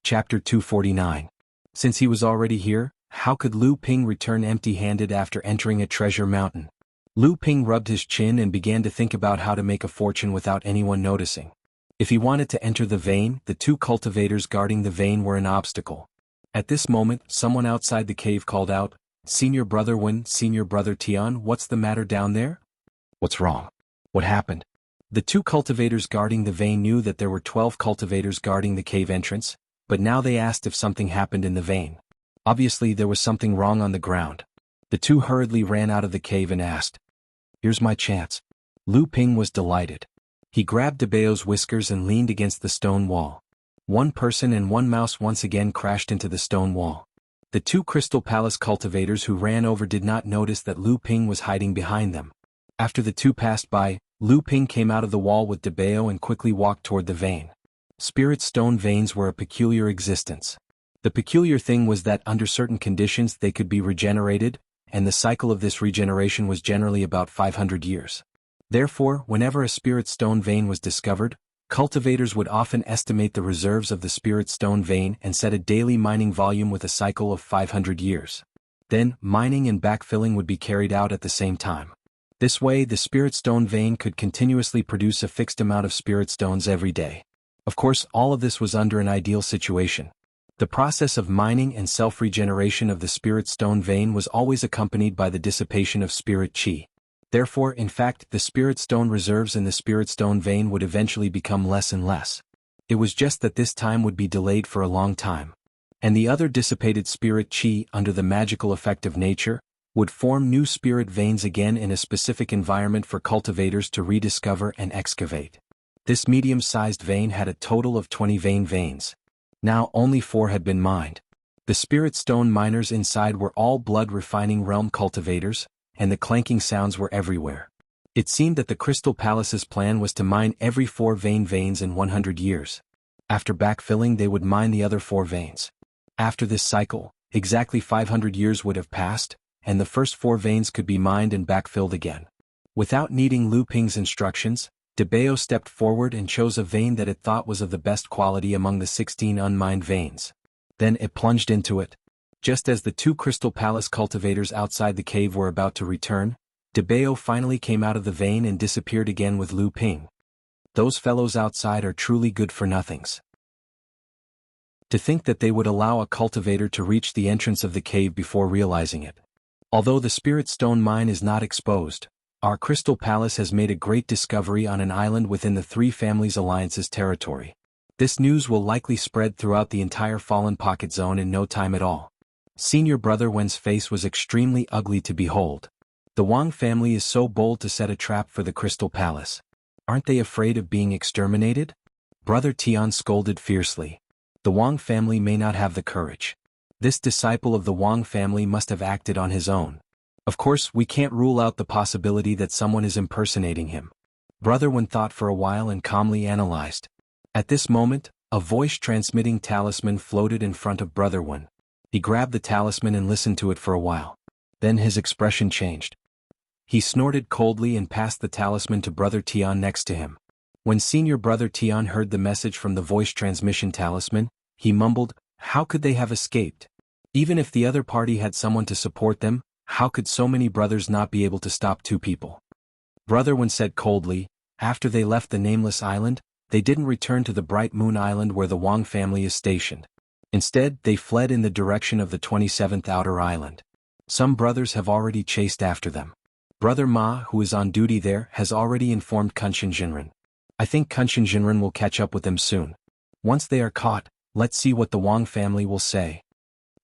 Chapter 249. Since he was already here, how could Lu Ping return empty-handed after entering a treasure mountain? Lu Ping rubbed his chin and began to think about how to make a fortune without anyone noticing. If he wanted to enter the vein, the two cultivators guarding the vein were an obstacle. At this moment, someone outside the cave called out, "Senior Brother Wen, Senior Brother Tian, what's the matter down there?" "What's wrong? What happened?" The two cultivators guarding the vein knew that there were 12 cultivators guarding the cave entrance, but now they asked if something happened in the vein. Obviously there was something wrong on the ground. The two hurriedly ran out of the cave and asked, "Here's my chance." Lu Ping was delighted. He grabbed Debao's whiskers and leaned against the stone wall. One person and one mouse once again crashed into the stone wall. The two Crystal Palace cultivators who ran over did not notice that Lu Ping was hiding behind them. After the two passed by, Lu Ping came out of the wall with Debao and quickly walked toward the vein. Spirit stone veins were a peculiar existence. The peculiar thing was that under certain conditions they could be regenerated, and the cycle of this regeneration was generally about 500 years. Therefore, whenever a spirit stone vein was discovered, cultivators would often estimate the reserves of the spirit stone vein and set a daily mining volume with a cycle of 500 years. Then, mining and backfilling would be carried out at the same time. This way, the spirit stone vein could continuously produce a fixed amount of spirit stones every day. Of course, all of this was under an ideal situation. The process of mining and self-regeneration of the spirit stone vein was always accompanied by the dissipation of spirit qi. Therefore, in fact, the spirit stone reserves in the spirit stone vein would eventually become less and less. It was just that this time would be delayed for a long time. And the other dissipated spirit qi, under the magical effect of nature, would form new spirit veins again in a specific environment for cultivators to rediscover and excavate. This medium-sized vein had a total of 20 veins. Now only 4 had been mined. The spirit stone miners inside were all blood-refining realm cultivators, and the clanking sounds were everywhere. It seemed that the Crystal Palace's plan was to mine every 4 veins in 100 years. After backfilling they would mine the other 4 veins. After this cycle, exactly 500 years would have passed, and the first 4 veins could be mined and backfilled again. Without needing Lu Ping's instructions, Debao stepped forward and chose a vein that it thought was of the best quality among the 16 unmined veins. Then it plunged into it. Just as the two Crystal Palace cultivators outside the cave were about to return, Debao finally came out of the vein and disappeared again with Lu Ping. Those fellows outside are truly good-for-nothings. To think that they would allow a cultivator to reach the entrance of the cave before realizing it. Although the spirit stone mine is not exposed, our Crystal Palace has made a great discovery on an island within the Three Families Alliance's territory. This news will likely spread throughout the entire Fallen Pocket Zone in no time at all. Senior Brother Wen's face was extremely ugly to behold. The Wang family is so bold to set a trap for the Crystal Palace. Aren't they afraid of being exterminated? Brother Tian scolded fiercely. The Wang family may not have the courage. This disciple of the Wang family must have acted on his own. Of course, we can't rule out the possibility that someone is impersonating him. Brother Wen thought for a while and calmly analyzed. At this moment, a voice-transmitting talisman floated in front of Brother Wen. He grabbed the talisman and listened to it for a while. Then his expression changed. He snorted coldly and passed the talisman to Brother Tian next to him. When Senior Brother Tian heard the message from the voice transmission talisman, he mumbled, "How could they have escaped? Even if the other party had someone to support them, how could so many brothers not be able to stop 2 people? Brother Wen said coldly, "After they left the Nameless Island, they didn't return to the Bright Moon Island where the Wang family is stationed. Instead, they fled in the direction of the 27th Outer Island. Some brothers have already chased after them. Brother Ma, who is on duty there, has already informed Kunshin Jinren. I think Kunshin Jinren will catch up with them soon. Once they are caught, let's see what the Wang family will say."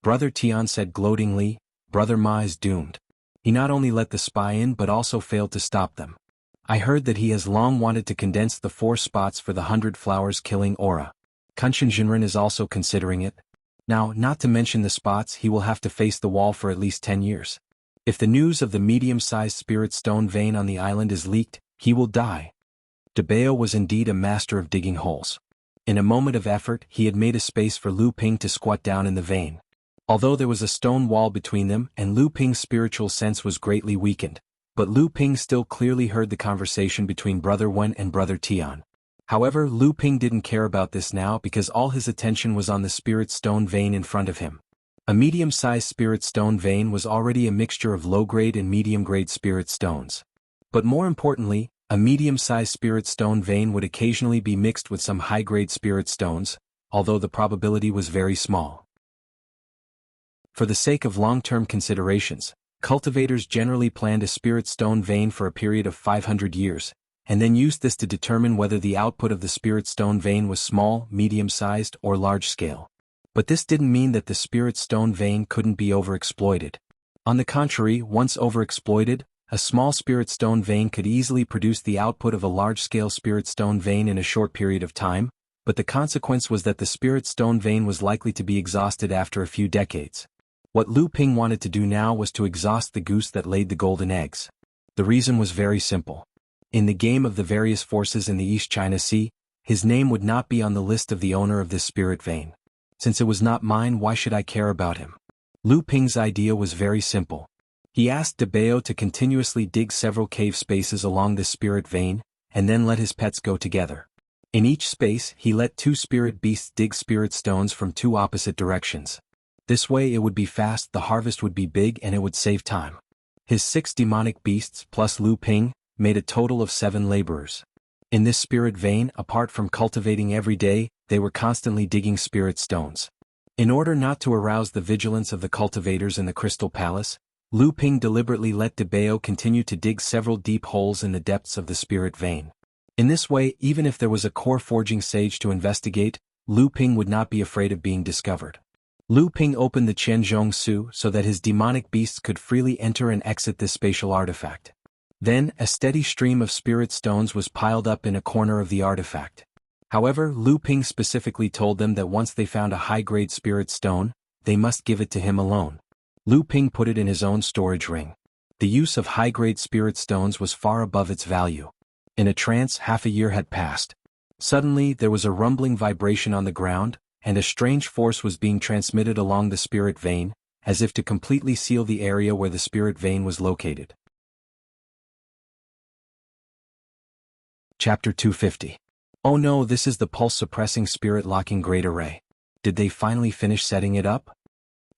Brother Tian said gloatingly, "Brother Ma is doomed. He not only let the spy in but also failed to stop them. I heard that he has long wanted to condense the 4 spots for the 100 flowers killing aura. Kunshin Jinren is also considering it. Now, not to mention the spots, he will have to face the wall for at least 10 years. If the news of the medium-sized spirit stone vein on the island is leaked, he will die." Debao was indeed a master of digging holes. In a moment of effort, he had made a space for Lu Ping to squat down in the vein. Although there was a stone wall between them and Lu Ping's spiritual sense was greatly weakened, but Lu Ping still clearly heard the conversation between Brother Wen and Brother Tian. However, Lu Ping didn't care about this now because all his attention was on the spirit stone vein in front of him. A medium-sized spirit stone vein was already a mixture of low-grade and medium-grade spirit stones. But more importantly, a medium-sized spirit stone vein would occasionally be mixed with some high-grade spirit stones, although the probability was very small. For the sake of long-term considerations, cultivators generally planned a spirit stone vein for a period of 500 years, and then used this to determine whether the output of the spirit stone vein was small, medium-sized, or large-scale. But this didn't mean that the spirit stone vein couldn't be overexploited. On the contrary, once overexploited, a small spirit stone vein could easily produce the output of a large-scale spirit stone vein in a short period of time, but the consequence was that the spirit stone vein was likely to be exhausted after a few decades. What Lu Ping wanted to do now was to exhaust the goose that laid the golden eggs. The reason was very simple. In the game of the various forces in the East China Sea, his name would not be on the list of the owner of this spirit vein. Since it was not mine, why should I care about him? Lu Ping's idea was very simple. He asked De Bao to continuously dig several cave spaces along this spirit vein, and then let his pets go together. In each space, he let 2 spirit beasts dig spirit stones from 2 opposite directions. This way it would be fast, the harvest would be big, and it would save time. His 6 demonic beasts plus Lu Ping made a total of 7 laborers. In this spirit vein, apart from cultivating every day, they were constantly digging spirit stones. In order not to arouse the vigilance of the cultivators in the Crystal Palace, Lu Ping deliberately let De Bao continue to dig several deep holes in the depths of the spirit vein. In this way, even if there was a core forging sage to investigate, Lu Ping would not be afraid of being discovered. Lu Ping opened the Qianzhong Su so that his demonic beasts could freely enter and exit this spatial artifact. Then, a steady stream of spirit stones was piled up in a corner of the artifact. However, Lu Ping specifically told them that once they found a high-grade spirit stone, they must give it to him alone. Lu Ping put it in his own storage ring. The use of high-grade spirit stones was far above its value. In a trance, half a year had passed. Suddenly, there was a rumbling vibration on the ground, and a strange force was being transmitted along the spirit vein, as if to completely seal the area where the spirit vein was located. Chapter 250. Oh no, this is the pulse-suppressing spirit-locking great array. Did they finally finish setting it up?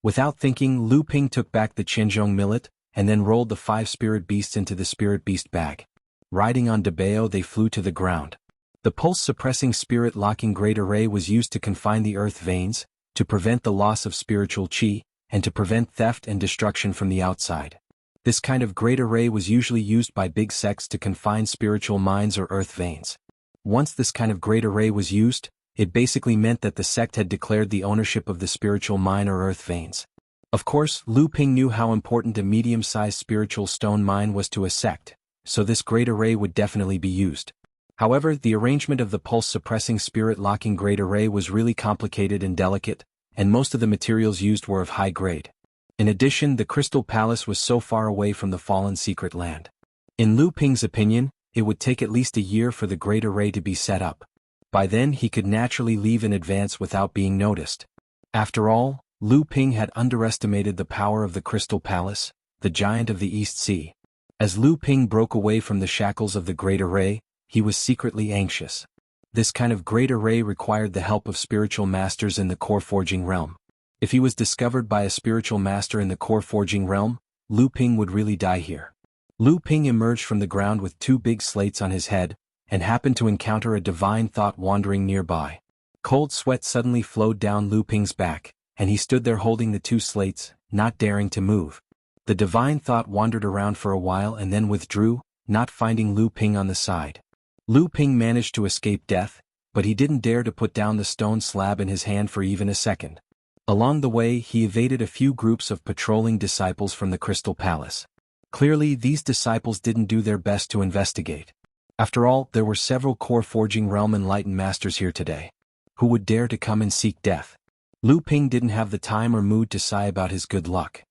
Without thinking, Lu Ping took back the Qianzhong millet, and then rolled the 5 spirit beasts into the spirit beast bag. Riding on De Bao, they flew to the ground. The pulse-suppressing spirit-locking great array was used to confine the earth veins, to prevent the loss of spiritual qi, and to prevent theft and destruction from the outside. This kind of great array was usually used by big sects to confine spiritual mines or earth veins. Once this kind of great array was used, it basically meant that the sect had declared the ownership of the spiritual mine or earth veins. Of course, Lu Ping knew how important a medium-sized spiritual stone mine was to a sect, so this great array would definitely be used. However, the arrangement of the pulse-suppressing spirit-locking great array was really complicated and delicate, and most of the materials used were of high grade. In addition, the Crystal Palace was so far away from the fallen secret land. In Lu Ping's opinion, it would take at least a year for the great array to be set up. By then he could naturally leave in advance without being noticed. After all, Lu Ping had underestimated the power of the Crystal Palace, the giant of the East Sea. As Lu Ping broke away from the shackles of the great array, he was secretly anxious. This kind of great array required the help of spiritual masters in the core forging realm. If he was discovered by a spiritual master in the core forging realm, Lu Ping would really die here. Lu Ping emerged from the ground with 2 big slates on his head, and happened to encounter a divine thought wandering nearby. Cold sweat suddenly flowed down Lu Ping's back, and he stood there holding the 2 slates, not daring to move. The divine thought wandered around for a while and then withdrew, not finding Lu Ping on the side. Lu Ping managed to escape death, but he didn't dare to put down the stone slab in his hand for even a second. Along the way, he evaded a few groups of patrolling disciples from the Crystal Palace. Clearly, these disciples didn't do their best to investigate. After all, there were several core forging realm enlightened masters here today. Who would dare to come and seek death? Lu Ping didn't have the time or mood to sigh about his good luck.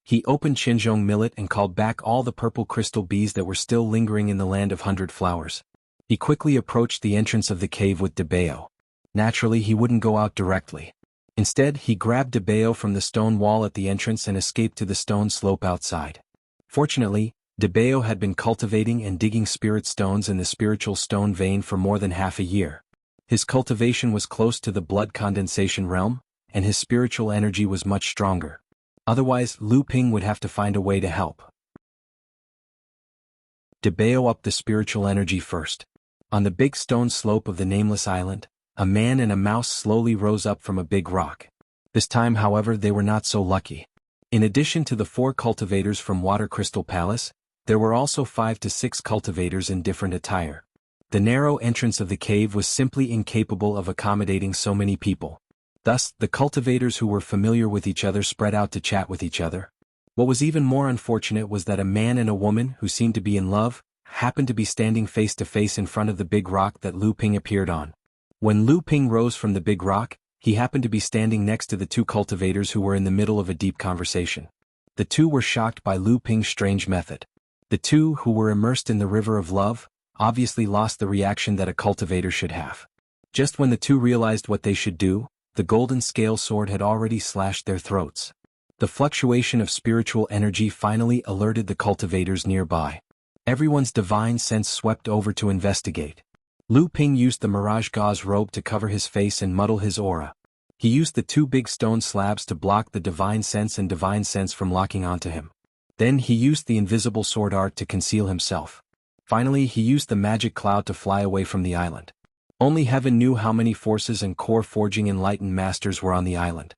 He opened Qianzhong millet and called back all the purple crystal bees that were still lingering in the land of 100 flowers. He quickly approached the entrance of the cave with De Bao. Naturally, he wouldn't go out directly. Instead, he grabbed De Bao from the stone wall at the entrance and escaped to the stone slope outside. Fortunately, Debao had been cultivating and digging spirit stones in the spiritual stone vein for more than half a year. His cultivation was close to the blood condensation realm, and his spiritual energy was much stronger. Otherwise, Lu Ping would have to find a way to help. Debao upped the spiritual energy first. On the big stone slope of the nameless island, a man and a mouse slowly rose up from a big rock. This time, however, they were not so lucky. In addition to the 4 cultivators from Water Crystal Palace, there were also 5 to 6 cultivators in different attire. The narrow entrance of the cave was simply incapable of accommodating so many people. Thus, the cultivators who were familiar with each other spread out to chat with each other. What was even more unfortunate was that a man and a woman who seemed to be in love happened to be standing face to face in front of the big rock that Lu Ping appeared on. When Lu Ping rose from the big rock, he happened to be standing next to the 2 cultivators who were in the middle of a deep conversation. The 2 were shocked by Lu Ping's strange method. The 2, who were immersed in the river of love, obviously lost the reaction that a cultivator should have. Just when the 2 realized what they should do, the golden scale sword had already slashed their throats. The fluctuation of spiritual energy finally alerted the cultivators nearby. Everyone's divine sense swept over to investigate. Lu Ping used the mirage gauze robe to cover his face and muddle his aura. He used the 2 big stone slabs to block the divine sense and divine sense from locking onto him. Then he used the invisible sword art to conceal himself. Finally, he used the magic cloud to fly away from the island. Only heaven knew how many forces and core forging enlightened masters were on the island.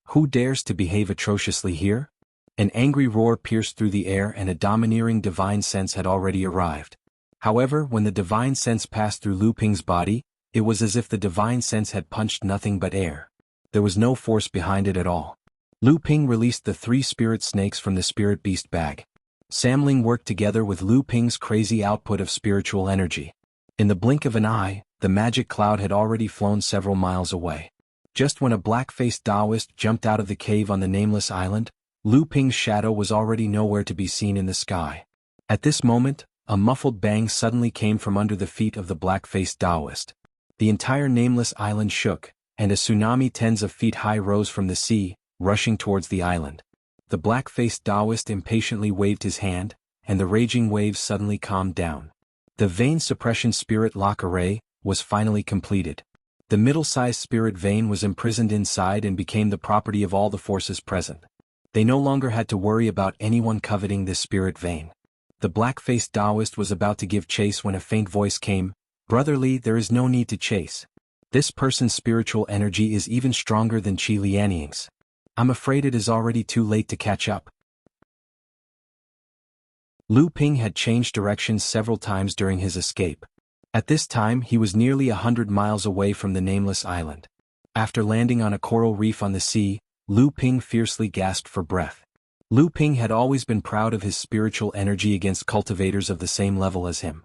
Who dares to behave atrociously here? An angry roar pierced through the air and a domineering divine sense had already arrived. However, when the divine sense passed through Lu Ping's body, it was as if the divine sense had punched nothing but air. There was no force behind it at all. Lu Ping released the 3 spirit snakes from the spirit beast bag. Samling worked together with Lu Ping's crazy output of spiritual energy. In the blink of an eye, the magic cloud had already flown several miles away. Just when a black-faced Taoist jumped out of the cave on the nameless island, Lu Ping's shadow was already nowhere to be seen in the sky. At this moment, a muffled bang suddenly came from under the feet of the black-faced Taoist. The entire nameless island shook, and a tsunami tens of feet high rose from the sea, rushing towards the island. The black-faced Taoist impatiently waved his hand, and the raging waves suddenly calmed down. The vein suppression spirit lock array was finally completed. The middle-sized spirit vein was imprisoned inside and became the property of all the forces present. They no longer had to worry about anyone coveting this spirit vein. The black-faced Taoist was about to give chase when a faint voice came, "Brotherly, there is no need to chase. This person's spiritual energy is even stronger than Qi Lianying's. I'm afraid it is already too late to catch up." Lu Ping had changed directions several times during his escape. At this time he was nearly 100 miles away from the nameless island. After landing on a coral reef on the sea, Lu Ping fiercely gasped for breath. Lu Ping had always been proud of his spiritual energy against cultivators of the same level as him.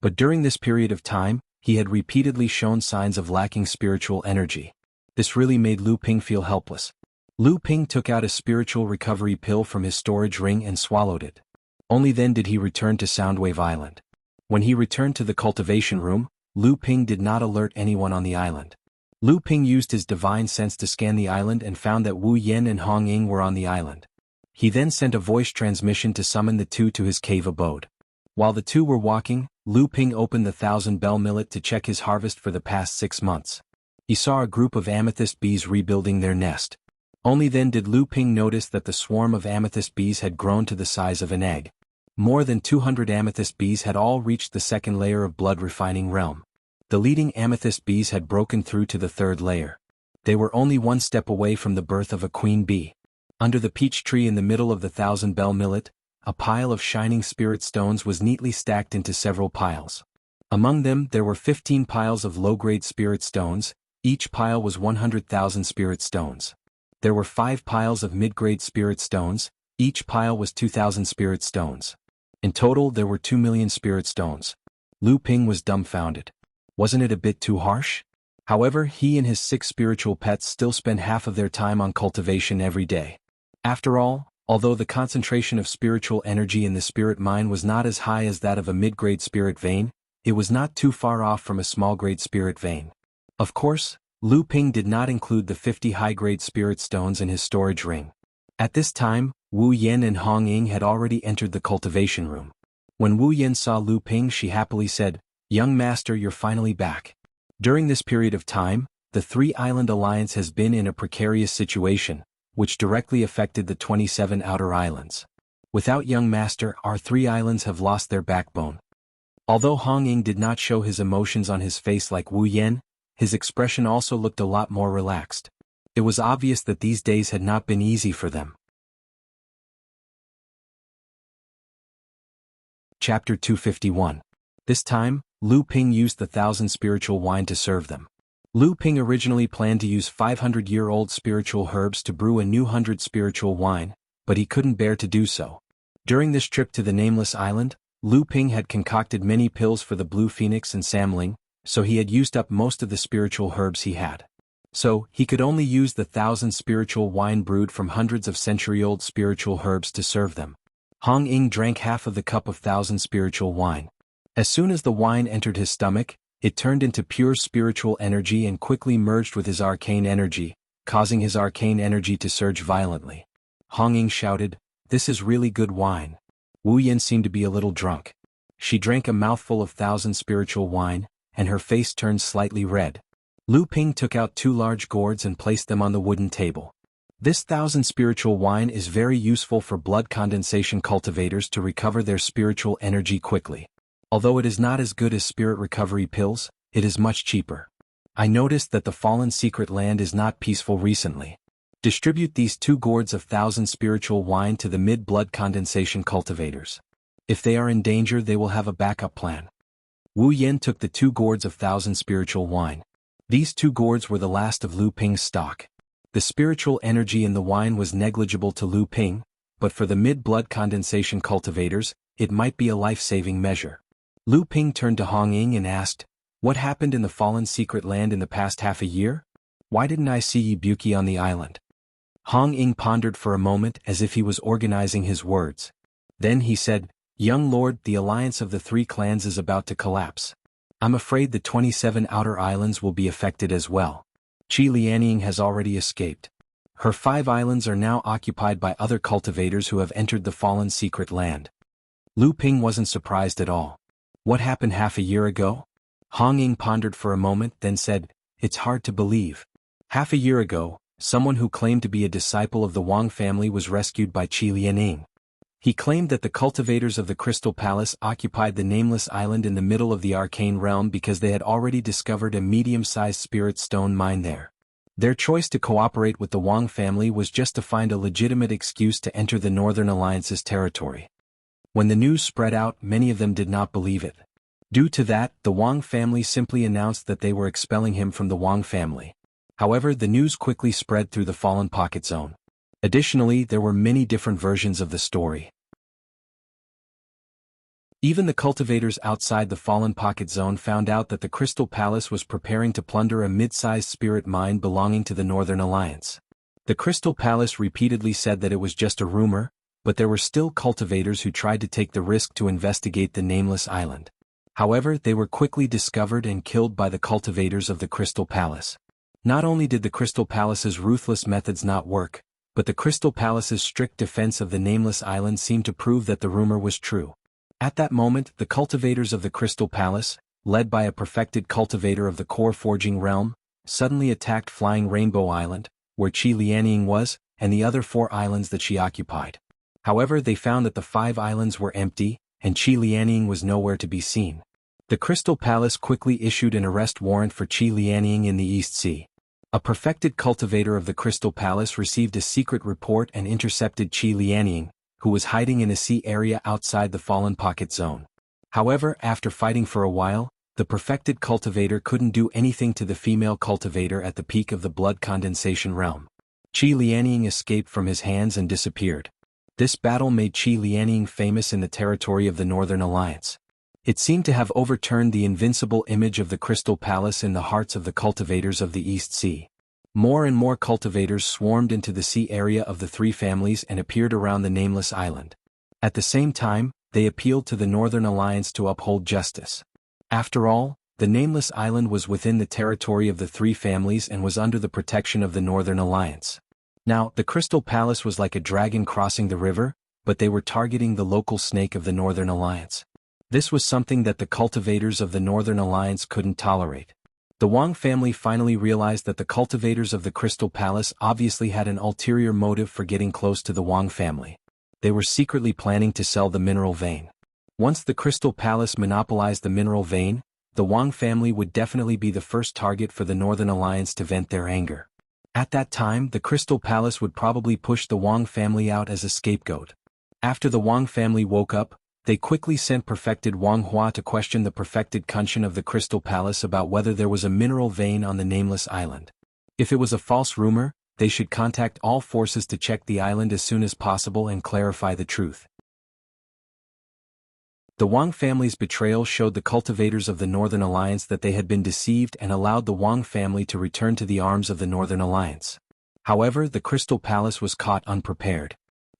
But during this period of time, he had repeatedly shown signs of lacking spiritual energy. This really made Lu Ping feel helpless. Lu Ping took out a spiritual recovery pill from his storage ring and swallowed it. Only then did he return to Soundwave Island. When he returned to the cultivation room, Lu Ping did not alert anyone on the island. Lu Ping used his divine sense to scan the island and found that Wu Yen and Hong Ying were on the island. He then sent a voice transmission to summon the 2 to his cave abode. While the 2 were walking, Lu Ping opened the 1000-bell millet to check his harvest for the past 6 months. He saw a group of amethyst bees rebuilding their nest. Only then did Lu Ping notice that the swarm of amethyst bees had grown to the size of an egg. More than 200 amethyst bees had all reached the 2nd layer of blood refining realm. The leading amethyst bees had broken through to the 3rd layer. They were only 1 step away from the birth of a queen bee. Under the peach tree in the middle of the 1000-bell millet, a pile of shining spirit stones was neatly stacked into several piles. Among them there were 15 piles of low-grade spirit stones, each pile was 100,000 spirit stones. There were 5 piles of mid-grade spirit stones, each pile was 2,000 spirit stones. In total there were 2 million spirit stones. Lu Ping was dumbfounded. Wasn't it a bit too harsh? However, he and his 6 spiritual pets still spent half of their time on cultivation every day. After all, although the concentration of spiritual energy in the spirit mine was not as high as that of a mid-grade spirit vein, it was not too far off from a small-grade spirit vein. Of course, Lu Ping did not include the 50 high-grade spirit stones in his storage ring. At this time, Wu Yen and Hong Ying had already entered the cultivation room. When Wu Yan saw Lu Ping, she happily said, "Young master, you're finally back." During this period of time, the Three-Island Alliance has been in a precarious situation, which directly affected the 27 outer islands. Without young master, our 3 islands have lost their backbone. Although Hong Ying did not show his emotions on his face like Wu Yan, his expression also looked a lot more relaxed. It was obvious that these days had not been easy for them. Chapter 251. This time, Lu Ping used the 1,000 spiritual wine to serve them. Lu Ping originally planned to use 500-year-old spiritual herbs to brew a new 100 spiritual wine, but he couldn't bear to do so. During this trip to the Nameless Island, Lu Ping had concocted many pills for the Blue Phoenix and Samling, so he had used up most of the spiritual herbs he had. So, he could only use the 1,000 spiritual wine brewed from hundreds of century-old spiritual herbs to serve them. Hong Ying drank half of the cup of 1,000 spiritual wine. As soon as the wine entered his stomach, it turned into pure spiritual energy and quickly merged with his arcane energy, causing his arcane energy to surge violently. Hong Ying shouted, "This is really good wine." Wu Yan seemed to be a little drunk. She drank a mouthful of 1,000 spiritual wine, and her face turned slightly red. Lu Ping took out 2 large gourds and placed them on the wooden table. This 1,000 spiritual wine is very useful for blood condensation cultivators to recover their spiritual energy quickly. Although it is not as good as spirit recovery pills, it is much cheaper. I noticed that the fallen secret land is not peaceful recently. Distribute these 2 gourds of 1,000 spiritual wine to the mid-blood condensation cultivators. If they are in danger, they will have a backup plan. Wu Yan took the 2 gourds of 1,000 spiritual wine. These 2 gourds were the last of Lu Ping's stock. The spiritual energy in the wine was negligible to Lu Ping, but for the mid-blood condensation cultivators, it might be a life-saving measure. Lu Ping turned to Hong Ying and asked, "What happened in the fallen secret land in the past half a year? Why didn't I see Ibuki on the island?" Hong Ying pondered for a moment as if he was organizing his words. Then he said, "Young lord, the alliance of the 3 clans is about to collapse. I'm afraid the 27 outer islands will be affected as well. Qi Lianying has already escaped. Her 5 islands are now occupied by other cultivators who have entered the fallen secret land." Lu Ping wasn't surprised at all. What happened half a year ago? Hong Ying pondered for a moment, then said, "It's hard to believe. Half a year ago, someone who claimed to be a disciple of the Wang family was rescued by Qi Lianying. He claimed that the cultivators of the Crystal Palace occupied the Nameless Island in the middle of the Arcane Realm because they had already discovered a medium-sized spirit stone mine there. Their choice to cooperate with the Wang family was just to find a legitimate excuse to enter the Northern Alliance's territory. When the news spread out, many of them did not believe it. Due to that, the Wang family simply announced that they were expelling him from the Wang family. However, the news quickly spread through the Fallen Pocket Zone. Additionally, there were many different versions of the story. Even the cultivators outside the Fallen Pocket Zone found out that the Crystal Palace was preparing to plunder a mid-sized spirit mine belonging to the Northern Alliance. The Crystal Palace repeatedly said that it was just a rumor, but there were still cultivators who tried to take the risk to investigate the Nameless Island. However, they were quickly discovered and killed by the cultivators of the Crystal Palace. Not only did the Crystal Palace's ruthless methods not work, but the Crystal Palace's strict defense of the Nameless Island seemed to prove that the rumor was true. At that moment, the cultivators of the Crystal Palace, led by a perfected cultivator of the core forging realm, suddenly attacked Flying Rainbow Island, where Qi Lianying was, and the other 4 islands that she occupied. However, they found that the 5 islands were empty, and Qi Lianying was nowhere to be seen. The Crystal Palace quickly issued an arrest warrant for Qi Lianying in the East Sea. A perfected cultivator of the Crystal Palace received a secret report and intercepted Qi Lianying, who was hiding in a sea area outside the Fallen Pocket Zone. However, after fighting for a while, the perfected cultivator couldn't do anything to the female cultivator at the peak of the blood condensation realm. Qi Lianying escaped from his hands and disappeared. This battle made Qi Lianying famous in the territory of the Northern Alliance. It seemed to have overturned the invincible image of the Crystal Palace in the hearts of the cultivators of the East Sea. More and more cultivators swarmed into the sea area of the 3 families and appeared around the Nameless Island. At the same time, they appealed to the Northern Alliance to uphold justice. After all, the Nameless Island was within the territory of the 3 families and was under the protection of the Northern Alliance. Now, the Crystal Palace was like a dragon crossing the river, but they were targeting the local snake of the Northern Alliance. This was something that the cultivators of the Northern Alliance couldn't tolerate. The Wang family finally realized that the cultivators of the Crystal Palace obviously had an ulterior motive for getting close to the Wang family. They were secretly planning to sell the mineral vein. Once the Crystal Palace monopolized the mineral vein, the Wang family would definitely be the first target for the Northern Alliance to vent their anger. At that time, the Crystal Palace would probably push the Wang family out as a scapegoat. After the Wang family woke up, they quickly sent perfected Wang Hua to question the perfected Kunshan of the Crystal Palace about whether there was a mineral vein on the nameless island. If it was a false rumor, they should contact all forces to check the island as soon as possible and clarify the truth. The Wang family's betrayal showed the cultivators of the Northern Alliance that they had been deceived and allowed the Wang family to return to the arms of the Northern Alliance. However, the Crystal Palace was caught unprepared.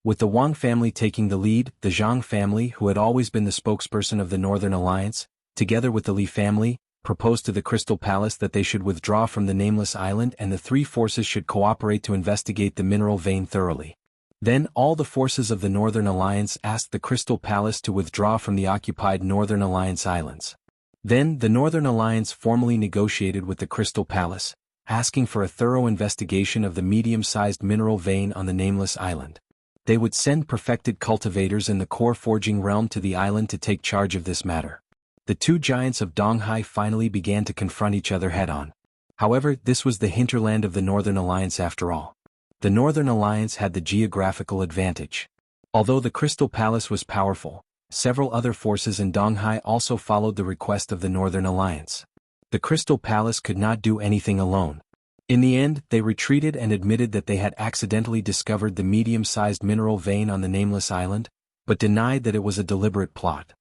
With the Wang family taking the lead, the Zhang family, who had always been the spokesperson of the Northern Alliance, together with the Li family, proposed to the Crystal Palace that they should withdraw from the nameless island and the three forces should cooperate to investigate the mineral vein thoroughly. Then all the forces of the Northern Alliance asked the Crystal Palace to withdraw from the occupied Northern Alliance islands. Then the Northern Alliance formally negotiated with the Crystal Palace, asking for a thorough investigation of the medium-sized mineral vein on the nameless island. They would send perfected cultivators in the core forging realm to the island to take charge of this matter. The two giants of Donghai finally began to confront each other head-on. However, this was the hinterland of the Northern Alliance after all. The Northern Alliance had the geographical advantage. Although the Crystal Palace was powerful, several other forces in Donghai also followed the request of the Northern Alliance. The Crystal Palace could not do anything alone. In the end, they retreated and admitted that they had accidentally discovered the medium-sized mineral vein on the nameless island, but denied that it was a deliberate plot.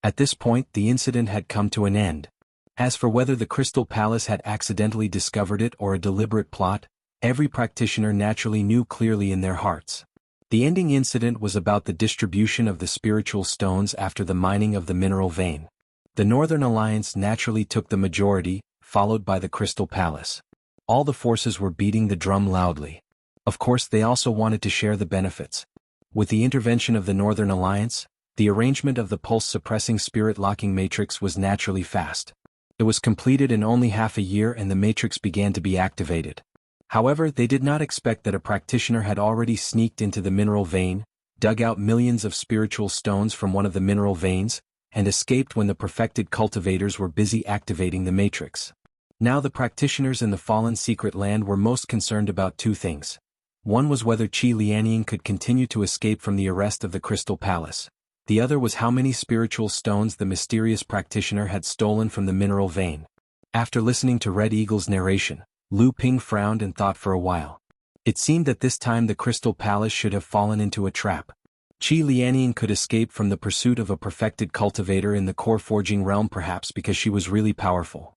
At this point, the incident had come to an end. As for whether the Crystal Palace had accidentally discovered it or a deliberate plot, every practitioner naturally knew clearly in their hearts. The ending incident was about the distribution of the spiritual stones after the mining of the mineral vein. The Northern Alliance naturally took the majority, followed by the Crystal Palace. All the forces were beating the drum loudly. Of course, they also wanted to share the benefits. With the intervention of the Northern Alliance, the arrangement of the pulse-suppressing spirit-locking matrix was naturally fast. It was completed in only half a year and the matrix began to be activated. However, they did not expect that a practitioner had already sneaked into the mineral vein, dug out millions of spiritual stones from one of the mineral veins, and escaped when the perfected cultivators were busy activating the matrix. Now the practitioners in the fallen secret land were most concerned about two things. One was whether Qi Lianying could continue to escape from the arrest of the Crystal Palace. The other was how many spiritual stones the mysterious practitioner had stolen from the mineral vein. After listening to Red Eagle's narration, Lu Ping frowned and thought for a while. It seemed that this time the Crystal Palace should have fallen into a trap. Qi Lianying could escape from the pursuit of a perfected cultivator in the core forging realm perhaps because she was really powerful.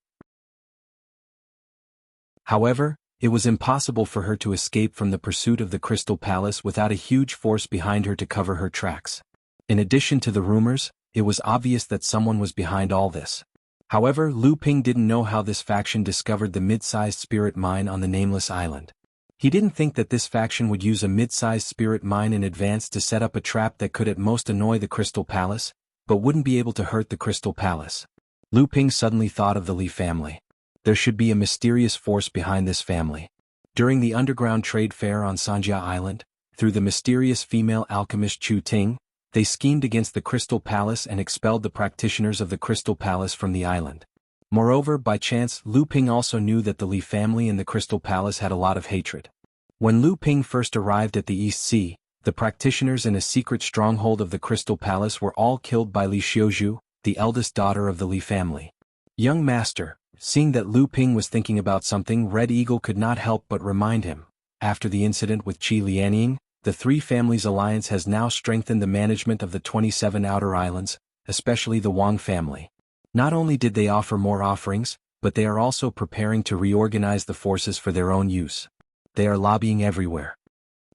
However, it was impossible for her to escape from the pursuit of the Crystal Palace without a huge force behind her to cover her tracks. In addition to the rumors, it was obvious that someone was behind all this. However, Lu Ping didn't know how this faction discovered the mid-sized spirit mine on the nameless island. He didn't think that this faction would use a mid-sized spirit mine in advance to set up a trap that could at most annoy the Crystal Palace, but wouldn't be able to hurt the Crystal Palace. Lu Ping suddenly thought of the Li family. There should be a mysterious force behind this family. During the underground trade fair on Sanjia Island, through the mysterious female alchemist Chu Ting, they schemed against the Crystal Palace and expelled the practitioners of the Crystal Palace from the island. Moreover, by chance, Lu Ping also knew that the Li family and the Crystal Palace had a lot of hatred. When Lu Ping first arrived at the East Sea, the practitioners in a secret stronghold of the Crystal Palace were all killed by Li Xiuzhu, the eldest daughter of the Li family. Young master, seeing that Lu Ping was thinking about something, Red Eagle could not help but remind him. After the incident with Qi Lianying, the three families' alliance has now strengthened the management of the 27 outer islands, especially the Wang family. Not only did they offer more offerings, but they are also preparing to reorganize the forces for their own use. They are lobbying everywhere.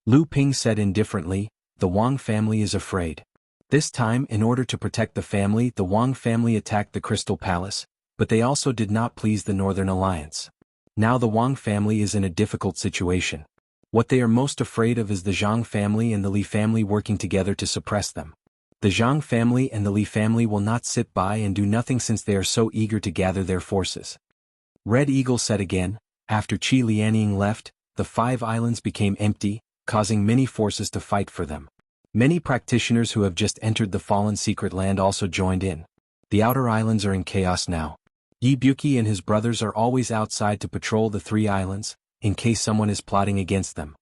Lu Ping said indifferently, the Wang family is afraid. This time, in order to protect the family, the Wang family attacked the Crystal Palace, but they also did not please the Northern Alliance. Now the Wang family is in a difficult situation. What they are most afraid of is the Jiang family and the Li family working together to suppress them. The Jiang family and the Li family will not sit by and do nothing since they are so eager to gather their forces. Red Eagle said again. After Qi Lianying left, the 5 islands became empty, causing many forces to fight for them. Many practitioners who have just entered the fallen secret land also joined in. The outer islands are in chaos now. Yi Buki and his brothers are always outside to patrol the 3 islands, in case someone is plotting against them.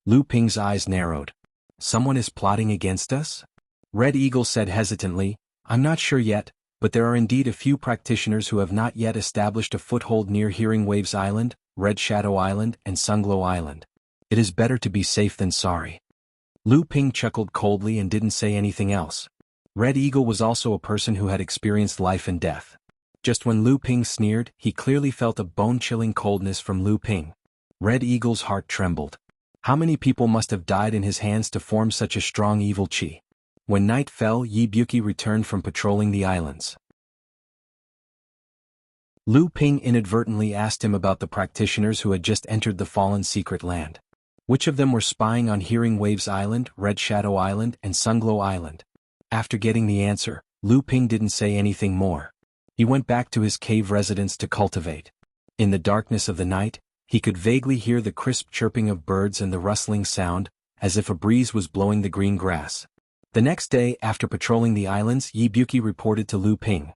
Lu Ping's eyes narrowed. Someone is plotting against us? Red Eagle said hesitantly, I'm not sure yet, but there are indeed a few practitioners who have not yet established a foothold near Hearing Waves Island, Red Shadow Island, and Sunglow Island. It is better to be safe than sorry. Lu Ping chuckled coldly and didn't say anything else. Red Eagle was also a person who had experienced life and death. Just when Lu Ping sneered, he clearly felt a bone-chilling coldness from Lu Ping. Red Eagle's heart trembled. How many people must have died in his hands to form such a strong evil qi? When night fell, Yi Buki returned from patrolling the islands. Lu Ping inadvertently asked him about the practitioners who had just entered the fallen secret land. Which of them were spying on Hearing Waves Island, Red Shadow Island, and Sunglow Island? After getting the answer, Lu Ping didn't say anything more. He went back to his cave residence to cultivate. In the darkness of the night, he could vaguely hear the crisp chirping of birds and the rustling sound, as if a breeze was blowing the green grass. The next day, after patrolling the islands, Yi Buki reported to Lu Ping.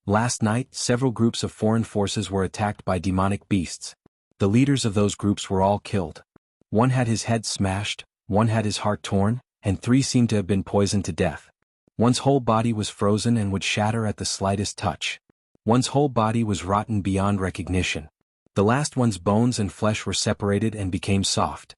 Last night, several groups of foreign forces were attacked by demonic beasts. The leaders of those groups were all killed. One had his head smashed, one had his heart torn, and 3 seemed to have been poisoned to death. One's whole body was frozen and would shatter at the slightest touch. One's whole body was rotten beyond recognition. The last one's bones and flesh were separated and became soft.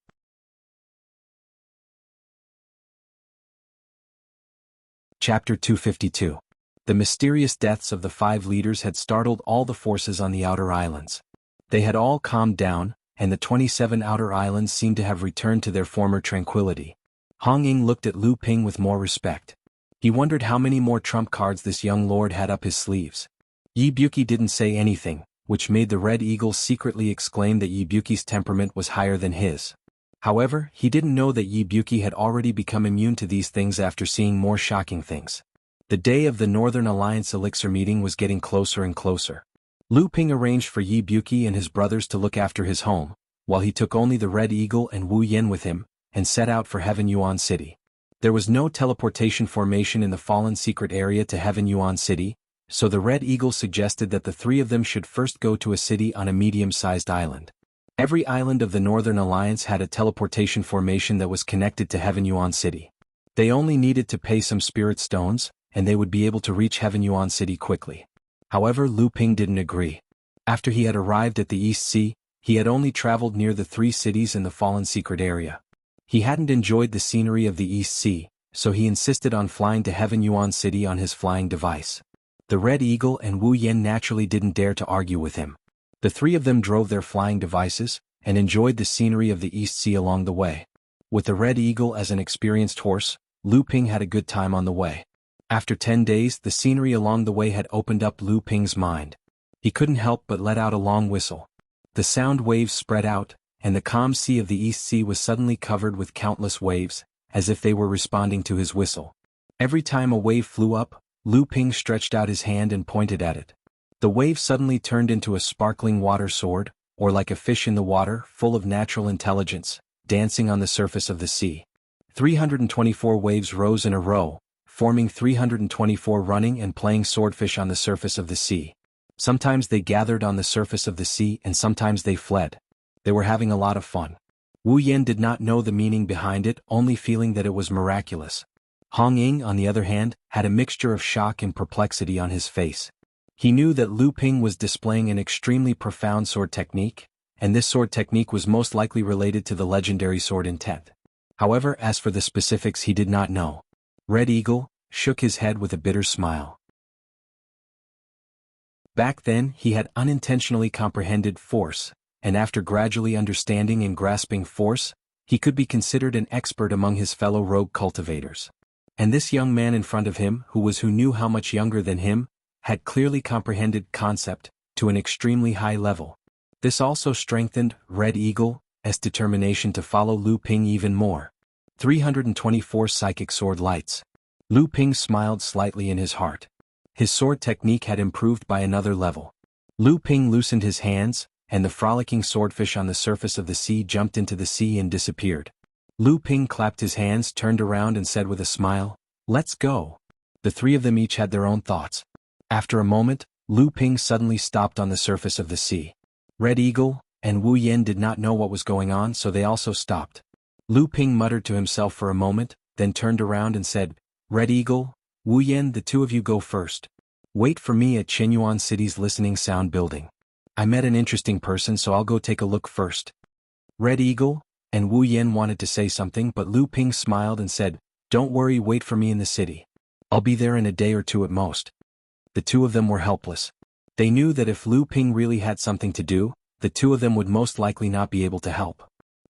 Chapter 252. The mysterious deaths of the 5 leaders had startled all the forces on the outer islands. They had all calmed down, and the 27 outer islands seemed to have returned to their former tranquility. Hong Ying looked at Lu Ping with more respect. He wondered how many more trump cards this young lord had up his sleeves. Yi Buki didn't say anything, which made the Red Eagle secretly exclaim that Yi Buki's temperament was higher than his. However, he didn't know that Yi Buki had already become immune to these things after seeing more shocking things. The day of the Northern Alliance Elixir meeting was getting closer and closer. Lu Ping arranged for Yi Buki and his brothers to look after his home, while he took only the Red Eagle and Wu Yen with him, and set out for Heaven Yuan City. There was no teleportation formation in the fallen secret area to Heaven Yuan City, so the Red Eagle suggested that the 3 of them should first go to a city on a medium-sized island. Every island of the Northern Alliance had a teleportation formation that was connected to Heaven Yuan City. They only needed to pay some spirit stones, and they would be able to reach Heaven Yuan City quickly. However, Lu Ping didn't agree. After he had arrived at the East Sea, he had only traveled near the 3 cities in the fallen secret area. He hadn't enjoyed the scenery of the East Sea, so he insisted on flying to Heaven Yuan City on his flying device. The Red Eagle and Wu Yen naturally didn't dare to argue with him. The 3 of them drove their flying devices, and enjoyed the scenery of the East Sea along the way. With the Red Eagle as an experienced horse, Lu Ping had a good time on the way. After 10 days, the scenery along the way had opened up Lu Ping's mind. He couldn't help but let out a long whistle. The sound waves spread out, and the calm sea of the East Sea was suddenly covered with countless waves, as if they were responding to his whistle. Every time a wave flew up, Lu Ping stretched out his hand and pointed at it. The wave suddenly turned into a sparkling water sword, or like a fish in the water, full of natural intelligence, dancing on the surface of the sea. 324 waves rose in a row, forming 324 running and playing swordfish on the surface of the sea. Sometimes they gathered on the surface of the sea and sometimes they fled. They were having a lot of fun. Wu Yen did not know the meaning behind it, only feeling that it was miraculous. Hong Ying, on the other hand, had a mixture of shock and perplexity on his face. He knew that Lu Ping was displaying an extremely profound sword technique, and this sword technique was most likely related to the legendary sword intent. However, as for the specifics, he did not know. Red Eagle shook his head with a bitter smile. Back then, he had unintentionally comprehended force, and after gradually understanding and grasping force, he could be considered an expert among his fellow rogue cultivators. And this young man in front of him, who knew how much younger than him, had clearly comprehended concept to an extremely high level. This also strengthened Red Eagle, as determination to follow Lu Ping even more. 324 Psychic Sword Lights. Lu Ping smiled slightly in his heart. His sword technique had improved by another level. Lu Ping loosened his hands, and the frolicking swordfish on the surface of the sea jumped into the sea and disappeared. Lu Ping clapped his hands, turned around and said with a smile, "Let's go." The three of them each had their own thoughts. After a moment, Lu Ping suddenly stopped on the surface of the sea. Red Eagle and Wu Yen did not know what was going on, so they also stopped. Lu Ping muttered to himself for a moment, then turned around and said, "Red Eagle, Wu Yen, the two of you go first. Wait for me at Qinyuan City's Listening Sound Building. I met an interesting person, so I'll go take a look first." Red Eagle and Wu Yen wanted to say something, but Lu Ping smiled and said, "Don't worry, wait for me in the city. I'll be there in a day or two at most." The two of them were helpless. They knew that if Lu Ping really had something to do, the two of them would most likely not be able to help.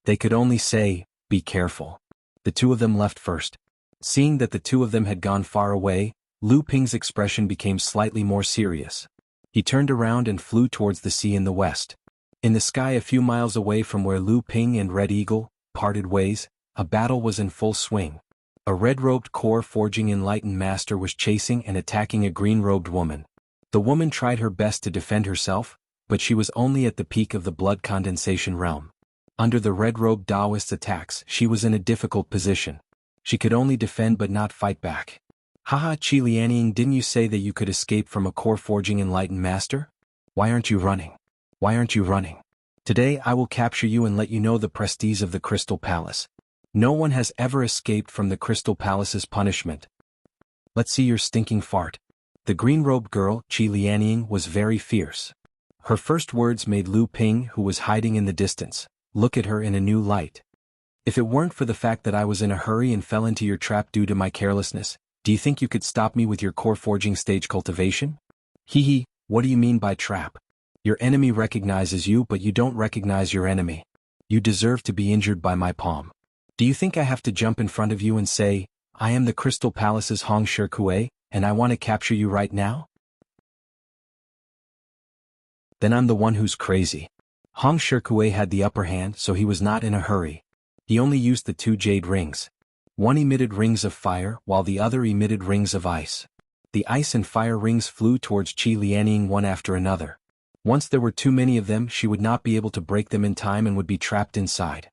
They could only say, "Be careful." The two of them left first. Seeing that the two of them had gone far away, Lu Ping's expression became slightly more serious. He turned around and flew towards the sea in the west. In the sky a few miles away from where Lu Ping and Red Eagle parted ways, a battle was in full swing. A red-robed core forging enlightened master was chasing and attacking a green-robed woman. The woman tried her best to defend herself, but she was only at the peak of the blood condensation realm. Under the red-robed Taoist's attacks, she was in a difficult position. She could only defend but not fight back. "Haha, Qi Lianying, didn't you say that you could escape from a core forging enlightened master? Why aren't you running? Why aren't you running? Today I will capture you and let you know the prestige of the Crystal Palace. No one has ever escaped from the Crystal Palace's punishment. Let's see your stinking fart." The green-robed girl, Qi Lianying, was very fierce. Her first words made Lu Ping, who was hiding in the distance, look at her in a new light. "If it weren't for the fact that I was in a hurry and fell into your trap due to my carelessness, do you think you could stop me with your core forging stage cultivation? Hee, what do you mean by trap? Your enemy recognizes you, but you don't recognize your enemy. You deserve to be injured by my palm. Do you think I have to jump in front of you and say, 'I am the Crystal Palace's Hong Shikue, and I want to capture you right now'? Then I'm the one who's crazy." Hong Shikue had the upper hand, so he was not in a hurry. He only used the two jade rings. One emitted rings of fire, while the other emitted rings of ice. The ice and fire rings flew towards Qi Lianying one after another. Once there were too many of them, she would not be able to break them in time and would be trapped inside.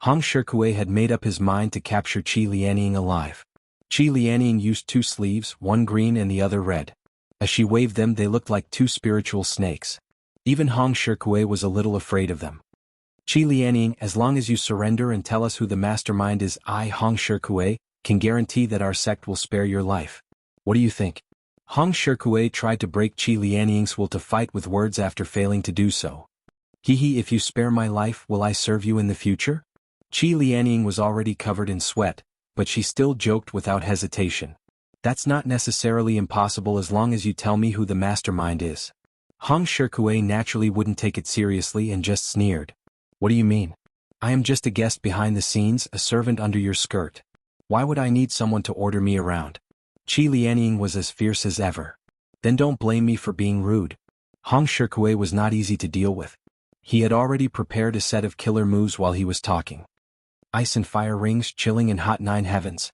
Hong Shikue had made up his mind to capture Qi Lianying alive. Qi Lianying used two sleeves, one green and the other red. As she waved them, they looked like two spiritual snakes. Even Hong Shikue was a little afraid of them. "Qi Lianying, as long as you surrender and tell us who the mastermind is, I, Hong Shikue, can guarantee that our sect will spare your life. What do you think?" Hong Shikue tried to break Qi Lianying's will to fight with words after failing to do so. "Hee, if you spare my life, will I serve you in the future?" Qi Lianying was already covered in sweat, but she still joked without hesitation. "That's not necessarily impossible as long as you tell me who the mastermind is." Hong Shikue naturally wouldn't take it seriously and just sneered. "What do you mean? I am just a guest behind the scenes, a servant under your skirt. Why would I need someone to order me around?" Qi Lianying was as fierce as ever. "Then don't blame me for being rude." Hong Shikue was not easy to deal with. He had already prepared a set of killer moves while he was talking. Ice and fire rings, chilling and hot 9 heavens.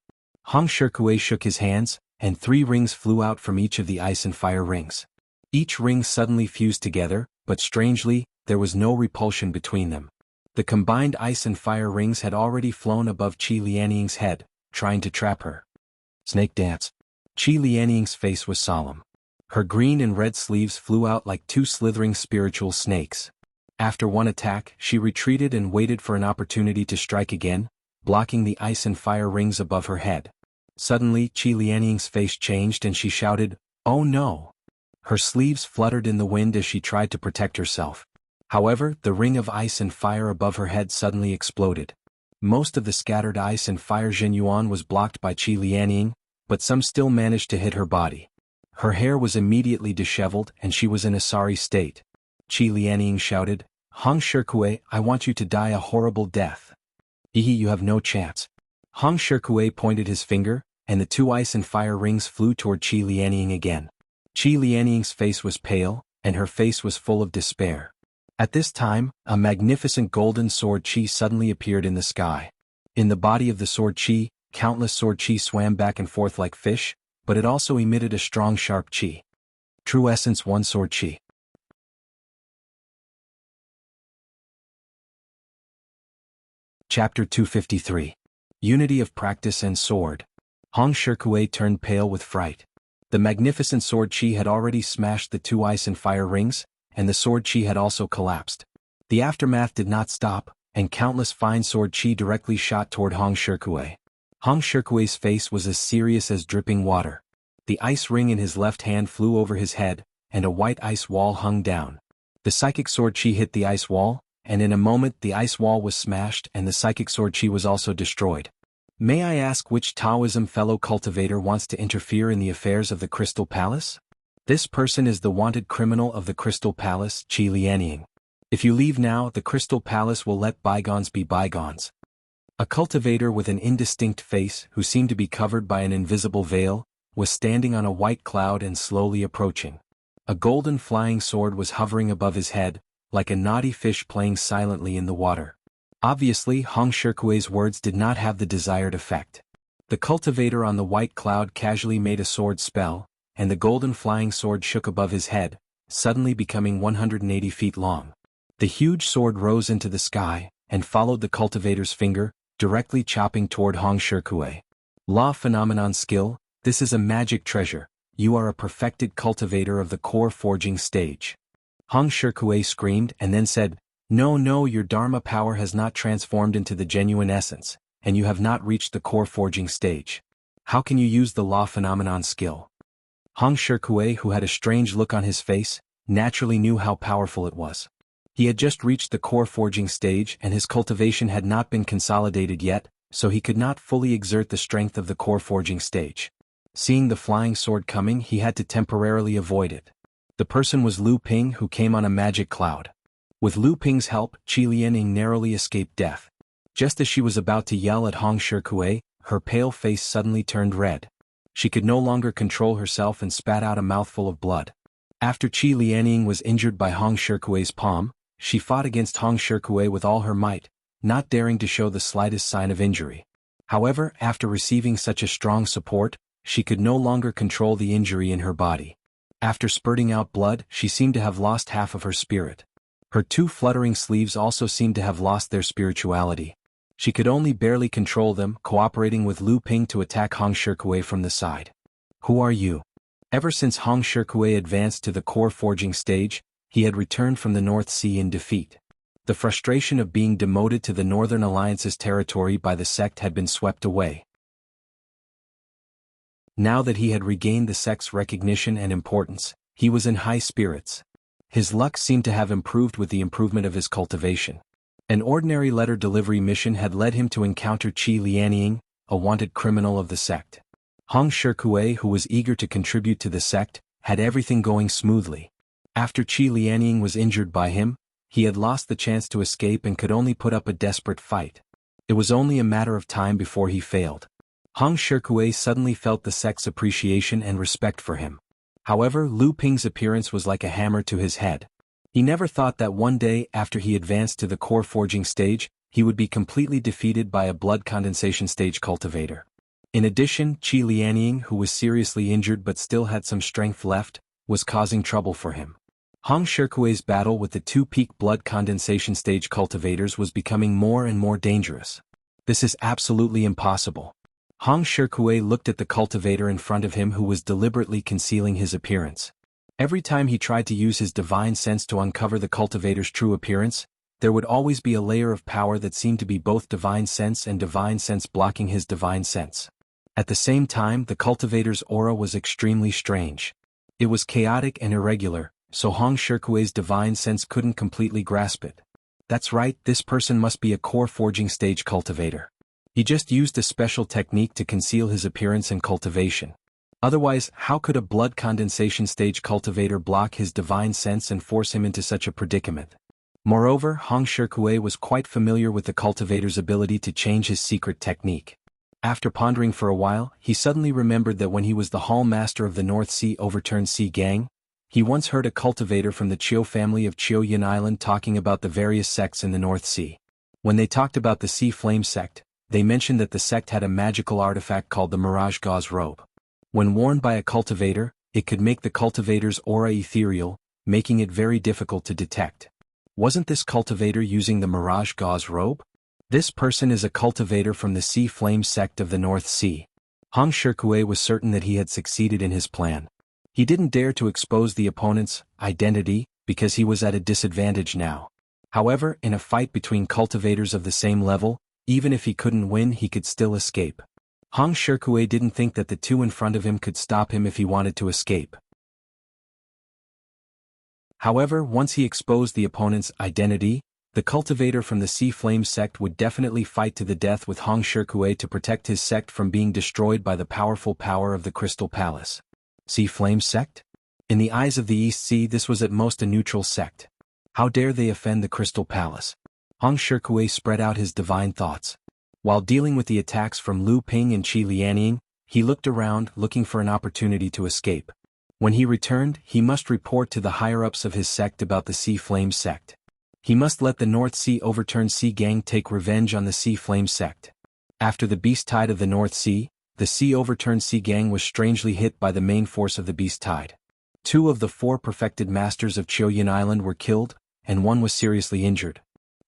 Hong Shikue shook his hands, and 3 rings flew out from each of the ice and fire rings. Each ring suddenly fused together, but strangely, there was no repulsion between them. The combined ice and fire rings had already flown above Qi Lianying's head, trying to trap her. Snake dance. Qi Lianying's face was solemn. Her green and red sleeves flew out like 2 slithering spiritual snakes. After one attack, she retreated and waited for an opportunity to strike again, blocking the ice and fire rings above her head. Suddenly, Qi Lianying's face changed and she shouted, "Oh no!" Her sleeves fluttered in the wind as she tried to protect herself. However, the ring of ice and fire above her head suddenly exploded. Most of the scattered ice and fire Jianyuan was blocked by Qi Lianying, but some still managed to hit her body. Her hair was immediately disheveled and she was in a sorry state. Qi Lianying shouted, "Hong Shikue, I want you to die a horrible death. Hee, you have no chance." Hong Shikue pointed his finger, and the 2 ice and fire rings flew toward Qi Lianying again. Qi Lianying's face was pale, and her face was full of despair. At this time, a magnificent golden sword chi suddenly appeared in the sky. In the body of the sword chi, countless sword chi swam back and forth like fish, but it also emitted a strong sharp chi. True Essence 1 Sword Chi. Chapter 253. Unity of Practice and Sword. Hong Shikuei turned pale with fright. The magnificent sword chi had already smashed the 2 ice and fire rings, and the sword chi had also collapsed. The aftermath did not stop, and countless fine sword chi directly shot toward Hong Shikuei. Hong Shikuei's face was as serious as dripping water. The ice ring in his left hand flew over his head, and a white ice wall hung down. The psychic sword chi hit the ice wall, and in a moment the ice wall was smashed and the psychic sword chi was also destroyed. May I ask which Taoism fellow cultivator wants to interfere in the affairs of the Crystal Palace? This person is the wanted criminal of the Crystal Palace, Qi Lianying. If you leave now, the Crystal Palace will let bygones be bygones. A cultivator with an indistinct face, who seemed to be covered by an invisible veil, was standing on a white cloud and slowly approaching. A golden flying sword was hovering above his head, like a naughty fish playing silently in the water. Obviously, Hong Shikuei's words did not have the desired effect. The cultivator on the white cloud casually made a sword spell, and the golden flying sword shook above his head, suddenly becoming 180 feet long. The huge sword rose into the sky, and followed the cultivator's finger, directly chopping toward Hong Shikuei. Law Phenomenon Skill, this is a magic treasure. You are a perfected cultivator of the core forging stage. Hong Shikuei screamed and then said, No, your Dharma power has not transformed into the genuine essence, and you have not reached the core forging stage. How can you use the Law Phenomenon skill? Hong Shikuei, who had a strange look on his face, naturally knew how powerful it was. He had just reached the core forging stage and his cultivation had not been consolidated yet, so he could not fully exert the strength of the core forging stage. Seeing the flying sword coming, he had to temporarily avoid it. The person was Lu Ping, who came on a magic cloud. With Lu Ping's help, Qi Lianying narrowly escaped death. Just as she was about to yell at Hong Shikuei, her pale face suddenly turned red. She could no longer control herself and spat out a mouthful of blood. After Qi Lianying was injured by Hong Shikuei's palm, she fought against Hong Shikuei with all her might, not daring to show the slightest sign of injury. However, after receiving such a strong support, she could no longer control the injury in her body. After spurting out blood, she seemed to have lost half of her spirit. Her 2 fluttering sleeves also seemed to have lost their spirituality. She could only barely control them, cooperating with Lu Ping to attack Hong Shikuei from the side. Who are you? Ever since Hong Shikuei advanced to the core forging stage, he had returned from the North Sea in defeat. The frustration of being demoted to the Northern Alliance's territory by the sect had been swept away. Now that he had regained the sect's recognition and importance, he was in high spirits. His luck seemed to have improved with the improvement of his cultivation. An ordinary letter delivery mission had led him to encounter Qi Lianying, a wanted criminal of the sect. Hong Shikuei, who was eager to contribute to the sect, had everything going smoothly. After Qi Lianying was injured by him, he had lost the chance to escape and could only put up a desperate fight. It was only a matter of time before he failed. Hong Shikuei suddenly felt the sect's appreciation and respect for him. However, Lu Ping's appearance was like a hammer to his head. He never thought that one day after he advanced to the core forging stage, he would be completely defeated by a blood condensation stage cultivator. In addition, Qi Lianying, who was seriously injured but still had some strength left, was causing trouble for him. Hong Shikuei's battle with the 2 peak blood condensation stage cultivators was becoming more and more dangerous. This is absolutely impossible. Hong Shikuei looked at the cultivator in front of him who was deliberately concealing his appearance. Every time he tried to use his divine sense to uncover the cultivator's true appearance, there would always be a layer of power that seemed to be both divine sense and divine sense blocking his divine sense. At the same time, the cultivator's aura was extremely strange. It was chaotic and irregular, so Hong Shikuei's divine sense couldn't completely grasp it. That's right, this person must be a core forging stage cultivator. He just used a special technique to conceal his appearance and cultivation. Otherwise, how could a blood condensation stage cultivator block his divine sense and force him into such a predicament? Moreover, Hong Shikuei was quite familiar with the cultivator's ability to change his secret technique. After pondering for a while, he suddenly remembered that when he was the Hall Master of the North Sea Overturned Sea Gang, He once heard a cultivator from the Chiu family of Chiu Yin Island talking about the various sects in the North Sea. When they talked about the Sea Flame sect, they mentioned that the sect had a magical artifact called the Mirage Gauze Robe. When worn by a cultivator, it could make the cultivator's aura ethereal, making it very difficult to detect. Wasn't this cultivator using the Mirage Gauze Robe? This person is a cultivator from the Sea Flame sect of the North Sea. Hong Shikue was certain that he had succeeded in his plan. He didn't dare to expose the opponent's identity, because he was at a disadvantage now. However, in a fight between cultivators of the same level, even if he couldn't win, he could still escape. Hong Shikue didn't think that the two in front of him could stop him if he wanted to escape. However, once he exposed the opponent's identity, the cultivator from the Sea Flame sect would definitely fight to the death with Hong Shikue to protect his sect from being destroyed by the powerful power of the Crystal Palace. Sea Flame sect? In the eyes of the East Sea, this was at most a neutral sect. How dare they offend the Crystal Palace? Hong Shikue spread out his divine thoughts. While dealing with the attacks from Lu Ping and Qi Lianying, he looked around, looking for an opportunity to escape. When he returned, he must report to the higher-ups of his sect about the Sea Flame sect. He must let the North Sea Overturned Sea Gang take revenge on the Sea Flame sect. After the Beast Tide of the North Sea, the Sea Overturned Sea Gang was strangely hit by the main force of the Beast Tide. 2 of the 4 perfected masters of Chiu Yin Island were killed, and 1 was seriously injured.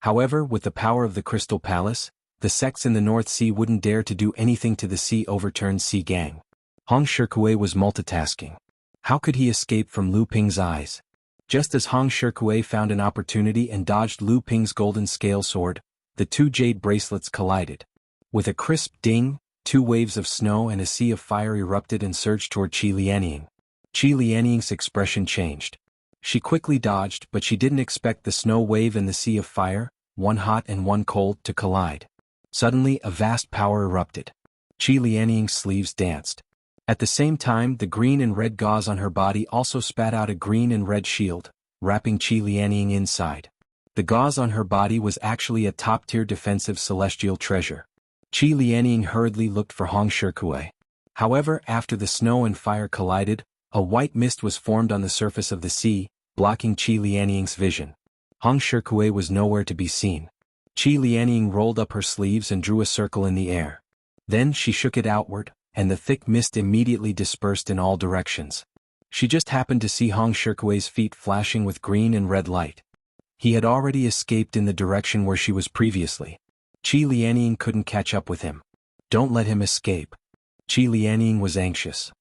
However, with the power of the Crystal Palace, the sects in the North Sea wouldn't dare to do anything to the Sea Overturned Sea Gang. Hong Shikue was multitasking. How could he escape from Lu Ping's eyes? Just as Hong Shikue found an opportunity and dodged Lu Ping's golden scale sword, the 2 jade bracelets collided. With a crisp ding, 2 waves of snow and a sea of fire erupted and surged toward Qi Lianying. Qi Lianying's expression changed. She quickly dodged, but she didn't expect the snow wave and the sea of fire, one hot and one cold, to collide. Suddenly, a vast power erupted. Qi Lianying's sleeves danced. At the same time, the green and red gauze on her body also spat out a green and red shield, wrapping Qi Lianying inside. The gauze on her body was actually a top-tier defensive celestial treasure. Qi Lianying hurriedly looked for Hong Shikue. However, after the snow and fire collided, a white mist was formed on the surface of the sea, blocking Qi Lianying's vision. Hong Shikue was nowhere to be seen. Qi Lianying rolled up her sleeves and drew a circle in the air. Then she shook it outward, and the thick mist immediately dispersed in all directions. She just happened to see Hong Shikue's feet flashing with green and red light. He had already escaped in the direction where she was previously. Qi Lianying couldn't catch up with him. Don't let him escape. Qi Lianying was anxious.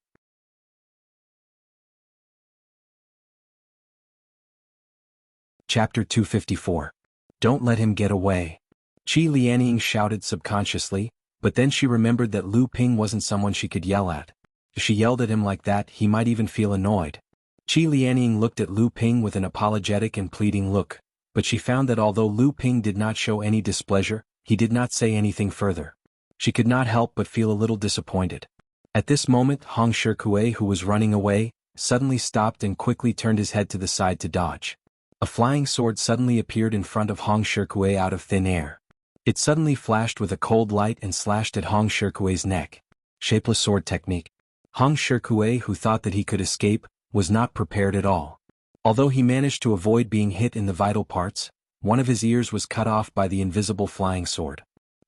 Chapter 254. Don't let him get away. Qi Lianying shouted subconsciously, but then she remembered that Lu Ping wasn't someone she could yell at. If she yelled at him like that, he might even feel annoyed. Qi Lianying looked at Lu Ping with an apologetic and pleading look, but she found that although Lu Ping did not show any displeasure, he did not say anything further. She could not help but feel a little disappointed. At this moment, Hong Shikue, who was running away, suddenly stopped and quickly turned his head to the side to dodge. A flying sword suddenly appeared in front of Hong Shikue out of thin air. It suddenly flashed with a cold light and slashed at Hong Shikue's neck. Shapeless sword technique. Hong Shikue, who thought that he could escape, was not prepared at all. Although he managed to avoid being hit in the vital parts, one of his ears was cut off by the invisible flying sword.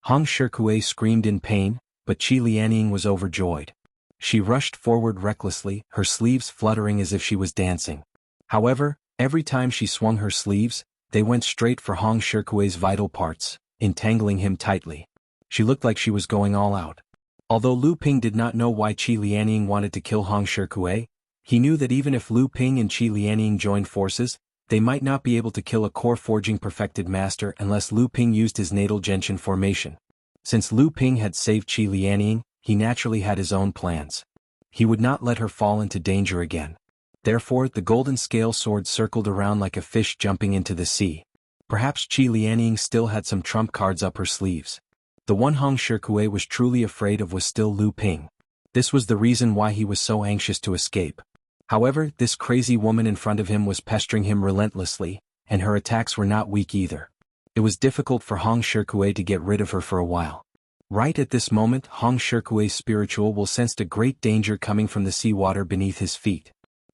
Hong Shikue screamed in pain, but Qi Lianying was overjoyed. She rushed forward recklessly, her sleeves fluttering as if she was dancing. However, every time she swung her sleeves, they went straight for Hong Shikue's vital parts, entangling him tightly. She looked like she was going all out. Although Lu Ping did not know why Qi Lianying wanted to kill Hong Shikue, he knew that even if Lu Ping and Qi Lianying joined forces, they might not be able to kill a core forging perfected master unless Lu Ping used his natal gentian formation. Since Lu Ping had saved Qi Lianying, he naturally had his own plans. He would not let her fall into danger again. Therefore, the golden scale sword circled around like a fish jumping into the sea. Perhaps Qi Lianying still had some trump cards up her sleeves. The one Hong Shikue was truly afraid of was still Lu Ping. This was the reason why he was so anxious to escape. However, this crazy woman in front of him was pestering him relentlessly, and her attacks were not weak either. It was difficult for Hong Shikue to get rid of her for a while. Right at this moment, Hong Shikue's spiritual will sensed a great danger coming from the seawater beneath his feet.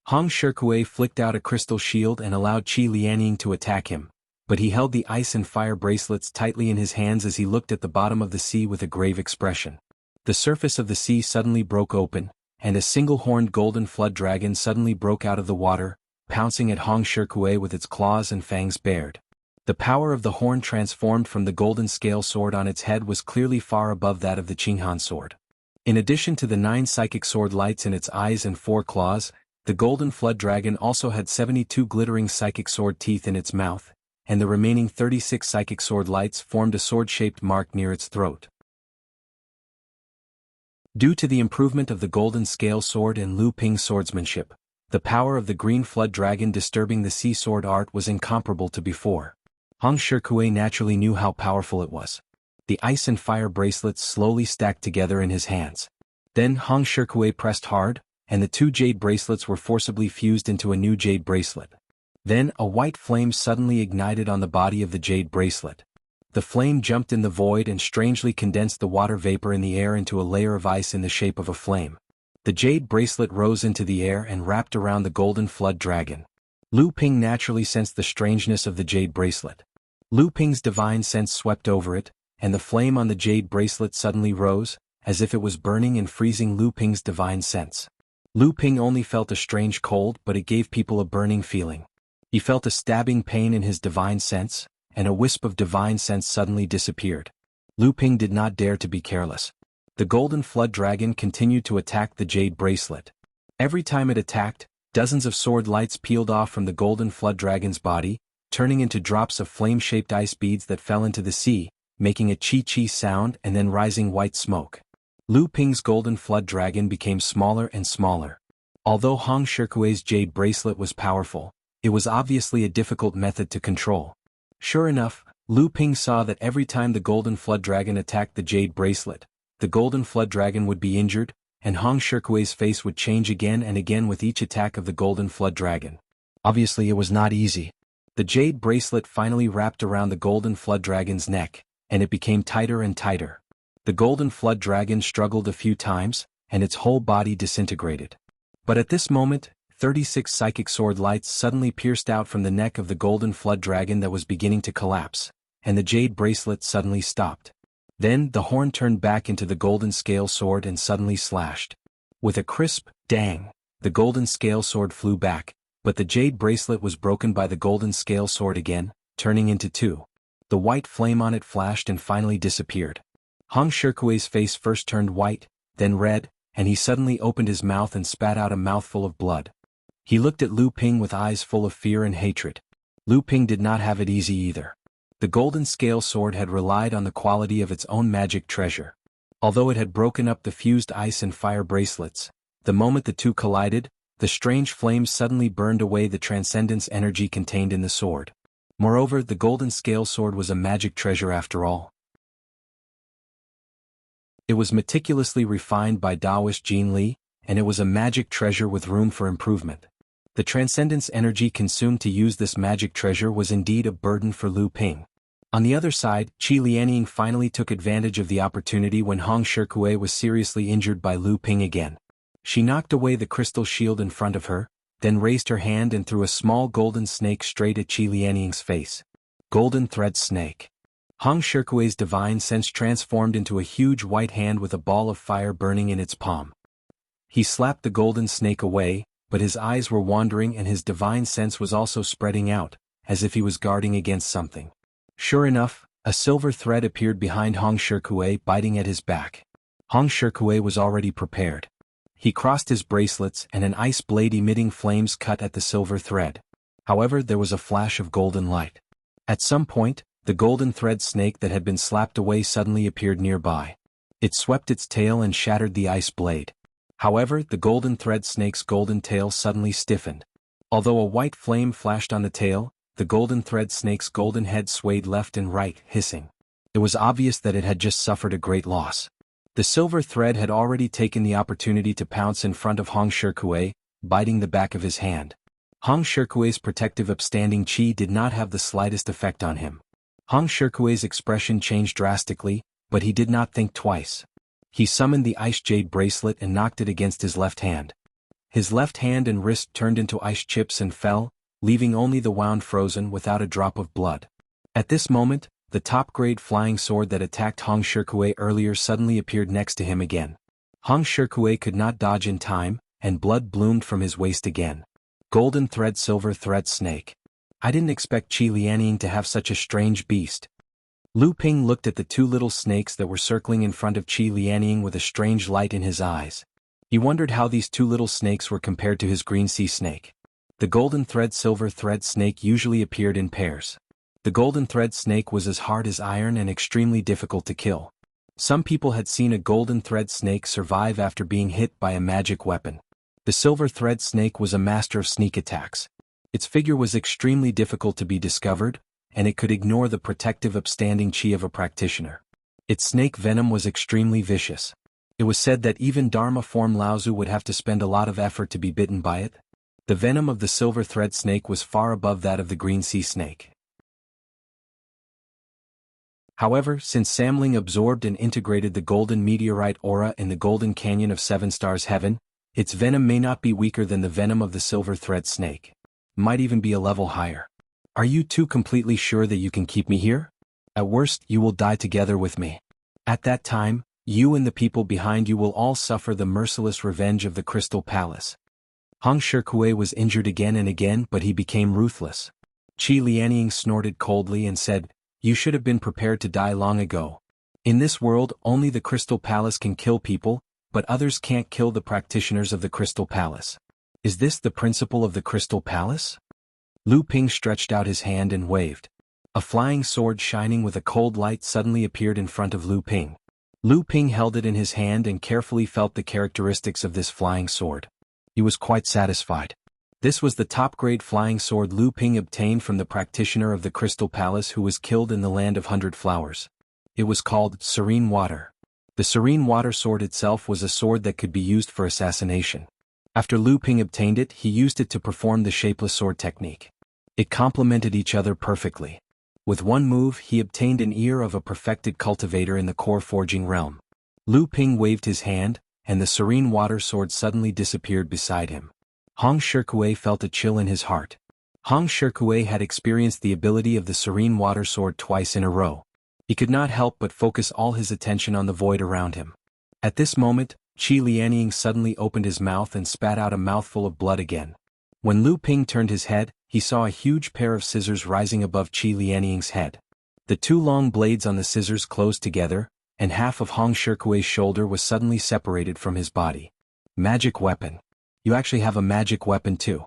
Hong Shirkuei flicked out a crystal shield and allowed Qi Lianying to attack him, but he held the ice and fire bracelets tightly in his hands as he looked at the bottom of the sea with a grave expression. The surface of the sea suddenly broke open, and a single-horned golden flood dragon suddenly broke out of the water, pouncing at Hong Shirkuei with its claws and fangs bared. The power of the horn transformed from the golden scale sword on its head was clearly far above that of the Qinghan sword. In addition to the 9 psychic sword lights in its eyes and 4 claws, the golden flood dragon also had 72 glittering psychic sword teeth in its mouth, and the remaining 36 psychic sword lights formed a sword-shaped mark near its throat. Due to the improvement of the golden scale sword and Lu Ping's swordsmanship, the power of the green flood dragon disturbing the sea sword art was incomparable to before. Hong Shirkuei naturally knew how powerful it was. The ice and fire bracelets slowly stacked together in his hands. Then Hong Shirkuei pressed hard, and the 2 jade bracelets were forcibly fused into a new jade bracelet. Then a white flame suddenly ignited on the body of the jade bracelet. The flame jumped in the void and strangely condensed the water vapor in the air into a layer of ice in the shape of a flame. The jade bracelet rose into the air and wrapped around the golden flood dragon. Lu Ping naturally sensed the strangeness of the jade bracelet. Lu Ping's divine sense swept over it, and the flame on the jade bracelet suddenly rose, as if it was burning and freezing Lu Ping's divine sense. Lu Ping only felt a strange cold, but it gave people a burning feeling. He felt a stabbing pain in his divine sense, and a wisp of divine sense suddenly disappeared. Lu Ping did not dare to be careless. The golden flood dragon continued to attack the jade bracelet. Every time it attacked, dozens of sword lights peeled off from the golden flood dragon's body, turning into drops of flame-shaped ice beads that fell into the sea, making a chi-chi sound and then rising white smoke. Lu Ping's golden flood dragon became smaller and smaller. Although Hong Shirkuei's jade bracelet was powerful, it was obviously a difficult method to control. Sure enough, Lu Ping saw that every time the golden flood dragon attacked the jade bracelet, the golden flood dragon would be injured, and Hong Shirkuei's face would change again and again with each attack of the golden flood dragon. Obviously it was not easy. The jade bracelet finally wrapped around the golden flood dragon's neck, and it became tighter and tighter. The golden flood dragon struggled a few times, and its whole body disintegrated. But at this moment, 36 psychic sword lights suddenly pierced out from the neck of the golden flood dragon that was beginning to collapse, and the jade bracelet suddenly stopped. Then the horn turned back into the golden scale sword and suddenly slashed. With a crisp dang, the golden scale sword flew back, but the jade bracelet was broken by the golden scale sword again, turning into 2. The white flame on it flashed and finally disappeared. Hong Shirkuei's face first turned white, then red, and he suddenly opened his mouth and spat out a mouthful of blood. He looked at Lu Ping with eyes full of fear and hatred. Lu Ping did not have it easy either. The golden scale sword had relied on the quality of its own magic treasure. Although it had broken up the fused ice and fire bracelets, the moment the two collided, the strange flames suddenly burned away the transcendence energy contained in the sword. Moreover, the golden scale sword was a magic treasure after all. It was meticulously refined by Taoist Jin Li, and it was a magic treasure with room for improvement. The transcendence energy consumed to use this magic treasure was indeed a burden for Lu Ping. On the other side, Qi Lianying finally took advantage of the opportunity when Hong Shirkuei was seriously injured by Lu Ping again. She knocked away the crystal shield in front of her, then raised her hand and threw a small golden snake straight at Qi Lianying's face. Golden thread snake. Hong Shirkuei's divine sense transformed into a huge white hand with a ball of fire burning in its palm. He slapped the golden snake away, but his eyes were wandering and his divine sense was also spreading out, as if he was guarding against something. Sure enough, a silver thread appeared behind Hong Shirkuei, biting at his back. Hong Shirkuei was already prepared. He crossed his bracelets and an ice blade emitting flames cut at the silver thread. However, there was a flash of golden light. At some point, the golden thread snake that had been slapped away suddenly appeared nearby. It swept its tail and shattered the ice blade. However, the golden thread snake's golden tail suddenly stiffened. Although a white flame flashed on the tail, the golden thread snake's golden head swayed left and right, hissing. It was obvious that it had just suffered a great loss. The silver thread had already taken the opportunity to pounce in front of Hong Shirkuei, biting the back of his hand. Hong Shirkuei's protective upstanding chi did not have the slightest effect on him. Hong Shirkuei's expression changed drastically, but he did not think twice. He summoned the ice jade bracelet and knocked it against his left hand. His left hand and wrist turned into ice chips and fell, leaving only the wound frozen without a drop of blood. At this moment, the top-grade flying sword that attacked Hong Shikue earlier suddenly appeared next to him again. Hong Shikue could not dodge in time, and blood bloomed from his waist again. Golden thread, silver thread snake. I didn't expect Qi Lianying to have such a strange beast. Lu Ping looked at the two little snakes that were circling in front of Qi Lianying with a strange light in his eyes. He wondered how these two little snakes were compared to his green sea snake. The golden thread, silver thread snake usually appeared in pairs. The golden thread snake was as hard as iron and extremely difficult to kill. Some people had seen a golden thread snake survive after being hit by a magic weapon. The silver thread snake was a master of sneak attacks. Its figure was extremely difficult to be discovered, and it could ignore the protective upstanding chi of a practitioner. Its snake venom was extremely vicious. It was said that even Dharma form Laozu would have to spend a lot of effort to be bitten by it. The venom of the silver thread snake was far above that of the green sea snake. However, since Samling absorbed and integrated the golden meteorite aura in the golden canyon of Seven Stars Heaven, its venom may not be weaker than the venom of the silver thread snake. Might even be a level higher. Are you two completely sure that you can keep me here? At worst, you will die together with me. At that time, you and the people behind you will all suffer the merciless revenge of the Crystal Palace. Hong Shikue was injured again and again, but he became ruthless. Qi Lianying snorted coldly and said, "You should have been prepared to die long ago. In this world, only the Crystal Palace can kill people, but others can't kill the practitioners of the Crystal Palace. Is this the principle of the Crystal Palace?" Lu Ping stretched out his hand and waved. A flying sword shining with a cold light suddenly appeared in front of Lu Ping. Lu Ping held it in his hand and carefully felt the characteristics of this flying sword. He was quite satisfied. This was the top-grade flying sword Lu Ping obtained from the practitioner of the Crystal Palace who was killed in the Land of 100 Flowers. It was called Serene Water. The Serene Water sword itself was a sword that could be used for assassination. After Lu Ping obtained it, he used it to perform the shapeless sword technique. It complemented each other perfectly. With one move, he obtained an ear of a perfected cultivator in the core forging realm. Lu Ping waved his hand, and the Serene Water sword suddenly disappeared beside him. Hong Shikue felt a chill in his heart. Hong Shikue had experienced the ability of the Serene Water sword twice in a row. He could not help but focus all his attention on the void around him. At this moment, Qi Lianying suddenly opened his mouth and spat out a mouthful of blood again. When Lu Ping turned his head, he saw a huge pair of scissors rising above Qi Lianying's head. The two long blades on the scissors closed together, and half of Hong Shikue's shoulder was suddenly separated from his body. Magic weapon. You actually have a magic weapon too.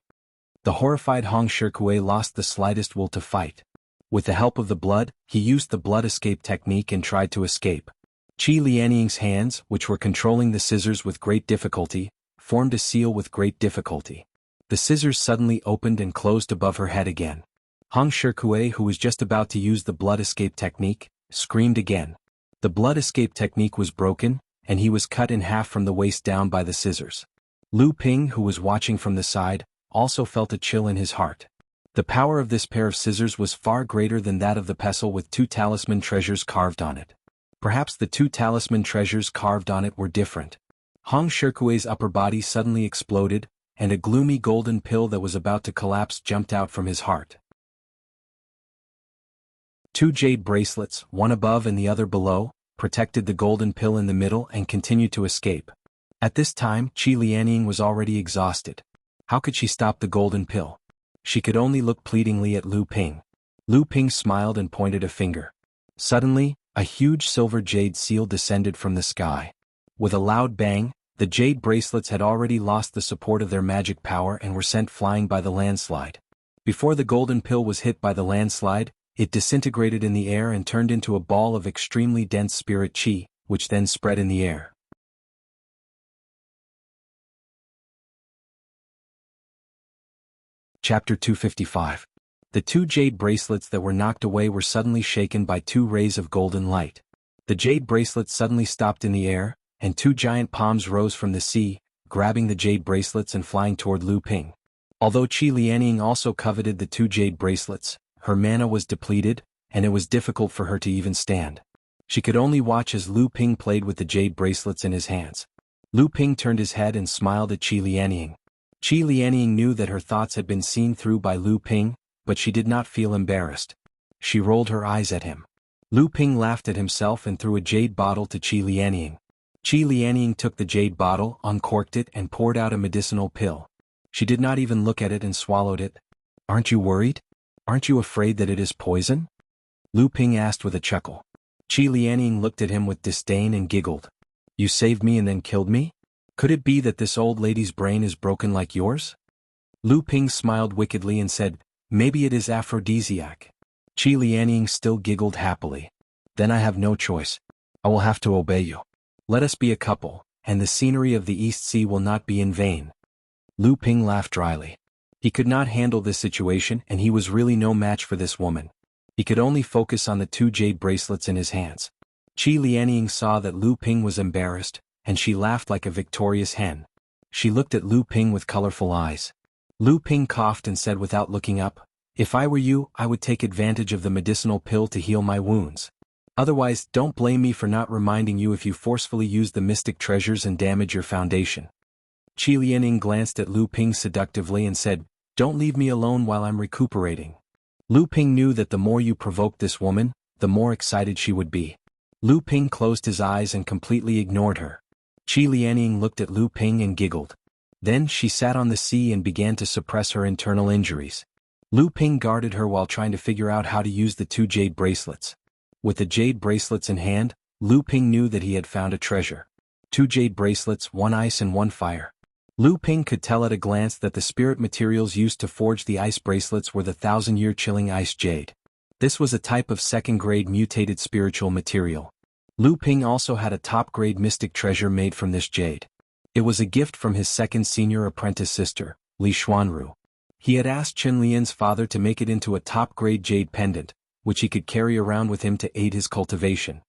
The horrified Hong Shikue lost the slightest will to fight. With the help of the blood, he used the blood escape technique and tried to escape. Qi Lianying's hands, which were controlling the scissors with great difficulty, formed a seal with great difficulty. The scissors suddenly opened and closed above her head again. Hong Shikue, who was just about to use the blood escape technique, screamed again. The blood escape technique was broken, and he was cut in half from the waist down by the scissors. Lu Ping, who was watching from the side, also felt a chill in his heart. The power of this pair of scissors was far greater than that of the pestle with two talisman treasures carved on it. Perhaps the two talisman treasures carved on it were different. Hong Shikue's upper body suddenly exploded, and a gloomy golden pill that was about to collapse jumped out from his heart. Two jade bracelets, one above and the other below, protected the golden pill in the middle and continued to escape. At this time, Qi Lianying was already exhausted. How could she stop the golden pill? She could only look pleadingly at Lu Ping. Lu Ping smiled and pointed a finger. Suddenly, a huge silver jade seal descended from the sky. With a loud bang, the jade bracelets had already lost the support of their magic power and were sent flying by the landslide. Before the golden pill was hit by the landslide, it disintegrated in the air and turned into a ball of extremely dense spirit chi, which then spread in the air. Chapter 255. The two jade bracelets that were knocked away were suddenly shaken by two rays of golden light. The jade bracelets suddenly stopped in the air, and two giant palms rose from the sea, grabbing the jade bracelets and flying toward Lu Ping. Although Qi Lianying also coveted the two jade bracelets, her mana was depleted, and it was difficult for her to even stand. She could only watch as Lu Ping played with the jade bracelets in his hands. Lu Ping turned his head and smiled at Qi Lianying. Qi Lianying knew that her thoughts had been seen through by Lu Ping, but she did not feel embarrassed. She rolled her eyes at him. Lu Ping laughed at himself and threw a jade bottle to Qi Lianying. Qi Lianying took the jade bottle, uncorked it and poured out a medicinal pill. She did not even look at it and swallowed it. "Aren't you worried? Aren't you afraid that it is poison?" Lu Ping asked with a chuckle. Qi Lianying looked at him with disdain and giggled. "You saved me and then killed me? Could it be that this old lady's brain is broken like yours?" Lu Ping smiled wickedly and said, "Maybe it is aphrodisiac." Qi Lianying still giggled happily. "Then I have no choice. I will have to obey you. Let us be a couple, and the scenery of the East Sea will not be in vain." Lu Ping laughed dryly. He could not handle this situation and he was really no match for this woman. He could only focus on the 2 jade bracelets in his hands. Qi Lianying saw that Lu Ping was embarrassed, and she laughed like a victorious hen. She looked at Lu Ping with colorful eyes. Lu Ping coughed and said without looking up, "If I were you, I would take advantage of the medicinal pill to heal my wounds. Otherwise, don't blame me for not reminding you if you forcefully use the mystic treasures and damage your foundation." Qi Lianying glanced at Lu Ping seductively and said, "Don't leave me alone while I'm recuperating." Lu Ping knew that the more you provoked this woman, the more excited she would be. Lu Ping closed his eyes and completely ignored her. Qi Lianying looked at Lu Ping and giggled. Then she sat on the sea and began to suppress her internal injuries. Lu Ping guarded her while trying to figure out how to use the 2 jade bracelets. With the jade bracelets in hand, Lu Ping knew that he had found a treasure. 2 jade bracelets, 1 ice and 1 fire. Lu Ping could tell at a glance that the spirit materials used to forge the ice bracelets were the 1,000-year chilling ice jade. This was a type of second-grade mutated spiritual material. Lu Ping also had a top-grade mystic treasure made from this jade. It was a gift from his second senior apprentice sister, Li Xuanru. He had asked Chen Lian's father to make it into a top-grade jade pendant, which he could carry around with him to aid his cultivation.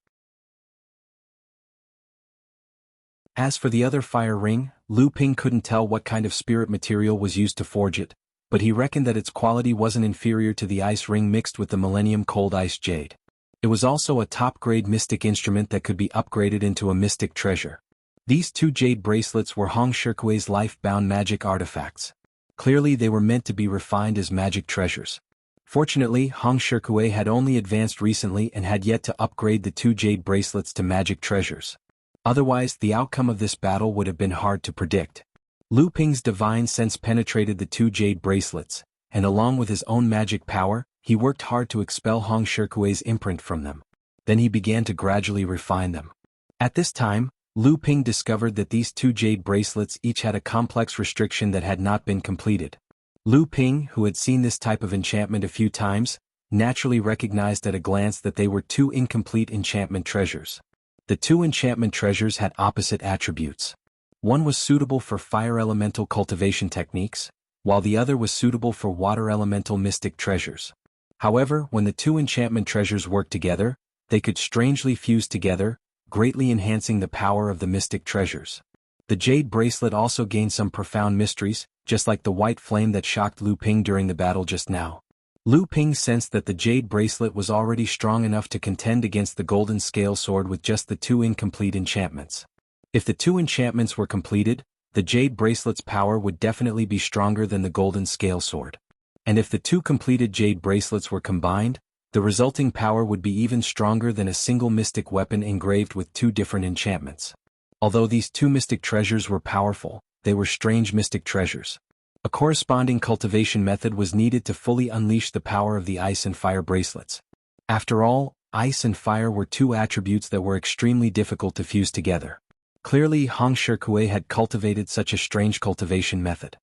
As for the other fire ring, Lu Ping couldn't tell what kind of spirit material was used to forge it, but he reckoned that its quality wasn't inferior to the ice ring mixed with the Millennium Cold Ice Jade. It was also a top-grade mystic instrument that could be upgraded into a mystic treasure. These 2 jade bracelets were Hong Shikui's life-bound magic artifacts. Clearly they were meant to be refined as magic treasures. Fortunately, Hong Shikui had only advanced recently and had yet to upgrade the 2 jade bracelets to magic treasures. Otherwise, the outcome of this battle would have been hard to predict. Lu Ping's divine sense penetrated the 2 jade bracelets, and along with his own magic power, he worked hard to expel Hong Shikui's imprint from them. Then he began to gradually refine them. At this time, Lu Ping discovered that these 2 jade bracelets each had a complex restriction that had not been completed. Lu Ping, who had seen this type of enchantment a few times, naturally recognized at a glance that they were 2 incomplete enchantment treasures. The 2 enchantment treasures had opposite attributes. One was suitable for fire elemental cultivation techniques, while the other was suitable for water elemental mystic treasures. However, when the 2 enchantment treasures worked together, they could strangely fuse together, greatly enhancing the power of the mystic treasures. The jade bracelet also gained some profound mysteries, just like the white flame that shocked Lu Ping during the battle just now. Lu Ping sensed that the jade bracelet was already strong enough to contend against the golden scale sword with just the 2 incomplete enchantments. If the 2 enchantments were completed, the jade bracelet's power would definitely be stronger than the golden scale sword. And if the 2 completed jade bracelets were combined, the resulting power would be even stronger than a single mystic weapon engraved with 2 different enchantments. Although these 2 mystic treasures were powerful, they were strange mystic treasures. A corresponding cultivation method was needed to fully unleash the power of the ice and fire bracelets. After all, ice and fire were 2 attributes that were extremely difficult to fuse together. Clearly, Hong Shikui had cultivated such a strange cultivation method.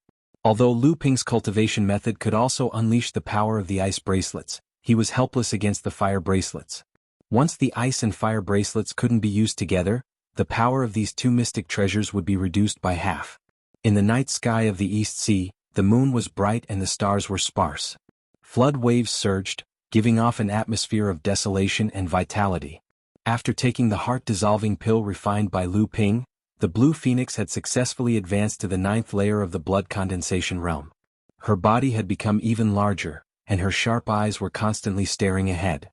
Although Lu Ping's cultivation method could also unleash the power of the ice bracelets, he was helpless against the fire bracelets. Once the ice and fire bracelets couldn't be used together, the power of these 2 mystic treasures would be reduced by half. In the night sky of the East Sea, the moon was bright and the stars were sparse. Flood waves surged, giving off an atmosphere of desolation and vitality. After taking the heart-dissolving pill refined by Lu Ping, the blue phoenix had successfully advanced to the 9th layer of the blood condensation realm. Her body had become even larger, and her sharp eyes were constantly staring ahead.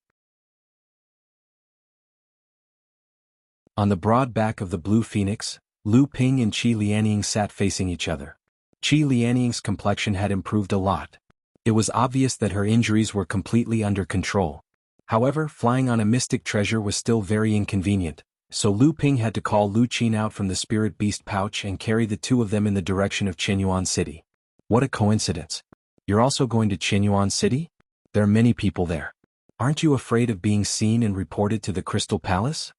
On the broad back of the blue phoenix, Lu Ping and Qi Lianying sat facing each other. Qi Lianying's complexion had improved a lot. It was obvious that her injuries were completely under control. However, flying on a mystic treasure was still very inconvenient, so Lu Ping had to call Lu Qin out from the spirit beast pouch and carry the two of them in the direction of Qinyuan City. What a coincidence. You're also going to Qinyuan City? There are many people there. Aren't you afraid of being seen and reported to the Crystal Palace?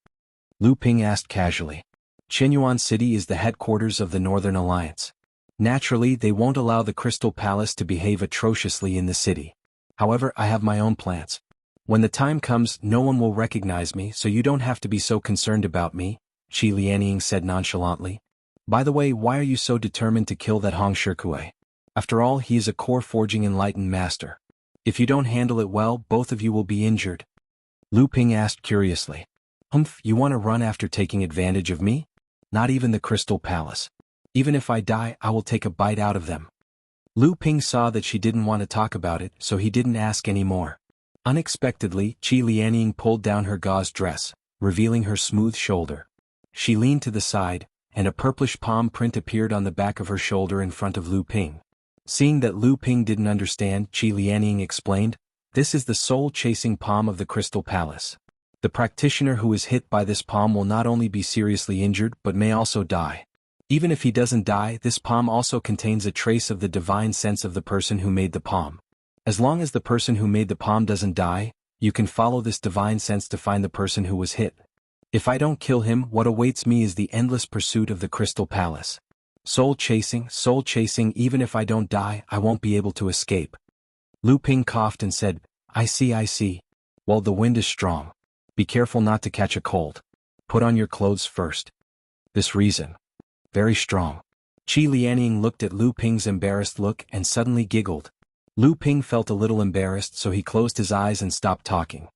Lu Ping asked casually. Qinyuan City is the headquarters of the Northern Alliance. Naturally, they won't allow the Crystal Palace to behave atrociously in the city. However, I have my own plans. When the time comes, no one will recognize me, so you don't have to be so concerned about me, Qi Lianying said nonchalantly. By the way, why are you so determined to kill that Hong Shikue? After all, he is a core forging enlightened master. If you don't handle it well, both of you will be injured. Lu Ping asked curiously. You want to run after taking advantage of me? Not even the Crystal Palace. Even if I die, I will take a bite out of them. Lu Ping saw that she didn't want to talk about it, so he didn't ask any more. Unexpectedly, Qi Lianying pulled down her gauze dress, revealing her smooth shoulder. She leaned to the side, and a purplish palm print appeared on the back of her shoulder in front of Lu Ping. Seeing that Lu Ping didn't understand, Qi Lianying explained, "This is the soul-chasing palm of the Crystal Palace. The practitioner who is hit by this palm will not only be seriously injured but may also die. Even if he doesn't die, this palm also contains a trace of the divine sense of the person who made the palm. As long as the person who made the palm doesn't die, you can follow this divine sense to find the person who was hit. If I don't kill him, what awaits me is the endless pursuit of the Crystal Palace. Soul chasing, even if I don't die, I won't be able to escape." Lu Ping coughed and said, I see. Well, the wind is strong. Be careful not to catch a cold. Put on your clothes first. This reason. Very strong. Qi Lianying looked at Lu Ping's embarrassed look and suddenly giggled. Lu Ping felt a little embarrassed, so he closed his eyes and stopped talking.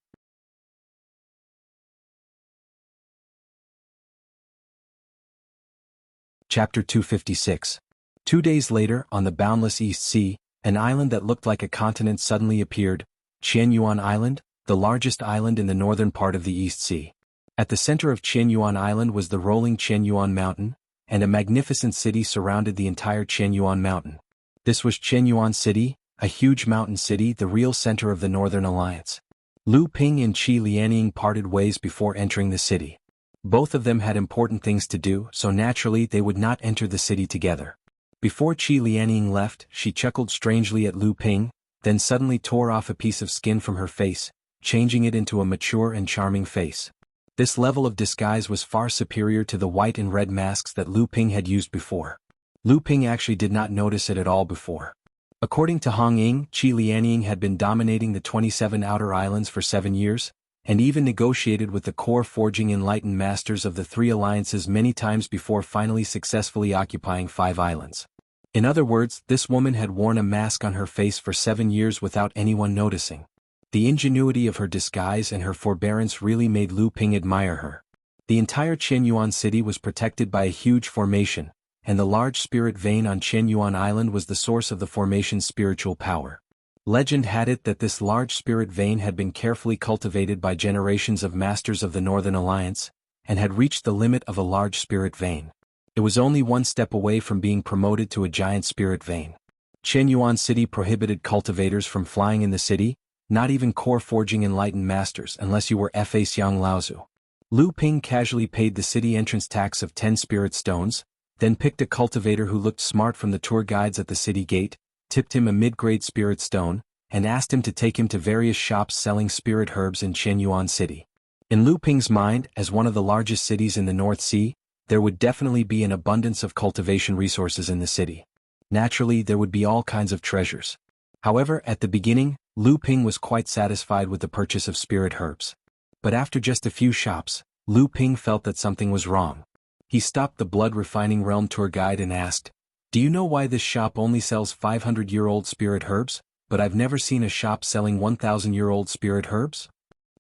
Chapter 256. 2 days later, on the boundless East Sea, an island that looked like a continent suddenly appeared, Qianyuan Island, the largest island in the northern part of the East Sea. At the center of Qianyuan Island was the rolling Qianyuan Mountain, and a magnificent city surrounded the entire Qianyuan Mountain. This was Qianyuan City, a huge mountain city, the real center of the Northern Alliance. Lu Ping and Qi Lianying parted ways before entering the city. Both of them had important things to do, so naturally they would not enter the city together. Before Qi Lianying left, she chuckled strangely at Lu Ping, then suddenly tore off a piece of skin from her face, changing it into a mature and charming face. This level of disguise was far superior to the white and red masks that Lu Ping had used before. Lu Ping actually did not notice it at all before. According to Hong Ying, Qi Lianying had been dominating the 27 outer islands for 7 years, and even negotiated with the core forging enlightened masters of the 3 alliances many times before finally successfully occupying 5 islands. In other words, this woman had worn a mask on her face for 7 years without anyone noticing. The ingenuity of her disguise and her forbearance really made Lu Ping admire her. The entire Qianyuan city was protected by a huge formation, and the large spirit vein on Qianyuan Island was the source of the formation's spiritual power. Legend had it that this large spirit vein had been carefully cultivated by generations of masters of the Northern Alliance, and had reached the limit of a large spirit vein. It was only 1 step away from being promoted to a giant spirit vein. Qianyuan City prohibited cultivators from flying in the city, not even core forging enlightened masters unless you were Fa Xiang Laozu. Lu Ping casually paid the city entrance tax of 10 spirit stones, then picked a cultivator who looked smart from the tour guides at the city gate, tipped him a mid-grade spirit stone, and asked him to take him to various shops selling spirit herbs in Qianyuan City. In Lu Ping's mind, as one of the largest cities in the North Sea, there would definitely be an abundance of cultivation resources in the city. Naturally, there would be all kinds of treasures. However, at the beginning, Lu Ping was quite satisfied with the purchase of spirit herbs. But after just a few shops, Lu Ping felt that something was wrong. He stopped the blood refining realm tour guide and asked, "Do you know why this shop only sells 500-year-old spirit herbs, but I've never seen a shop selling 1,000-year-old spirit herbs?"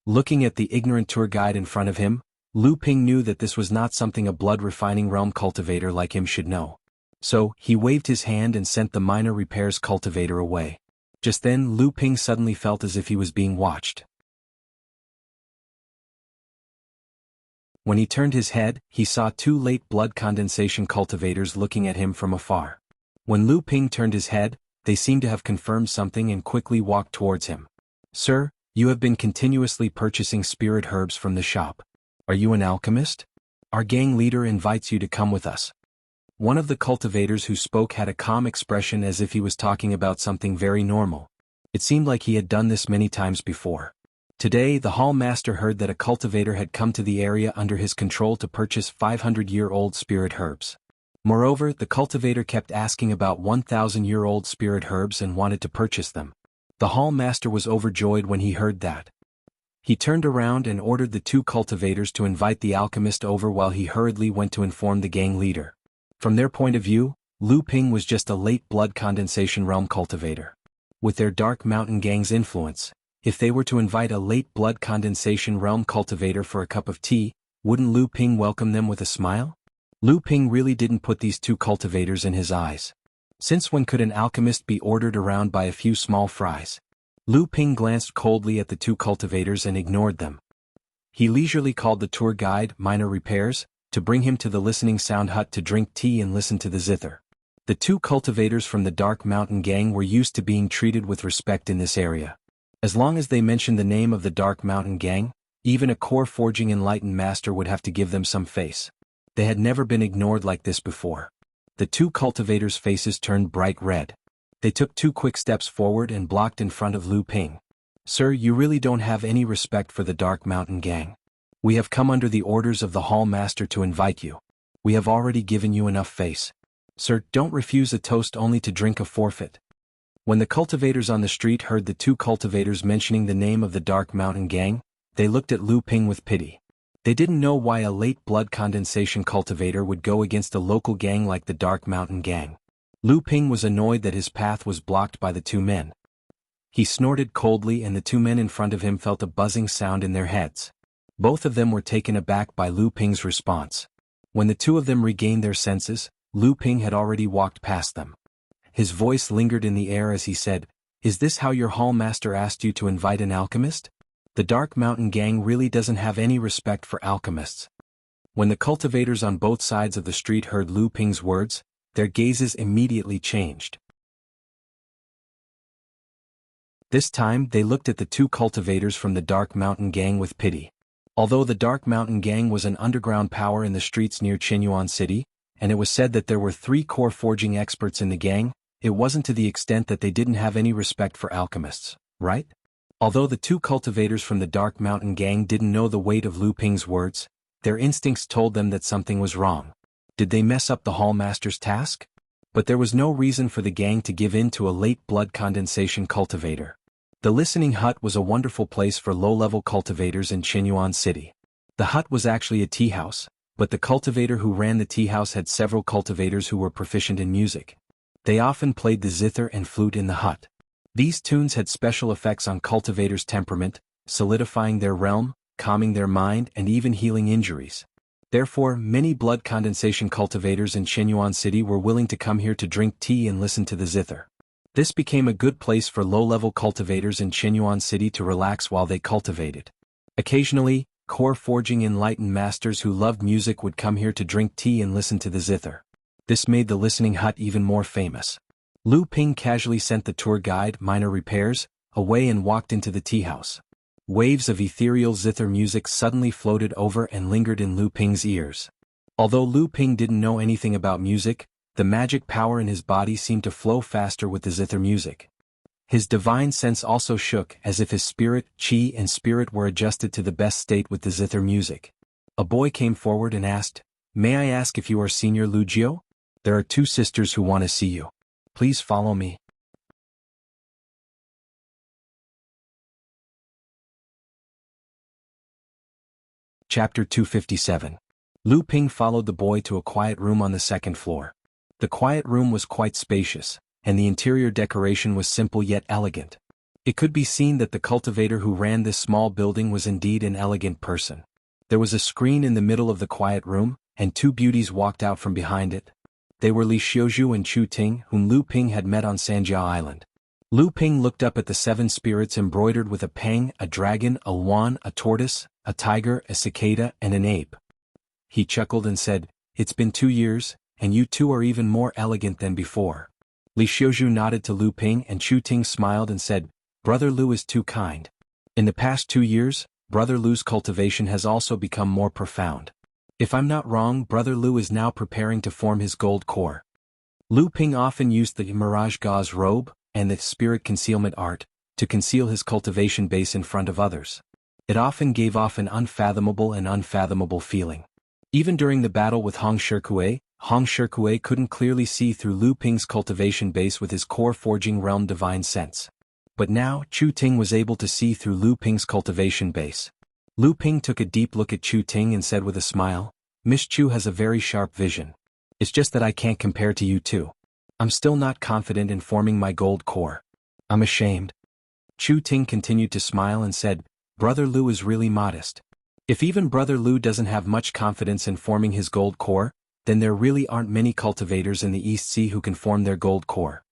Looking at the ignorant tour guide in front of him, Lu Ping knew that this was not something a blood refining realm cultivator like him should know. So, he waved his hand and sent the minor repairs cultivator away. Just then, Lu Ping suddenly felt as if he was being watched. When he turned his head, he saw 2 late blood condensation cultivators looking at him from afar. When Lu Ping turned his head, they seemed to have confirmed something and quickly walked towards him. "Sir, you have been continuously purchasing spirit herbs from the shop. Are you an alchemist? Our gang leader invites you to come with us." One of the cultivators who spoke had a calm expression as if he was talking about something very normal. It seemed like he had done this many times before. Today the hall master heard that a cultivator had come to the area under his control to purchase 500-year-old spirit herbs. Moreover, the cultivator kept asking about 1,000-year-old spirit herbs and wanted to purchase them. The hall master was overjoyed when he heard that. He turned around and ordered the two cultivators to invite the alchemist over while he hurriedly went to inform the gang leader. From their point of view, Lu Ping was just a late blood condensation realm cultivator. With their Dark Mountain gang's influence, if they were to invite a late blood condensation realm cultivator for a cup of tea, wouldn't Lu Ping welcome them with a smile? Lu Ping really didn't put these two cultivators in his eyes. Since when could an alchemist be ordered around by a few small fries? Lu Ping glanced coldly at the two cultivators and ignored them. He leisurely called the tour guide, Minor Repairs, to bring him to the Listening Sound hut to drink tea and listen to the zither. The two cultivators from the Dark Mountain gang were used to being treated with respect in this area. As long as they mentioned the name of the Dark Mountain gang, even a core forging enlightened master would have to give them some face. They had never been ignored like this before. The two cultivators' faces turned bright red. They took 2 quick steps forward and blocked in front of Lu Ping. "Sir, you really don't have any respect for the Dark Mountain gang. We have come under the orders of the hall master to invite you. We have already given you enough face. Sir, don't refuse a toast only to drink a forfeit." When the cultivators on the street heard the two cultivators mentioning the name of the Dark Mountain gang, they looked at Lu Ping with pity. They didn't know why a late blood condensation cultivator would go against a local gang like the Dark Mountain gang. Lu Ping was annoyed that his path was blocked by the two men. He snorted coldly and the two men in front of him felt a buzzing sound in their heads. Both of them were taken aback by Lu Ping's response. When the two of them regained their senses, Lu Ping had already walked past them. His voice lingered in the air as he said, "Is this how your hall master asked you to invite an alchemist? The Dark Mountain gang really doesn't have any respect for alchemists." When the cultivators on both sides of the street heard Lu Ping's words, their gazes immediately changed. This time they looked at the two cultivators from the Dark Mountain gang with pity. Although the Dark Mountain gang was an underground power in the streets near Qinyuan City, and it was said that there were 3 core forging experts in the gang, it wasn't to the extent that they didn't have any respect for alchemists, right? Although the two cultivators from the Dark Mountain gang didn't know the weight of Lu Ping's words, their instincts told them that something was wrong. Did they mess up the hall master's task? But there was no reason for the gang to give in to a late blood condensation cultivator. The Listening Hut was a wonderful place for low-level cultivators in Qinyuan City. The hut was actually a tea house, but the cultivator who ran the tea house had several cultivators who were proficient in music. They often played the zither and flute in the hut. These tunes had special effects on cultivators' temperament, solidifying their realm, calming their mind and even healing injuries. Therefore, many blood condensation cultivators in Qinyuan City were willing to come here to drink tea and listen to the zither. This became a good place for low-level cultivators in Qinyuan City to relax while they cultivated. Occasionally, core forging enlightened masters who loved music would come here to drink tea and listen to the zither. This made the Listening Hut even more famous. Lu Ping casually sent the tour guide, Minor Repairs, away and walked into the tea house. Waves of ethereal zither music suddenly floated over and lingered in Lu Ping's ears. Although Lu Ping didn't know anything about music, the magic power in his body seemed to flow faster with the zither music. His divine sense also shook as if his spirit, chi and spirit were adjusted to the best state with the zither music. A boy came forward and asked, "May I ask if you are Senior Lu Jiao? There are 2 sisters who want to see you. Please follow me." Chapter 257. Lu Ping followed the boy to a quiet room on the 2nd floor. The quiet room was quite spacious, and the interior decoration was simple yet elegant. It could be seen that the cultivator who ran this small building was indeed an elegant person. There was a screen in the middle of the quiet room, and 2 beauties walked out from behind it. They were Li Xiuzhu and Chu Ting, whom Lu Ping had met on Sanjiao Island. Lu Ping looked up at the 7 spirits embroidered with a pang, a dragon, a swan, a tortoise, a tiger, a cicada, and an ape. He chuckled and said, "It's been 2 years, and you 2 are even more elegant than before." Li Xiuzhu nodded to Lu Ping and Chu Ting smiled and said, Brother Lu is too kind. In the past 2 years, Brother Lu's cultivation has also become more profound. If I'm not wrong, Brother Lu is now preparing to form his gold core. Lu Ping often used the Mirage Gauze robe and the spirit concealment art to conceal his cultivation base in front of others. It often gave off an unfathomable feeling. Even during the battle with Hong Shikue couldn't clearly see through Lu Ping's cultivation base with his core forging realm divine sense. But now, Chu Ting was able to see through Lu Ping's cultivation base. Lu Ping took a deep look at Chu Ting and said with a smile, Miss Chu has a very sharp vision. It's just that I can't compare to you two. I'm still not confident in forming my gold core. I'm ashamed. Chu Ting continued to smile and said, Brother Lu is really modest. If even Brother Lu doesn't have much confidence in forming his gold core, then there really aren't many cultivators in the East Sea who can form their gold core.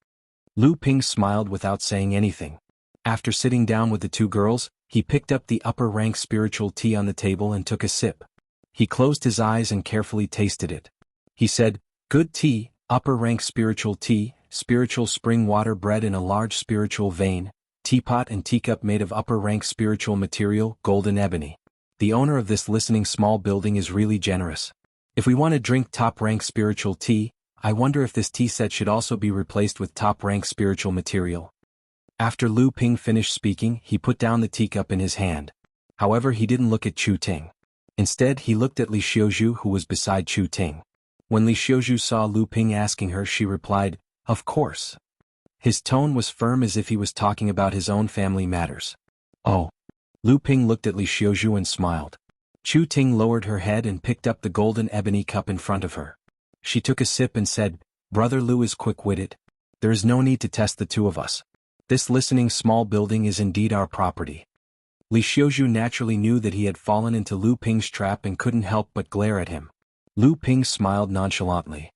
Lu Ping smiled without saying anything. After sitting down with the two girls, he picked up the upper-rank spiritual tea on the table and took a sip. He closed his eyes and carefully tasted it. He said, Good tea, upper-rank spiritual tea, spiritual spring water bred in a large spiritual vein, teapot and teacup made of upper-rank spiritual material, golden ebony. The owner of this listening small building is really generous. If we want to drink top-rank spiritual tea, I wonder if this tea set should also be replaced with top-rank spiritual material. After Lu Ping finished speaking, he put down the teacup in his hand. However, he didn't look at Chu Ting. Instead, he looked at Li Xiuzhu who was beside Chu Ting. When Li Xiuzhu saw Lu Ping asking her, she replied, Of course. His tone was firm as if he was talking about his own family matters. Oh. Lu Ping looked at Li Xiuzhu and smiled. Chu Ting lowered her head and picked up the golden ebony cup in front of her. She took a sip and said, Brother Lu is quick-witted. There is no need to test the two of us. This listening small building is indeed our property. Li Xiuzhu naturally knew that he had fallen into Lu Ping's trap and couldn't help but glare at him. Lu Ping smiled nonchalantly.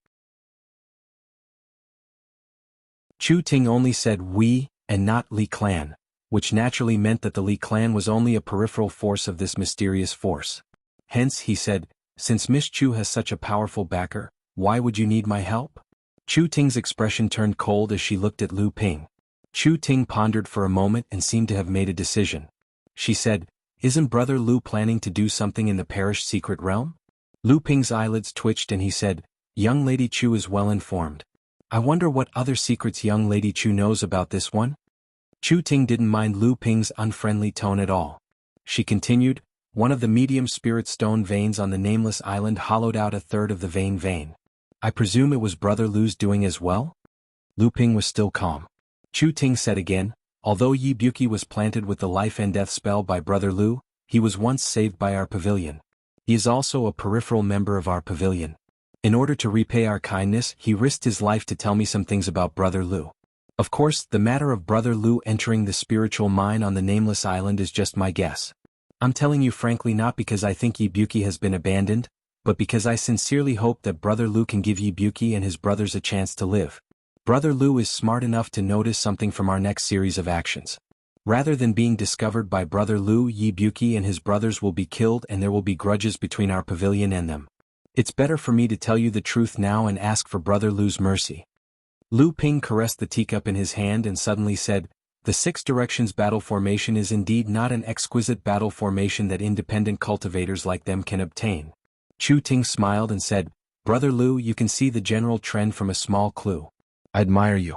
Chu Ting only said we, and not Li clan, which naturally meant that the Li clan was only a peripheral force of this mysterious force. Hence, he said, Since Miss Chu has such a powerful backer, why would you need my help? Chu Ting's expression turned cold as she looked at Lu Ping. Chu Ting pondered for a moment and seemed to have made a decision. She said, Isn't Brother Lu planning to do something in the parish secret realm? Lu Ping's eyelids twitched and he said, Young Lady Chu is well informed. I wonder what other secrets young Lady Chu knows about this one? Chu Ting didn't mind Lu Ping's unfriendly tone at all. She continued, One of the medium spirit stone veins on the nameless island hollowed out a third of the vein. I presume it was Brother Lu's doing as well? Lu Ping was still calm. Chu Ting said again, Although Yi Buki was planted with the life and death spell by Brother Lu, he was once saved by our pavilion. He is also a peripheral member of our pavilion. In order to repay our kindness, he risked his life to tell me some things about Brother Lu. Of course, the matter of Brother Lu entering the spiritual mine on the nameless island is just my guess. I'm telling you frankly not because I think Yi Buki has been abandoned, but because I sincerely hope that Brother Lu can give Yi Buki and his brothers a chance to live. Brother Lu is smart enough to notice something from our next series of actions. Rather than being discovered by Brother Lu, Yi Buki and his brothers will be killed and there will be grudges between our pavilion and them. It's better for me to tell you the truth now and ask for Brother Lu's mercy. Lu Ping caressed the teacup in his hand and suddenly said, The Six Directions battle formation is indeed not an exquisite battle formation that independent cultivators like them can obtain. Chu Ting smiled and said, Brother Lu, you can see the general trend from a small clue. I admire you.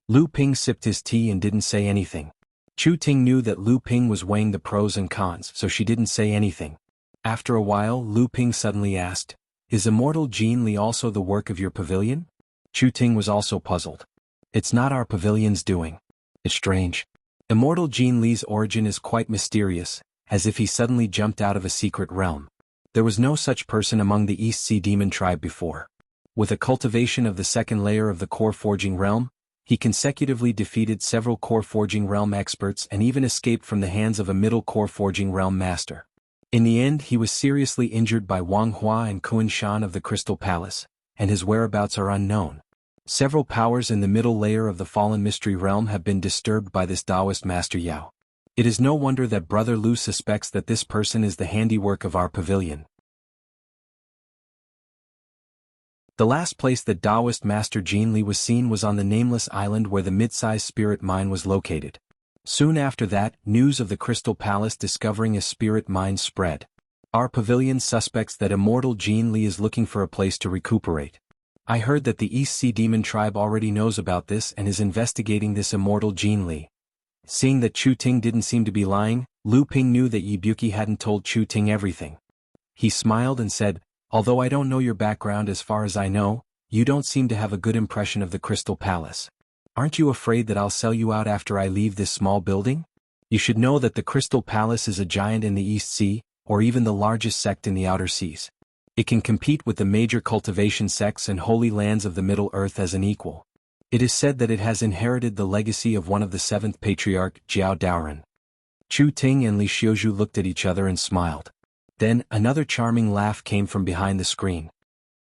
Lu Ping sipped his tea and didn't say anything. Chu Ting knew that Lu Ping was weighing the pros and cons, so she didn't say anything. After a while, Lu Ping suddenly asked, Is Immortal Jean Li also the work of your pavilion? Chu Ting was also puzzled. It's not our pavilion's doing. It's strange. Immortal Jean Li's origin is quite mysterious, as if he suddenly jumped out of a secret realm. There was no such person among the East Sea Demon tribe before. With a cultivation of the second layer of the core forging realm, he consecutively defeated several core forging realm experts and even escaped from the hands of a middle core forging realm master. In the end, he was seriously injured by Wang Hua and Kuan Shan of the Crystal Palace, and his whereabouts are unknown. Several powers in the middle layer of the fallen mystery realm have been disturbed by this Taoist Master Yao. It is no wonder that Brother Lu suspects that this person is the handiwork of our pavilion. The last place that Taoist Master Jin Li was seen was on the nameless island where the mid-sized spirit mine was located. Soon after that, news of the Crystal Palace discovering a spirit mine spread. Our pavilion suspects that immortal Jin Li is looking for a place to recuperate. I heard that the East Sea Demon tribe already knows about this and is investigating this immortal Jin Li. Seeing that Chu Ting didn't seem to be lying, Lu Ping knew that Yibuki hadn't told Chu Ting everything. He smiled and said, "Although I don't know your background as far as I know, you don't seem to have a good impression of the Crystal Palace. Aren't you afraid that I'll sell you out after I leave this small building? You should know that the Crystal Palace is a giant in the East Sea, or even the largest sect in the Outer Seas. It can compete with the major cultivation sects and holy lands of the Middle Earth as an equal. It is said that it has inherited the legacy of one of the seventh patriarch, Jiao Daoren." Chu Ting and Li Xiuzhu looked at each other and smiled. Then, another charming laugh came from behind the screen.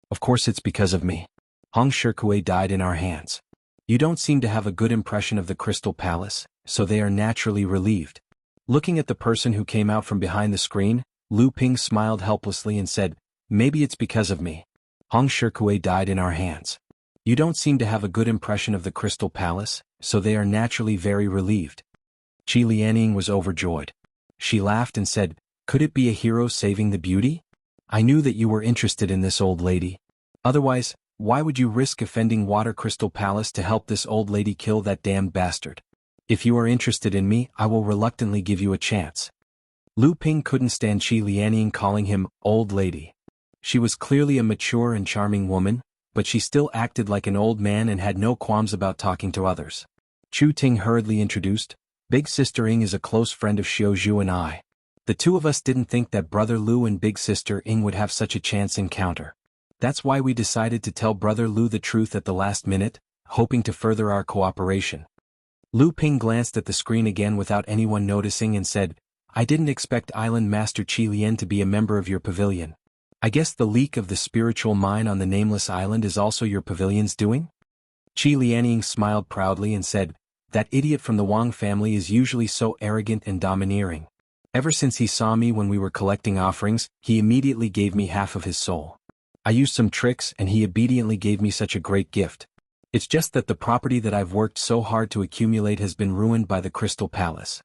"Of course it's because of me. Hong Shikuei died in our hands. You don't seem to have a good impression of the Crystal Palace, so they are naturally relieved." Looking at the person who came out from behind the screen, Lu Ping smiled helplessly and said, "Maybe it's because of me. Hong Shikuei died in our hands. You don't seem to have a good impression of the Crystal Palace, so they are naturally very relieved." Qi Lianing was overjoyed. She laughed and said, "Could it be a hero saving the beauty? I knew that you were interested in this old lady. Otherwise, why would you risk offending Water Crystal Palace to help this old lady kill that damned bastard? If you are interested in me, I will reluctantly give you a chance." Lu Ping couldn't stand Qi Lianing calling him old lady. She was clearly a mature and charming woman, but she still acted like an old man and had no qualms about talking to others. Chu Ting hurriedly introduced, "Big Sister Ing is a close friend of Xiuzhu and I. The two of us didn't think that Brother Lu and Big Sister Ing would have such a chance encounter. That's why we decided to tell Brother Lu the truth at the last minute, hoping to further our cooperation." Lu Ping glanced at the screen again without anyone noticing and said, "I didn't expect Island Master Qi Lian to be a member of your pavilion. I guess the leak of the spiritual mine on the nameless island is also your pavilion's doing?" Qi Lianing smiled proudly and said, "That idiot from the Wang family is usually so arrogant and domineering. Ever since he saw me when we were collecting offerings, he immediately gave me half of his soul. I used some tricks and he obediently gave me such a great gift. It's just that the property that I've worked so hard to accumulate has been ruined by the Crystal Palace."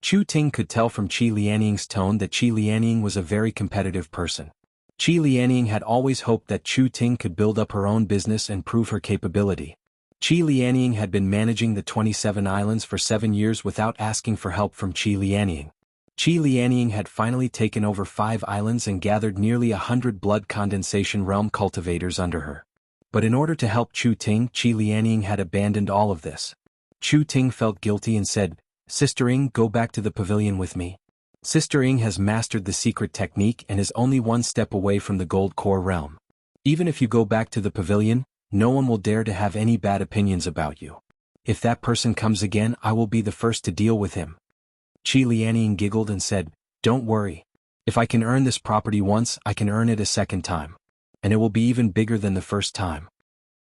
Chu Ting could tell from Qi Lianing's tone that Qi Lianing was a very competitive person. Qi Lianing had always hoped that Chu Ting could build up her own business and prove her capability. Qi Lianing had been managing the 27 islands for 7 years without asking for help from Qi Lianing. Qi Lianing had finally taken over 5 islands and gathered nearly 100 blood condensation realm cultivators under her. But in order to help Chu Ting, Qi Lianing had abandoned all of this. Chu Ting felt guilty and said, "Sister Ing, go back to the pavilion with me. Sister Ing has mastered the secret technique and is only 1 step away from the gold core realm. Even if you go back to the pavilion, no one will dare to have any bad opinions about you. If that person comes again, I will be the first to deal with him." Qi Lianing giggled and said, "Don't worry. If I can earn this property once, I can earn it a second time. And it will be even bigger than the first time."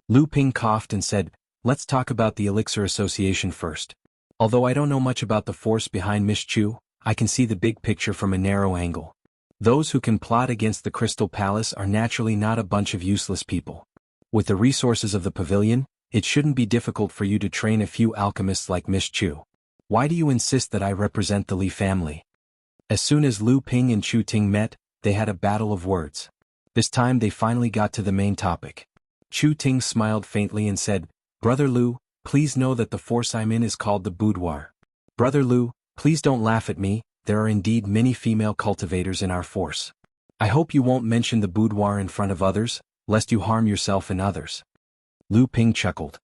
Lu Ping coughed and said, "Let's talk about the Elixir Association first. Although I don't know much about the force behind Miss Chu, I can see the big picture from a narrow angle. Those who can plot against the Crystal Palace are naturally not a bunch of useless people. With the resources of the pavilion, it shouldn't be difficult for you to train a few alchemists like Miss Chu. Why do you insist that I represent the Li family?" As soon as Lu Ping and Chu Ting met, they had a battle of words. This time they finally got to the main topic. Chu Ting smiled faintly and said, "Brother Lu, please know that the force I'm in is called the boudoir. Brother Lu, please don't laugh at me, there are indeed many female cultivators in our force. I hope you won't mention the boudoir in front of others, lest you harm yourself and others." Lu Ping chuckled.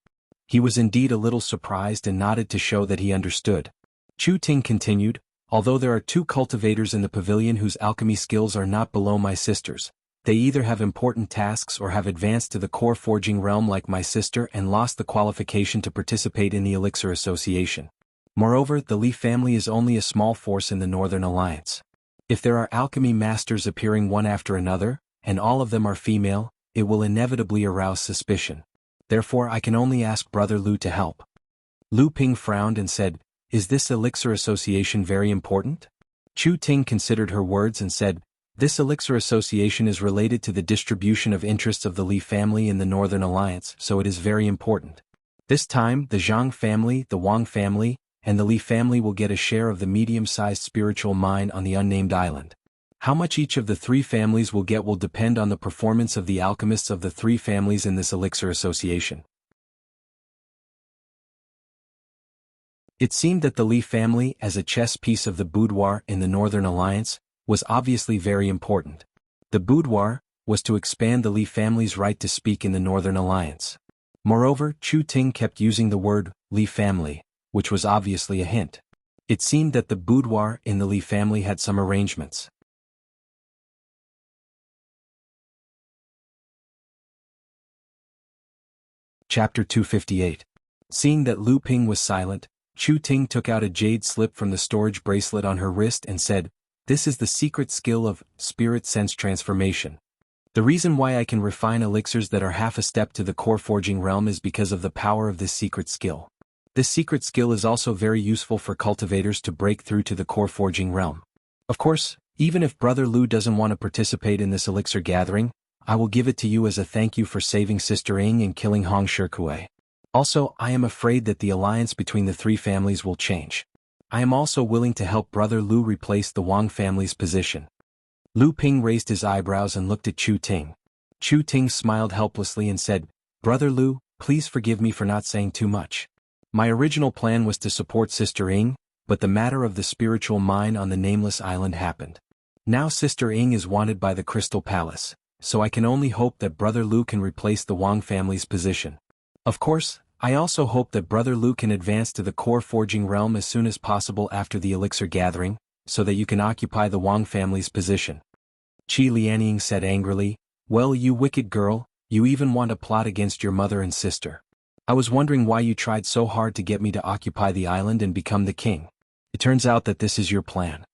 He was indeed a little surprised and nodded to show that he understood. Chu Ting continued, "Although there are 2 cultivators in the pavilion whose alchemy skills are not below my sister's, they either have important tasks or have advanced to the core forging realm like my sister and lost the qualification to participate in the Elixir Association. Moreover, the Li family is only a small force in the Northern Alliance. If there are alchemy masters appearing one after another, and all of them are female, it will inevitably arouse suspicion. Therefore I can only ask Brother Lu to help." Lu Ping frowned and said, "Is this Elixir Association very important?" Chu Ting considered her words and said, This elixir association is related to the distribution of interests of the Li family in the Northern Alliance, so it is very important. This time, the Jianghu family, the Wang family, and the Li family will get a share of the medium-sized spiritual mine on the unnamed island. How much each of the three families will get will depend on the performance of the alchemists of the three families in this elixir association. It seemed that the Li family, as a chess piece of the boudoir in the Northern Alliance, was obviously very important. The boudoir was to expand the Li family's right to speak in the Northern Alliance. Moreover, Chu Ting kept using the word Li family, which was obviously a hint. It seemed that the boudoir in the Li family had some arrangements. Chapter 258. Seeing that Lu Ping was silent, Chu Ting took out a jade slip from the storage bracelet on her wrist and said, "This is the secret skill of spirit sense transformation. The reason why I can refine elixirs that are half a step to the core forging realm is because of the power of this secret skill. This secret skill is also very useful for cultivators to break through to the core forging realm. Of course, even if Brother Lu doesn't want to participate in this elixir gathering, I will give it to you as a thank you for saving Sister Ying and killing Hong Shikue. Also, I am afraid that the alliance between the three families will change. I am also willing to help Brother Lu replace the Wang family's position." Lu Ping raised his eyebrows and looked at Chu Ting. Chu Ting smiled helplessly and said, "Brother Lu, please forgive me for not saying too much. My original plan was to support Sister Ying, but the matter of the spiritual mine on the nameless island happened. Now Sister Ying is wanted by the Crystal Palace, so I can only hope that Brother Lu can replace the Wang family's position. Of course, I also hope that Brother Lu can advance to the core forging realm as soon as possible after the elixir gathering, so that you can occupy the Wang family's position." Qi Lianying said angrily, "Well, you wicked girl, you even want to plot against your mother and sister. I was wondering why you tried so hard to get me to occupy the island and become the king. It turns out that this is your plan."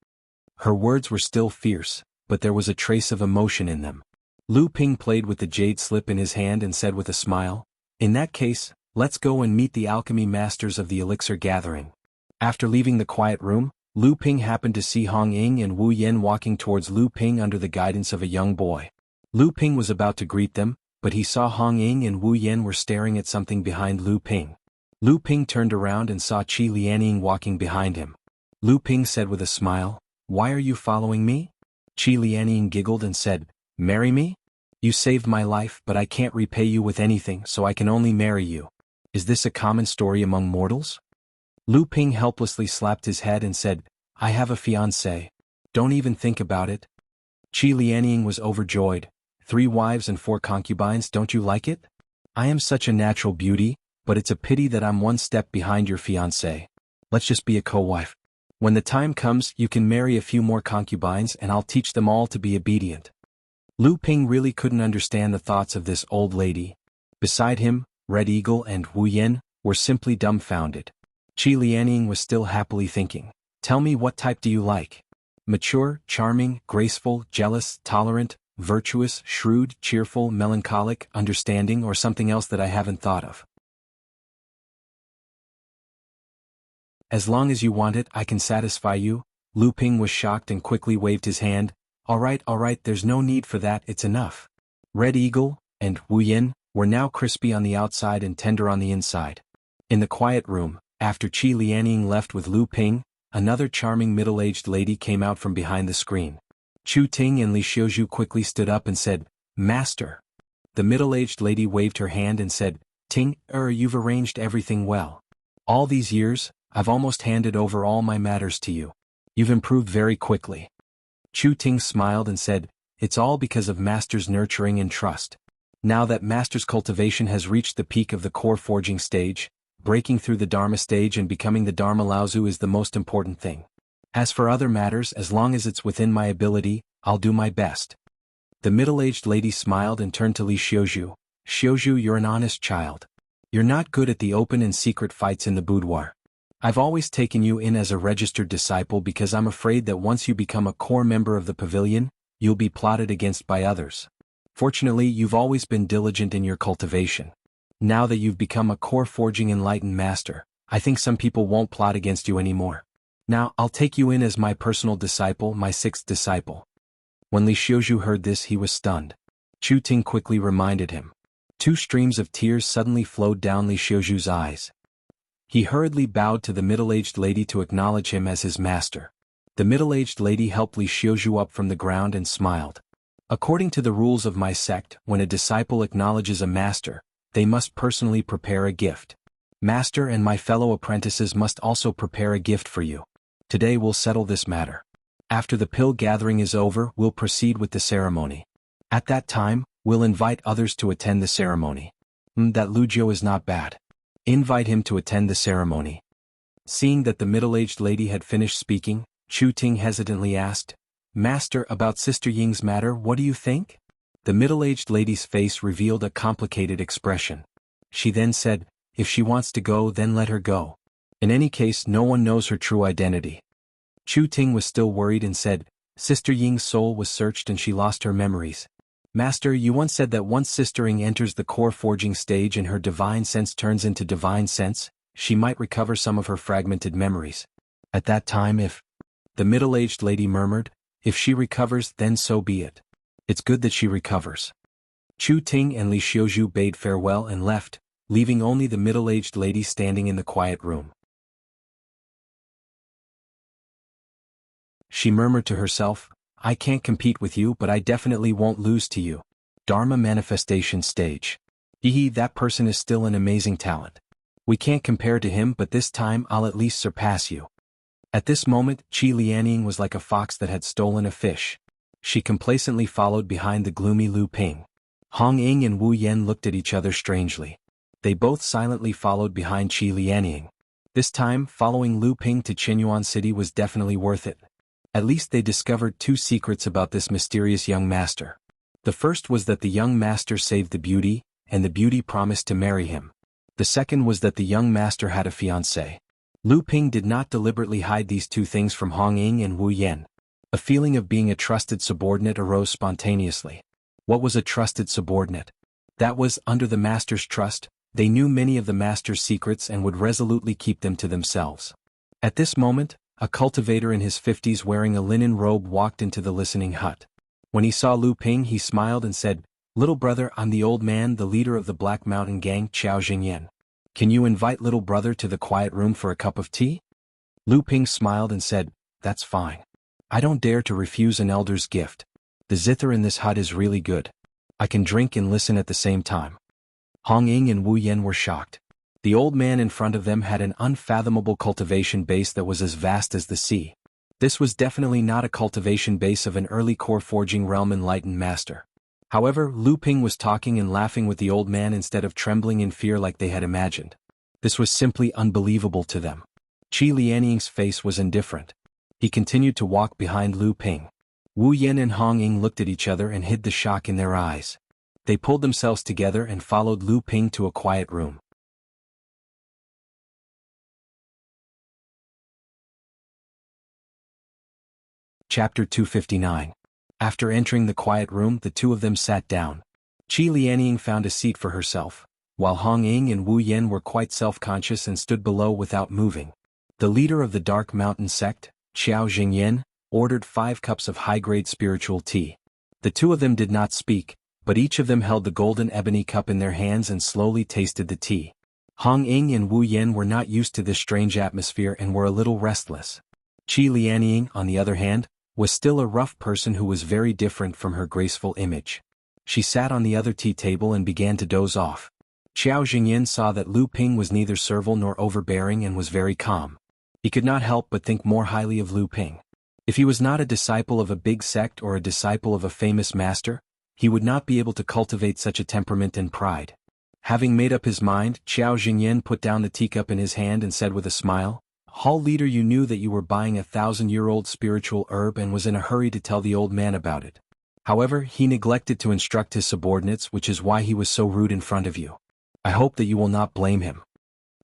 Her words were still fierce, but there was a trace of emotion in them. Lu Ping played with the jade slip in his hand and said with a smile, "In that case, let's go and meet the alchemy masters of the elixir gathering." After leaving the quiet room, Lu Ping happened to see Hong Ying and Wu Yen walking towards Lu Ping under the guidance of a young boy. Lu Ping was about to greet them, but he saw Hong Ying and Wu Yen were staring at something behind Lu Ping. Lu Ping turned around and saw Qi Lianying walking behind him. Lu Ping said with a smile, "Why are you following me?" Qi Lianying giggled and said, "Marry me? You saved my life, but I can't repay you with anything, so I can only marry you. Is this a common story among mortals?" Lu Ping helplessly slapped his head and said, "I have a fiancé. Don't even think about it." Qi Lianying was overjoyed. 3 wives and 4 concubines, don't you like it? I am such a natural beauty, but it's a pity that I'm one step behind your fiancé. Let's just be a co-wife. When the time comes, you can marry a few more concubines and I'll teach them all to be obedient." Lu Ping really couldn't understand the thoughts of this old lady. Beside him, Red Eagle and Wu Yen were simply dumbfounded. Qi Lianying was still happily thinking, "Tell me, what type do you like? Mature, charming, graceful, jealous, tolerant, virtuous, shrewd, cheerful, melancholic, understanding, or something else that I haven't thought of? As long as you want it, I can satisfy you." Lu Ping was shocked and quickly waved his hand. All right, there's no need for that, it's enough." Red Eagle and Wu Yen were now crispy on the outside and tender on the inside. In the quiet room, after Qi Lianying left with Lu Ping, another charming middle-aged lady came out from behind the screen. Chu Ting and Li Xiuzhu quickly stood up and said, "Master." The middle-aged lady waved her hand and said, "Ting, you've arranged everything well. All these years, I've almost handed over all my matters to you. You've improved very quickly." Chu Ting smiled and said, "It's all because of Master's nurturing and trust. Now that Master's cultivation has reached the peak of the core forging stage, breaking through the Dharma stage and becoming the Dharma Laozu is the most important thing. As for other matters, as long as it's within my ability, I'll do my best." The middle-aged lady smiled and turned to Li Xiuzhu. "Xiuzhu, you're an honest child. You're not good at the open and secret fights in the boudoir. I've always taken you in as a registered disciple because I'm afraid that once you become a core member of the pavilion, you'll be plotted against by others. Fortunately, you've always been diligent in your cultivation. Now that you've become a core forging enlightened master, I think some people won't plot against you anymore. Now, I'll take you in as my personal disciple, my 6th disciple." When Li Xiuzhu heard this, he was stunned. Chu Ting quickly reminded him. 2 streams of tears suddenly flowed down Li Xiuzhu's eyes. He hurriedly bowed to the middle-aged lady to acknowledge him as his master. The middle-aged lady helped Li Xiuzhu up from the ground and smiled. According to the rules of my sect, when a disciple acknowledges a master, they must personally prepare a gift. Master and my fellow apprentices must also prepare a gift for you. Today we'll settle this matter. After the pill gathering is over, we'll proceed with the ceremony. At that time, we'll invite others to attend the ceremony. That Luzhou is not bad. Invite him to attend the ceremony. Seeing that the middle-aged lady had finished speaking, Chu Ting hesitantly asked, Master, about Sister Ying's matter, what do you think? The middle-aged lady's face revealed a complicated expression. She then said, if she wants to go, then let her go. In any case, no one knows her true identity. Chu Ting was still worried and said, Sister Ying's soul was searched and she lost her memories. Master, you once said that once Sister Ying enters the core forging stage and her divine sense turns into divine sense, she might recover some of her fragmented memories. At that time, if... The middle-aged lady murmured, if she recovers, then so be it. It's good that she recovers. Chu Ting and Li Xiuzhu bade farewell and left, leaving only the middle-aged lady standing in the quiet room. She murmured to herself, I can't compete with you, but I definitely won't lose to you. Dharma manifestation stage. That person is still an amazing talent. We can't compare to him, but this time I'll at least surpass you. At this moment, Qi Lianying was like a fox that had stolen a fish. She complacently followed behind the gloomy Lu Ping. Hong Ying and Wu Yan looked at each other strangely. They both silently followed behind Qi Lianying. This time, following Lu Ping to Qinyuan City was definitely worth it. At least they discovered 2 secrets about this mysterious young master. The first was that the young master saved the beauty, and the beauty promised to marry him. The second was that the young master had a fiancée. Lu Ping did not deliberately hide these 2 things from Hong Ying and Wu Yan. A feeling of being a trusted subordinate arose spontaneously. What was a trusted subordinate? That was, under the master's trust, they knew many of the master's secrets and would resolutely keep them to themselves. At this moment, a cultivator in his 50s wearing a linen robe walked into the listening hut. When he saw Lu Ping, he smiled and said, Little brother, I'm the old man, the leader of the Black Mountain Gang, Qiao Jingyan. Can you invite little brother to the quiet room for a cup of tea? Lu Ping smiled and said, That's fine. I don't dare to refuse an elder's gift. The zither in this hut is really good. I can drink and listen at the same time. Hong Ying and Wu Yan were shocked. The old man in front of them had an unfathomable cultivation base that was as vast as the sea. This was definitely not a cultivation base of an early core forging realm enlightened master. However, Lu Ping was talking and laughing with the old man instead of trembling in fear like they had imagined. This was simply unbelievable to them. Qi Lianying's face was indifferent. He continued to walk behind Lu Ping. Wu Yan and Hong Ying looked at each other and hid the shock in their eyes. They pulled themselves together and followed Lu Ping to a quiet room. Chapter 259. After entering the quiet room, the 2 of them sat down. Qi Lianying found a seat for herself, while Hong Ying and Wu Yan were quite self-conscious and stood below without moving. The leader of the Dark Mountain sect, Qiao Jingyan, ordered 5 cups of high-grade spiritual tea. The 2 of them did not speak, but each of them held the golden ebony cup in their hands and slowly tasted the tea. Hong Ying and Wu Yan were not used to this strange atmosphere and were a little restless. Qi Lianying, on the other hand, was still a rough person who was very different from her graceful image. She sat on the other tea table and began to doze off. Qiao Jingyan saw that Lu Ping was neither servile nor overbearing and was very calm. He could not help but think more highly of Lu Ping. If he was not a disciple of a big sect or a disciple of a famous master, he would not be able to cultivate such a temperament and pride. Having made up his mind, Qiao Jingyan put down the teacup in his hand and said with a smile, Hall leader, you knew that you were buying a 1,000-year-old spiritual herb and was in a hurry to tell the old man about it. However, he neglected to instruct his subordinates, which is why he was so rude in front of you. I hope that you will not blame him.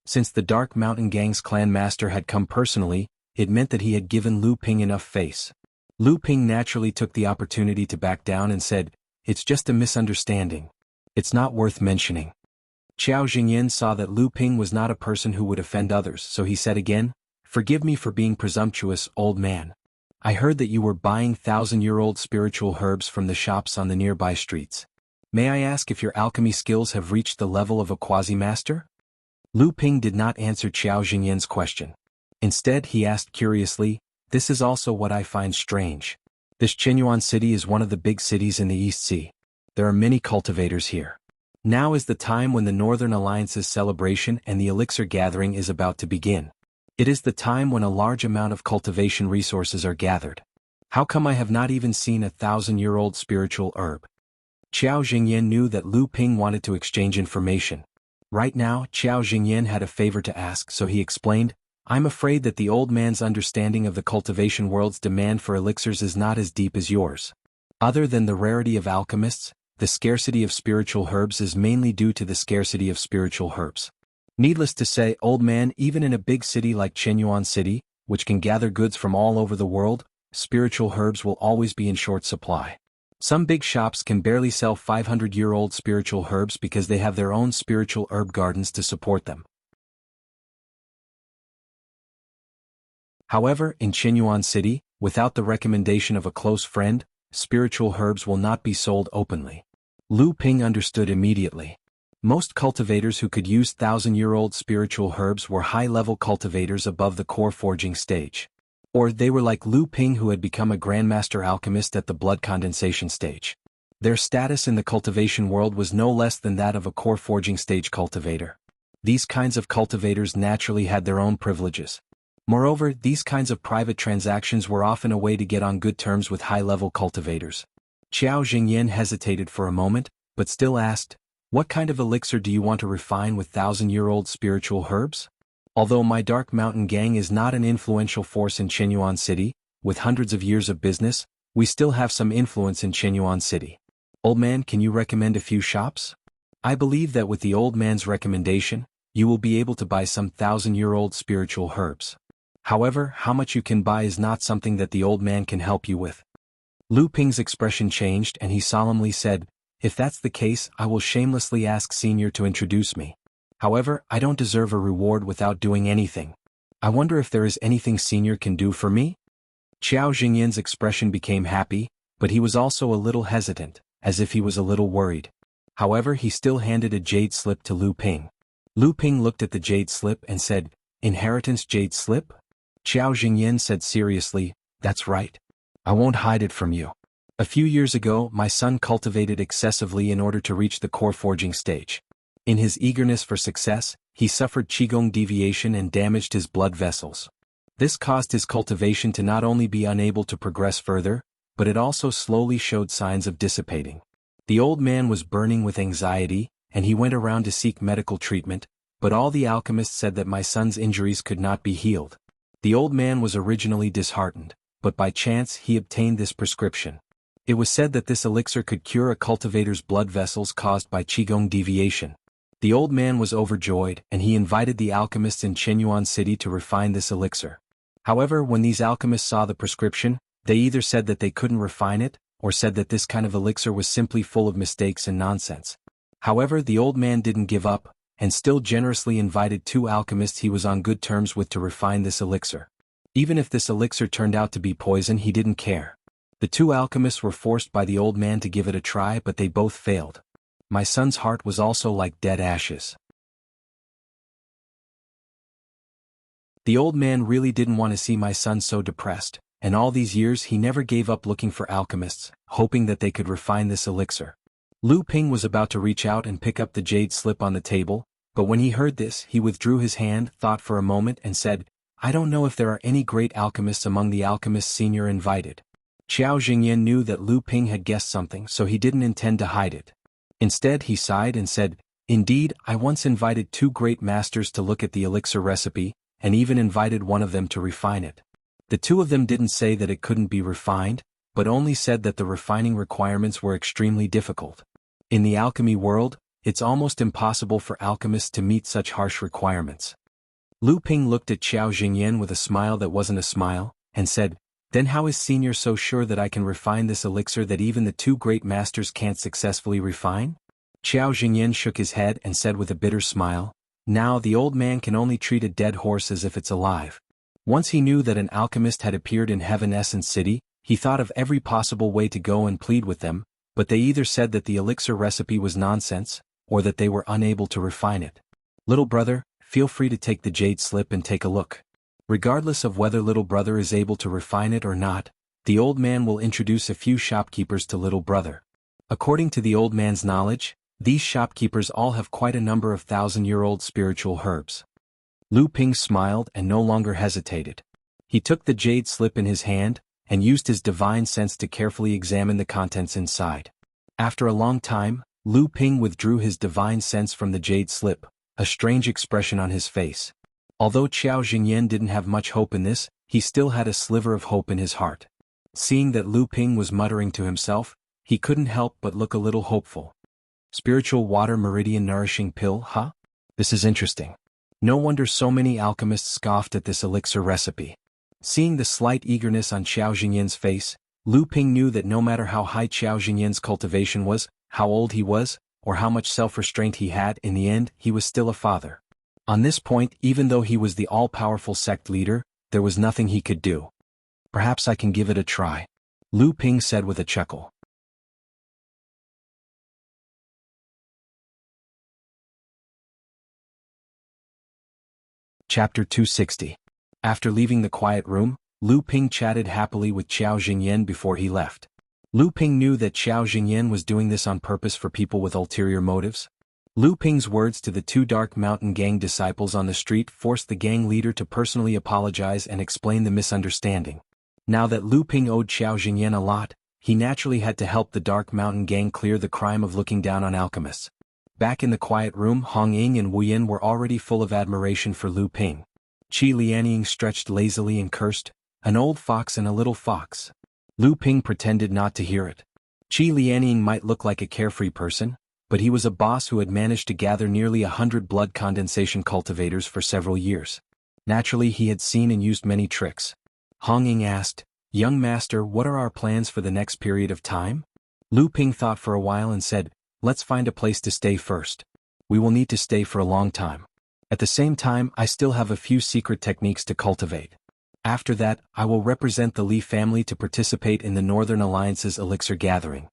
Since the Dark Mountain Gang's clan master had come personally, it meant that he had given Lu Ping enough face. Lu Ping naturally took the opportunity to back down and said, It's just a misunderstanding. It's not worth mentioning. Qiao Jingyan saw that Lu Ping was not a person who would offend others, so he said again, Forgive me for being presumptuous, old man. I heard that you were buying thousand-year-old spiritual herbs from the shops on the nearby streets. May I ask if your alchemy skills have reached the level of a quasi-master? Lu Ping did not answer Qiao Jingyan's question. Instead, he asked curiously, this is also what I find strange. This Qinyuan city is one of the big cities in the East Sea. There are many cultivators here. Now is the time when the Northern Alliance's celebration and the elixir gathering is about to begin. It is the time when a large amount of cultivation resources are gathered. How come I have not even seen a thousand-year-old spiritual herb? Qiao Jingyan knew that Lu Ping wanted to exchange information. Right now, Qiao Jingyan had a favor to ask, so he explained, I'm afraid that the old man's understanding of the cultivation world's demand for elixirs is not as deep as yours. Other than the rarity of alchemists, the scarcity of spiritual herbs is mainly due to the scarcity of spiritual herbs. Needless to say, old man, even in a big city like Qinyuan City, which can gather goods from all over the world, spiritual herbs will always be in short supply. Some big shops can barely sell 500-year-old spiritual herbs because they have their own spiritual herb gardens to support them. However, in Qinyuan City, without the recommendation of a close friend, spiritual herbs will not be sold openly. Lu Ping understood immediately. Most cultivators who could use thousand-year-old spiritual herbs were high-level cultivators above the core forging stage. Or they were like Lu Ping, who had become a grandmaster alchemist at the blood condensation stage. Their status in the cultivation world was no less than that of a core forging stage cultivator. These kinds of cultivators naturally had their own privileges. Moreover, these kinds of private transactions were often a way to get on good terms with high-level cultivators. Qiao Jingyan hesitated for a moment, but still asked, what kind of elixir do you want to refine with thousand-year-old spiritual herbs? Although my Dark Mountain gang is not an influential force in Qinyuan City, with hundreds of years of business, we still have some influence in Qinyuan City. Old man, can you recommend a few shops? I believe that with the old man's recommendation, you will be able to buy some thousand-year-old spiritual herbs. However, how much you can buy is not something that the old man can help you with. Lu Ping's expression changed and he solemnly said, if that's the case, I will shamelessly ask Senior to introduce me. However, I don't deserve a reward without doing anything. I wonder if there is anything Senior can do for me? Qiao Jingyan's expression became happy, but he was also a little hesitant, as if he was a little worried. However, he still handed a jade slip to Lu Ping. Lu Ping looked at the jade slip and said, Inheritance jade slip? Qiao Jingyan said seriously, that's right. I won't hide it from you. A few years ago, my son cultivated excessively in order to reach the core forging stage. In his eagerness for success, he suffered qigong deviation and damaged his blood vessels. This caused his cultivation to not only be unable to progress further, but it also slowly showed signs of dissipating. The old man was burning with anxiety, and he went around to seek medical treatment, but all the alchemists said that my son's injuries could not be healed. The old man was originally disheartened, but by chance he obtained this prescription. It was said that this elixir could cure a cultivator's blood vessels caused by qigong deviation. The old man was overjoyed, and he invited the alchemists in Qinyuan City to refine this elixir. However, when these alchemists saw the prescription, they either said that they couldn't refine it, or said that this kind of elixir was simply full of mistakes and nonsense. However, the old man didn't give up, and still generously invited two alchemists he was on good terms with to refine this elixir. Even if this elixir turned out to be poison, he didn't care. The two alchemists were forced by the old man to give it a try, but they both failed. My son's heart was also like dead ashes. The old man really didn't want to see my son so depressed, and all these years he never gave up looking for alchemists, hoping that they could refine this elixir. Lu Ping was about to reach out and pick up the jade slip on the table, but when he heard this, he withdrew his hand, thought for a moment and said, I don't know if there are any great alchemists among the alchemists Senior invited. Qiao Jingyan knew that Lu Ping had guessed something, so he didn't intend to hide it. Instead, he sighed and said, Indeed, I once invited two great masters to look at the elixir recipe, and even invited one of them to refine it. The two of them didn't say that it couldn't be refined, but only said that the refining requirements were extremely difficult. In the alchemy world, it's almost impossible for alchemists to meet such harsh requirements. Lu Ping looked at Qiao Jingyan with a smile that wasn't a smile, and said, Then how is Senior so sure that I can refine this elixir that even the two great masters can't successfully refine? Qiao Jingyan shook his head and said with a bitter smile, Now the old man can only treat a dead horse as if it's alive. Once he knew that an alchemist had appeared in Heaven Essence City, he thought of every possible way to go and plead with them, but they either said that the elixir recipe was nonsense, or that they were unable to refine it. Little brother, feel free to take the jade slip and take a look. Regardless of whether little brother is able to refine it or not, the old man will introduce a few shopkeepers to little brother. According to the old man's knowledge, these shopkeepers all have quite a number of thousand-year-old spiritual herbs. Lu Ping smiled and no longer hesitated. He took the jade slip in his hand, and used his divine sense to carefully examine the contents inside. After a long time, Lu Ping withdrew his divine sense from the jade slip, a strange expression on his face. Although Qiao Jingyan didn't have much hope in this, he still had a sliver of hope in his heart. Seeing that Lu Ping was muttering to himself, he couldn't help but look a little hopeful. Spiritual water meridian nourishing pill, huh? This is interesting. No wonder so many alchemists scoffed at this elixir recipe. Seeing the slight eagerness on Qiao Jingyan's face, Lu Ping knew that no matter how high Qiao Jingyan's cultivation was, how old he was, or how much self-restraint he had, in the end, he was still a father. On this point, even though he was the all-powerful sect leader, there was nothing he could do. Perhaps I can give it a try, Lu Ping said with a chuckle. Chapter 260. After leaving the quiet room, Lu Ping chatted happily with Qiao Jingyan before he left. Lu Ping knew that Qiao Jingyan was doing this on purpose for people with ulterior motives. Lu Ping's words to the two Dark Mountain Gang disciples on the street forced the gang leader to personally apologize and explain the misunderstanding. Now that Lu Ping owed Qiao Jingyan a lot, he naturally had to help the Dark Mountain Gang clear the crime of looking down on alchemists. Back in the quiet room, Hong Ying and Wu Yin were already full of admiration for Lu Ping. Qi Lianying stretched lazily and cursed, "An old fox and a little fox." Lu Ping pretended not to hear it. Qi Lianying might look like a carefree person, but he was a boss who had managed to gather nearly 100 blood condensation cultivators for several years. Naturally, he had seen and used many tricks. Hong Ying asked, "Young master, what are our plans for the next period of time?" Lu Ping thought for a while and said, "Let's find a place to stay first. We will need to stay for a long time. At the same time, I still have a few secret techniques to cultivate. After that, I will represent the Li family to participate in the Northern Alliance's elixir gathering."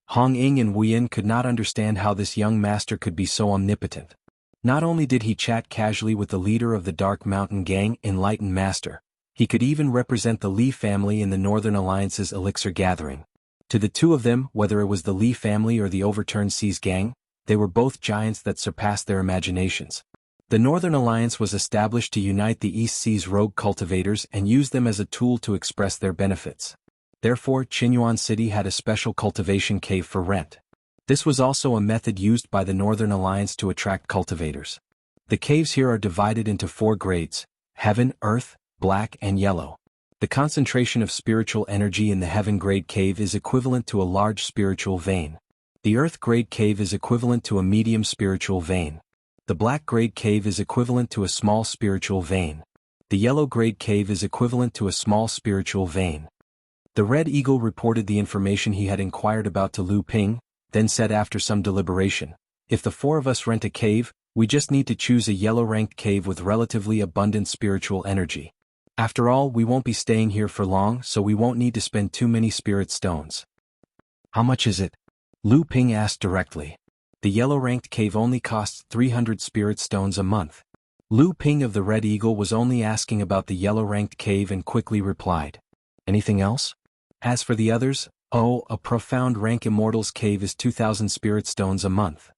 Hong Ying and Wu Yin could not understand how this young master could be so omnipotent. Not only did he chat casually with the leader of the Dark Mountain Gang, Enlightened Master, he could even represent the Li family in the Northern Alliance's elixir gathering. To the two of them, whether it was the Li family or the Overturned Seas Gang, they were both giants that surpassed their imaginations. The Northern Alliance was established to unite the East Sea's rogue cultivators and use them as a tool to express their benefits. Therefore, Qinyuan City had a special cultivation cave for rent. This was also a method used by the Northern Alliance to attract cultivators. The caves here are divided into 4 grades: Heaven, Earth, Black, and Yellow. The concentration of spiritual energy in the Heaven grade cave is equivalent to a large spiritual vein. The Earth grade cave is equivalent to a medium spiritual vein. The Black grade cave is equivalent to a small spiritual vein. The Yellow grade cave is equivalent to a small spiritual vein. The Red Eagle reported the information he had inquired about to Lu Ping, then said after some deliberation, "If the 4 of us rent a cave, we just need to choose a yellow-ranked cave with relatively abundant spiritual energy. After all, we won't be staying here for long, so we won't need to spend too many spirit stones." "How much is it?" Lu Ping asked directly. "The yellow-ranked cave only costs 300 spirit stones a month." Lu Ping of the Red Eagle was only asking about the yellow-ranked cave and quickly replied, "Anything else?" As for the others, a profound rank Immortal's cave is 2,000 spirit stones a month.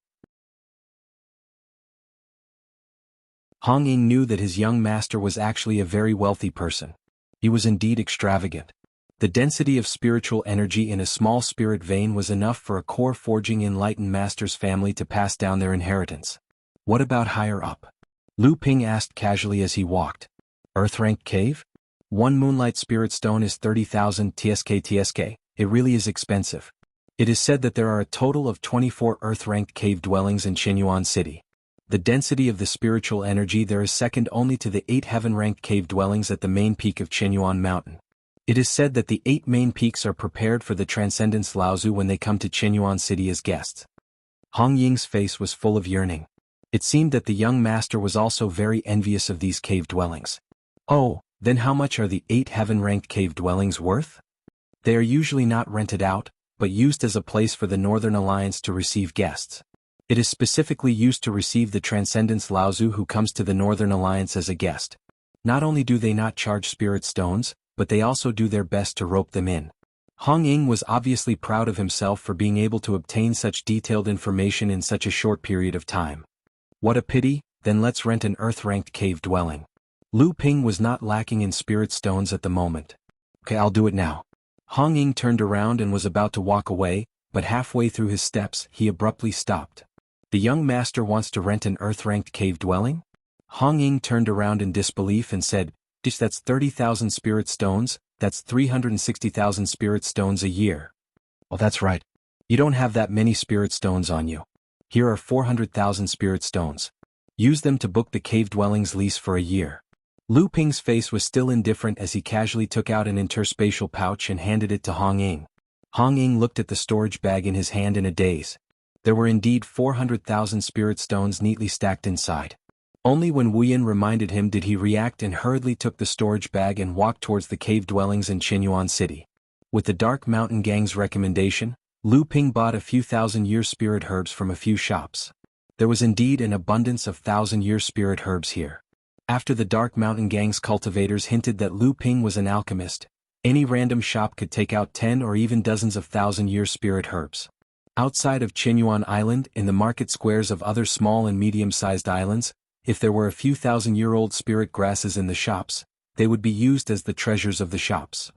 Hong Ying knew that his young master was actually a very wealthy person. He was indeed extravagant. The density of spiritual energy in a small spirit vein was enough for a core forging Enlightened Master's family to pass down their inheritance. "What about higher up?" Lu Ping asked casually as he walked. "Earth-ranked cave? 1 moonlight spirit stone is 30,000 TSK. It really is expensive. It is said that there are a total of 24 earth-ranked cave dwellings in Qinyuan City. The density of the spiritual energy there is second only to the 8 heaven-ranked cave dwellings at the main peak of Qinyuan Mountain. It is said that the 8 main peaks are prepared for the Transcendence Laozu when they come to Qinyuan City as guests." Hong Ying's face was full of yearning. It seemed that the young master was also very envious of these cave dwellings. "Oh, Then how much are the 8 heaven-ranked cave dwellings worth? They are usually not rented out, but used as a place for the Northern Alliance to receive guests. It is specifically used to receive the Transcendence Laozu who comes to the Northern Alliance as a guest. Not only do they not charge spirit stones, but they also do their best to rope them in. Hong Ying was obviously proud of himself for being able to obtain such detailed information in such a short period of time. What a pity, then let's rent an earth-ranked cave dwelling. Lu Ping was not lacking in spirit stones at the moment. Okay, I'll do it now. Hong Ying turned around and was about to walk away, but halfway through his steps he abruptly stopped. The young master wants to rent an earth-ranked cave dwelling? Hong Ying turned around in disbelief and said, "Dish, that's 30,000 spirit stones, that's 360,000 spirit stones a year." Well, that's right. You don't have that many spirit stones on you. Here are 400,000 spirit stones. Use them to book the cave dwelling's lease for a year. Lu Ping's face was still indifferent as he casually took out an interspatial pouch and handed it to Hong Ying. Hong Ying looked at the storage bag in his hand in a daze. There were indeed 400,000 spirit stones neatly stacked inside. Only when Wu Yin reminded him did he react and hurriedly took the storage bag and walked towards the cave dwellings in Qinyuan City. With the Dark Mountain Gang's recommendation, Lu Ping bought a few thousand-year spirit herbs from a few shops. There was indeed an abundance of thousand-year spirit herbs here. After the Dark Mountain Gang's cultivators hinted that Lu Ping was an alchemist, any random shop could take out 10 or even dozens of thousand-year spirit herbs. Outside of Qinyuan Island, in the market squares of other small and medium-sized islands, if there were a few thousand-year-old spirit grasses in the shops, they would be used as the treasures of the shops.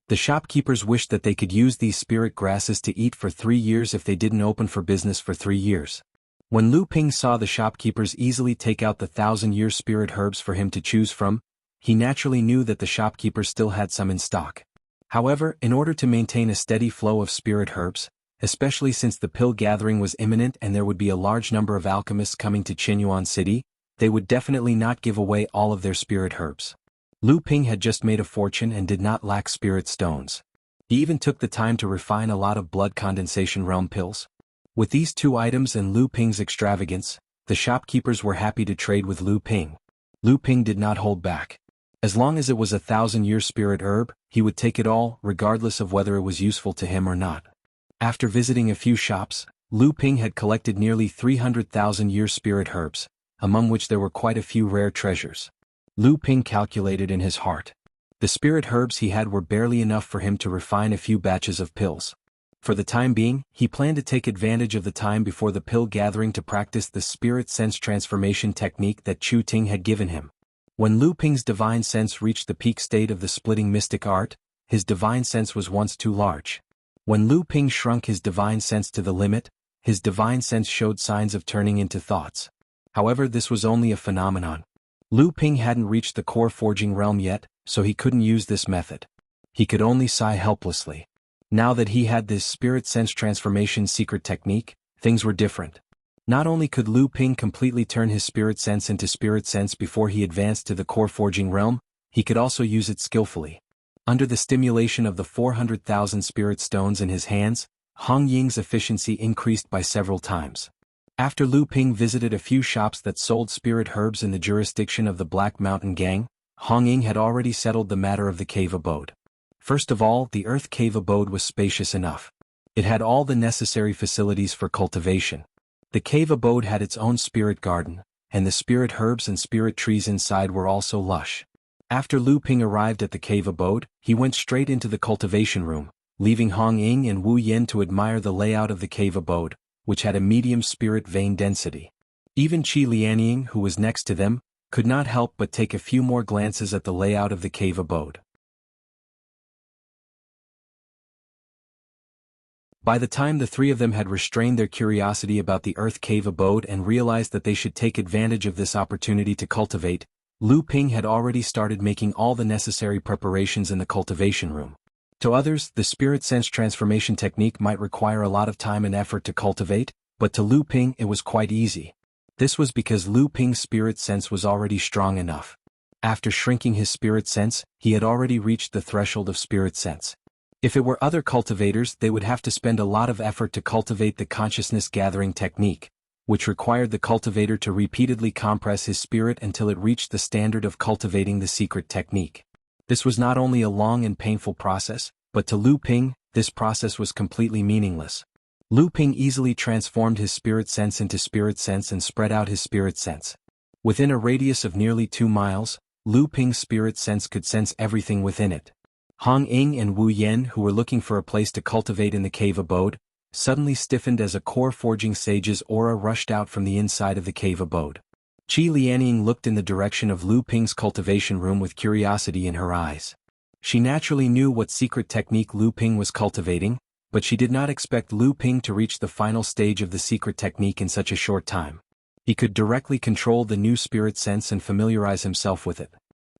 The shopkeepers wished that they could use these spirit grasses to eat for 3 years if they didn't open for business for 3 years. When Lu Ping saw the shopkeepers easily take out the thousand-year spirit herbs for him to choose from, he naturally knew that the shopkeepers still had some in stock. However, in order to maintain a steady flow of spirit herbs, especially since the pill gathering was imminent and there would be a large number of alchemists coming to Qinyuan City, they would definitely not give away all of their spirit herbs. Lu Ping had just made a fortune and did not lack spirit stones. He even took the time to refine a lot of blood condensation realm pills. With these 2 items and Lu Ping's extravagance, the shopkeepers were happy to trade with Lu Ping. Lu Ping did not hold back. As long as it was a thousand-year spirit herb, he would take it all, regardless of whether it was useful to him or not. After visiting a few shops, Lu Ping had collected nearly 300,000-year spirit herbs, among which there were quite a few rare treasures. Lu Ping calculated in his heart. The spirit herbs he had were barely enough for him to refine a few batches of pills. For the time being, he planned to take advantage of the time before the pill gathering to practice the spirit sense transformation technique that Chu Ting had given him. When Lu Ping's divine sense reached the peak state of the splitting mystic art, his divine sense was once too large. When Lu Ping shrunk his divine sense to the limit, his divine sense showed signs of turning into thoughts. However, this was only a phenomenon. Lu Ping hadn't reached the core forging realm yet, so he couldn't use this method. He could only sigh helplessly. Now that he had this spirit sense transformation secret technique, things were different. Not only could Lu Ping completely turn his spirit sense into spirit sense before he advanced to the core forging realm, he could also use it skillfully. Under the stimulation of the 400,000 spirit stones in his hands, Hong Ying's efficiency increased by several times. After Lu Ping visited a few shops that sold spirit herbs in the jurisdiction of the Black Mountain Gang, Hong Ying had already settled the matter of the cave abode. First of all, the Earth Cave abode was spacious enough. It had all the necessary facilities for cultivation. The cave abode had its own spirit garden, and the spirit herbs and spirit trees inside were also lush. After Lu Ping arrived at the cave abode, he went straight into the cultivation room, leaving Hong Ying and Wu Yin to admire the layout of the cave abode, which had a medium spirit vein density. Even Qi Lianying, who was next to them, could not help but take a few more glances at the layout of the cave abode. By the time the 3 of them had restrained their curiosity about the Earth Cave abode and realized that they should take advantage of this opportunity to cultivate, Lu Ping had already started making all the necessary preparations in the cultivation room. To others, the spirit sense transformation technique might require a lot of time and effort to cultivate, but to Lu Ping it was quite easy. This was because Lu Ping's spirit sense was already strong enough. After shrinking his spirit sense, he had already reached the threshold of spirit sense. If it were other cultivators, they would have to spend a lot of effort to cultivate the consciousness gathering technique, which required the cultivator to repeatedly compress his spirit until it reached the standard of cultivating the secret technique. This was not only a long and painful process, but to Lu Ping, this process was completely meaningless. Lu Ping easily transformed his spirit sense into spirit sense and spread out his spirit sense. Within a radius of nearly 2 miles, Lu Ping's spirit sense could sense everything within it. Hong Ying and Wu Yen, who were looking for a place to cultivate in the cave abode, suddenly stiffened as a core forging sage's aura rushed out from the inside of the cave abode. Qi Lianying looked in the direction of Lu Ping's cultivation room with curiosity in her eyes. She naturally knew what secret technique Lu Ping was cultivating, but she did not expect Lu Ping to reach the final stage of the secret technique in such a short time. He could directly control the new spirit sense and familiarize himself with it.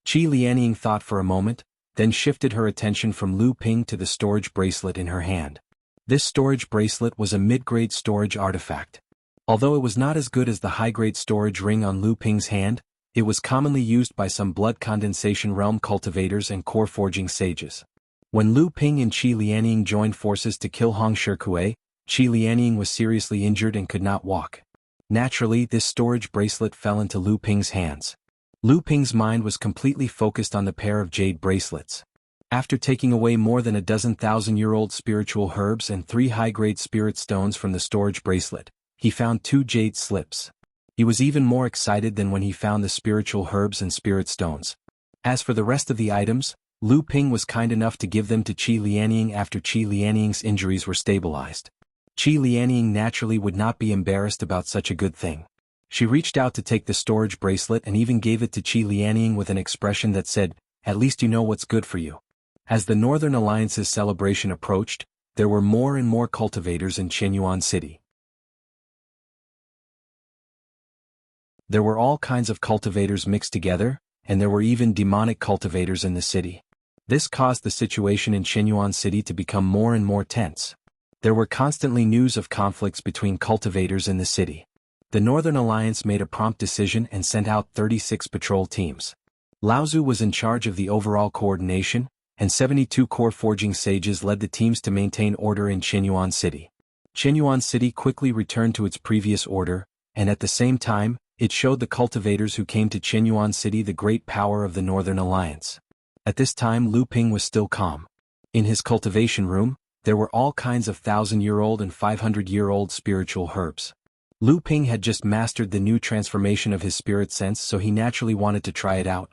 Qi Lianying thought for a moment, then shifted her attention from Lu Ping to the storage bracelet in her hand. This storage bracelet was a mid-grade storage artifact. Although it was not as good as the high-grade storage ring on Lu Ping's hand, it was commonly used by some blood condensation realm cultivators and core forging sages. When Lu Ping and Qi Lianying joined forces to kill Hong Shikue, Qi Lianying was seriously injured and could not walk. Naturally, this storage bracelet fell into Lu Ping's hands. Lu Ping's mind was completely focused on the pair of jade bracelets. After taking away more than a dozen thousand-year-old spiritual herbs and 3 high-grade spirit stones from the storage bracelet, he found 2 jade slips. He was even more excited than when he found the spiritual herbs and spirit stones. As for the rest of the items, Lu Ping was kind enough to give them to Qi Lianying after Qi Lianying's injuries were stabilized. Qi Lianying naturally would not be embarrassed about such a good thing. She reached out to take the storage bracelet and even gave it to Qi Lianying with an expression that said, "At least you know what's good for you." As the Northern Alliance's celebration approached, there were more and more cultivators in Qianyuan City. There were all kinds of cultivators mixed together, and there were even demonic cultivators in the city. This caused the situation in Qianyuan City to become more and more tense. There were constantly news of conflicts between cultivators in the city. The Northern Alliance made a prompt decision and sent out 36 patrol teams. Laozu was in charge of the overall coordination, and 72 core forging sages led the teams to maintain order in Qianyuan City. Qianyuan City quickly returned to its previous order, and at the same time, it showed the cultivators who came to Qianyuan City the great power of the Northern Alliance. At this time Lu Ping was still calm. In his cultivation room, there were all kinds of 1,000-year-old and 500-year-old spiritual herbs. Lu Ping had just mastered the new transformation of his spirit sense, so he naturally wanted to try it out.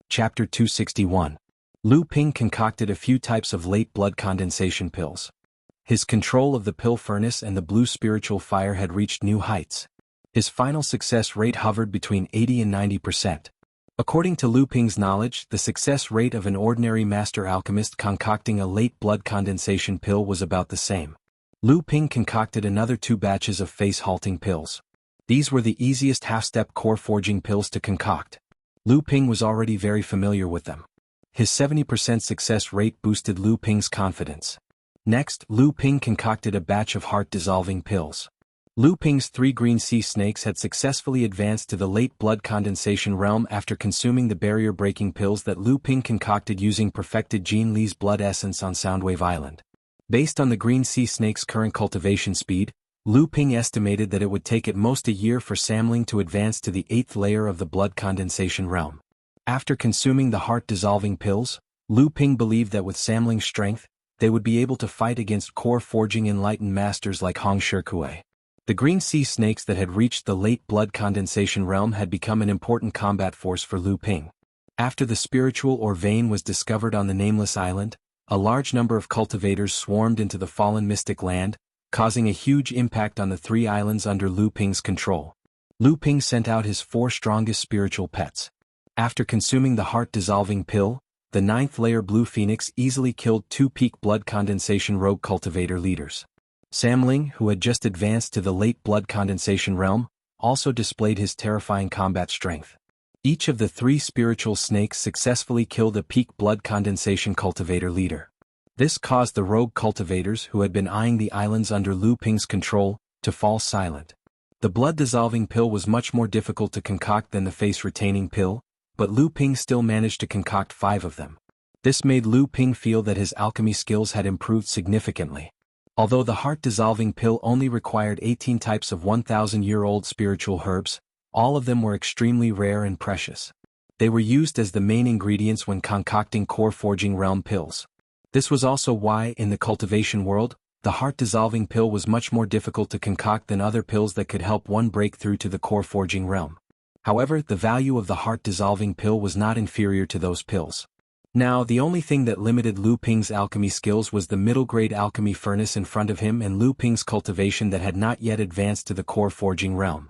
Chapter 261. Lu Ping concocted a few types of late blood condensation pills. His control of the pill furnace and the blue spiritual fire had reached new heights. His final success rate hovered between 80 and 90%. According to Lu Ping's knowledge, the success rate of an ordinary master alchemist concocting a late blood condensation pill was about the same. Lu Ping concocted another 2 batches of face-halting pills. These were the easiest half-step core forging pills to concoct. Lu Ping was already very familiar with them. His 70% success rate boosted Lu Ping's confidence. Next, Lu Ping concocted a batch of heart-dissolving pills. Lu Ping's 3 green sea snakes had successfully advanced to the late blood condensation realm after consuming the barrier-breaking pills that Lu Ping concocted using perfected Jean Li's blood essence on Soundwave Island. Based on the green sea snake's current cultivation speed, Lu Ping estimated that it would take at most a year for Samling to advance to the 8th layer of the blood condensation realm. After consuming the heart-dissolving pills, Lu Ping believed that with Samling's strength, they would be able to fight against core forging enlightened masters like Hong Shikue. The green sea snakes that had reached the late blood condensation realm had become an important combat force for Lu Ping. After the spiritual or vein was discovered on the Nameless Island, a large number of cultivators swarmed into the fallen mystic land, causing a huge impact on the 3 islands under Lu Ping's control. Lu Ping sent out his 4 strongest spiritual pets. After consuming the heart-dissolving pill, the 9th layer Blue Phoenix easily killed 2 peak blood condensation rogue cultivator leaders. Samling, who had just advanced to the late blood condensation realm, also displayed his terrifying combat strength. Each of the 3 spiritual snakes successfully killed a peak blood condensation cultivator leader. This caused the rogue cultivators who had been eyeing the islands under Lu Ping's control to fall silent. The blood-dissolving pill was much more difficult to concoct than the face-retaining pill, but Lu Ping still managed to concoct 5 of them. This made Lu Ping feel that his alchemy skills had improved significantly. Although the heart-dissolving pill only required 18 types of 1,000-year-old spiritual herbs, all of them were extremely rare and precious. They were used as the main ingredients when concocting core forging realm pills. This was also why, in the cultivation world, the heart-dissolving pill was much more difficult to concoct than other pills that could help one break through to the core forging realm. However, the value of the heart-dissolving pill was not inferior to those pills. Now, the only thing that limited Lu Ping's alchemy skills was the middle-grade alchemy furnace in front of him and Lu Ping's cultivation that had not yet advanced to the core forging realm.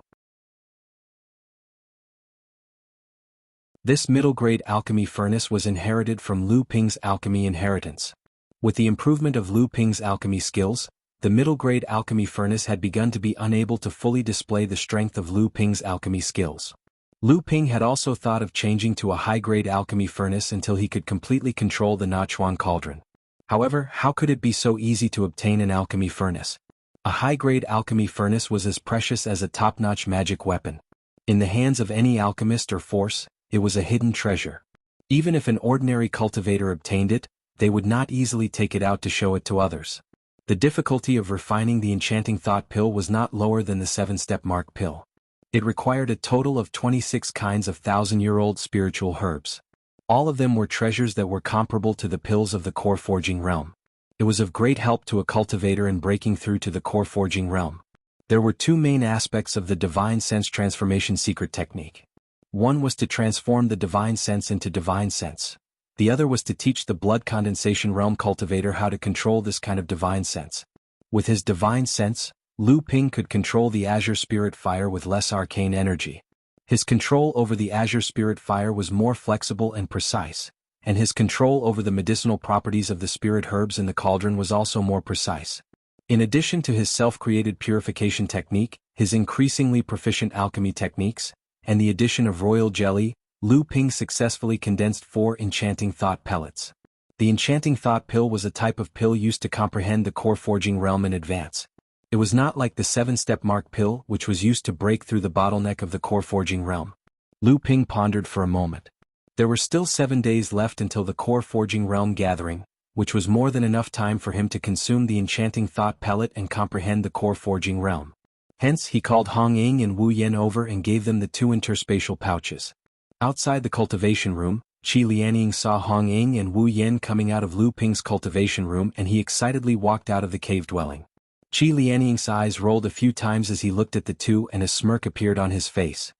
This middle-grade alchemy furnace was inherited from Lu Ping's alchemy inheritance. With the improvement of Lu Ping's alchemy skills, the middle-grade alchemy furnace had begun to be unable to fully display the strength of Lu Ping's alchemy skills. Lu Ping had also thought of changing to a high-grade alchemy furnace until he could completely control the Nachuan cauldron. However, how could it be so easy to obtain an alchemy furnace? A high-grade alchemy furnace was as precious as a top-notch magic weapon. In the hands of any alchemist or force, it was a hidden treasure. Even if an ordinary cultivator obtained it, they would not easily take it out to show it to others. The difficulty of refining the enchanting thought pill was not lower than the 7-step mark pill. It required a total of 26 kinds of 1,000-year-old spiritual herbs. All of them were treasures that were comparable to the pills of the core forging realm. It was of great help to a cultivator in breaking through to the core forging realm. There were two main aspects of the divine sense transformation secret technique. One was to transform the divine sense into divine sense. The other was to teach the blood condensation realm cultivator how to control this kind of divine sense. With his divine sense, Lu Ping could control the azure spirit fire with less arcane energy. His control over the azure spirit fire was more flexible and precise, and his control over the medicinal properties of the spirit herbs in the cauldron was also more precise. In addition to his self-created purification technique, his increasingly proficient alchemy techniques, and the addition of royal jelly, Lu Ping successfully condensed 4 enchanting thought pellets. The enchanting thought pill was a type of pill used to comprehend the core forging realm in advance. It was not like the 7-step mark pill, which was used to break through the bottleneck of the core forging realm. Lu Ping pondered for a moment. There were still 7 days left until the core forging realm gathering, which was more than enough time for him to consume the enchanting thought pellet and comprehend the core forging realm. Hence, he called Hong Ying and Wu Yen over and gave them the 2 interspatial pouches. Outside the cultivation room, Qi Lianying saw Hong Ying and Wu Yen coming out of Lu Ping's cultivation room and he excitedly walked out of the cave dwelling. Qi Lianying's eyes rolled a few times as he looked at the two and a smirk appeared on his face.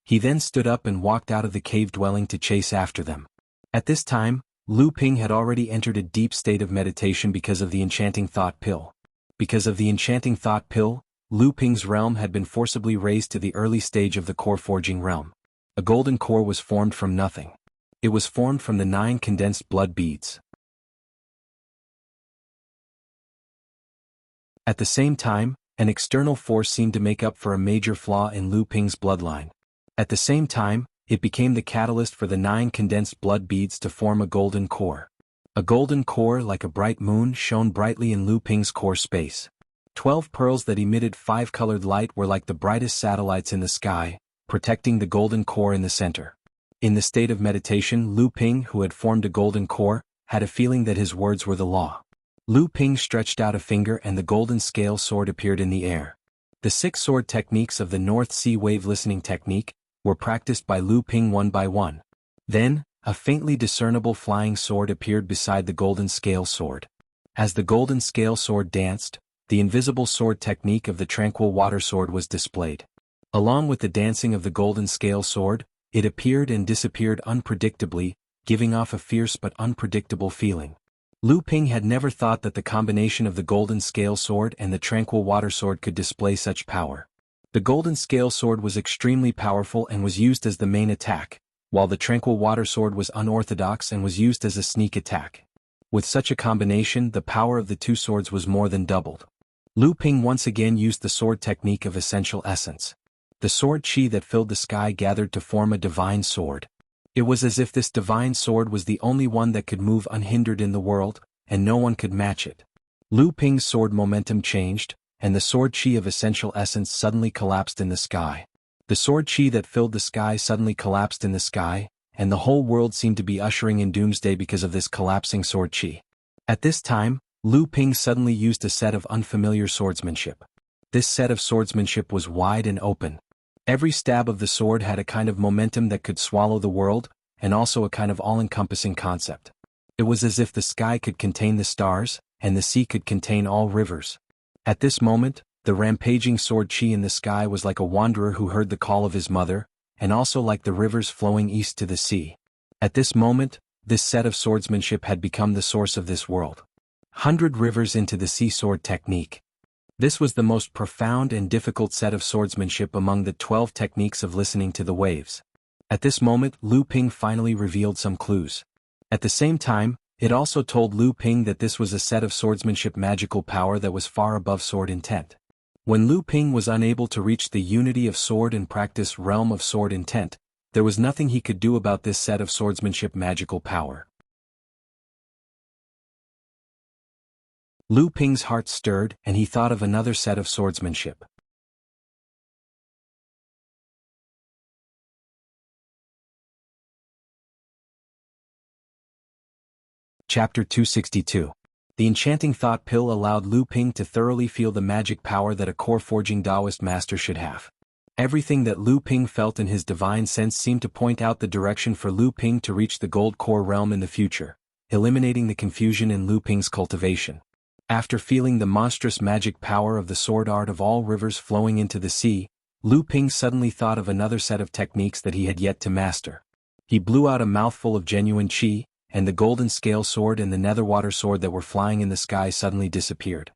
He then stood up and walked out of the cave dwelling to chase after them. At this time, Lu Ping had already entered a deep state of meditation because of the enchanting thought pill. Because of the enchanting thought pill, Lu Ping's realm had been forcibly raised to the early stage of the core forging realm. A golden core was formed from nothing. It was formed from the 9 condensed blood beads. At the same time, an external force seemed to make up for a major flaw in Lu Ping's bloodline. At the same time, it became the catalyst for the 9 condensed blood beads to form a golden core. A golden core like a bright moon shone brightly in Lu Ping's core space. 12 pearls that emitted 5-colored light were like the brightest satellites in the sky, protecting the golden core in the center. In the state of meditation, Lu Ping, who had formed a golden core, had a feeling that his words were the law. Lu Ping stretched out a finger and the golden scale sword appeared in the air. The 6 sword techniques of the North Sea wave listening technique were practiced by Lu Ping one by one. Then, a faintly discernible flying sword appeared beside the golden scale sword. As the golden scale sword danced, the invisible sword technique of the tranquil water sword was displayed. Along with the dancing of the golden scale sword, it appeared and disappeared unpredictably, giving off a fierce but unpredictable feeling. Lu Ping had never thought that the combination of the golden scale sword and the tranquil water sword could display such power. The golden scale sword was extremely powerful and was used as the main attack, while the tranquil water sword was unorthodox and was used as a sneak attack. With such a combination, the power of the 2 swords was more than doubled. Lu Ping once again used the sword technique of essential essence. The sword chi that filled the sky gathered to form a divine sword. It was as if this divine sword was the only one that could move unhindered in the world, and no one could match it. Lu Ping's sword momentum changed, and the sword chi of essential essence suddenly collapsed in the sky. The sword chi that filled the sky suddenly collapsed in the sky, and the whole world seemed to be ushering in doomsday because of this collapsing sword chi. At this time, Lu Ping suddenly used a set of unfamiliar swordsmanship. This set of swordsmanship was wide and open. Every stab of the sword had a kind of momentum that could swallow the world, and also a kind of all-encompassing concept. It was as if the sky could contain the stars, and the sea could contain all rivers. At this moment, the rampaging sword chi in the sky was like a wanderer who heard the call of his mother, and also like the rivers flowing east to the sea. At this moment, this set of swordsmanship had become the source of this world. 100 rivers into the sea sword technique. This was the most profound and difficult set of swordsmanship among the 12 techniques of listening to the waves. At this moment, Lu Ping finally revealed some clues. At the same time, it also told Lu Ping that this was a set of swordsmanship magical power that was far above sword intent. When Lu Ping was unable to reach the unity of sword and practice realm of sword intent, there was nothing he could do about this set of swordsmanship magical power. Lu Ping's heart stirred, and he thought of another set of swordsmanship. Chapter 262. The enchanting thought pill allowed Lu Ping to thoroughly feel the magic power that a core forging Taoist master should have. Everything that Lu Ping felt in his divine sense seemed to point out the direction for Lu Ping to reach the gold core realm in the future, eliminating the confusion in Lu Ping's cultivation. After feeling the monstrous magic power of the sword art of all rivers flowing into the sea, Lu Ping suddenly thought of another set of techniques that he had yet to master. He blew out a mouthful of genuine qi, and the golden scale sword and the netherwater sword that were flying in the sky suddenly disappeared.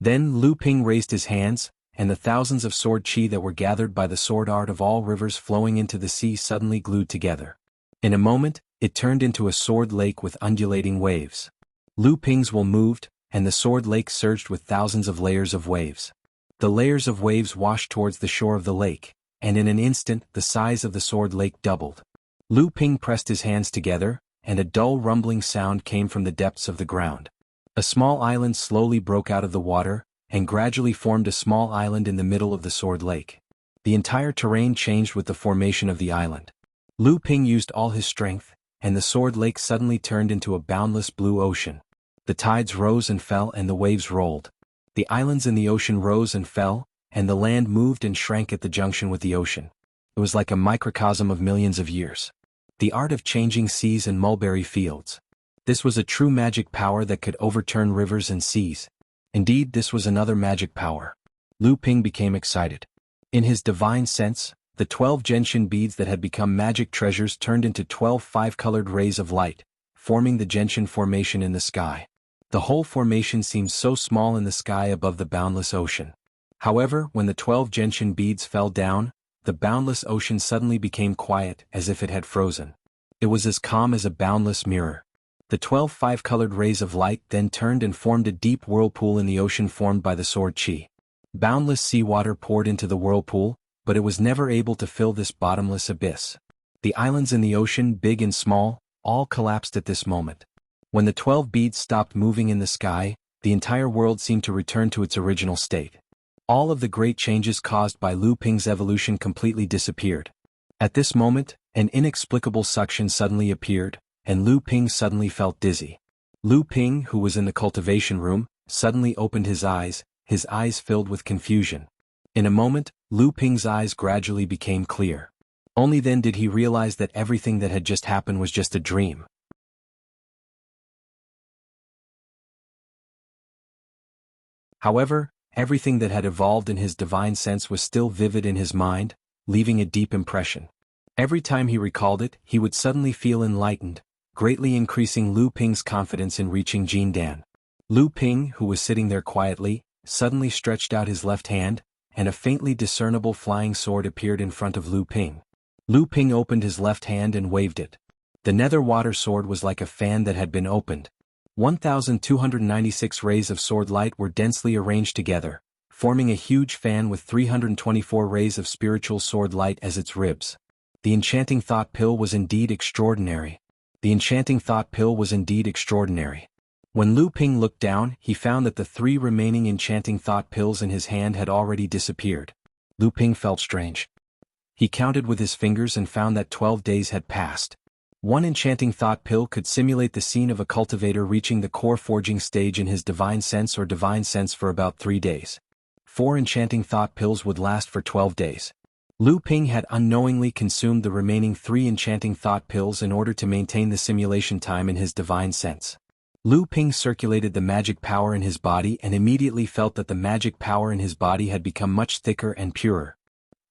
Then Lu Ping raised his hands, and the thousands of sword qi that were gathered by the sword art of all rivers flowing into the sea suddenly glued together. In a moment, it turned into a sword lake with undulating waves. Lu Ping's will moved, and the sword lake surged with thousands of layers of waves. The layers of waves washed towards the shore of the lake, and in an instant the size of the sword lake doubled. Lu Ping pressed his hands together, and a dull rumbling sound came from the depths of the ground. A small island slowly broke out of the water, and gradually formed a small island in the middle of the sword lake. The entire terrain changed with the formation of the island. Lu Ping used all his strength, and the sword lake suddenly turned into a boundless blue ocean. The tides rose and fell and the waves rolled. The islands in the ocean rose and fell, and the land moved and shrank at the junction with the ocean. It was like a microcosm of millions of years. The art of changing seas and mulberry fields. This was a true magic power that could overturn rivers and seas. Indeed, this was another magic power. Lu Ping became excited. In his divine sense, the 12 gentian beads that had become magic treasures turned into 12 five-colored rays of light, forming the gentian formation in the sky. The whole formation seemed so small in the sky above the boundless ocean. However, when the 12 gentian beads fell down, the boundless ocean suddenly became quiet as if it had frozen. It was as calm as a boundless mirror. The 12 five-colored rays of light then turned and formed a deep whirlpool in the ocean formed by the sword chi. Boundless seawater poured into the whirlpool, but it was never able to fill this bottomless abyss. The islands in the ocean, big and small, all collapsed at this moment. When the 12 beads stopped moving in the sky, the entire world seemed to return to its original state. All of the great changes caused by Lu Ping's evolution completely disappeared. At this moment, an inexplicable suction suddenly appeared, and Lu Ping suddenly felt dizzy. Lu Ping, who was in the cultivation room, suddenly opened his eyes filled with confusion. In a moment, Lu Ping's eyes gradually became clear. Only then did he realize that everything that had just happened was just a dream. However, everything that had evolved in his divine sense was still vivid in his mind, leaving a deep impression. Every time he recalled it, he would suddenly feel enlightened, greatly increasing Lu Ping's confidence in reaching Jindan. Lu Ping, who was sitting there quietly, suddenly stretched out his left hand, and a faintly discernible flying sword appeared in front of Lu Ping. Lu Ping opened his left hand and waved it. The nether water sword was like a fan that had been opened. 1,296 rays of sword light were densely arranged together, forming a huge fan with 324 rays of spiritual sword light as its ribs. The enchanting thought pill was indeed extraordinary. The enchanting thought pill was indeed extraordinary. When Lu Ping looked down, he found that the 3 remaining enchanting thought pills in his hand had already disappeared. Lu Ping felt strange. He counted with his fingers and found that 12 days had passed. One enchanting thought pill could simulate the scene of a cultivator reaching the core forging stage in his divine sense or divine sense for about 3 days. 4 enchanting thought pills would last for 12 days. Lu Ping had unknowingly consumed the remaining 3 enchanting thought pills in order to maintain the simulation time in his divine sense. Lu Ping circulated the magic power in his body and immediately felt that the magic power in his body had become much thicker and purer.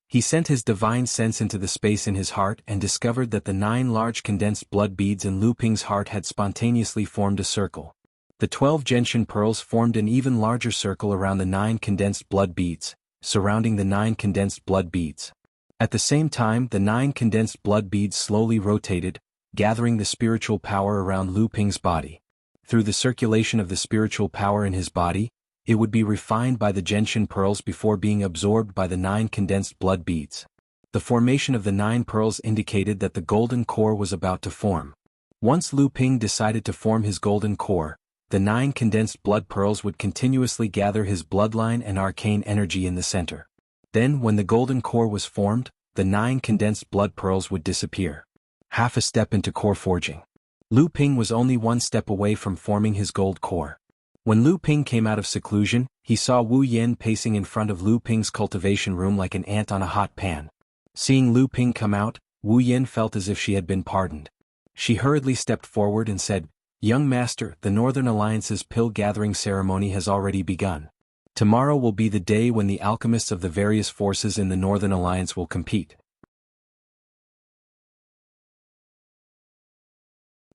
He sent his divine sense into the space in his heart and discovered that the 9 large condensed blood beads in Lu Ping's heart had spontaneously formed a circle. The 12 gentian pearls formed an even larger circle around the 9 condensed blood beads, surrounding the 9 condensed blood beads. At the same time, the 9 condensed blood beads slowly rotated, gathering the spiritual power around Lu Ping's body. Through the circulation of the spiritual power in his body, it would be refined by the gentian pearls before being absorbed by the 9 condensed blood beads. The formation of the 9 pearls indicated that the golden core was about to form. Once Lu Ping decided to form his golden core, the 9 condensed blood pearls would continuously gather his bloodline and arcane energy in the center. Then, when the golden core was formed, the 9 condensed blood pearls would disappear. Half a step into core forging. Lu Ping was only 1 step away from forming his gold core. When Lu Ping came out of seclusion, he saw Wu Yin pacing in front of Lu Ping's cultivation room like an ant on a hot pan. Seeing Lu Ping come out, Wu Yin felt as if she had been pardoned. She hurriedly stepped forward and said, "Young master, the Northern Alliance's pill-gathering ceremony has already begun. Tomorrow will be the day when the alchemists of the various forces in the Northern Alliance will compete.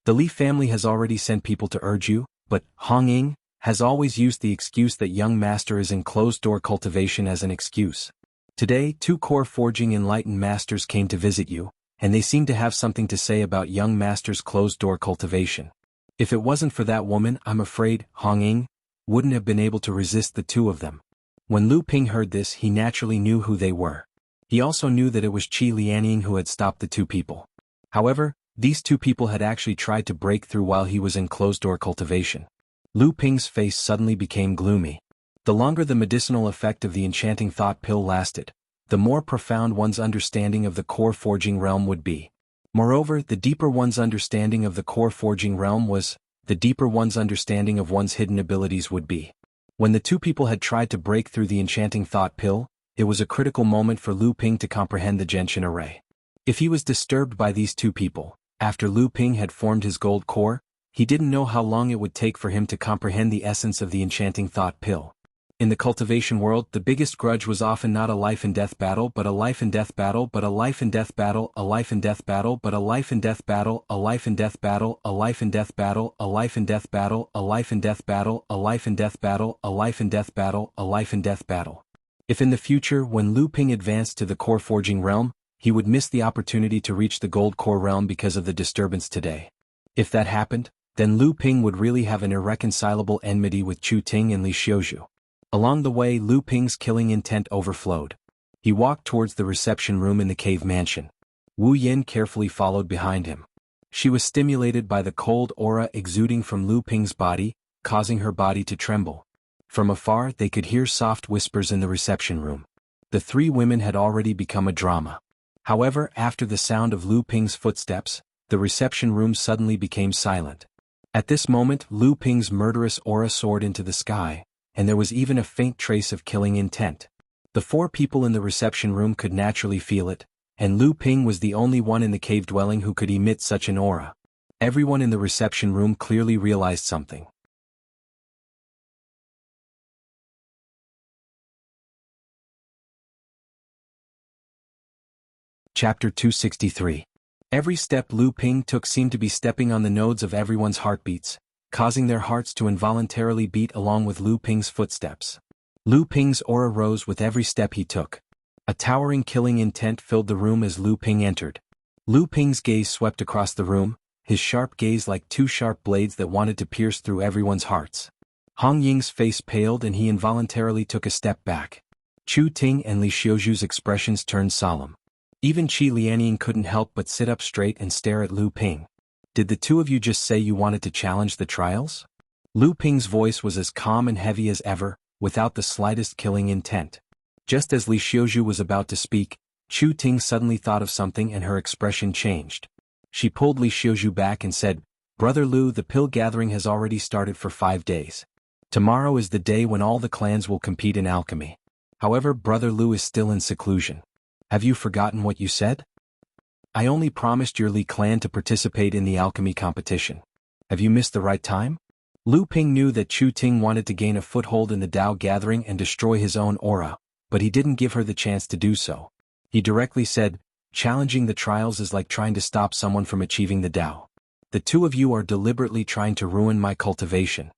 The Li family has already sent people to urge you, but Hong Ying has always used the excuse that young master is in closed-door cultivation as an excuse. Today, 2 core forging enlightened masters came to visit you, and they seem to have something to say about young master's closed-door cultivation. If it wasn't for that woman, I'm afraid Hong Ying wouldn't have been able to resist the 2 of them." When Lu Ping heard this, he naturally knew who they were. He also knew that it was Qi Lianying who had stopped the 2 people. However, these 2 people had actually tried to break through while he was in closed-door cultivation. Lu Ping's face suddenly became gloomy. The longer the medicinal effect of the enchanting thought pill lasted, the more profound one's understanding of the core forging realm would be. Moreover, the deeper one's understanding of the core forging realm was, the deeper one's understanding of one's hidden abilities would be. When the 2 people had tried to break through the enchanting thought pill, it was a critical moment for Lu Ping to comprehend the gentian array. If he was disturbed by these 2 people, after Lu Ping had formed his gold core, he didn't know how long it would take for him to comprehend the essence of the enchanting thought pill. In the cultivation world, the biggest grudge was often not a life-and-death battle but a life-and-death battle but a life-and-death battle, a life-and-death battle but a life-and-death battle, a life-and-death battle, a life-and-death battle, a life-and-death battle, a life-and-death battle, a life-and-death battle, a life-and-death battle, a life-and-death battle. If in the future, when Lu Ping advanced to the core forging realm, he would miss the opportunity to reach the gold core realm because of the disturbance today. If that happened, then Lu Ping would really have an irreconcilable enmity with Chu Ting and Li Xiuzhu. Along the way, Lu Ping's killing intent overflowed. He walked towards the reception room in the cave mansion. Wu Yin carefully followed behind him. She was stimulated by the cold aura exuding from Lu Ping's body, causing her body to tremble. From afar, they could hear soft whispers in the reception room. The 3 women had already become a drama. However, after the sound of Lu Ping's footsteps, the reception room suddenly became silent. At this moment, Lu Ping's murderous aura soared into the sky, and there was even a faint trace of killing intent. The 4 people in the reception room could naturally feel it, and Lu Ping was the only one in the cave dwelling who could emit such an aura. Everyone in the reception room clearly realized something. Chapter 263. Every step Lu Ping took seemed to be stepping on the nodes of everyone's heartbeats, causing their hearts to involuntarily beat along with Lu Ping's footsteps. Lu Ping's aura rose with every step he took. A towering killing intent filled the room as Lu Ping entered. Lu Ping's gaze swept across the room, his sharp gaze like 2 sharp blades that wanted to pierce through everyone's hearts. Hong Ying's face paled and he involuntarily took a step back. Chu Ting and Li Xiuzhu's expressions turned solemn. Even Qi Lianying couldn't help but sit up straight and stare at Lu Ping. "Did the 2 of you just say you wanted to challenge the trials?" Lu Ping's voice was as calm and heavy as ever, without the slightest killing intent. Just as Li Xiuzhu was about to speak, Chu Ting suddenly thought of something and her expression changed. She pulled Li Xiuzhu back and said, "Brother Lu, the pill gathering has already started for 5 days. Tomorrow is the day when all the clans will compete in alchemy. However, Brother Lu is still in seclusion. Have you forgotten what you said? I only promised your Li clan to participate in the alchemy competition. Have you missed the right time?" Lu Ping knew that Chu Ting wanted to gain a foothold in the Dao gathering and destroy his own aura, but he didn't give her the chance to do so. He directly said, "Challenging the trials is like trying to stop someone from achieving the Dao. The two of you are deliberately trying to ruin my cultivation."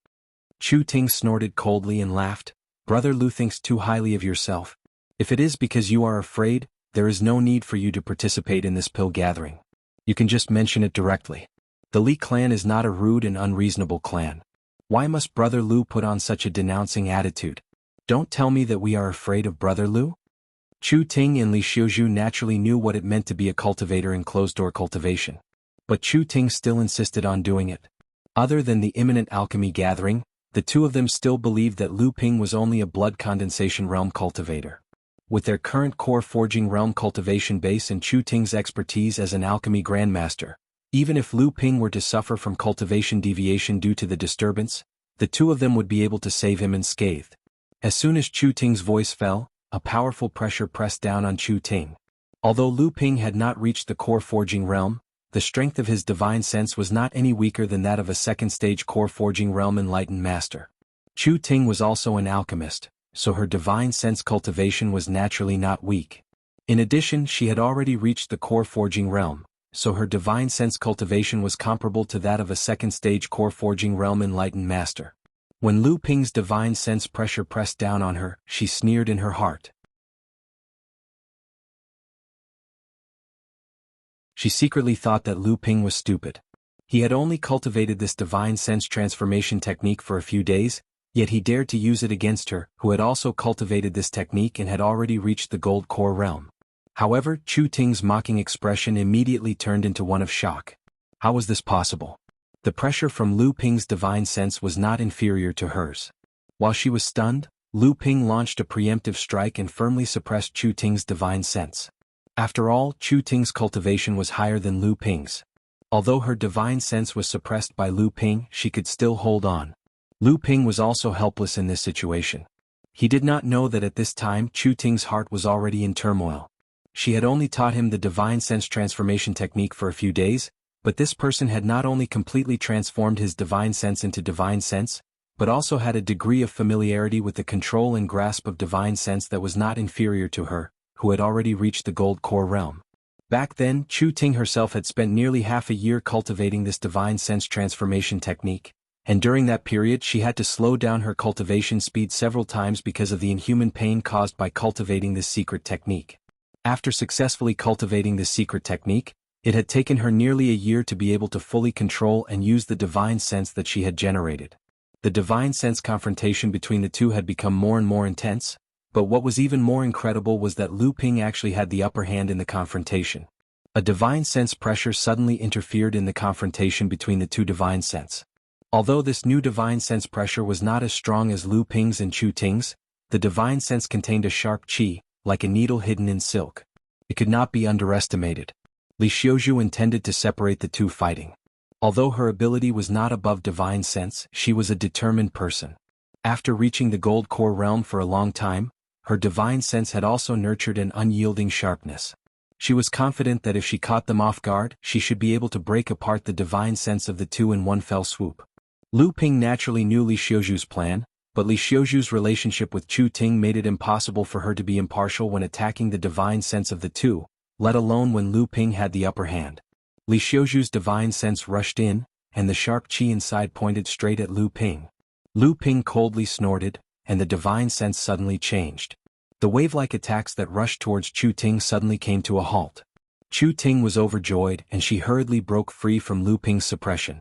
Chu Ting snorted coldly and laughed. "Brother Lu thinks too highly of yourself. If it is because you are afraid, there is no need for you to participate in this pill gathering. You can just mention it directly. The Li clan is not a rude and unreasonable clan. Why must Brother Lu put on such a denouncing attitude? Don't tell me that we are afraid of Brother Lu?" Chu Ting and Li Xiuzhu naturally knew what it meant to be a cultivator in closed-door cultivation. But Chu Ting still insisted on doing it. Other than the imminent alchemy gathering, the two of them still believed that Lu Ping was only a blood condensation realm cultivator. With their current core forging realm cultivation base and Chu Ting's expertise as an alchemy grandmaster, even if Lu Ping were to suffer from cultivation deviation due to the disturbance, the two of them would be able to save him unscathed. As soon as Chu Ting's voice fell, a powerful pressure pressed down on Chu Ting. Although Lu Ping had not reached the core forging realm, the strength of his divine sense was not any weaker than that of a second-stage core forging realm enlightened master. Chu Ting was also an alchemist, so her divine sense cultivation was naturally not weak. In addition, she had already reached the core forging realm, so her divine sense cultivation was comparable to that of a second-stage core forging realm enlightened master. When Lu Ping's divine sense pressure pressed down on her, she sneered in her heart. She secretly thought that Lu Ping was stupid. He had only cultivated this divine sense transformation technique for a few days, yet he dared to use it against her, who had also cultivated this technique and had already reached the gold core realm. However, Chu Ting's mocking expression immediately turned into one of shock. How was this possible? The pressure from Lu Ping's divine sense was not inferior to hers. While she was stunned, Lu Ping launched a preemptive strike and firmly suppressed Chu Ting's divine sense. After all, Chu Ting's cultivation was higher than Lu Ping's. Although her divine sense was suppressed by Lu Ping, she could still hold on. Lu Ping was also helpless in this situation. He did not know that at this time Chu Ting's heart was already in turmoil. She had only taught him the divine sense transformation technique for a few days, but this person had not only completely transformed his divine sense into divine sense, but also had a degree of familiarity with the control and grasp of divine sense that was not inferior to her, who had already reached the gold core realm. Back then, Chu Ting herself had spent nearly half a year cultivating this divine sense transformation technique, and during that period she had to slow down her cultivation speed several times because of the inhuman pain caused by cultivating this secret technique. After successfully cultivating this secret technique, it had taken her nearly a year to be able to fully control and use the divine sense that she had generated. The divine sense confrontation between the two had become more and more intense, but what was even more incredible was that Lu Ping actually had the upper hand in the confrontation. A divine sense pressure suddenly interfered in the confrontation between the two divine sense. Although this new divine sense pressure was not as strong as Lu Ping's and Chu Ting's, the divine sense contained a sharp qi, like a needle hidden in silk. It could not be underestimated. Li Xiuzhu intended to separate the two fighting. Although her ability was not above divine sense, she was a determined person. After reaching the gold core realm for a long time, her divine sense had also nurtured an unyielding sharpness. She was confident that if she caught them off guard, she should be able to break apart the divine sense of the two in one fell swoop. Lu Ping naturally knew Li Xiuzhu's plan, but Li Xiuzhu's relationship with Chu Ting made it impossible for her to be impartial when attacking the divine sense of the two, let alone when Lu Ping had the upper hand. Li Xiuzhu's divine sense rushed in, and the sharp qi inside pointed straight at Lu Ping. Lu Ping coldly snorted, and the divine sense suddenly changed. The wave-like attacks that rushed towards Chu Ting suddenly came to a halt. Chu Ting was overjoyed and she hurriedly broke free from Lu Ping's suppression.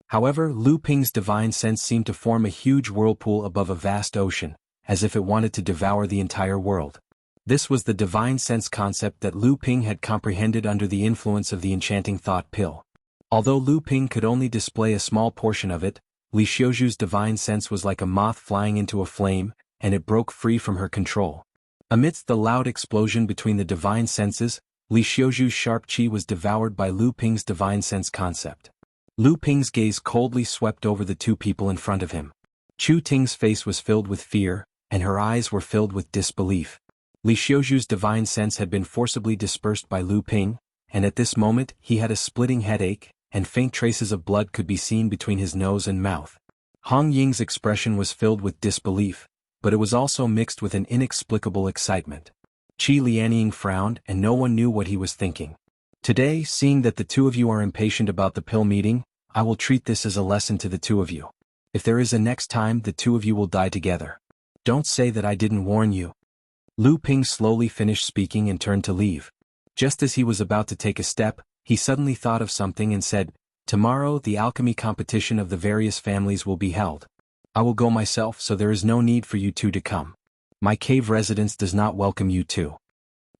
However, Lu Ping's divine sense seemed to form a huge whirlpool above a vast ocean, as if it wanted to devour the entire world. This was the divine sense concept that Lu Ping had comprehended under the influence of the enchanting thought pill. Although Lu Ping could only display a small portion of it, Li Xiuzhu's divine sense was like a moth flying into a flame, and it broke free from her control. Amidst the loud explosion between the divine senses, Li Xiuju's sharp qi was devoured by Lu Ping's divine sense concept. Lu Ping's gaze coldly swept over the two people in front of him. Chu Ting's face was filled with fear, and her eyes were filled with disbelief. Li Xiuju's divine sense had been forcibly dispersed by Lu Ping, and at this moment he had a splitting headache, and faint traces of blood could be seen between his nose and mouth. Hong Ying's expression was filled with disbelief, but it was also mixed with an inexplicable excitement. Qi Lianying frowned, and no one knew what he was thinking. Today, seeing that the two of you are impatient about the pill meeting, I will treat this as a lesson to the two of you. If there is a next time, the two of you will die together. Don't say that I didn't warn you. Lu Ping slowly finished speaking and turned to leave. Just as he was about to take a step, he suddenly thought of something and said, "Tomorrow the alchemy competition of the various families will be held. I will go myself, so there is no need for you two to come. My cave residence does not welcome you two."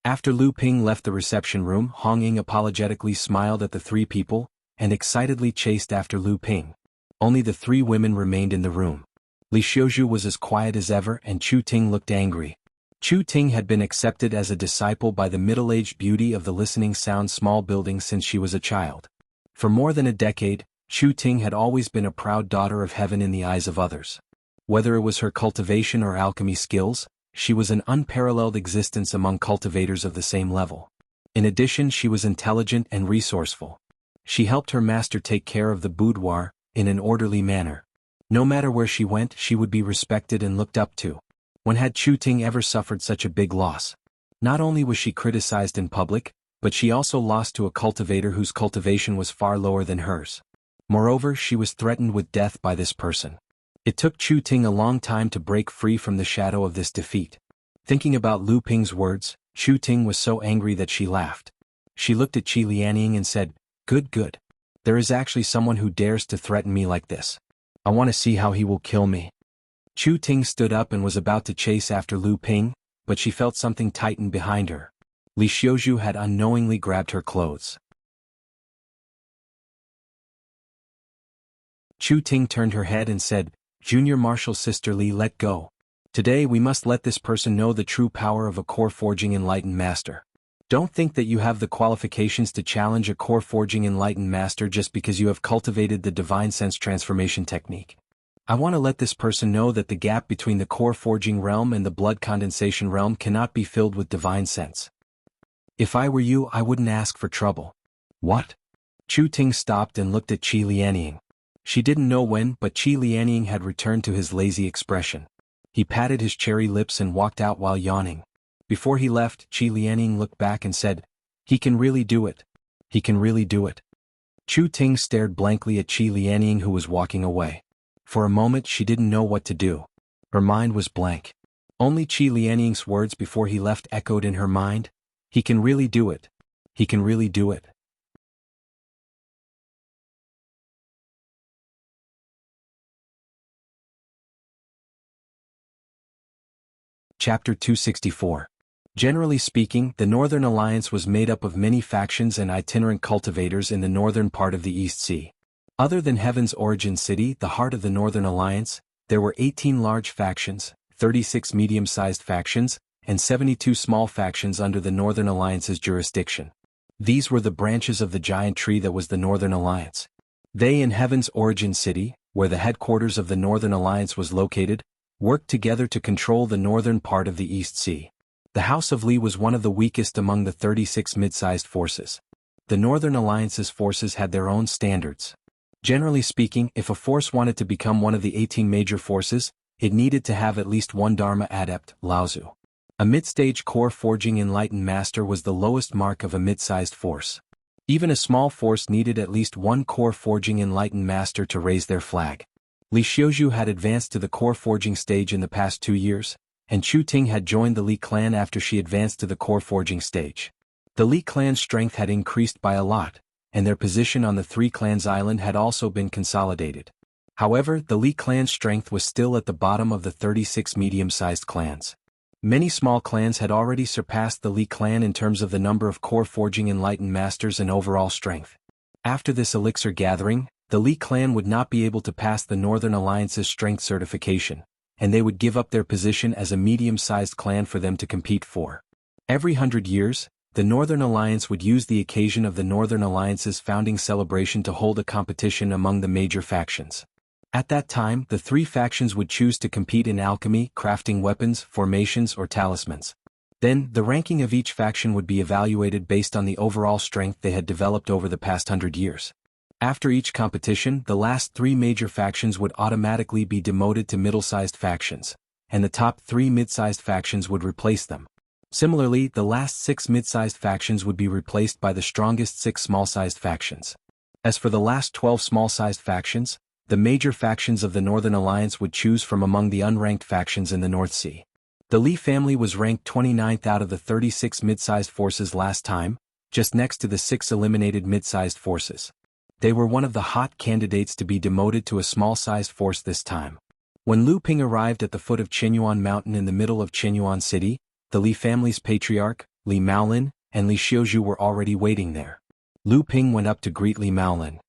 After Lu Ping left the reception room, Hong Ying apologetically smiled at the three people, and excitedly chased after Lu Ping. Only the three women remained in the room. Li Xiuju was as quiet as ever, and Chu Ting looked angry. Chu Ting had been accepted as a disciple by the middle-aged beauty of the listening sound small building since she was a child. For more than a decade, Chu Ting had always been a proud daughter of heaven in the eyes of others. Whether it was her cultivation or alchemy skills, she was an unparalleled existence among cultivators of the same level. In addition, she was intelligent and resourceful. She helped her master take care of the boudoir, in an orderly manner. No matter where she went, she would be respected and looked up to. When had Chu Ting ever suffered such a big loss? Not only was she criticized in public, but she also lost to a cultivator whose cultivation was far lower than hers. Moreover, she was threatened with death by this person. It took Chu Ting a long time to break free from the shadow of this defeat. Thinking about Lu Ping's words, Chu Ting was so angry that she laughed. She looked at Qi Lianying and said, Good. There is actually someone who dares to threaten me like this. I want to see how he will kill me." Chu Ting stood up and was about to chase after Lu Ping, but she felt something tighten behind her. Li Xiuju had unknowingly grabbed her clothes. Chu Ting turned her head and said, "Junior Marshal Sister Li, let go. Today we must let this person know the true power of a core forging enlightened master. Don't think that you have the qualifications to challenge a core forging enlightened master just because you have cultivated the divine sense transformation technique. I want to let this person know that the gap between the core forging realm and the blood condensation realm cannot be filled with divine sense. If I were you, I wouldn't ask for trouble." "What?" Chu Ting stopped and looked at Qi Lianying. She didn't know when, but Qi Lianying had returned to his lazy expression. He patted his cherry lips and walked out while yawning. Before he left, Qi Lianying looked back and said, "He can really do it. He can really do it." Chu Ting stared blankly at Qi Lianying, who was walking away. For a moment she didn't know what to do. Her mind was blank. Only Qi Lianying's words before he left echoed in her mind. He can really do it. He can really do it. Chapter 264. Generally speaking, the Northern Alliance was made up of many factions and itinerant cultivators in the northern part of the East Sea. Other than Heaven's origin city, the heart of the Northern Alliance, there were 18 large factions, 36 medium-sized factions, and 72 small factions under the Northern Alliance's jurisdiction. These were the branches of the giant tree that was the Northern Alliance. They in Heaven's origin city, where the headquarters of the Northern Alliance was located, worked together to control the northern part of the East Sea. The House of Li was one of the weakest among the 36 mid-sized forces. The Northern Alliance's forces had their own standards. Generally speaking, if a force wanted to become one of the 18 major forces, it needed to have at least one Dharma adept, Laozu. A mid-stage core forging enlightened master was the lowest mark of a mid-sized force. Even a small force needed at least one core forging enlightened master to raise their flag. Li Xiuju had advanced to the core forging stage in the past 2 years, and Chu Ting had joined the Li clan after she advanced to the core forging stage. The Li clan's strength had increased by a lot, and their position on the Three Clans Island had also been consolidated. However, the Li clan's strength was still at the bottom of the 36 medium-sized clans. Many small clans had already surpassed the Li clan in terms of the number of core forging enlightened masters and overall strength. After this elixir gathering, the Li clan would not be able to pass the Northern Alliance's strength certification, and they would give up their position as a medium-sized clan for them to compete for. Every 100 years, the Northern Alliance would use the occasion of the Northern Alliance's founding celebration to hold a competition among the major factions. At that time, the three factions would choose to compete in alchemy, crafting weapons, formations, or talismans. Then, the ranking of each faction would be evaluated based on the overall strength they had developed over the past 100 years. After each competition, the last three major factions would automatically be demoted to middle-sized factions, and the top three mid-sized factions would replace them. Similarly, the last 6 mid-sized factions would be replaced by the strongest 6 small-sized factions. As for the last 12 small-sized factions, the major factions of the Northern Alliance would choose from among the unranked factions in the North Sea. The Li family was ranked 29th out of the 36 mid-sized forces last time, just next to the 6 eliminated mid-sized forces. They were one of the hot candidates to be demoted to a small-sized force this time. When Lu Ping arrived at the foot of Qinyuan Mountain in the middle of Qinyuan City, the Li family's patriarch, Li Maolin, and Li Xiuzhu were already waiting there. Lu Ping went up to greet Li Maolin.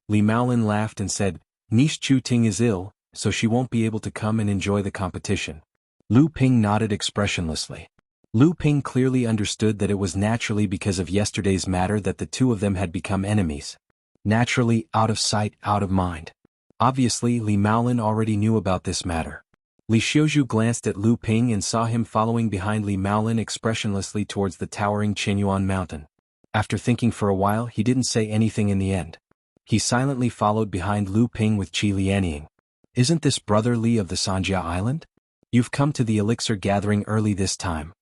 Li Maolin laughed and said, "Niche Chu Ting is ill, so she won't be able to come and enjoy the competition." Lu Ping nodded expressionlessly. Lu Ping clearly understood that it was naturally because of yesterday's matter that the two of them had become enemies. Naturally, out of sight, out of mind. Obviously, Li Maolin already knew about this matter. Li Xiuzhu glanced at Lu Ping and saw him following behind Li Maolin expressionlessly towards the towering Qinyuan Mountain. After thinking for a while, he didn't say anything in the end. He silently followed behind Lu Ping with Qi Lianying. "Isn't this Brother Li of the Sanjia Island? You've come to the elixir gathering early this time."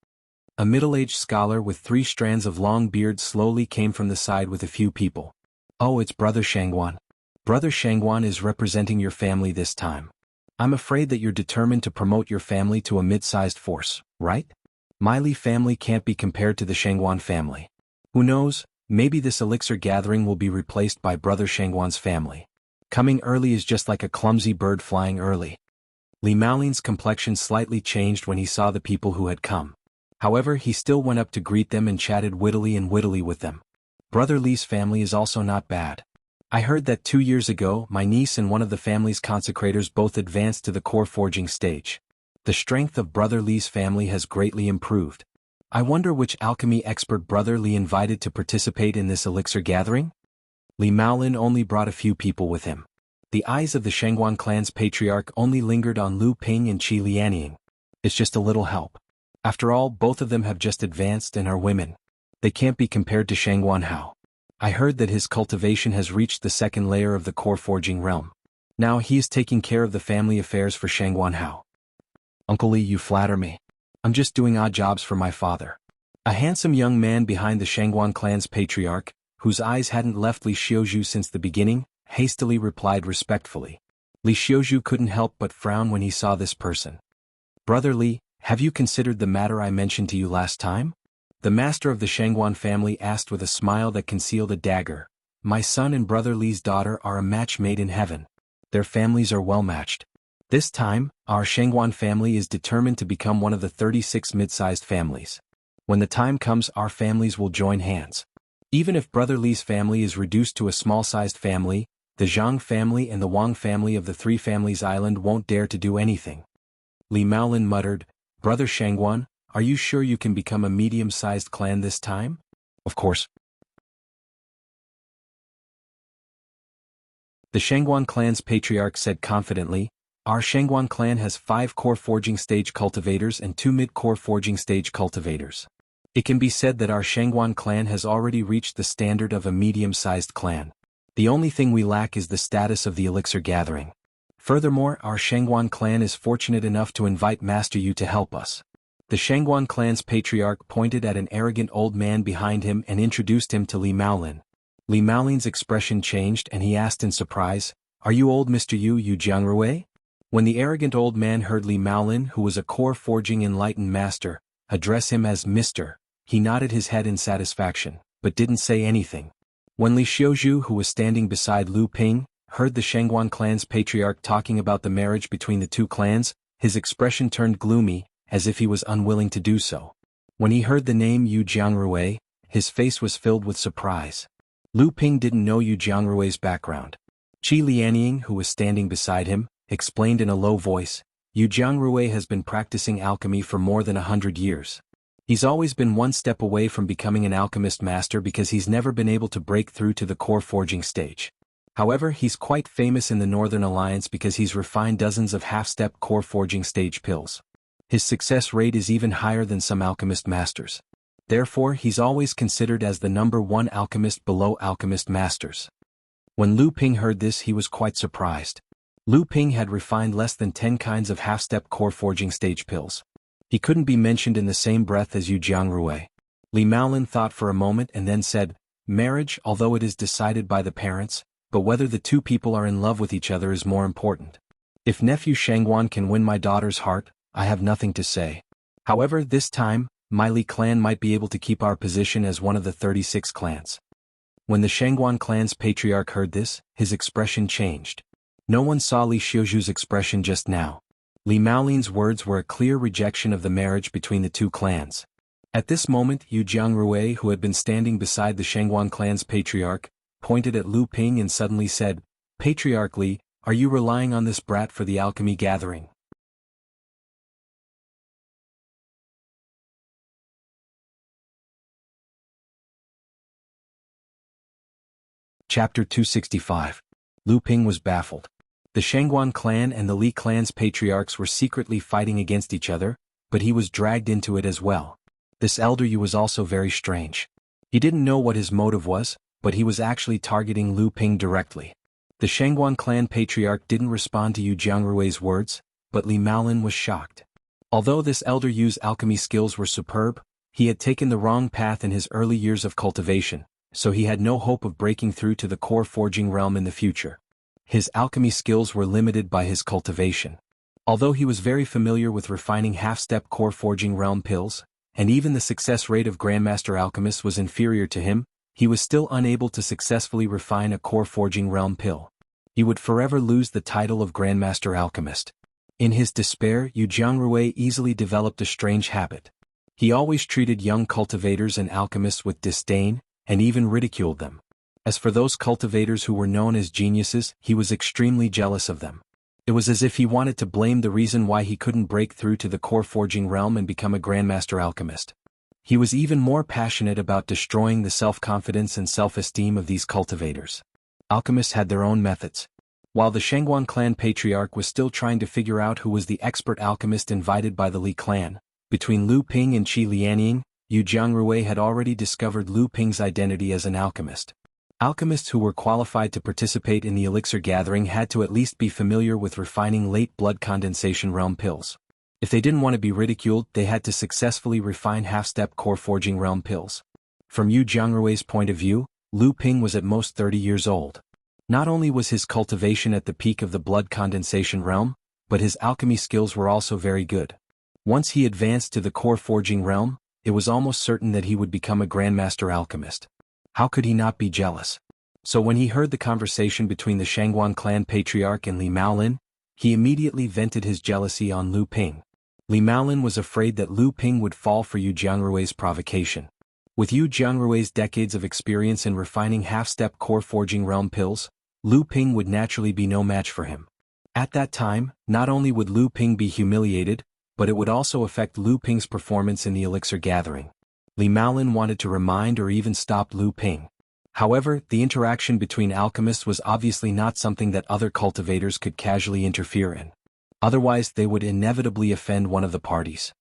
A middle-aged scholar with 3 strands of long beard slowly came from the side with a few people. "Oh, it's Brother Shangguan. Brother Shangguan is representing your family this time. I'm afraid that you're determined to promote your family to a mid-sized force, right? My Li family can't be compared to the Shangguan family. Who knows, maybe this elixir gathering will be replaced by Brother Shangguan's family. Coming early is just like a clumsy bird flying early." Li Maolin's complexion slightly changed when he saw the people who had come. However, he still went up to greet them and chatted wittily with them. "Brother Li's family is also not bad. I heard that 2 years ago my niece and one of the family's consecrators both advanced to the core forging stage. The strength of Brother Li's family has greatly improved. I wonder which alchemy expert Brother Li invited to participate in this elixir gathering?" Li Maolin only brought a few people with him. The eyes of the Shangguan clan's patriarch only lingered on Lu Ping and Qi Lianying. "It's just a little help. After all, both of them have just advanced and are women. They can't be compared to Shangguan Hao. I heard that his cultivation has reached the 2nd layer of the core forging realm. Now he is taking care of the family affairs for Shangguan Hao." "Uncle Li, you flatter me. I'm just doing odd jobs for my father." A handsome young man behind the Shangguan clan's patriarch, whose eyes hadn't left Li Xiuzhu since the beginning, hastily replied respectfully. Li Xiuzhu couldn't help but frown when he saw this person. "Brother Li, have you considered the matter I mentioned to you last time?" The master of the Shangguan family asked with a smile that concealed a dagger. "My son and Brother Li's daughter are a match made in heaven. Their families are well matched. This time, our Shangguan family is determined to become one of the 36 mid-sized families. When the time comes, our families will join hands. Even if Brother Li's family is reduced to a small-sized family, the Zhang family and the Wang family of the Three Families Island won't dare to do anything." Li Maolin muttered, "Brother Shangguan, are you sure you can become a medium-sized clan this time?" "Of course." The Shangguan clan's patriarch said confidently, "Our Shangguan clan has 5 core forging stage cultivators and 2 mid-core forging stage cultivators. It can be said that our Shangguan clan has already reached the standard of a medium-sized clan. The only thing we lack is the status of the elixir gathering. Furthermore, our Shangguan clan is fortunate enough to invite Master Yu to help us." The Shangguan clan's patriarch pointed at an arrogant old man behind him and introduced him to Li Maolin. Li Maolin's expression changed and he asked in surprise, "Are you old Mr. Yu Jianghu?" When the arrogant old man heard Li Maolin, who was a core forging enlightened master, address him as Mr., he nodded his head in satisfaction, but didn't say anything. When Li Xiuzhu, who was standing beside Lu Ping, heard the Shangguan clan's patriarch talking about the marriage between the two clans, his expression turned gloomy, as if he was unwilling to do so. When he heard the name Yu Jiangrui, his face was filled with surprise. Lu Ping didn't know Yu Jiangrui's background. Qi Lianying, who was standing beside him, explained in a low voice, Yu Jiangrui has been practicing alchemy for more than 100 years. He's always been one step away from becoming an alchemist master because he's never been able to break through to the core forging stage. However, he's quite famous in the Northern Alliance because he's refined dozens of half-step core forging stage pills. His success rate is even higher than some alchemist masters. Therefore, he's always considered as the #1 alchemist below alchemist masters. When Lu Ping heard this, he was quite surprised. Lu Ping had refined less than 10 kinds of half-step core forging stage pills. He couldn't be mentioned in the same breath as Yu Jiangrui. Li Maolin thought for a moment and then said, marriage, although it is decided by the parents, but whether the two people are in love with each other is more important. If nephew Shangguan can win my daughter's heart, I have nothing to say. However, this time, my Li clan might be able to keep our position as one of the 36 clans. When the Shangguan clan's patriarch heard this, his expression changed. No one saw Li Xiuju's expression just now. Li Maolin's words were a clear rejection of the marriage between the two clans. At this moment, Yu Jiangrui, who had been standing beside the Shangguan clan's patriarch, pointed at Lu Ping and suddenly said, Patriarch Li, are you relying on this brat for the alchemy gathering? Chapter 265. Lu Ping was baffled. The Shangguan clan and the Li clan's patriarchs were secretly fighting against each other, but he was dragged into it as well. This elder Yu was also very strange. He didn't know what his motive was, but he was actually targeting Lu Ping directly. The Shangguan clan patriarch didn't respond to Yu Jiangrui's words, but Li Maolin was shocked. Although this elder Yu's alchemy skills were superb, he had taken the wrong path in his early years of cultivation, so he had no hope of breaking through to the core forging realm in the future. His alchemy skills were limited by his cultivation. Although he was very familiar with refining half-step core forging realm pills, and even the success rate of Grandmaster Alchemists was inferior to him, he was still unable to successfully refine a core forging realm pill. He would forever lose the title of Grandmaster Alchemist. In his despair, Yu Jiangrui easily developed a strange habit. He always treated young cultivators and alchemists with disdain, and even ridiculed them. As for those cultivators who were known as geniuses, he was extremely jealous of them. It was as if he wanted to blame the reason why he couldn't break through to the core forging realm and become a Grandmaster Alchemist. He was even more passionate about destroying the self-confidence and self-esteem of these cultivators. Alchemists had their own methods. While the Shangguan clan patriarch was still trying to figure out who was the expert alchemist invited by the Li clan, between Lu Ping and Qi Lianying, Yu Jiangrui had already discovered Lu Ping's identity as an alchemist. Alchemists who were qualified to participate in the elixir gathering had to at least be familiar with refining late blood condensation realm pills. If they didn't want to be ridiculed, they had to successfully refine half-step core forging realm pills. From Yu Jiangrui's point of view, Lu Ping was at most 30 years old. Not only was his cultivation at the peak of the blood condensation realm, but his alchemy skills were also very good. Once he advanced to the core forging realm, it was almost certain that he would become a Grandmaster Alchemist. How could he not be jealous? So when he heard the conversation between the Shangguan clan patriarch and Li Maolin, he immediately vented his jealousy on Lu Ping. Li Maolin was afraid that Lu Ping would fall for Yu Jiangrui's provocation. With Yu Jiangrui's decades of experience in refining half-step core forging realm pills, Lu Ping would naturally be no match for him. At that time, not only would Lu Ping be humiliated, but it would also affect Lu Ping's performance in the elixir gathering. Li Maolin wanted to remind or even stop Lu Ping. However, the interaction between alchemists was obviously not something that other cultivators could casually interfere in. Otherwise, they would inevitably offend one of the parties.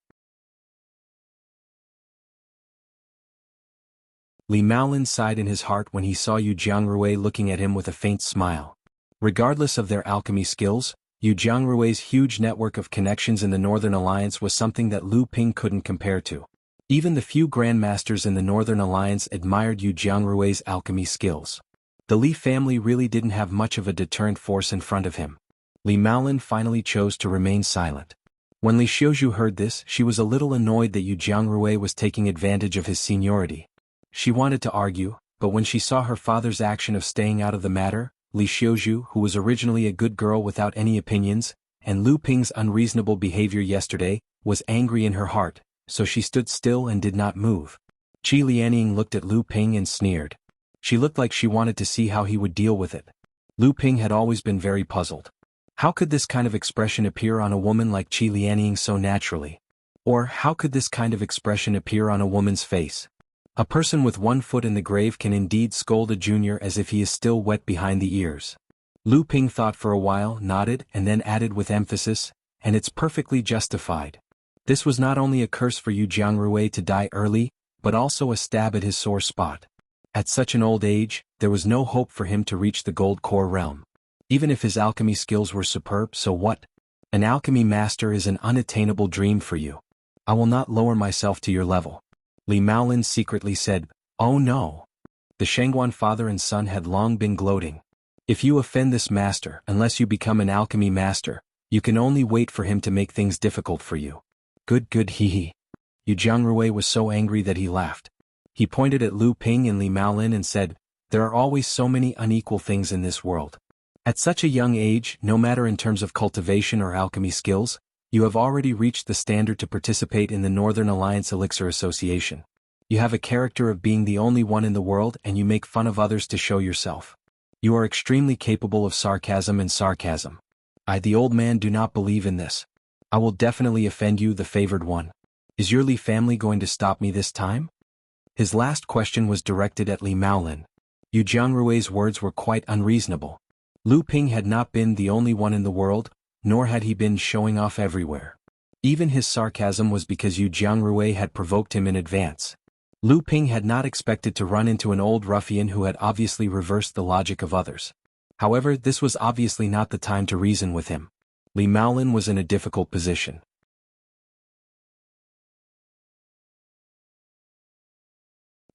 Li Maolin sighed in his heart when he saw Yu Jiangrui looking at him with a faint smile. Regardless of their alchemy skills, Yu Jiangrui's huge network of connections in the Northern Alliance was something that Lu Ping couldn't compare to. Even the few grandmasters in the Northern Alliance admired Yu Jiangrui's alchemy skills. The Li family really didn't have much of a deterrent force in front of him. Li Maolin finally chose to remain silent. When Li Xiuju heard this, she was a little annoyed that Yu Jiangrui was taking advantage of his seniority. She wanted to argue, but when she saw her father's action of staying out of the matter, Li Xiuju, who was originally a good girl without any opinions, and Lu Ping's unreasonable behavior yesterday, was angry in her heart, so she stood still and did not move. Qi Lianying looked at Lu Ping and sneered. She looked like she wanted to see how he would deal with it. Lu Ping had always been very puzzled. How could this kind of expression appear on a woman like Qi Lianying so naturally? Or how could this kind of expression appear on a woman's face? A person with one foot in the grave can indeed scold a junior as if he is still wet behind the ears. Lu Ping thought for a while, nodded, and then added with emphasis, and it's perfectly justified. This was not only a curse for Yu Jiangrui to die early, but also a stab at his sore spot. At such an old age, there was no hope for him to reach the gold core realm. Even if his alchemy skills were superb, so what? An alchemy master is an unattainable dream for you. I will not lower myself to your level. Li Maolin secretly said, "Oh no." The Shangguan father and son had long been gloating. If you offend this master, unless you become an alchemy master, you can only wait for him to make things difficult for you. Good hee hee. Yu Jiangrui was so angry that he laughed. He pointed at Lu Ping and Li Maolin and said, "There are always so many unequal things in this world. At such a young age, no matter in terms of cultivation or alchemy skills, you have already reached the standard to participate in the Northern Alliance Elixir Association. You have a character of being the only one in the world and you make fun of others to show yourself. You are extremely capable of sarcasm. I, the old man, do not believe in this. I will definitely offend you, the favored one. Is your Li family going to stop me this time?" His last question was directed at Li Maolin. Yu Jiangrui's words were quite unreasonable. Lu Ping had not been the only one in the world, nor had he been showing off everywhere. Even his sarcasm was because Yu Jiangrui had provoked him in advance. Lu Ping had not expected to run into an old ruffian who had obviously reversed the logic of others. However, this was obviously not the time to reason with him. Li Maolin was in a difficult position.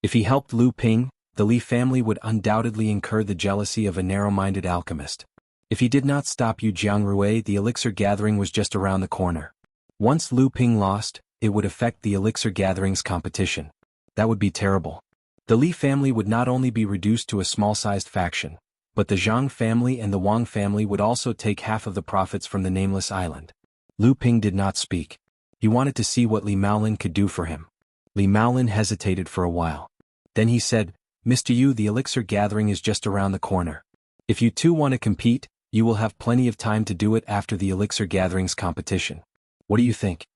If he helped Lu Ping, the Li family would undoubtedly incur the jealousy of a narrow-minded alchemist. If he did not stop Yu Jiangrui, the elixir gathering was just around the corner. Once Lu Ping lost, it would affect the elixir gatherings competition. That would be terrible. The Li family would not only be reduced to a small-sized faction, but the Zhang family and the Wang family would also take half of the profits from the nameless island. Lu Ping did not speak. He wanted to see what Li Maolin could do for him. Li Maolin hesitated for a while. Then he said, "Mr. Yu, the elixir gathering is just around the corner. If you two want to compete, you will have plenty of time to do it after the elixir gatherings competition. What do you think?"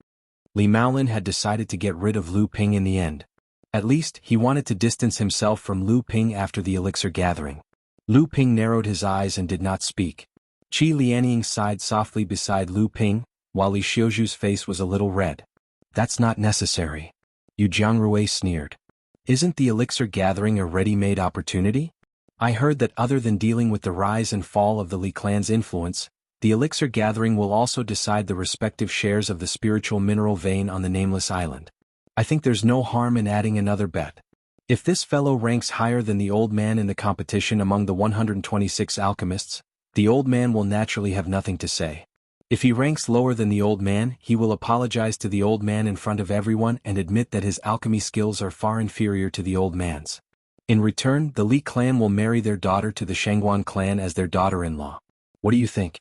Li Maolin had decided to get rid of Lu Ping in the end. At least, he wanted to distance himself from Lu Ping after the elixir gathering. Lu Ping narrowed his eyes and did not speak. Qi Lianying sighed softly beside Lu Ping, while Li Xiuzhu's face was a little red. "That's not necessary." Yu Jiangrui sneered. "Isn't the elixir gathering a ready-made opportunity? I heard that other than dealing with the rise and fall of the Li clan's influence, the elixir gathering will also decide the respective shares of the spiritual mineral vein on the nameless island. I think there's no harm in adding another bet. If this fellow ranks higher than the old man in the competition among the 126 alchemists, the old man will naturally have nothing to say. If he ranks lower than the old man, he will apologize to the old man in front of everyone and admit that his alchemy skills are far inferior to the old man's. In return, the Li clan will marry their daughter to the Shangguan clan as their daughter-in-law. What do you think?"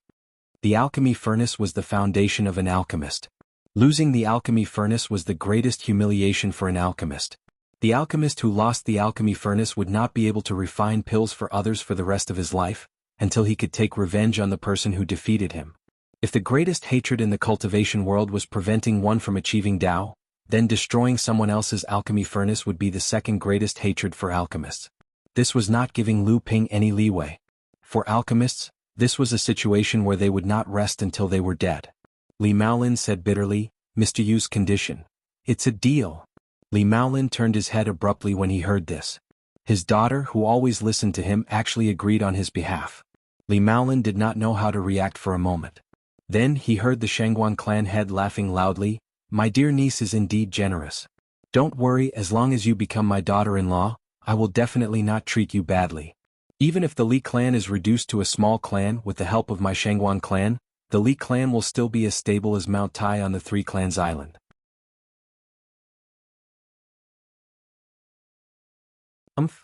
The alchemy furnace was the foundation of an alchemist. Losing the alchemy furnace was the greatest humiliation for an alchemist. The alchemist who lost the alchemy furnace would not be able to refine pills for others for the rest of his life, until he could take revenge on the person who defeated him. If the greatest hatred in the cultivation world was preventing one from achieving Tao, then destroying someone else's alchemy furnace would be the second greatest hatred for alchemists. This was not giving Lu Ping any leeway. For alchemists, this was a situation where they would not rest until they were dead. Li Maolin said bitterly, "Mr. Yu's condition. It's a deal." Li Maolin turned his head abruptly when he heard this. His daughter, who always listened to him, actually agreed on his behalf. Li Maolin did not know how to react for a moment. Then he heard the Shangguan clan head laughing loudly, "My dear niece is indeed generous. Don't worry, as long as you become my daughter-in-law, I will definitely not treat you badly. Even if the Li clan is reduced to a small clan with the help of my Shangguan clan, the Li clan will still be as stable as Mount Tai on the Three Clans Island."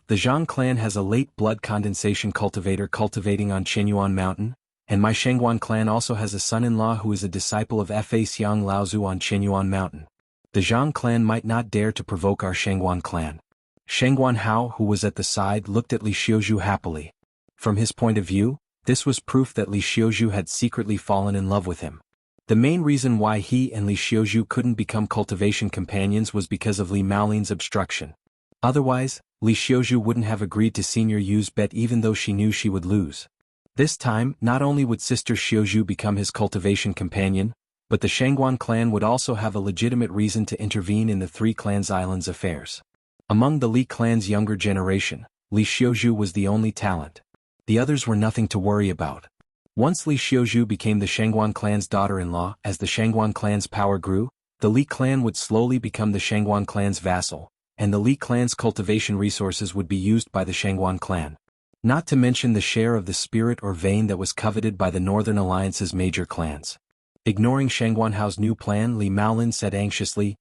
The Zhang clan has a late blood condensation cultivator cultivating on Qianyuan Mountain, and my Shangguan clan also has a son-in-law who is a disciple of Fa Xiang Laozu on Qianyuan Mountain. The Zhang clan might not dare to provoke our Shangguan clan. Shangguan Hao, who was at the side, looked at Li Xiuzhu happily. From his point of view, This was proof that Li Xiuzhu had secretly fallen in love with him. The main reason why he and Li Xiuzhu couldn't become cultivation companions was because of Li Maolin's obstruction. Otherwise, Li Xiuzhu wouldn't have agreed to Senior Yu's bet even though she knew she would lose. This time, not only would Sister Xiuzhu become his cultivation companion, but the Shangguan clan would also have a legitimate reason to intervene in the three clans' islands' affairs. Among the Li clan's younger generation, Li Xiuzhu was the only talent. The others were nothing to worry about. Once Li Xiuzhu became the Shangguan clan's daughter-in-law, as the Shangguan clan's power grew, the Li clan would slowly become the Shangguan clan's vassal, and the Li clan's cultivation resources would be used by the Shangguan clan. Not to mention the share of the spirit or vein that was coveted by the Northern Alliance's major clans. Ignoring Shangguan Hao's new plan, Li Maolin said anxiously,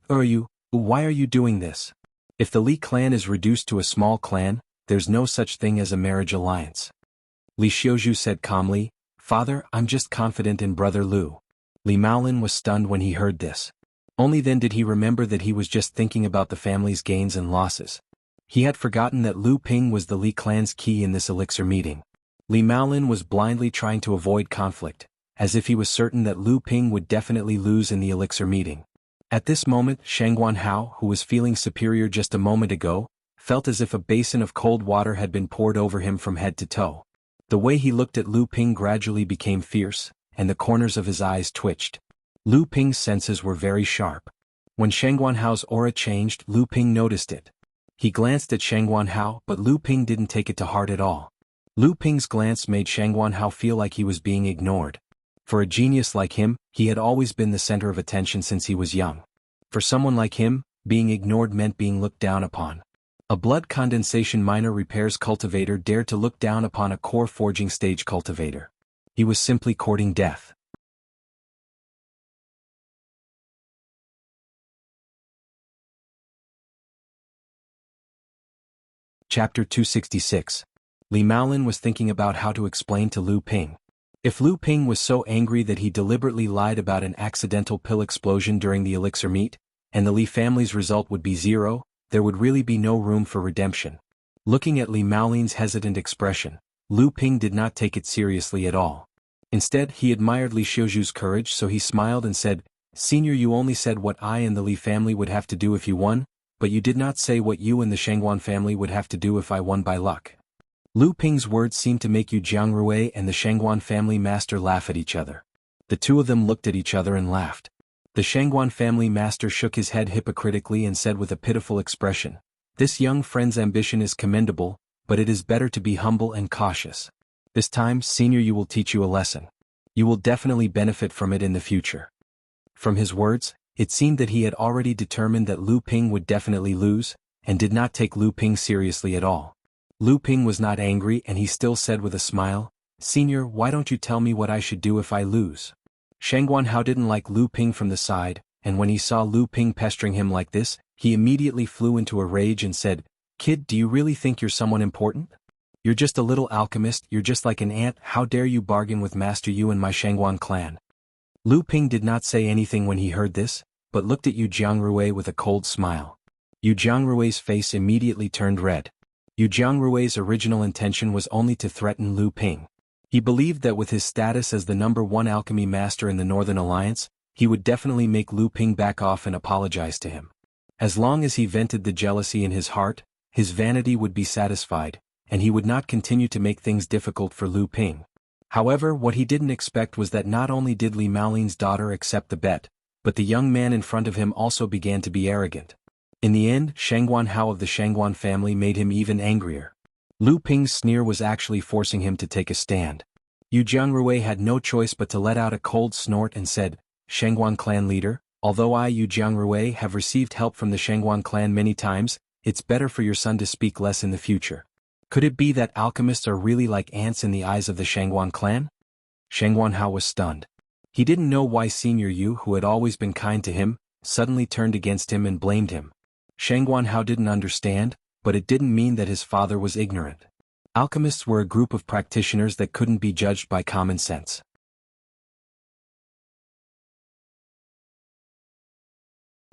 why are you doing this? If the Li clan is reduced to a small clan, there's no such thing as a marriage alliance. Li Xiuzhu said calmly, Father, I'm just confident in Brother Lu. Li Maolin was stunned when he heard this. Only then did he remember that he was just thinking about the family's gains and losses. He had forgotten that Lu Ping was the Li clan's key in this elixir meeting. Li Maolin was blindly trying to avoid conflict, as if he was certain that Lu Ping would definitely lose in the elixir meeting. At this moment, Shangguan Hao, who was feeling superior just a moment ago, felt as if a basin of cold water had been poured over him from head to toe. The way he looked at Lu Ping gradually became fierce, and the corners of his eyes twitched. Lu Ping's senses were very sharp. When Shangguan Hao's aura changed, Lu Ping noticed it. He glanced at Shangguan Hao, but Lu Ping didn't take it to heart at all. Lu Ping's glance made Shangguan Hao feel like he was being ignored. For a genius like him, he had always been the center of attention since he was young. For someone like him, being ignored meant being looked down upon. A blood condensation minor repairs cultivator dared to look down upon a core forging stage cultivator. He was simply courting death. Chapter 266. Li Maolin was thinking about how to explain to Lu Ping. If Lu Ping was so angry that he deliberately lied about an accidental pill explosion during the elixir meet, and the Li family's result would be 0, there would really be no room for redemption. Looking at Li Maolin's hesitant expression, Lu Ping did not take it seriously at all. Instead, he admired Li Xiuzhu's courage, so he smiled and said, Senior, you only said what I and the Li family would have to do if you won, but you did not say what you and the Shangguan family would have to do if I won by luck. Lu Ping's words seemed to make Jianghu and the Shangguan family master laugh at each other. The two of them looked at each other and laughed. The Shangguan family master shook his head hypocritically and said with a pitiful expression, This young friend's ambition is commendable, but it is better to be humble and cautious. This time, Senior, you will teach you a lesson. You will definitely benefit from it in the future. From his words, it seemed that he had already determined that Lu Ping would definitely lose, and did not take Lu Ping seriously at all. Lu Ping was not angry and he still said with a smile, Senior, why don't you tell me what I should do if I lose? Shangguan Hao didn't like Lu Ping from the side, and when he saw Lu Ping pestering him like this, he immediately flew into a rage and said, Kid, do you really think you're someone important? You're just a little alchemist, you're just like an ant, how dare you bargain with Master Yu and my Shangguan clan? Lu Ping did not say anything when he heard this, but looked at Jianghu with a cold smile. Jianghu's face immediately turned red. Jianghu's original intention was only to threaten Lu Ping. He believed that with his status as the #1 alchemy master in the Northern Alliance, he would definitely make Lu Ping back off and apologize to him. As long as he vented the jealousy in his heart, his vanity would be satisfied, and he would not continue to make things difficult for Lu Ping. However, what he didn't expect was that not only did Li Maolin's daughter accept the bet, but the young man in front of him also began to be arrogant. In the end, Shangguan Hao of the Shangguan family made him even angrier. Lu Ping's sneer was actually forcing him to take a stand. Jianghu had no choice but to let out a cold snort and said, Shangguan clan leader, although I, Jianghu, have received help from the Shangguan clan many times, it's better for your son to speak less in the future. Could it be that alchemists are really like ants in the eyes of the Shangguan clan? Shangguan Hao was stunned. He didn't know why Senior Yu, who had always been kind to him, suddenly turned against him and blamed him. Shangguan Hao didn't understand, but it didn't mean that his father was ignorant. Alchemists were a group of practitioners that couldn't be judged by common sense.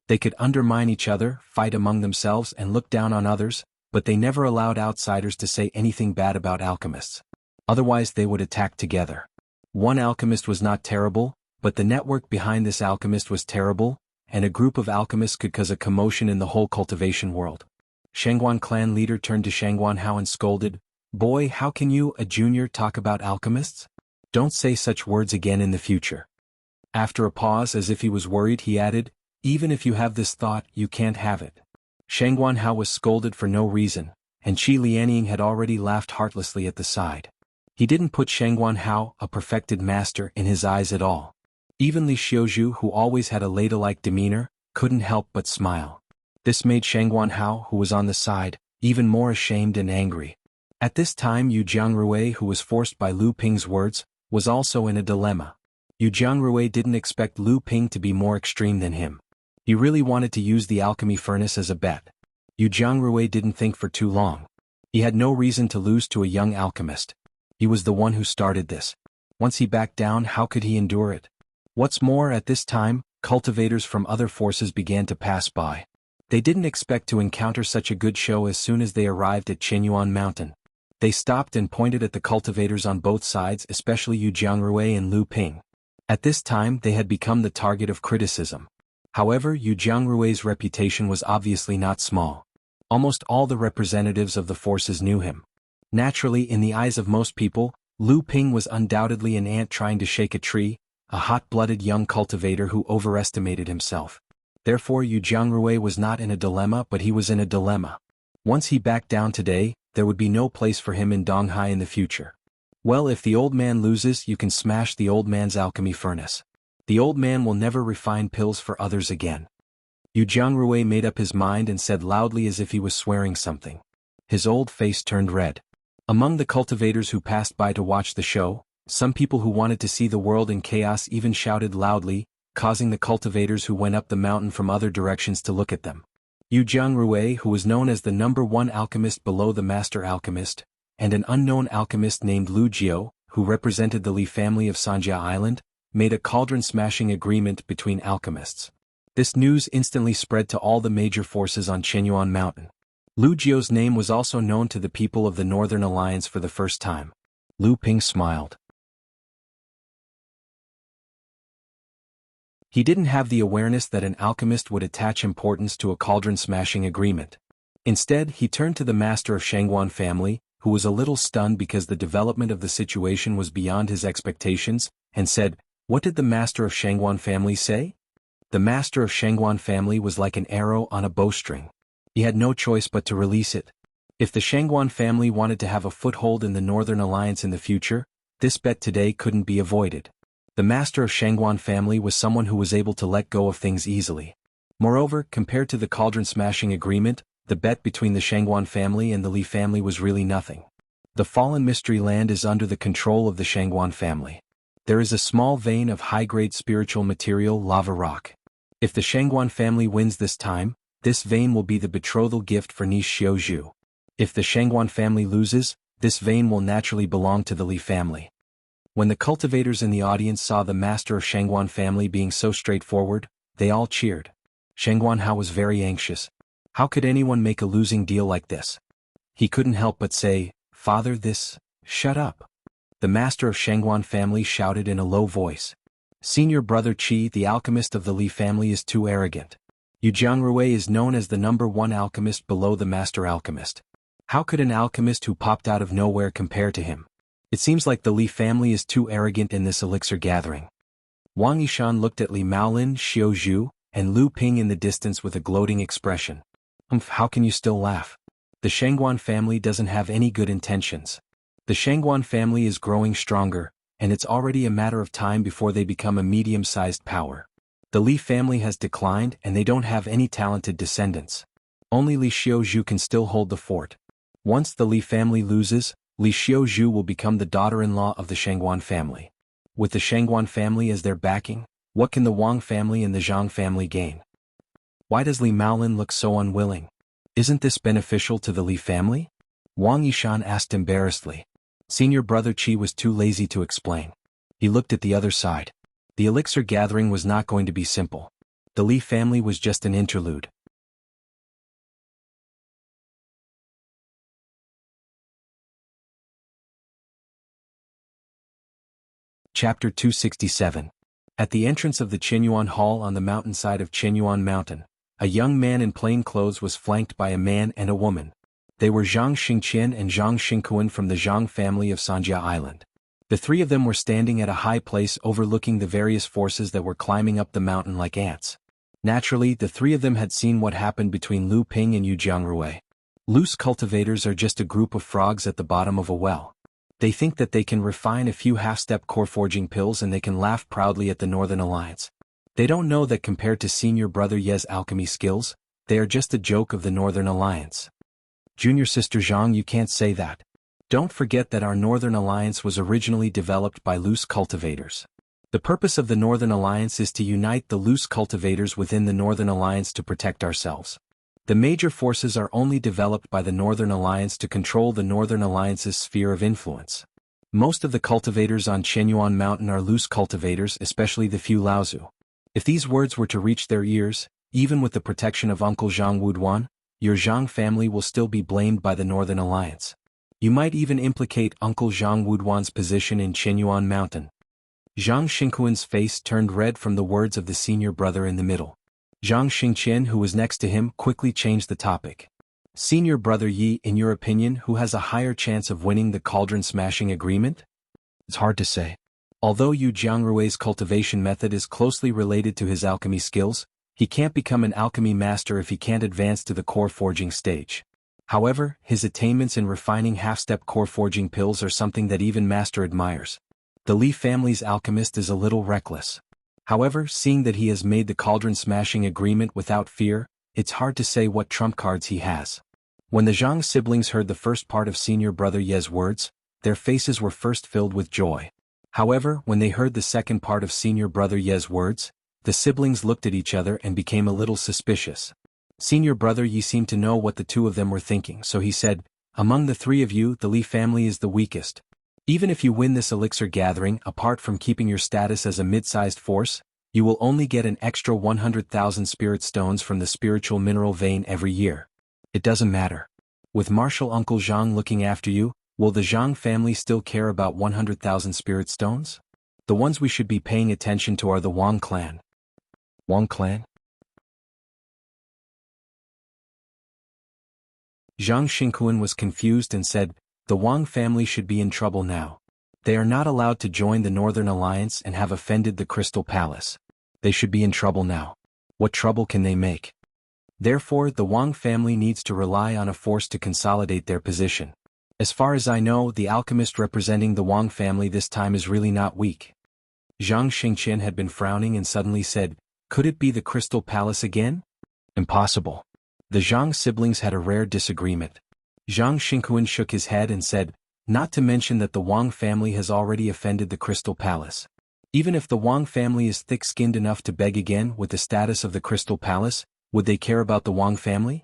They could undermine each other, fight among themselves and look down on others, but they never allowed outsiders to say anything bad about alchemists. Otherwise they would attack together. One alchemist was not terrible, but the network behind this alchemist was terrible, and a group of alchemists could cause a commotion in the whole cultivation world. Shangguan clan leader turned to Shangguan Hao and scolded, "Boy, how can you, a junior, talk about alchemists? Don't say such words again in the future." After a pause, as if he was worried, he added, "Even if you have this thought, you can't have it." Shangguan Hao was scolded for no reason, and Qi Lianying had already laughed heartlessly at the side. He didn't put Shangguan Hao, a perfected master, in his eyes at all. Even Li Xiuzhu, who always had a ladle-like demeanor, couldn't help but smile. This made Shangguan Hao, who was on the side, even more ashamed and angry. At this time Yu Jiangrui, who was forced by Lu Ping's words, was also in a dilemma. Yu Jiangrui didn't expect Lu Ping to be more extreme than him. He really wanted to use the alchemy furnace as a bet. Yu Jiangrui didn't think for too long. He had no reason to lose to a young alchemist. He was the one who started this. Once he backed down, how could he endure it? What's more, at this time, cultivators from other forces began to pass by. They didn't expect to encounter such a good show as soon as they arrived at Qinyuan Mountain. They stopped and pointed at the cultivators on both sides, especially Yu Jiangrui and Lu Ping. At this time they had become the target of criticism. However, Yu Jiangrui's reputation was obviously not small. Almost all the representatives of the forces knew him. Naturally, in the eyes of most people, Lu Ping was undoubtedly an ant trying to shake a tree, a hot-blooded young cultivator who overestimated himself. Therefore Yu Jiangrui was not in a dilemma, but he was in a dilemma. Once he backed down today, there would be no place for him in Donghai in the future. Well, if the old man loses, you can smash the old man's alchemy furnace. The old man will never refine pills for others again. Yu Jiangrui made up his mind and said loudly as if he was swearing something. His old face turned red. Among the cultivators who passed by to watch the show, some people who wanted to see the world in chaos even shouted loudly, causing the cultivators who went up the mountain from other directions to look at them. Yu Jiangrui, who was known as the #1 alchemist below the master alchemist, and an unknown alchemist named Lu Jiao, who represented the Li family of Sanjia Island, made a cauldron-smashing agreement between alchemists. This news instantly spread to all the major forces on Qinyuan Mountain. Lu Jiao's name was also known to the people of the Northern Alliance for the first time. Lu Ping smiled. He didn't have the awareness that an alchemist would attach importance to a cauldron-smashing agreement. Instead, he turned to the master of Shangguan family, who was a little stunned because the development of the situation was beyond his expectations, and said, "What did the master of Shangguan family say?" The master of Shangguan family was like an arrow on a bowstring. He had no choice but to release it. If the Shangguan family wanted to have a foothold in the Northern Alliance in the future, this bet today couldn't be avoided. The master of Shangguan family was someone who was able to let go of things easily. Moreover, compared to the cauldron-smashing agreement, the bet between the Shangguan family and the Li family was really nothing. The fallen mystery land is under the control of the Shangguan family. There is a small vein of high-grade spiritual material, lava rock. If the Shangguan family wins this time, this vein will be the betrothal gift for Ni Xiuzhu. If the Shangguan family loses, this vein will naturally belong to the Li family. When the cultivators in the audience saw the master of Shangguan family being so straightforward, they all cheered. Shangguan Hao was very anxious. How could anyone make a losing deal like this? He couldn't help but say, "Father, this..." "Shut up." The master of Shangguan family shouted in a low voice. "Senior brother Qi, the alchemist of the Li family, is too arrogant. Yu Jiangrui is known as the #1 alchemist below the master alchemist. How could an alchemist who popped out of nowhere compare to him? It seems like the Li family is too arrogant in this elixir gathering." Wang Yishan looked at Li Maolin, Xiuzhu, and Lu Ping in the distance with a gloating expression. How can you still laugh? The Shangguan family doesn't have any good intentions. The Shangguan family is growing stronger, and it's already a matter of time before they become a medium-sized power. The Li family has declined and they don't have any talented descendants. Only Li Xiuzhu can still hold the fort. Once the Li family loses, Li Xiuzhu will become the daughter-in-law of the Shangguan family. With the Shangguan family as their backing, what can the Wang family and the Zhang family gain? Why does Li Maolin look so unwilling? Isn't this beneficial to the Li family? Wang Yishan asked embarrassedly. Senior brother Qi was too lazy to explain. He looked at the other side. The elixir gathering was not going to be simple. The Li family was just an interlude. Chapter 267. At the entrance of the Qinyuan Hall on the mountainside of Qinyuan Mountain, a young man in plain clothes was flanked by a man and a woman. They were Zhang Xingqian and Zhang Xingkuan from the Zhang family of Sanjia Island. The three of them were standing at a high place overlooking the various forces that were climbing up the mountain like ants. Naturally, the three of them had seen what happened between Lu Ping and Yu Jiangrui. Loose cultivators are just a group of frogs at the bottom of a well. They think that they can refine a few half-step core-forging pills and they can laugh proudly at the Northern Alliance. They don't know that compared to senior brother Ye's alchemy skills, they are just a joke of the Northern Alliance. Junior sister Zhang, you can't say that. Don't forget that our Northern Alliance was originally developed by loose cultivators. The purpose of the Northern Alliance is to unite the loose cultivators within the Northern Alliance to protect ourselves. The major forces are only developed by the Northern Alliance to control the Northern Alliance's sphere of influence. Most of the cultivators on Qinyuan Mountain are loose cultivators, especially the few Laozu. If these words were to reach their ears, even with the protection of Uncle Zhang Wuduan, your Zhang family will still be blamed by the Northern Alliance. You might even implicate Uncle Zhang Wuduan's position in Qinyuan Mountain. Zhang Xingkuan's face turned red from the words of the senior brother in the middle. Zhang Xingqian, who was next to him, quickly changed the topic. Senior brother Yi, in your opinion, who has a higher chance of winning the cauldron-smashing agreement? It's hard to say. Although Yu Jiangrui's cultivation method is closely related to his alchemy skills, he can't become an alchemy master if he can't advance to the core forging stage. However, his attainments in refining half-step core forging pills are something that even Master admires. The Li family's alchemist is a little reckless. However, seeing that he has made the cauldron-smashing agreement without fear, it's hard to say what trump cards he has. When the Zhang siblings heard the first part of senior brother Ye's words, their faces were first filled with joy. However, when they heard the second part of senior brother Ye's words, the siblings looked at each other and became a little suspicious. Senior brother Yi seemed to know what the two of them were thinking, so he said, among the three of you, the Li family is the weakest. Even if you win this elixir gathering, apart from keeping your status as a mid-sized force, you will only get an extra 100,000 spirit stones from the spiritual mineral vein every year. It doesn't matter. With Martial Uncle Zhang looking after you, will the Zhang family still care about 100,000 spirit stones? The ones we should be paying attention to are the Wang clan. Wang clan? Zhang Xingkuan was confused and said, the Wang family should be in trouble now. They are not allowed to join the Northern Alliance and have offended the Crystal Palace. They should be in trouble now. What trouble can they make? Therefore, the Wang family needs to rely on a force to consolidate their position. As far as I know, the alchemist representing the Wang family this time is really not weak. Zhang Xingqian had been frowning and suddenly said, could it be the Crystal Palace again? Impossible. The Zhang siblings had a rare disagreement. Zhang Xingkuan shook his head and said, not to mention that the Wang family has already offended the Crystal Palace. Even if the Wang family is thick-skinned enough to beg again with the status of the Crystal Palace, would they care about the Wang family?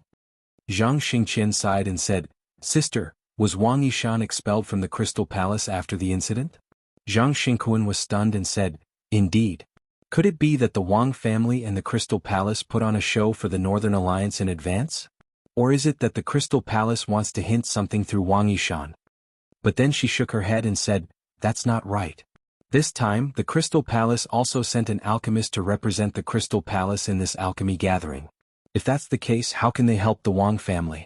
Zhang Xingqian sighed and said, sister, was Wang Yishan expelled from the Crystal Palace after the incident? Zhang Xingkuan was stunned and said, indeed. Could it be that the Wang family and the Crystal Palace put on a show for the Northern Alliance in advance? Or is it that the Crystal Palace wants to hint something through Wang Yishan? But then she shook her head and said, that's not right. This time, the Crystal Palace also sent an alchemist to represent the Crystal Palace in this alchemy gathering. If that's the case, how can they help the Wang family?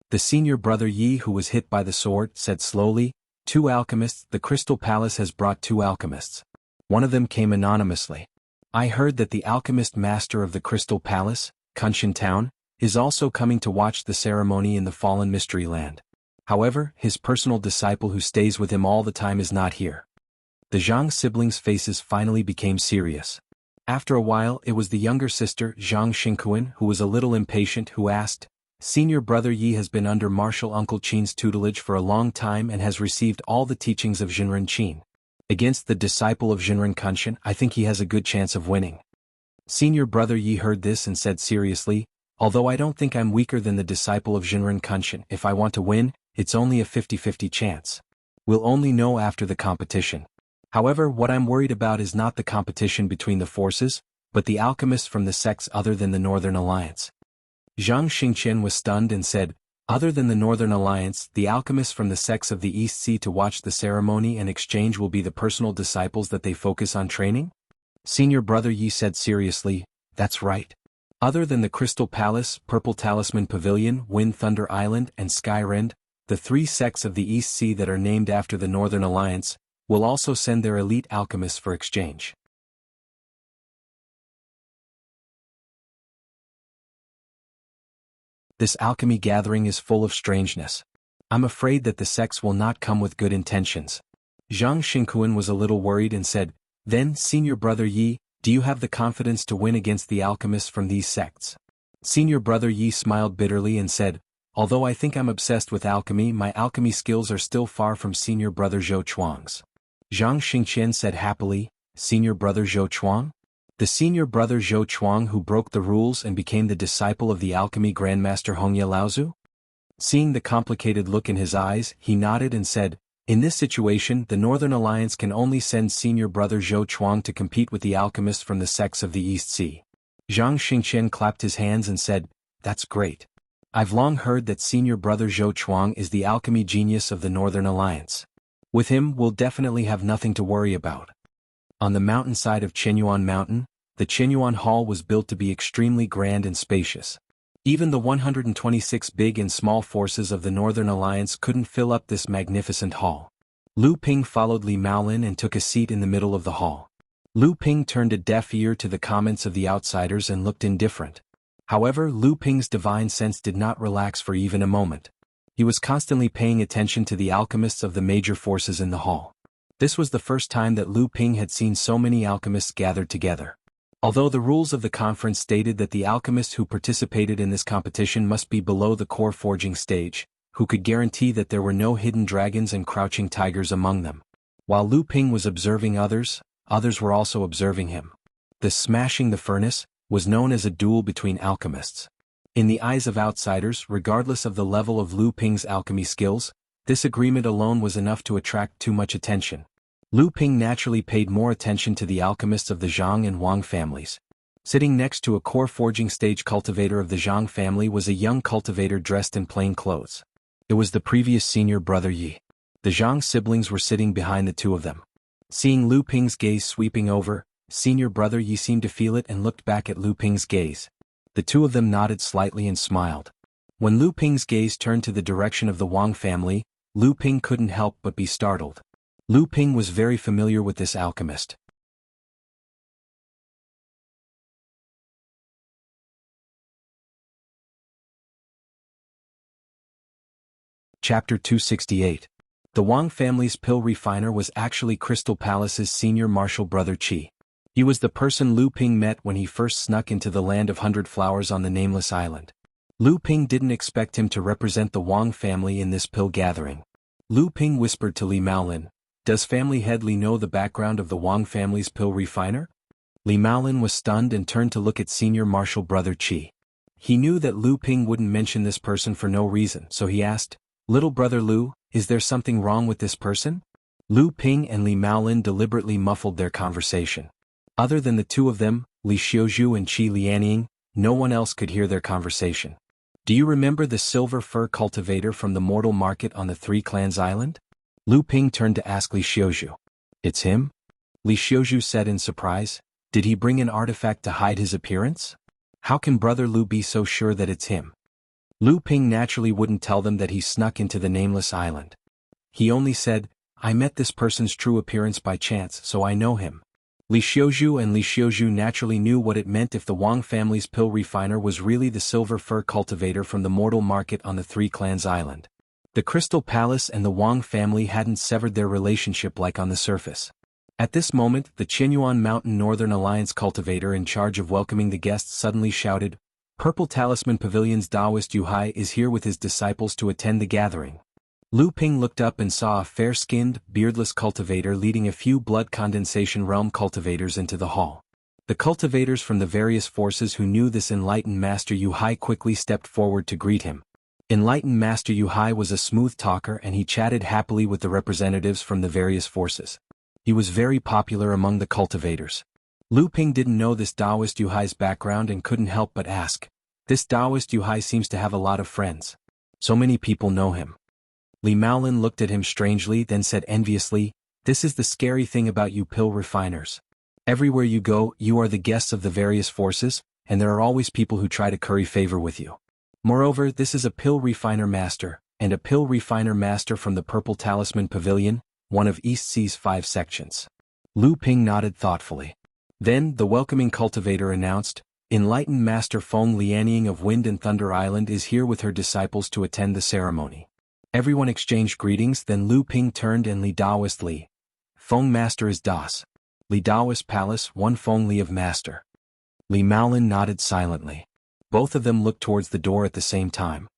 The senior brother Yi, who was hit by the sword, said slowly, 2 alchemists. The Crystal Palace has brought 2 alchemists. One of them came anonymously. I heard that the alchemist master of the Crystal Palace, Kunshan Town, is also coming to watch the ceremony in the Fallen Mystery Land. However, his personal disciple who stays with him all the time is not here. The Zhang siblings' faces finally became serious. After a while, it was the younger sister, Zhang Xingkuan, who was a little impatient, who asked, senior brother Yi has been under Martial Uncle Qin's tutelage for a long time and has received all the teachings of Jinren Qin. Against the disciple of Jinren Kunshan, I think he has a good chance of winning. Senior brother Yi heard this and said seriously, although I don't think I'm weaker than the disciple of Jinren Kunshan, if I want to win, it's only a 50-50 chance. We'll only know after the competition. However, what I'm worried about is not the competition between the forces, but the alchemists from the sects other than the Northern Alliance. Zhang Xingqian was stunned and said, Other than the Northern Alliance, the alchemists from the sects of the East Sea to watch the ceremony and exchange will be the personal disciples that they focus on training? Senior Brother Yi said seriously, that's right. Other than the Crystal Palace, Purple Talisman Pavilion, Wind Thunder Island, and Skyrend, the 3 sects of the East Sea that are named after the Northern Alliance will also send their elite alchemists for exchange. This alchemy gathering is full of strangeness. I'm afraid that the sects will not come with good intentions. Zhang Xingquan was a little worried and said, then, Senior Brother Yi, do you have the confidence to win against the alchemists from these sects? Senior Brother Yi smiled bitterly and said, although I think I'm obsessed with alchemy, my alchemy skills are still far from Senior Brother Zhou Chuang's. Zhang Xingqian said happily, Senior Brother Zhou Chuang? The Senior Brother Zhou Chuang who broke the rules and became the disciple of the alchemy Grandmaster Hongye Laozu? Seeing the complicated look in his eyes, he nodded and said, in this situation, the Northern Alliance can only send Senior Brother Zhou Chuang to compete with the alchemists from the sects of the East Sea. Zhang Xingqian clapped his hands and said, that's great. I've long heard that Senior Brother Zhou Chuang is the alchemy genius of the Northern Alliance. With him, we'll definitely have nothing to worry about. On the mountainside of Qianyuan Mountain, the Qianyuan Hall was built to be extremely grand and spacious. Even the 126 big and small forces of the Northern Alliance couldn't fill up this magnificent hall. Lu Ping followed Li Maolin and took a seat in the middle of the hall. Lu Ping turned a deaf ear to the comments of the outsiders and looked indifferent. However, Lu Ping's divine sense did not relax for even a moment. He was constantly paying attention to the alchemists of the major forces in the hall. This was the first time that Lu Ping had seen so many alchemists gathered together. Although the rules of the conference stated that the alchemists who participated in this competition must be below the core forging stage, who could guarantee that there were no hidden dragons and crouching tigers among them. While Lu Ping was observing others were also observing him. The smashing the furnace was known as a duel between alchemists. In the eyes of outsiders, regardless of the level of Lu Ping's alchemy skills, this agreement alone was enough to attract too much attention. Lu Ping naturally paid more attention to the alchemists of the Jiang and Wang families. Sitting next to a core forging stage cultivator of the Jiang family was a young cultivator dressed in plain clothes. It was the previous Senior Brother Yi. The Jiang siblings were sitting behind the two of them. Seeing Lu Ping's gaze sweeping over, Senior Brother Yi seemed to feel it and looked back at Lu Ping's gaze. The two of them nodded slightly and smiled. When Lu Ping's gaze turned to the direction of the Wang family, Lu Ping couldn't help but be startled. Lu Ping was very familiar with this alchemist. Chapter 268. The Wang family's pill refiner was actually Crystal Palace's senior martial brother Qi. He was the person Lu Ping met when he first snuck into the Land of 100 Flowers on the Nameless Island. Lu Ping didn't expect him to represent the Wang family in this pill gathering. Lu Ping whispered to Li Maolin, does family head Li know the background of the Wang family's pill refiner? Li Maolin was stunned and turned to look at senior martial brother Qi. He knew that Lu Ping wouldn't mention this person for no reason, so he asked, little brother Lu, is there something wrong with this person? Lu Ping and Li Maolin deliberately muffled their conversation. Other than the two of them, Li Xiuzhu and Qi Lianying, no one else could hear their conversation. Do you remember the silver fur cultivator from the mortal market on the Three Clans Island? Lu Ping turned to ask Li Xiuzhu. It's him? Li Xiuzhu said in surprise. Did he bring an artifact to hide his appearance? How can brother Lu be so sure that it's him? Lu Ping naturally wouldn't tell them that he snuck into the Nameless Island. He only said, I met this person's true appearance by chance, so I know him. Li Xiuzhu and Li Xiuzhu naturally knew what it meant if the Wang family's pill refiner was really the silver fur cultivator from the mortal market on the Three Clans Island. The Crystal Palace and the Wang family hadn't severed their relationship like on the surface. At this moment, the Qianyuan Mountain Northern Alliance cultivator in charge of welcoming the guests suddenly shouted, Purple Talisman Pavilion's Taoist Yuhai is here with his disciples to attend the gathering. Lu Ping looked up and saw a fair-skinned, beardless cultivator leading a few blood condensation realm cultivators into the hall. The cultivators from the various forces who knew this enlightened Master Yuhai quickly stepped forward to greet him. Enlightened Master Yuhai was a smooth talker and he chatted happily with the representatives from the various forces. He was very popular among the cultivators. Lu Ping didn't know this Taoist Yuhai's background and couldn't help but ask. This Taoist Yuhai seems to have a lot of friends. So many people know him. Li Maolin looked at him strangely, then said enviously, "This is the scary thing about you pill refiners. Everywhere you go, you are the guests of the various forces, and there are always people who try to curry favor with you. Moreover, this is a pill refiner master, and a pill refiner master from the Purple Talisman Pavilion, one of East Sea's 5 sections." Lu Ping nodded thoughtfully. Then, the welcoming cultivator announced, "Enlightened Master Feng Lianying of Wind and Thunder Island is here with her disciples to attend the ceremony." Everyone exchanged greetings, then Lu Ping turned and Li Daoist Li. "Feng Master is Das. Li Daoist Palace, one Feng Li of Master." Li Maolin nodded silently. Both of them looked towards the door at the same time.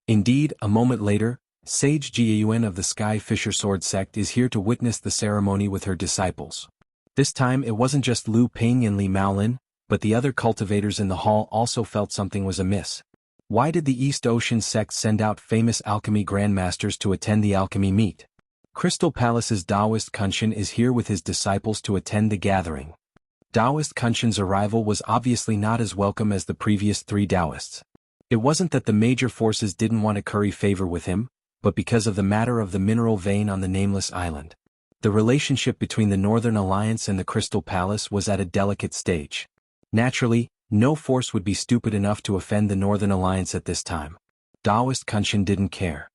Indeed, a moment later, Sage Jiayuan of the Sky Fisher Sword Sect is here to witness the ceremony with her disciples. This time it wasn't just Lu Ping and Li Maolin, but the other cultivators in the hall also felt something was amiss. Why did the East Ocean Sect send out famous alchemy grandmasters to attend the alchemy meet? Crystal Palace's Taoist Kunshan is here with his disciples to attend the gathering. Taoist Kunshan's arrival was obviously not as welcome as the previous 3 Taoists. It wasn't that the major forces didn't want to curry favor with him, but because of the matter of the mineral vein on the nameless island. The relationship between the Northern Alliance and the Crystal Palace was at a delicate stage. Naturally, no force would be stupid enough to offend the Northern Alliance at this time. Taoist Kunshan didn't care.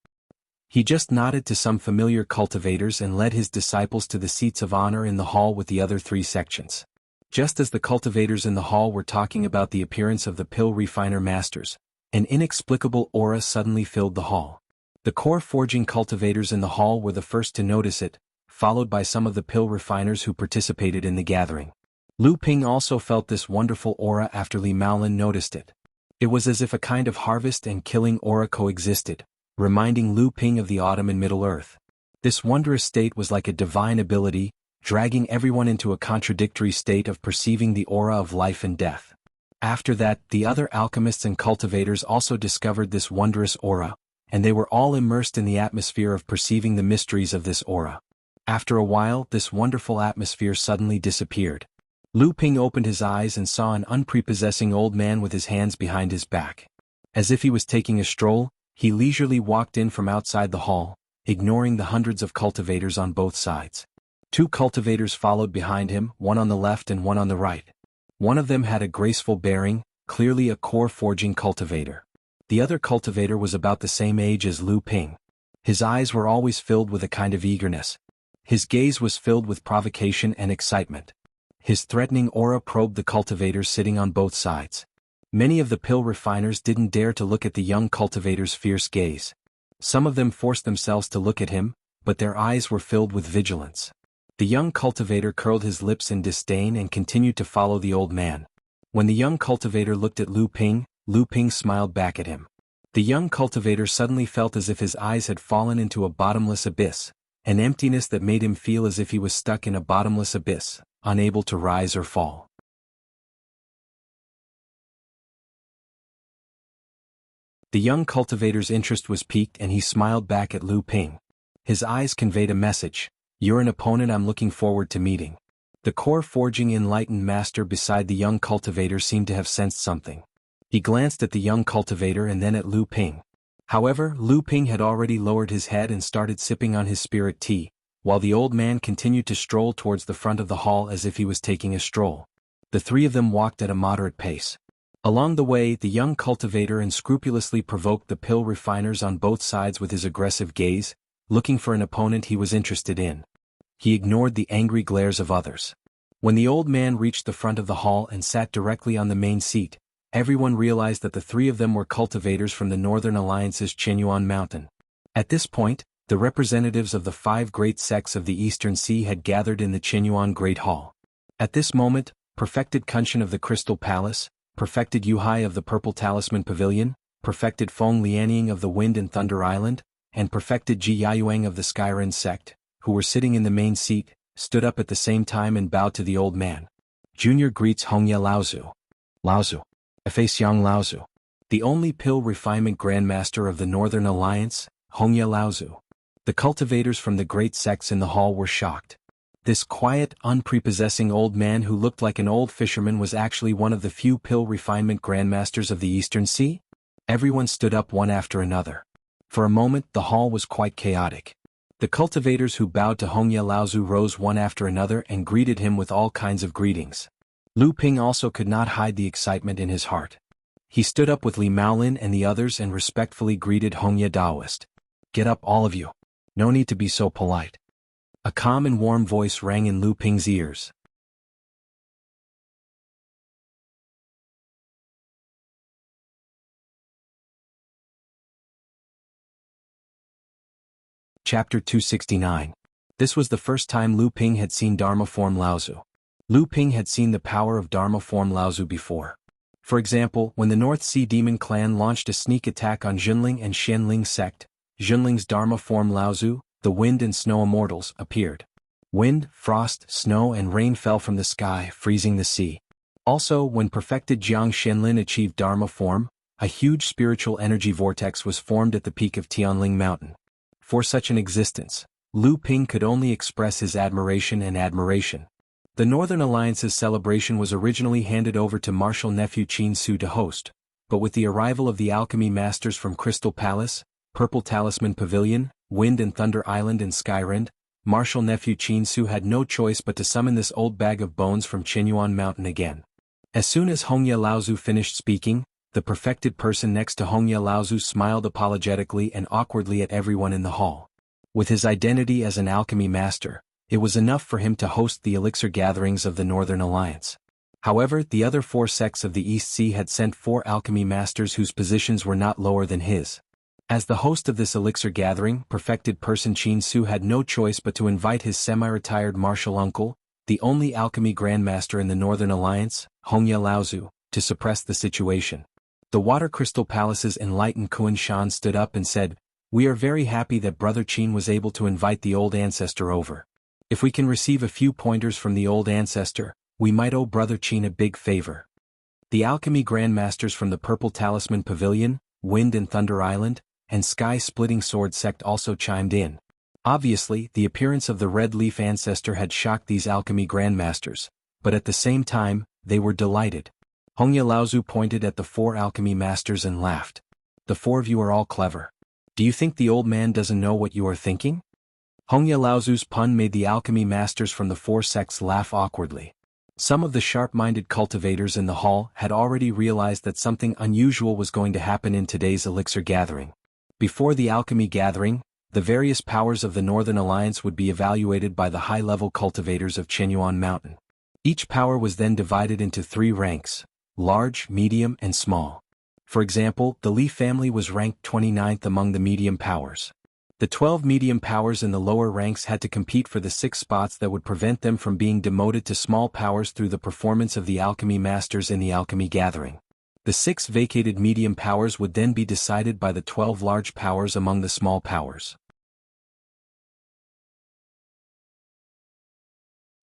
He just nodded to some familiar cultivators and led his disciples to the seats of honor in the hall with the other 3 sections. Just as the cultivators in the hall were talking about the appearance of the pill refiner masters, an inexplicable aura suddenly filled the hall. The core forging cultivators in the hall were the first to notice it, followed by some of the pill refiners who participated in the gathering. Lu Ping also felt this wonderful aura after Li Maolin noticed it. It was as if a kind of harvest and killing aura coexisted, reminding Lu Ping of the autumn in Middle-earth. This wondrous state was like a divine ability, dragging everyone into a contradictory state of perceiving the aura of life and death. After that, the other alchemists and cultivators also discovered this wondrous aura, and they were all immersed in the atmosphere of perceiving the mysteries of this aura. After a while, this wonderful atmosphere suddenly disappeared. Lu Ping opened his eyes and saw an unprepossessing old man with his hands behind his back. As if he was taking a stroll, he leisurely walked in from outside the hall, ignoring the hundreds of cultivators on both sides. 2 cultivators followed behind him, one on the left and one on the right. One of them had a graceful bearing, clearly a core forging cultivator. The other cultivator was about the same age as Lu Ping. His eyes were always filled with a kind of eagerness. His gaze was filled with provocation and excitement. His threatening aura probed the cultivators sitting on both sides. Many of the pill refiners didn't dare to look at the young cultivator's fierce gaze. Some of them forced themselves to look at him, but their eyes were filled with vigilance. The young cultivator curled his lips in disdain and continued to follow the old man. When the young cultivator looked at Lu Ping smiled back at him. The young cultivator suddenly felt as if his eyes had fallen into a bottomless abyss, an emptiness that made him feel as if he was stuck in a bottomless abyss, unable to rise or fall. The young cultivator's interest was piqued and he smiled back at Lu Ping. His eyes conveyed a message: "You're an opponent I'm looking forward to meeting." The core forging enlightened master beside the young cultivator seemed to have sensed something. He glanced at the young cultivator and then at Lu Ping. However, Lu Ping had already lowered his head and started sipping on his spirit tea, while the old man continued to stroll towards the front of the hall as if he was taking a stroll. The 3 of them walked at a moderate pace. Along the way, the young cultivator unscrupulously provoked the pill refiners on both sides with his aggressive gaze, looking for an opponent he was interested in. He ignored the angry glares of others. When the old man reached the front of the hall and sat directly on the main seat, everyone realized that the 3 of them were cultivators from the Northern Alliance's Qinyuan Mountain. At this point, the representatives of the 5 great sects of the Eastern Sea had gathered in the Qinyuan Great Hall. At this moment, perfected Kunshan of the Crystal Palace, perfected Yuhai of the Purple Talisman Pavilion, perfected Feng Lianying of the Wind and Thunder Island, and perfected Ji Yayuang of the Skyren sect, who were sitting in the main seat, stood up at the same time and bowed to the old man. Junior greets Hongye Laozu. Laozu. Fei Xiang Laozu. The only pill refinement grandmaster of the Northern Alliance, Hongye Laozu. The cultivators from the great sects in the hall were shocked. This quiet, unprepossessing old man who looked like an old fisherman was actually one of the few pill refinement grandmasters of the Eastern Sea? Everyone stood up one after another. For a moment the hall was quite chaotic. The cultivators who bowed to Hongye Laozu rose one after another and greeted him with all kinds of greetings. Lu Ping also could not hide the excitement in his heart. He stood up with Li Maolin and the others and respectfully greeted Hongye Daoist. "Get up, all of you. No need to be so polite." A calm and warm voice rang in Lu Ping's ears. Chapter 269. This was the first time Lu Ping had seen Dharma form Laozu. Lu Ping had seen the power of Dharma form Laozu before. For example, when the North Sea Demon Clan launched a sneak attack on Junling and Xianling sect, Junling's Dharma form Laozu, the Wind and Snow Immortals, appeared. Wind, frost, snow and rain fell from the sky, freezing the sea. Also, when perfected Jiang Shenlin achieved Dharma form, a huge spiritual energy vortex was formed at the peak of Tianling Mountain. For such an existence, Lu Ping could only express his admiration and admiration. The Northern Alliance's celebration was originally handed over to Martial Nephew Qin Su to host, but with the arrival of the alchemy masters from Crystal Palace, Purple Talisman Pavilion, Wind and Thunder Island and Skyrend, Martial Nephew Qin Su had no choice but to summon this old bag of bones from Qinyuan Mountain again. As soon as Hongye Laozu finished speaking, the perfected person next to Hongye Laozu smiled apologetically and awkwardly at everyone in the hall. With his identity as an alchemy master, it was enough for him to host the elixir gatherings of the Northern Alliance. However, the other 4 sects of the East Sea had sent 4 alchemy masters whose positions were not lower than his. As the host of this elixir gathering, perfected person Qin Su had no choice but to invite his semi-retired martial uncle, the only alchemy grandmaster in the Northern Alliance, Hongye Laozu, to suppress the situation. The Water Crystal Palace's enlightened Kuan Shan stood up and said, "We are very happy that Brother Qin was able to invite the old ancestor over. If we can receive a few pointers from the old ancestor, we might owe Brother Qin a big favor." The alchemy grandmasters from the Purple Talisman Pavilion, Wind and Thunder Island, and Sky-Splitting Sword sect also chimed in. Obviously, the appearance of the Red Leaf ancestor had shocked these alchemy grandmasters, but at the same time, they were delighted. Hongye Laozu pointed at the 4 alchemy masters and laughed. "The 4 of you are all clever. Do you think the old man doesn't know what you are thinking?" Hongye Laozu's pun made the alchemy masters from the 4 sects laugh awkwardly. Some of the sharp-minded cultivators in the hall had already realized that something unusual was going to happen in today's elixir gathering. Before the alchemy gathering, the various powers of the Northern Alliance would be evaluated by the high-level cultivators of Qinyuan Mountain. Each power was then divided into 3 ranks: large, medium, and small. For example, the Li family was ranked 29th among the medium powers. The 12 medium powers in the lower ranks had to compete for the 6 spots that would prevent them from being demoted to small powers through the performance of the alchemy masters in the alchemy gathering. The 6 vacated medium powers would then be decided by the 12 large powers among the small powers.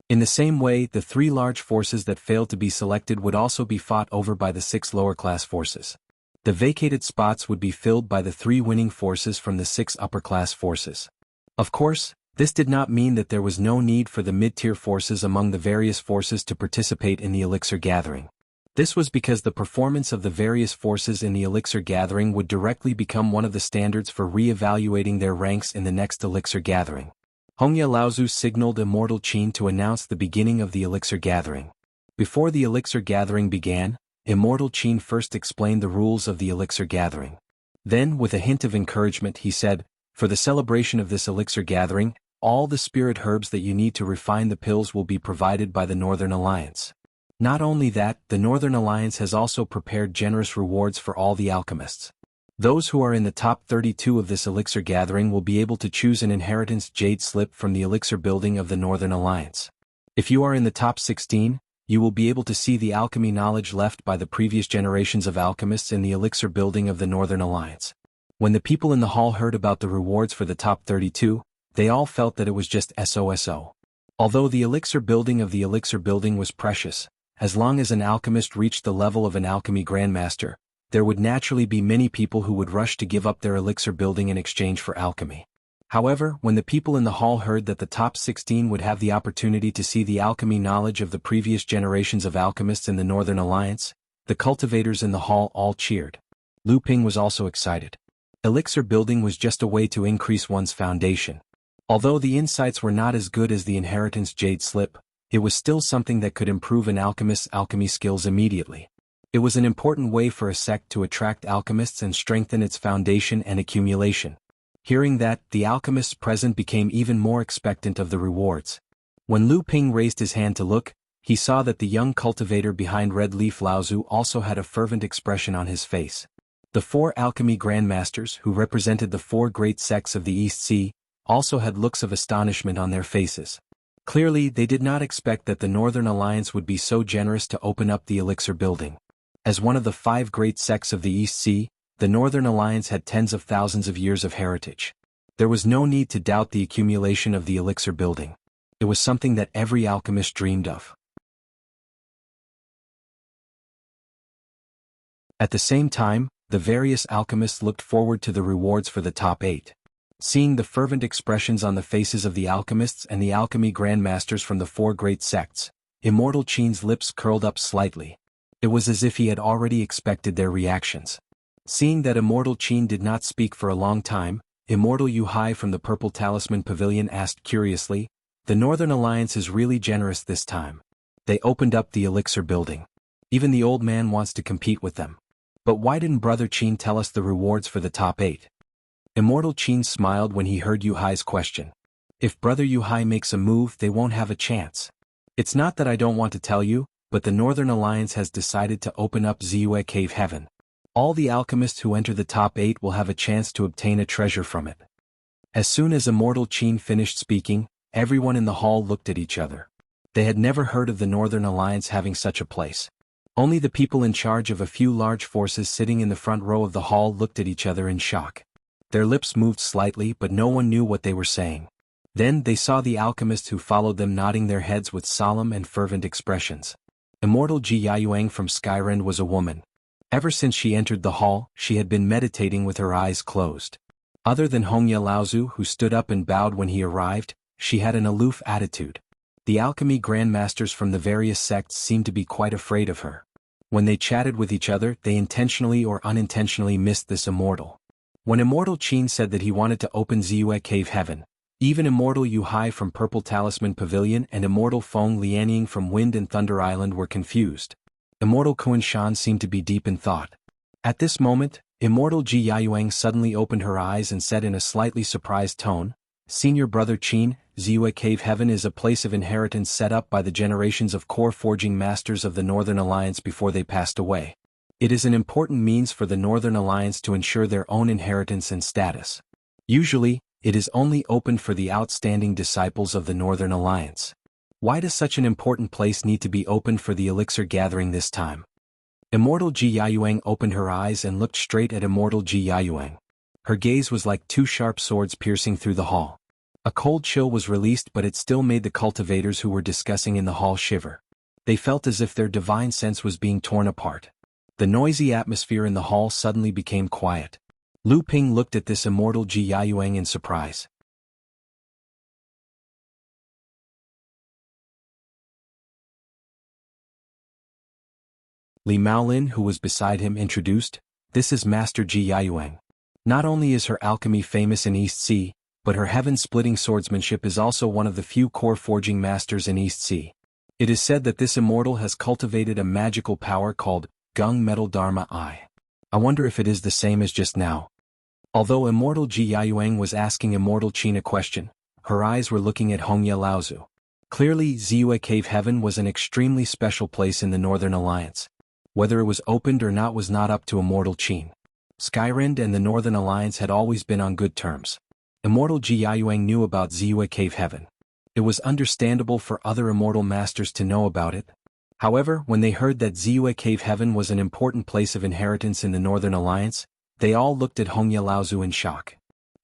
In the same way, the 3 large forces that failed to be selected would also be fought over by the 6 lower-class forces. The vacated spots would be filled by the 3 winning forces from the 6 upper-class forces. Of course, this did not mean that there was no need for the mid-tier forces among the various forces to participate in the elixir gathering. This was because the performance of the various forces in the elixir gathering would directly become one of the standards for re-evaluating their ranks in the next elixir gathering. Hongye Laozu signaled Immortal Qin to announce the beginning of the elixir gathering. Before the elixir gathering began, Immortal Qin first explained the rules of the elixir gathering. Then, with a hint of encouragement, he said, "For the celebration of this elixir gathering, all the spirit herbs that you need to refine the pills will be provided by the Northern Alliance. Not only that, the Northern Alliance has also prepared generous rewards for all the alchemists. Those who are in the top 32 of this elixir gathering will be able to choose an inheritance jade slip from the elixir building of the Northern Alliance. If you are in the top 16, you will be able to see the alchemy knowledge left by the previous generations of alchemists in the elixir building of the Northern Alliance." When the people in the hall heard about the rewards for the top 32, they all felt that it was just SOSO. Although the elixir building of the elixir building was precious, as long as an alchemist reached the level of an alchemy grandmaster, there would naturally be many people who would rush to give up their elixir building in exchange for alchemy. However, when the people in the hall heard that the top 16 would have the opportunity to see the alchemy knowledge of the previous generations of alchemists in the Northern Alliance, the cultivators in the hall all cheered. Lu Ping was also excited. Elixir building was just a way to increase one's foundation. Although the insights were not as good as the inheritance jade slip, it was still something that could improve an alchemist's alchemy skills immediately. It was an important way for a sect to attract alchemists and strengthen its foundation and accumulation. Hearing that, the alchemists present became even more expectant of the rewards. When Lu Ping raised his hand to look, he saw that the young cultivator behind Red Leaf Laozu also had a fervent expression on his face. The 4 alchemy grandmasters who represented the 4 great sects of the East Sea also had looks of astonishment on their faces. Clearly, they did not expect that the Northern Alliance would be so generous to open up the elixir building. As one of the 5 great sects of the East Sea, the Northern Alliance had tens of thousands of years of heritage. There was no need to doubt the accumulation of the elixir building. It was something that every alchemist dreamed of. At the same time, the various alchemists looked forward to the rewards for the top 8. Seeing the fervent expressions on the faces of the alchemists and the alchemy grandmasters from the 4 great sects, Immortal Qin's lips curled up slightly. It was as if he had already expected their reactions. Seeing that Immortal Qin did not speak for a long time, Immortal Yu Hai from the Purple Talisman Pavilion asked curiously, "The Northern Alliance is really generous this time. They opened up the elixir building. Even the old man wants to compete with them. But why didn't Brother Qin tell us the rewards for the top 8? Immortal Qin smiled when he heard Yu Hai's question. "If Brother Yu Hai makes a move, they won't have a chance. It's not that I don't want to tell you, but the Northern Alliance has decided to open up Ziyue Cave Heaven. All the alchemists who enter the top 8 will have a chance to obtain a treasure from it." As soon as Immortal Qin finished speaking, everyone in the hall looked at each other. They had never heard of the Northern Alliance having such a place. Only the people in charge of a few large forces sitting in the front row of the hall looked at each other in shock. Their lips moved slightly, but no one knew what they were saying. Then they saw the alchemists who followed them nodding their heads with solemn and fervent expressions. Immortal Ji Yayuang from Skyrend was a woman. Ever since she entered the hall, she had been meditating with her eyes closed. Other than Hongya Laozu, who stood up and bowed when he arrived, she had an aloof attitude. The alchemy grandmasters from the various sects seemed to be quite afraid of her. When they chatted with each other, they intentionally or unintentionally missed this immortal. When Immortal Qin said that he wanted to open Ziyue Cave Heaven, even Immortal Yu Hai from Purple Talisman Pavilion and Immortal Feng Lianying from Wind and Thunder Island were confused. Immortal Kuan Shan seemed to be deep in thought. At this moment, Immortal Ji Yayuang suddenly opened her eyes and said in a slightly surprised tone, "Senior Brother Qin, Ziyue Cave Heaven is a place of inheritance set up by the generations of core forging masters of the Northern Alliance before they passed away. It is an important means for the Northern Alliance to ensure their own inheritance and status. Usually, it is only opened for the outstanding disciples of the Northern Alliance. Why does such an important place need to be opened for the elixir gathering this time?" Immortal Ji Yayuang opened her eyes and looked straight at Immortal Ji Yayuang. Her gaze was like 2 sharp swords piercing through the hall. A cold chill was released, but it still made the cultivators who were discussing in the hall shiver. They felt as if their divine sense was being torn apart. The noisy atmosphere in the hall suddenly became quiet. Lu Ping looked at this Immortal Ji Yayuang in surprise. Li Maolin, who was beside him, introduced, "This is Master Ji Yayuang. Not only is her alchemy famous in East Sea, but her heaven-splitting swordsmanship is also one of the few core forging masters in East Sea. It is said that this immortal has cultivated a magical power called Gung Metal Dharma I. I wonder if it is the same as just now." Although Immortal Ji Yayuang was asking Immortal Qin a question, her eyes were looking at Hongya Laozu. Clearly, Ziyue Cave Heaven was an extremely special place in the Northern Alliance. Whether it was opened or not was not up to Immortal Qin. Skyrend and the Northern Alliance had always been on good terms. Immortal Ji Yayuang knew about Ziyue Cave Heaven. It was understandable for other immortal masters to know about it. However, when they heard that Ziyue Cave Heaven was an important place of inheritance in the Northern Alliance, they all looked at Hongya Laozu in shock.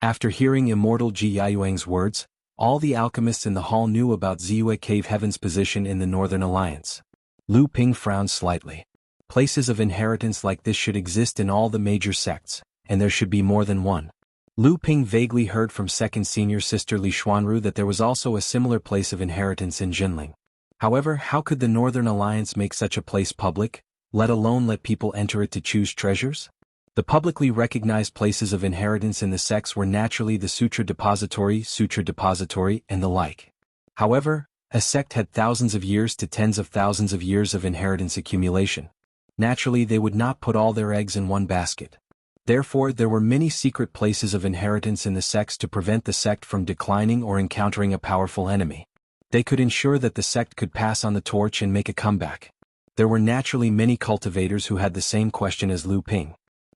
After hearing Immortal Ji Yayuang's words, all the alchemists in the hall knew about Ziyue Cave Heaven's position in the Northern Alliance. Lu Ping frowned slightly. Places of inheritance like this should exist in all the major sects, and there should be more than one. Lu Ping vaguely heard from second senior sister Li Xuanru that there was also a similar place of inheritance in Jinling. However, how could the Northern Alliance make such a place public, let alone let people enter it to choose treasures? The publicly recognized places of inheritance in the sects were naturally the Sutra Depository, and the like. However, a sect had thousands of years to tens of thousands of years of inheritance accumulation. Naturally, they would not put all their eggs in one basket. Therefore, there were many secret places of inheritance in the sects to prevent the sect from declining or encountering a powerful enemy. They could ensure that the sect could pass on the torch and make a comeback. There were naturally many cultivators who had the same question as Lu Ping.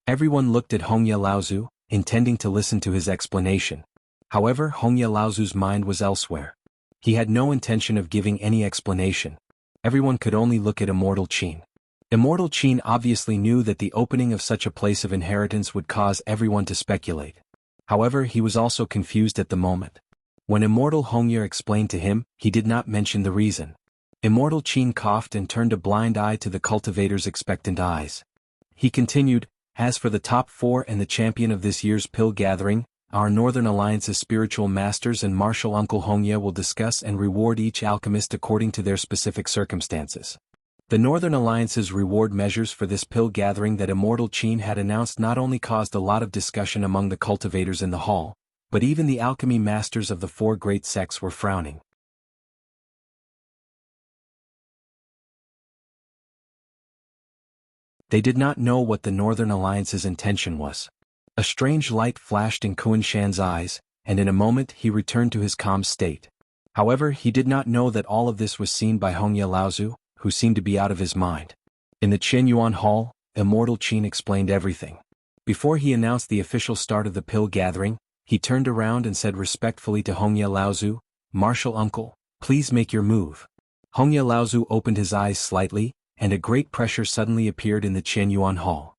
Everyone looked at Hongya Laozu, intending to listen to his explanation. However, Hongya Laozu's mind was elsewhere. He had no intention of giving any explanation. Everyone could only look at Immortal Qin. Immortal Qin obviously knew that the opening of such a place of inheritance would cause everyone to speculate. However, he was also confused at the moment. When Immortal Hongya explained to him, he did not mention the reason. Immortal Qin coughed and turned a blind eye to the cultivator's expectant eyes. He continued, "As for the top 4 and the champion of this year's pill gathering, our Northern Alliance's spiritual masters and martial uncle Hongya will discuss and reward each alchemist according to their specific circumstances." The Northern Alliance's reward measures for this pill gathering that Immortal Qin had announced not only caused a lot of discussion among the cultivators in the hall, but even the alchemy masters of the 4 great sects were frowning. They did not know what the Northern Alliance's intention was. A strange light flashed in Kuan Shan's eyes, and in a moment he returned to his calm state. However, he did not know that all of this was seen by Hongya Laozu, who seemed to be out of his mind. In the Qianyuan Hall, Immortal Qin explained everything. Before he announced the official start of the pill gathering, he turned around and said respectfully to Hongya Laozu, "Martial uncle, please make your move." Hongya Laozu opened his eyes slightly, and a great pressure suddenly appeared in the Qianyuan Hall.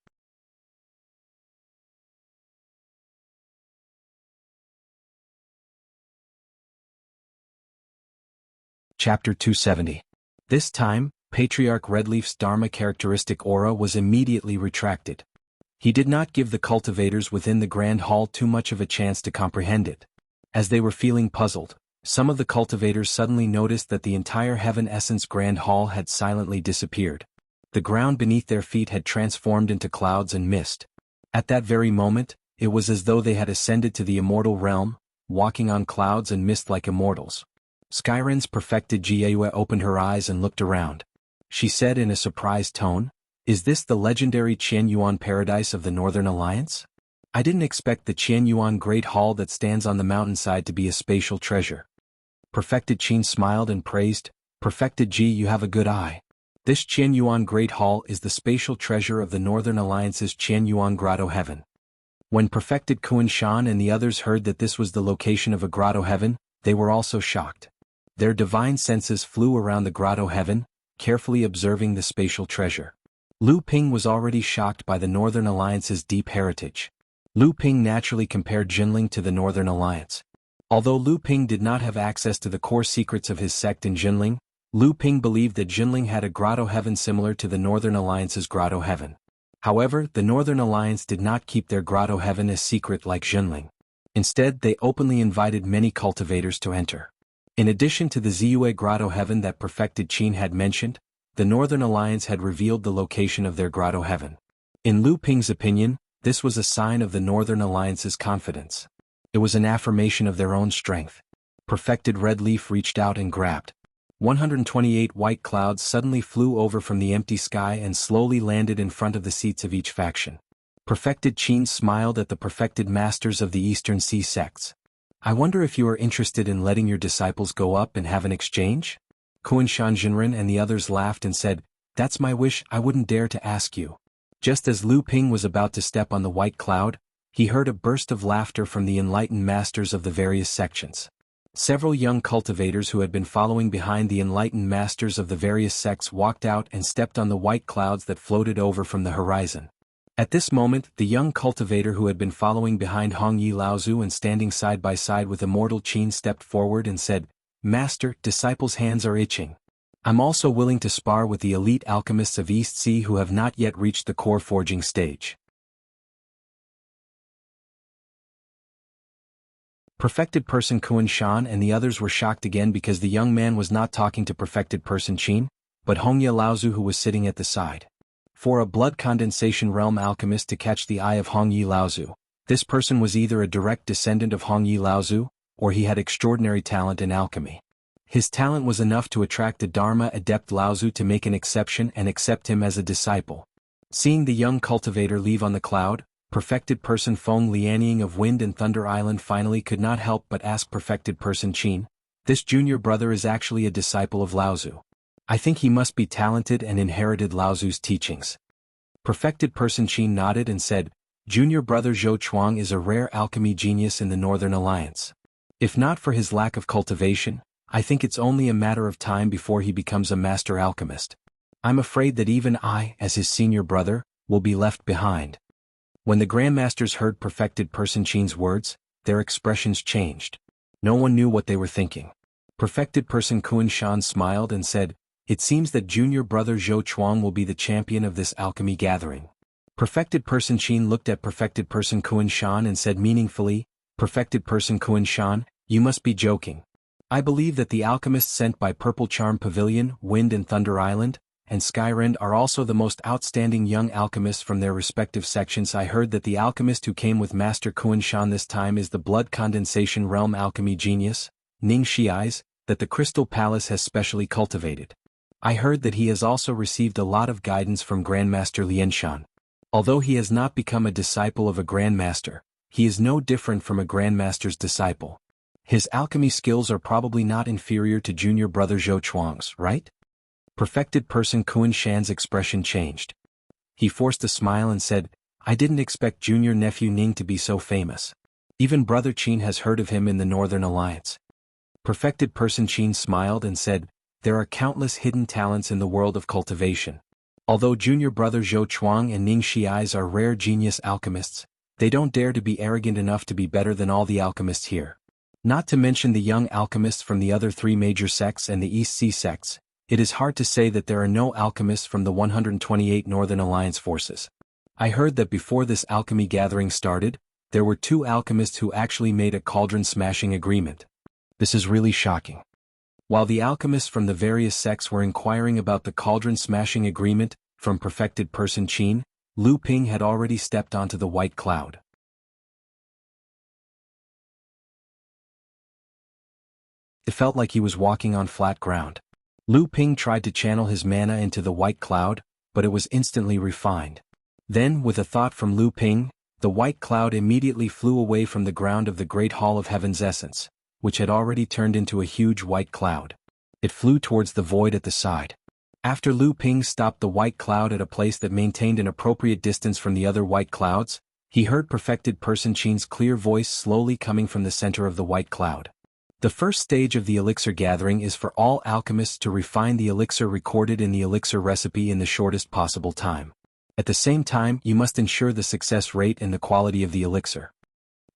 Chapter 270. This time, Patriarch Redleaf's Dharma characteristic aura was immediately retracted. He did not give the cultivators within the Grand Hall too much of a chance to comprehend it. As they were feeling puzzled, some of the cultivators suddenly noticed that the entire Heaven Essence Grand Hall had silently disappeared. The ground beneath their feet had transformed into clouds and mist. At that very moment, it was as though they had ascended to the immortal realm, walking on clouds and mist like immortals. Skyren's perfected Jianghu opened her eyes and looked around. She said in a surprised tone, "Is this the legendary Qianyuan paradise of the Northern Alliance? I didn't expect the Qianyuan Great Hall that stands on the mountainside to be a spatial treasure." Perfected Qin smiled and praised, "Perfected Ji, you have a good eye. This Qianyuan Great Hall is the spatial treasure of the Northern Alliance's Qianyuan Grotto Heaven." When Perfected Kuan Shan and the others heard that this was the location of a Grotto Heaven, they were also shocked. Their divine senses flew around the Grotto Heaven, carefully observing the spatial treasure. Lu Ping was already shocked by the Northern Alliance's deep heritage. Lu Ping naturally compared Jinling to the Northern Alliance. Although Lu Ping did not have access to the core secrets of his sect in Jinling, Lu Ping believed that Jinling had a Grotto Heaven similar to the Northern Alliance's Grotto Heaven. However, the Northern Alliance did not keep their Grotto Heaven a secret like Jinling. Instead, they openly invited many cultivators to enter. In addition to the Ziyue Grotto Heaven that Perfected Qin had mentioned, the Northern Alliance had revealed the location of their Grotto Heaven. In Lu Ping's opinion, this was a sign of the Northern Alliance's confidence. It was an affirmation of their own strength. Perfected Red Leaf reached out and grabbed. 128 white clouds suddenly flew over from the empty sky and slowly landed in front of the seats of each faction. Perfected Qin smiled at the perfected masters of the Eastern Sea sects. "I wonder if you are interested in letting your disciples go up and have an exchange?" Kuan Shan Jinren and the others laughed and said, "That's my wish, I wouldn't dare to ask you." Just as Lu Ping was about to step on the white cloud, he heard a burst of laughter from the enlightened masters of the various sections. Several young cultivators who had been following behind the enlightened masters of the various sects walked out and stepped on the white clouds that floated over from the horizon. At this moment, the young cultivator who had been following behind Hongyi Laozu and standing side by side with Immortal Qin stepped forward and said, "Master, disciples' hands are itching. I'm also willing to spar with the elite alchemists of East Sea who have not yet reached the core forging stage." Perfected Person Kuan Shan and the others were shocked again because the young man was not talking to Perfected Person Qin, but Hongya Laozu, who was sitting at the side. For a blood condensation realm alchemist to catch the eye of Hongyi Laozu, this person was either a direct descendant of Hongyi Laozu, or he had extraordinary talent in alchemy. His talent was enough to attract the Dharma adept Laozu to make an exception and accept him as a disciple. Seeing the young cultivator leave on the cloud, Perfected Person Feng Lianying of Wind and Thunder Island finally could not help but ask Perfected Person Qin, "This junior brother is actually a disciple of Laozu. I think he must be talented and inherited Laozu's teachings." Perfected Person Qin nodded and said, "Junior brother Zhou Chuang is a rare alchemy genius in the Northern Alliance. If not for his lack of cultivation, I think it's only a matter of time before he becomes a master alchemist. I'm afraid that even I, as his senior brother, will be left behind." When the Grandmasters heard Perfected Person Qin's words, their expressions changed. No one knew what they were thinking. Perfected Person Kuan Shan smiled and said, "It seems that junior brother Zhou Chuang will be the champion of this alchemy gathering." Perfected Person Qin looked at Perfected Person Kuan Shan and said meaningfully, "Perfected Person Kuan Shan, you must be joking. I believe that the alchemists sent by Purple Charm Pavilion, Wind and Thunder Island, and Skyrend are also the most outstanding young alchemists from their respective sections. I heard that the alchemist who came with Master Kuan Shan this time is the blood condensation realm alchemy genius, Ning Shiai's, that the Crystal Palace has specially cultivated. I heard that he has also received a lot of guidance from Grandmaster Lianshan. Although he has not become a disciple of a Grandmaster, he is no different from a Grandmaster's disciple. His alchemy skills are probably not inferior to junior brother Zhou Chuang's, right?" Perfected Person Kuan Shan's expression changed. He forced a smile and said, "I didn't expect junior nephew Ning to be so famous. Even brother Qin has heard of him in the Northern Alliance." Perfected Person Qin smiled and said, "There are countless hidden talents in the world of cultivation. Although junior brother Zhou Chuang and Ning Shiai's are rare genius alchemists, they don't dare to be arrogant enough to be better than all the alchemists here. Not to mention the young alchemists from the other three major sects and the East Sea sects. It is hard to say that there are no alchemists from the 128 Northern Alliance forces. I heard that before this alchemy gathering started, there were 2 alchemists who actually made a cauldron-smashing agreement. This is really shocking." While the alchemists from the various sects were inquiring about the cauldron-smashing agreement from Perfected Person Qin, Lu Ping had already stepped onto the white cloud. It felt like he was walking on flat ground. Lu Ping tried to channel his mana into the white cloud, but it was instantly refined. Then, with a thought from Lu Ping, the white cloud immediately flew away from the ground of the Great Hall of Heaven's essence, which had already turned into a huge white cloud. It flew towards the void at the side. After Lu Ping stopped the white cloud at a place that maintained an appropriate distance from the other white clouds, he heard Perfected Person Qin's clear voice slowly coming from the center of the white cloud. The first stage of the elixir gathering is for all alchemists to refine the elixir recorded in the elixir recipe in the shortest possible time. At the same time, you must ensure the success rate and the quality of the elixir.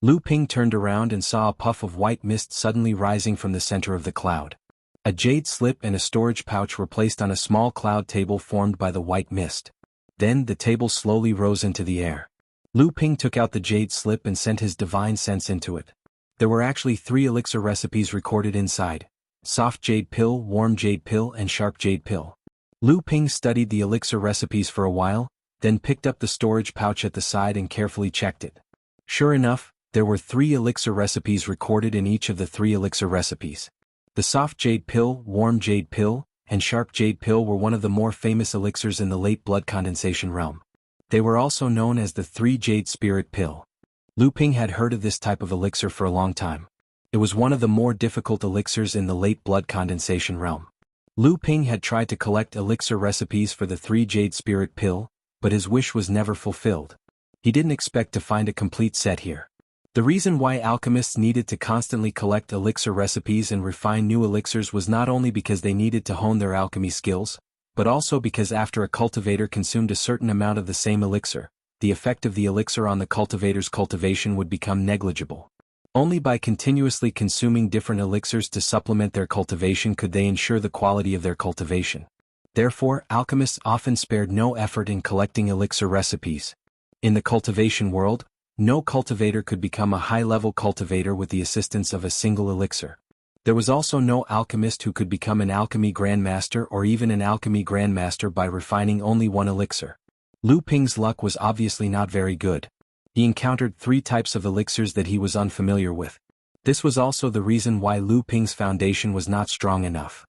Lu Ping turned around and saw a puff of white mist suddenly rising from the center of the cloud. A jade slip and a storage pouch were placed on a small cloud table formed by the white mist. Then the table slowly rose into the air. Lu Ping took out the jade slip and sent his divine sense into it. There were actually 3 elixir recipes recorded inside: soft jade pill, warm jade pill, and sharp jade pill. Lu Ping studied the elixir recipes for a while, then picked up the storage pouch at the side and carefully checked it. Sure enough, there were 3 elixir recipes recorded in each of the 3 elixir recipes. The soft jade pill, warm jade pill, and sharp jade pill were one of the more famous elixirs in the late blood condensation realm. They were also known as the 3 jade spirit pill. Lu Ping had heard of this type of elixir for a long time. It was one of the more difficult elixirs in the late blood condensation realm. Lu Ping had tried to collect elixir recipes for the 3 jade spirit pill, but his wish was never fulfilled. He didn't expect to find a complete set here. The reason why alchemists needed to constantly collect elixir recipes and refine new elixirs was not only because they needed to hone their alchemy skills, but also because after a cultivator consumed a certain amount of the same elixir, the effect of the elixir on the cultivator's cultivation would become negligible. Only by continuously consuming different elixirs to supplement their cultivation could they ensure the quality of their cultivation. Therefore, alchemists often spared no effort in collecting elixir recipes. In the cultivation world, No cultivator could become a high-level cultivator with the assistance of a single elixir. There was also no alchemist who could become an alchemy grandmaster or even an alchemy grandmaster by refining only one elixir. Lu Ping's luck was obviously not very good. He encountered 3 types of elixirs that he was unfamiliar with. This was also the reason why Lu Ping's foundation was not strong enough.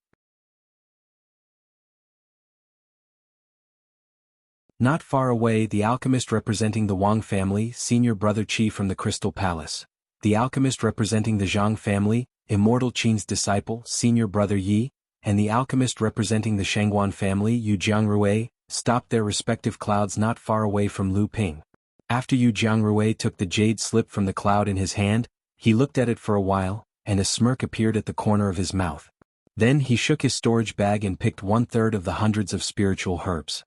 Not far away, the alchemist representing the Wang family, senior brother Qi from the Crystal Palace. The alchemist representing the Zhang family, Immortal Qin's disciple, senior brother Yi, and the alchemist representing the Shangguan family, Yu Jiangrui, stopped their respective clouds not far away from Lu Ping. After Yu Jiangrui took the jade slip from the cloud in his hand, he looked at it for a while, and a smirk appeared at the corner of his mouth. Then he shook his storage bag and picked 1/3 of the hundreds of spiritual herbs.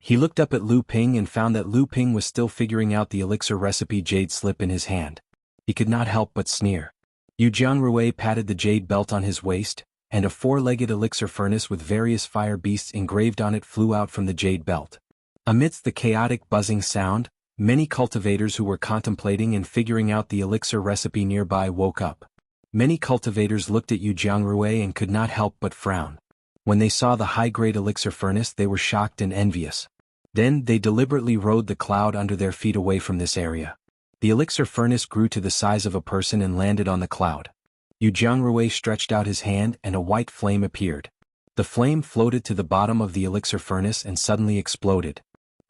He looked up at Lu Ping and found that Lu Ping was still figuring out the elixir recipe jade slip in his hand. He could not help but sneer. Yu Jiangrui patted the jade belt on his waist, and a 4-legged elixir furnace with various fire beasts engraved on it flew out from the jade belt. Amidst the chaotic buzzing sound, many cultivators who were contemplating and figuring out the elixir recipe nearby woke up. Many cultivators looked at Yu Jiangrui and could not help but frown. When they saw the high-grade elixir furnace, they were shocked and envious. Then they deliberately rode the cloud under their feet away from this area. The elixir furnace grew to the size of a person and landed on the cloud. Yu Jiangrui stretched out his hand and a white flame appeared. The flame floated to the bottom of the elixir furnace and suddenly exploded.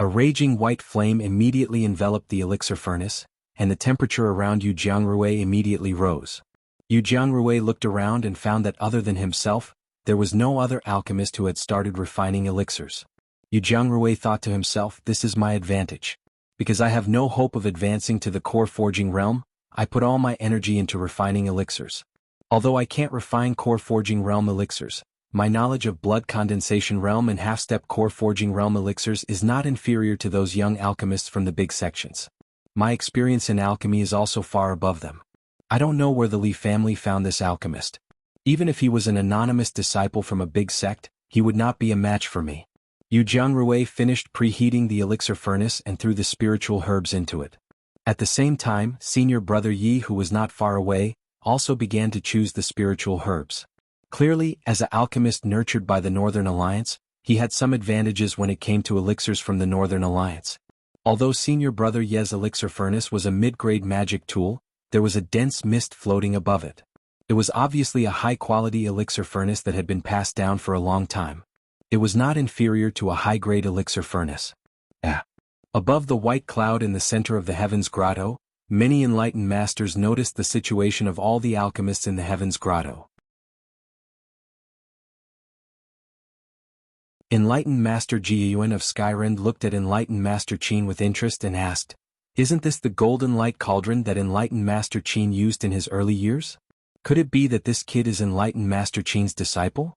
A raging white flame immediately enveloped the elixir furnace, and the temperature around Yu Jiangrui immediately rose. Yu Jiangrui looked around and found that other than himself, there was no other alchemist who had started refining elixirs. Yu Jiangrui thought to himself, this is my advantage. Because I have no hope of advancing to the core forging realm, I put all my energy into refining elixirs. Although I can't refine core forging realm elixirs, my knowledge of blood condensation realm and half-step core forging realm elixirs is not inferior to those young alchemists from the big sections. My experience in alchemy is also far above them. I don't know where the Li family found this alchemist. Even if he was an anonymous disciple from a big sect, he would not be a match for me. Yu Jiangrui finished preheating the elixir furnace and threw the spiritual herbs into it. At the same time, senior brother Yi, who was not far away, also began to choose the spiritual herbs. Clearly, as an alchemist nurtured by the Northern Alliance, he had some advantages when it came to elixirs from the Northern Alliance. Although senior brother Ye's elixir furnace was a mid-grade magic tool, there was a dense mist floating above it. It was obviously a high-quality elixir furnace that had been passed down for a long time. It was not inferior to a high-grade elixir furnace. Above the white cloud in the center of the Heavens Grotto, many enlightened masters noticed the situation of all the alchemists in the Heavens Grotto. Enlightened Master Jiyuan of Skyrend looked at Enlightened Master Qin with interest and asked, "Isn't this the golden light cauldron that Enlightened Master Qin used in his early years? Could it be that this kid is Enlightened Master Qin's disciple?"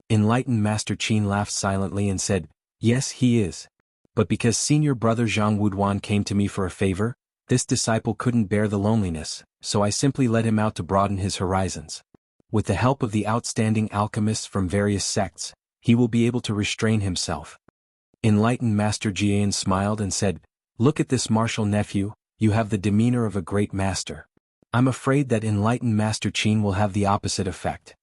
Enlightened Master Qin laughed silently and said, "Yes, he is. But because senior brother Zhang Wuduan came to me for a favor, this disciple couldn't bear the loneliness, so I simply let him out to broaden his horizons. With the help of the outstanding alchemists from various sects, he will be able to restrain himself." Enlightened Master Jian smiled and said, "Look at this martial nephew, you have the demeanor of a great master. I'm afraid that Enlightened Master Qin will have the opposite effect."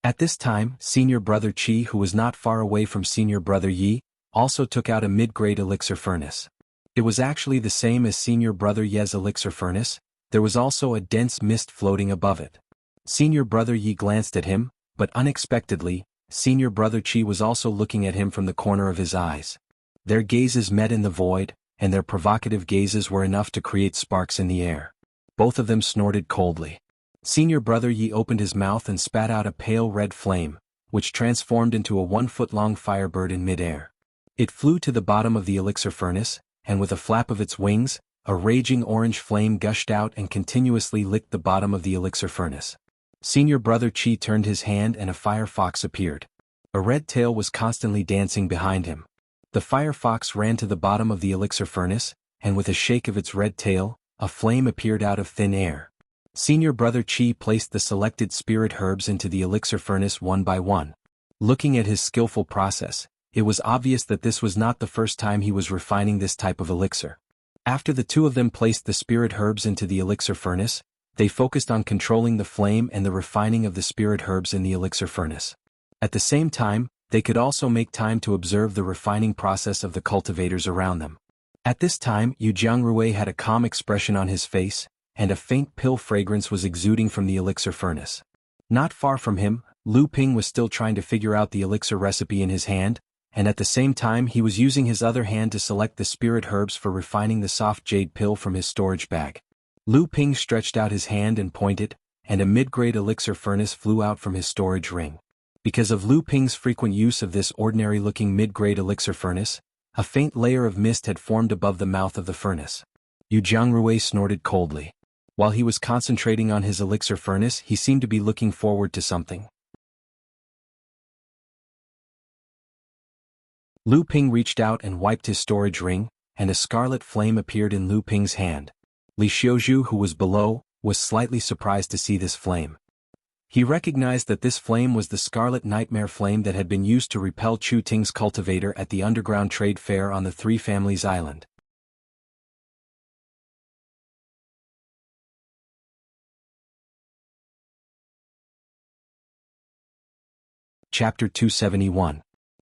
At this time, senior brother Qi, who was not far away from senior brother Yi, also took out a mid-grade elixir furnace. It was actually the same as senior brother Ye's elixir furnace. There was also a dense mist floating above it. Senior brother Yi glanced at him, but unexpectedly, senior brother Qi was also looking at him from the corner of his eyes. Their gazes met in the void, and their provocative gazes were enough to create sparks in the air. Both of them snorted coldly. Senior brother Yi opened his mouth and spat out a pale red flame, which transformed into a 1-foot-long firebird in midair. It flew to the bottom of the elixir furnace, and with a flap of its wings, a raging orange flame gushed out and continuously licked the bottom of the elixir furnace. Senior brother Qi turned his hand and a firefox appeared. A red tail was constantly dancing behind him. The firefox ran to the bottom of the elixir furnace, and with a shake of its red tail, a flame appeared out of thin air. Senior brother Qi placed the selected spirit herbs into the elixir furnace one by one. Looking at his skillful process, it was obvious that this was not the first time he was refining this type of elixir. After the two of them placed the spirit herbs into the elixir furnace, they focused on controlling the flame and the refining of the spirit herbs in the elixir furnace. At the same time, they could also make time to observe the refining process of the cultivators around them. At this time, Jianghu had a calm expression on his face, and a faint pill fragrance was exuding from the elixir furnace. Not far from him, Lu Ping was still trying to figure out the elixir recipe in his hand, and at the same time he was using his other hand to select the spirit herbs for refining the soft jade pill from his storage bag. Lu Ping stretched out his hand and pointed, and a mid-grade elixir furnace flew out from his storage ring. Because of Lu Ping's frequent use of this ordinary-looking mid-grade elixir furnace, a faint layer of mist had formed above the mouth of the furnace. Jianghu snorted coldly. While he was concentrating on his elixir furnace, he seemed to be looking forward to something. Lu Ping reached out and wiped his storage ring, and a scarlet flame appeared in Lu Ping's hand. Li Xiuzhu, who was below, was slightly surprised to see this flame. He recognized that this flame was the scarlet nightmare flame that had been used to repel Chu Ting's cultivator at the underground trade fair on the Three Families Island. Chapter 271.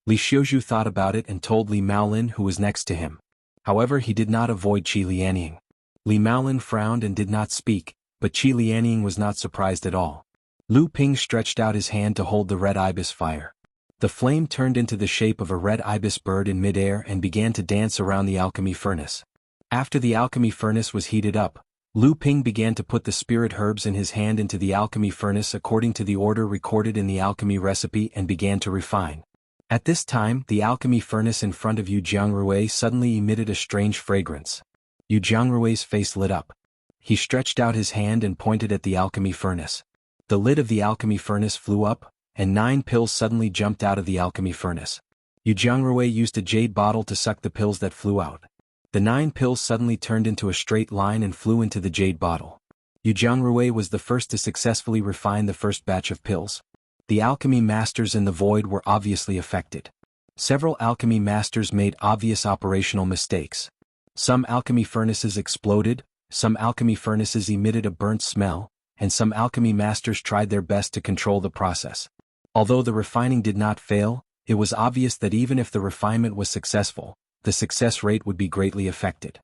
Li Xiuzhu thought about it and told Li Maolin, who was next to him. However, he did not avoid Qi Lianying. Li Maolin frowned and did not speak, but Qi Lianying was not surprised at all. Lu Ping stretched out his hand to hold the red ibis fire. The flame turned into the shape of a red ibis bird in midair and began to dance around the alchemy furnace. After the alchemy furnace was heated up, Lu Ping began to put the spirit herbs in his hand into the alchemy furnace according to the order recorded in the alchemy recipe and began to refine. At this time, the alchemy furnace in front of Jianghu suddenly emitted a strange fragrance. Jianghu's face lit up. He stretched out his hand and pointed at the alchemy furnace. The lid of the alchemy furnace flew up, and 9 pills suddenly jumped out of the alchemy furnace. Jianghu used a jade bottle to suck the pills that flew out. The 9 pills suddenly turned into a straight line and flew into the jade bottle. Jianghu was the first to successfully refine the first batch of pills. The alchemy masters in the void were obviously affected. Several alchemy masters made obvious operational mistakes. Some alchemy furnaces exploded, some alchemy furnaces emitted a burnt smell, and some alchemy masters tried their best to control the process. Although the refining did not fail, it was obvious that even if the refinement was successful, the success rate would be greatly affected.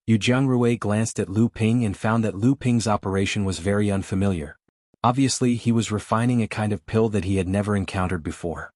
Jianghu glanced at Lu Ping and found that Lu Ping's operation was very unfamiliar. Obviously, he was refining a kind of pill that he had never encountered before.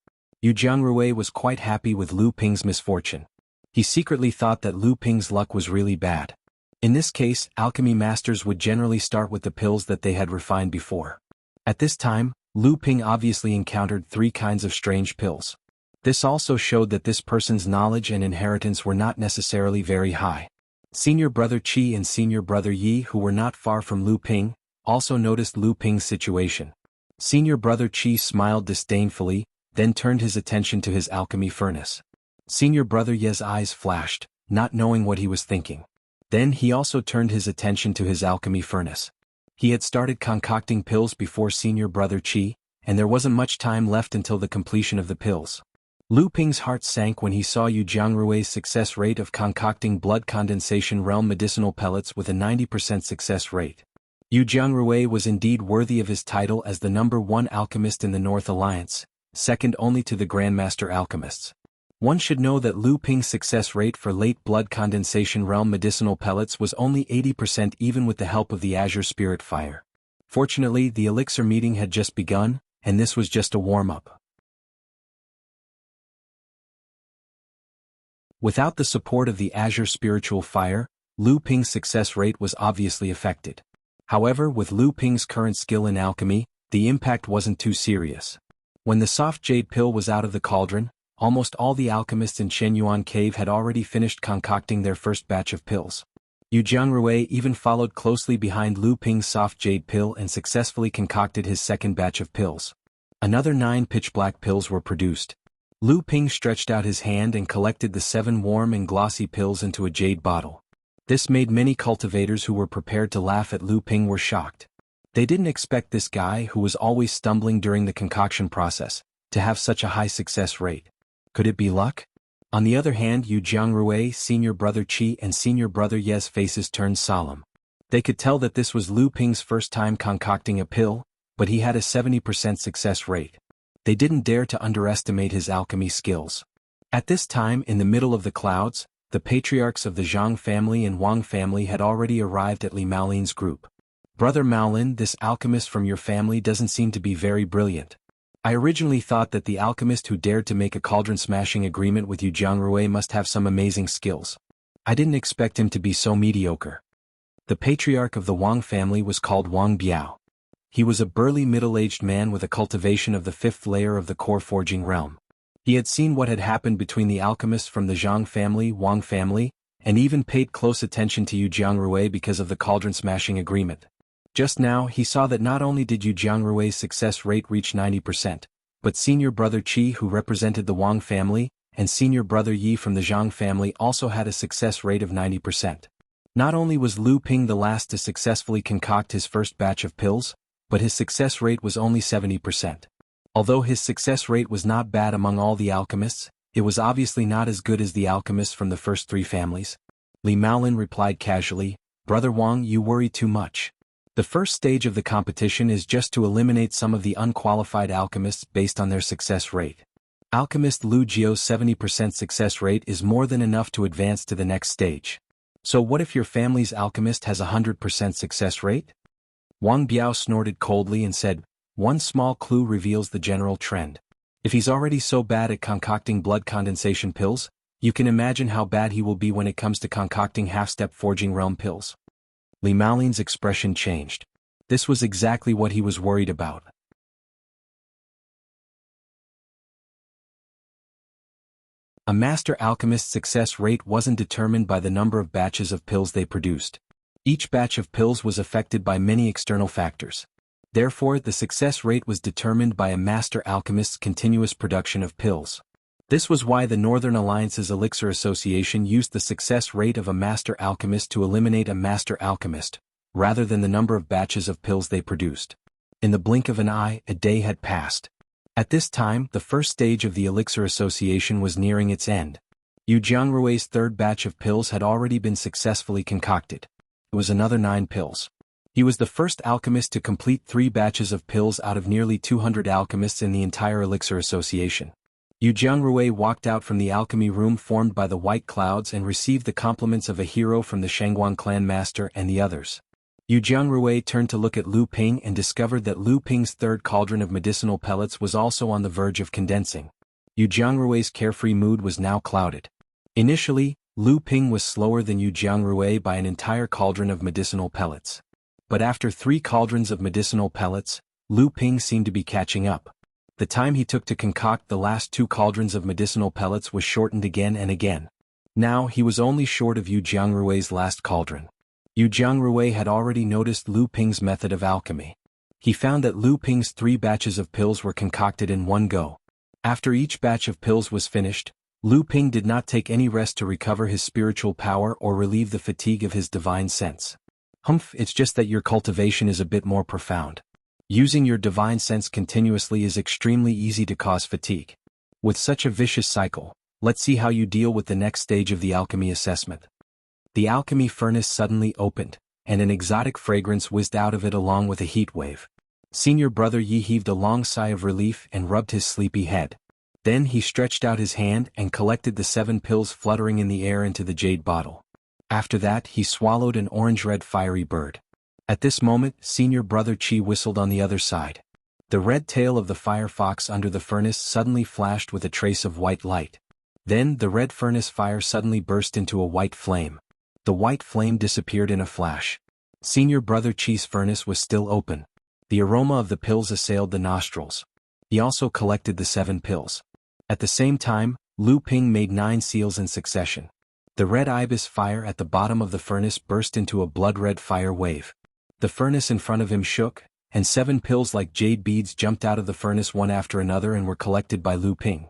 Jianghu was quite happy with Lu Ping's misfortune. He secretly thought that Lu Ping's luck was really bad. In this case, alchemy masters would generally start with the pills that they had refined before. At this time, Lu Ping obviously encountered 3 kinds of strange pills. This also showed that this person's knowledge and inheritance were not necessarily very high. Senior brother Qi and senior brother Yi, who were not far from Lu Ping, also noticed Lu Ping's situation. Senior brother Qi smiled disdainfully, then turned his attention to his alchemy furnace. Senior brother Ye's eyes flashed, not knowing what he was thinking. Then he also turned his attention to his alchemy furnace. He had started concocting pills before senior brother Qi, and there wasn't much time left until the completion of the pills. Lu Ping's heart sank when he saw Jianghu's success rate of concocting blood condensation realm medicinal pellets with a 90% success rate. Jianghu was indeed worthy of his title as the number 1 alchemist in the North Alliance, second only to the Grandmaster alchemists. One should know that Lu Ping's success rate for late blood condensation realm medicinal pellets was only 80% even with the help of the Azure Spirit Fire. Fortunately, the elixir meeting had just begun, and this was just a warm-up. Without the support of the Azure Spiritual Fire, Lu Ping's success rate was obviously affected. However, with Lu Ping's current skill in alchemy, the impact wasn't too serious. When the soft jade pill was out of the cauldron, almost all the alchemists in Shenyuan Cave had already finished concocting their first batch of pills. Jianghu even followed closely behind Lu Ping's soft jade pill and successfully concocted his second batch of pills. Another 9 pitch-black pills were produced. Lu Ping stretched out his hand and collected the 7 warm and glossy pills into a jade bottle. This made many cultivators who were prepared to laugh at Lu Ping were shocked. They didn't expect this guy, who was always stumbling during the concoction process, to have such a high success rate. Could it be luck? On the other hand, Yu Jiangrui, senior brother Qi and senior brother Ye's faces turned solemn. They could tell that this was Lu Ping's first time concocting a pill, but he had a 70% success rate. They didn't dare to underestimate his alchemy skills. At this time, in the middle of the clouds, the patriarchs of the Zhang family and Wang family had already arrived at Li Maolin's group. Brother Maolin, this alchemist from your family doesn't seem to be very brilliant. I originally thought that the alchemist who dared to make a cauldron-smashing agreement with Yu Jiangrui must have some amazing skills. I didn't expect him to be so mediocre. The patriarch of the Wang family was called Wang Biao. He was a burly middle-aged man with a cultivation of the 5th layer of the core forging realm. He had seen what had happened between the alchemists from the Zhang family, Wang family, and even paid close attention to Yu Jiangrui because of the cauldron-smashing agreement. Just now he saw that not only did Yu Jiangrui's success rate reach 90%, but senior brother Qi, who represented the Wang family, and senior brother Yi from the Zhang family also had a success rate of 90%. Not only was Lu Ping the last to successfully concoct his first batch of pills, but his success rate was only 70%. Although his success rate was not bad among all the alchemists, it was obviously not as good as the alchemists from the first 3 families. Li Maolin replied casually, "Brother Wang, you worry too much. The first stage of the competition is just to eliminate some of the unqualified alchemists based on their success rate. Alchemist Lu Jiao's 70% success rate is more than enough to advance to the next stage. So what if your family's alchemist has a 100% success rate?" Wang Biao snorted coldly and said, "One small clue reveals the general trend. If he's already so bad at concocting blood condensation pills, you can imagine how bad he will be when it comes to concocting half-step forging realm pills." Li Maolin's expression changed. This was exactly what he was worried about. A master alchemist's success rate wasn't determined by the number of batches of pills they produced. Each batch of pills was affected by many external factors. Therefore, the success rate was determined by a master alchemist's continuous production of pills. This was why the Northern Alliance's Elixir Association used the success rate of a master alchemist to eliminate a master alchemist, rather than the number of batches of pills they produced. In the blink of an eye, a day had passed. At this time, the first stage of the Elixir Association was nearing its end. Yu Jiangrui's 3rd batch of pills had already been successfully concocted. It was another 9 pills. He was the first alchemist to complete 3 batches of pills out of nearly 200 alchemists in the entire Elixir Association. Yu Jiangrui walked out from the alchemy room formed by the white clouds and received the compliments of a hero from the Shangguan clan master and the others. Yu Jiangrui turned to look at Lu Ping and discovered that Lu Ping's 3rd cauldron of medicinal pellets was also on the verge of condensing. Yu Jiangrui's carefree mood was now clouded. Initially, Lu Ping was slower than Yu Jiangrui by an entire cauldron of medicinal pellets. But after 3 cauldrons of medicinal pellets, Lu Ping seemed to be catching up. The time he took to concoct the last 2 cauldrons of medicinal pellets was shortened again and again. Now he was only short of Yu Jiangrui's last cauldron. Yu Jiangrui had already noticed Lu Ping's method of alchemy. He found that Lu Ping's 3 batches of pills were concocted in one go. After each batch of pills was finished, Lu Ping did not take any rest to recover his spiritual power or relieve the fatigue of his divine sense. It's just that your cultivation is a bit more profound. Using your divine sense continuously is extremely easy to cause fatigue. With such a vicious cycle, let's see how you deal with the next stage of the alchemy assessment. The alchemy furnace suddenly opened, and an exotic fragrance whizzed out of it along with a heat wave. Senior brother Yi heaved a long sigh of relief and rubbed his sleepy head. Then he stretched out his hand and collected the 7 pills fluttering in the air into the jade bottle. After that, he swallowed an orange-red fiery bird. At this moment, senior brother Qi whistled on the other side. The red tail of the fire fox under the furnace suddenly flashed with a trace of white light. Then the red furnace fire suddenly burst into a white flame. The white flame disappeared in a flash. Senior brother Qi's furnace was still open. The aroma of the pills assailed the nostrils. He also collected the 7 pills. At the same time, Lu Ping made 9 seals in succession. The red ibis fire at the bottom of the furnace burst into a blood-red fire wave. The furnace in front of him shook, and 7 pills like jade beads jumped out of the furnace one after another and were collected by Lu Ping.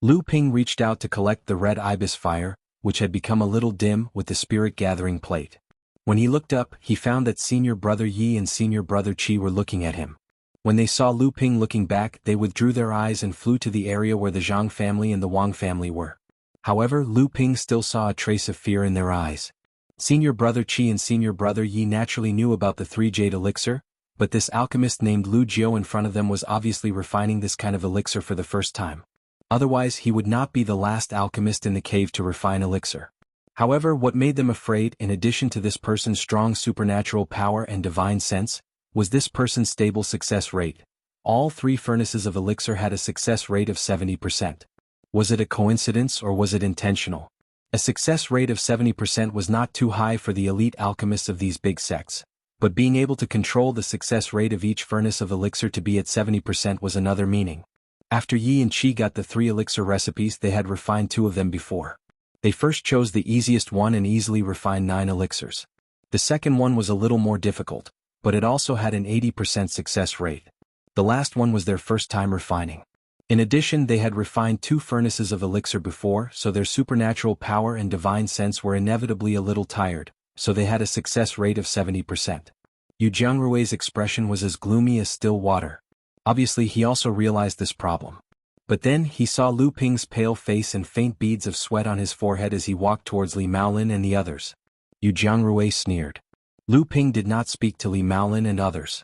Lu Ping reached out to collect the red ibis fire, which had become a little dim with the spirit gathering plate. When he looked up, he found that senior brother Yi and senior brother Qi were looking at him. When they saw Lu Ping looking back, they withdrew their eyes and flew to the area where the Zhang family and the Wang family were. However, Lu Ping still saw a trace of fear in their eyes. Senior brother Qi and senior brother Yi naturally knew about the 3 jade elixir, but this alchemist named Lu Jiao in front of them was obviously refining this kind of elixir for the first time. Otherwise, he would not be the last alchemist in the cave to refine elixir. However, what made them afraid, in addition to this person's strong supernatural power and divine sense, was this person's stable success rate. All 3 furnaces of elixir had a success rate of 70%. Was it a coincidence or was it intentional? A success rate of 70% was not too high for the elite alchemists of these big sects, but being able to control the success rate of each furnace of elixir to be at 70% was another meaning. After Yi and Qi got the 3 elixir recipes, they had refined 2 of them before. They first chose the easiest one and easily refined 9 elixirs. The second one was a little more difficult, but it also had an 80% success rate. The last one was their first time refining. In addition, they had refined 2 furnaces of elixir before, so their supernatural power and divine sense were inevitably a little tired, so they had a success rate of 70%. Yu Jiangrui's expression was as gloomy as still water. Obviously, he also realized this problem. But then, he saw Lu Ping's pale face and faint beads of sweat on his forehead as he walked towards Li Maolin and the others. Yu Jiangrui sneered. Lu Ping did not speak to Li Maolin and others.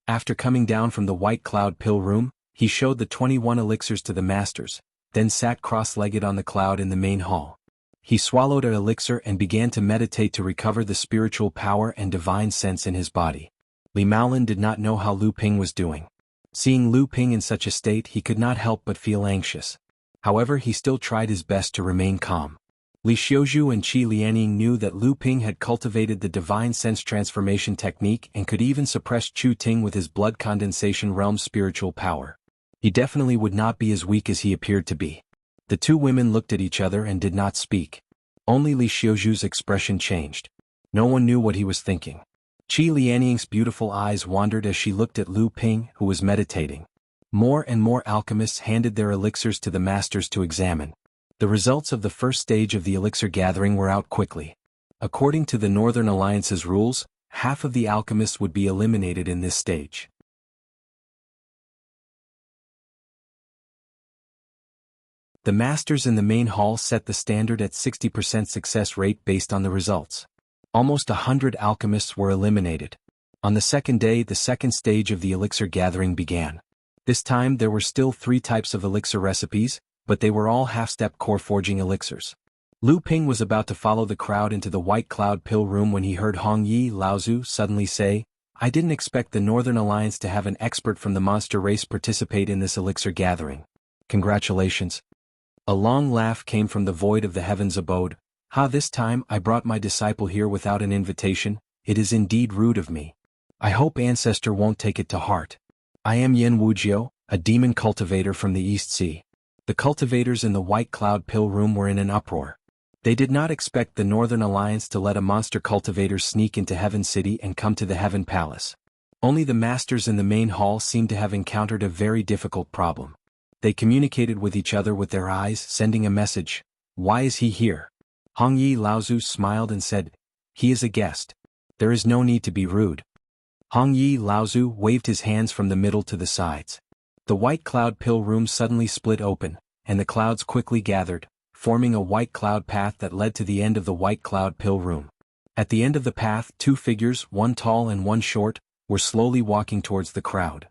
After coming down from the White Cloud Pill Room, he showed the 21 elixirs to the masters, then sat cross-legged on the cloud in the main hall. He swallowed an elixir and began to meditate to recover the spiritual power and divine sense in his body. Li Maolin did not know how Lu Ping was doing. Seeing Lu Ping in such a state, he could not help but feel anxious. However, he still tried his best to remain calm. Li Xiuzhu and Qi Lianying knew that Lu Ping had cultivated the divine sense transformation technique and could even suppress Chu Ting with his blood condensation realm's spiritual power. He definitely would not be as weak as he appeared to be. The 2 women looked at each other and did not speak. Only Li Xiuzhu's expression changed. No one knew what he was thinking. Qi Lianying's beautiful eyes wandered as she looked at Lu Ping, who was meditating. More and more alchemists handed their elixirs to the masters to examine. The results of the first stage of the elixir gathering were out quickly. According to the Northern Alliance's rules, half of the alchemists would be eliminated in this stage. The masters in the main hall set the standard at 60% success rate based on the results. Almost 100 alchemists were eliminated. On the second day, the second stage of the elixir gathering began. This time there were still 3 types of elixir recipes, but they were all half-step core forging elixirs. Lu Ping was about to follow the crowd into the White Cloud Pill Room when he heard Hong Yi Laozu suddenly say, "I didn't expect the Northern Alliance to have an expert from the monster race participate in this elixir gathering. Congratulations." A long laugh came from the void of the heavens abode. "Ha, this time I brought my disciple here without an invitation. It is indeed rude of me. I hope Ancestor won't take it to heart. I am Yen Wujiao, a demon cultivator from the East Sea." The cultivators in the White Cloud Pill Room were in an uproar. They did not expect the Northern Alliance to let a monster cultivator sneak into Heaven City and come to the Heaven Palace. Only the masters in the main hall seemed to have encountered a very difficult problem. They communicated with each other with their eyes, sending a message. "Why is he here?" Hong Yi Laozu smiled and said, "He is a guest. There is no need to be rude." Hong Yi Laozu waved his hands from the middle to the sides. The White Cloud Pill Room suddenly split open, and the clouds quickly gathered, forming a white cloud path that led to the end of the White Cloud Pill Room. At the end of the path, 2 figures, one tall and one short, were slowly walking towards the crowd.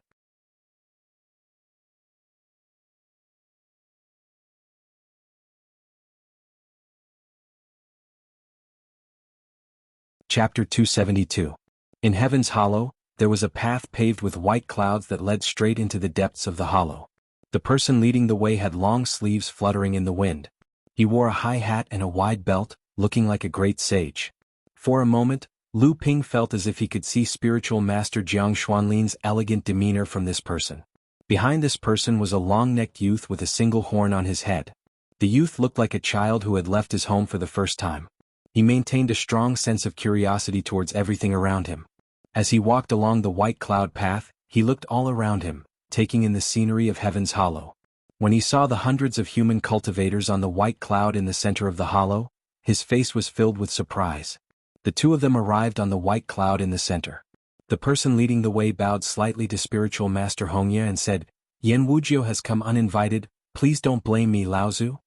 Chapter 272. In Heaven's Hollow, there was a path paved with white clouds that led straight into the depths of the hollow. The person leading the way had long sleeves fluttering in the wind. He wore a high hat and a wide belt, looking like a great sage. For a moment, Lu Ping felt as if he could see spiritual master Jiang Xuanlin's elegant demeanor from this person. Behind this person was a long-necked youth with a single horn on his head. The youth looked like a child who had left his home for the first time. He maintained a strong sense of curiosity towards everything around him. As he walked along the white cloud path, he looked all around him, taking in the scenery of Heaven's Hollow. When he saw the hundreds of human cultivators on the white cloud in the center of the hollow, his face was filled with surprise. The 2 of them arrived on the white cloud in the center. The person leading the way bowed slightly to spiritual master Hongya and said, Yan Wujiu has come uninvited, please don't blame me Laozu.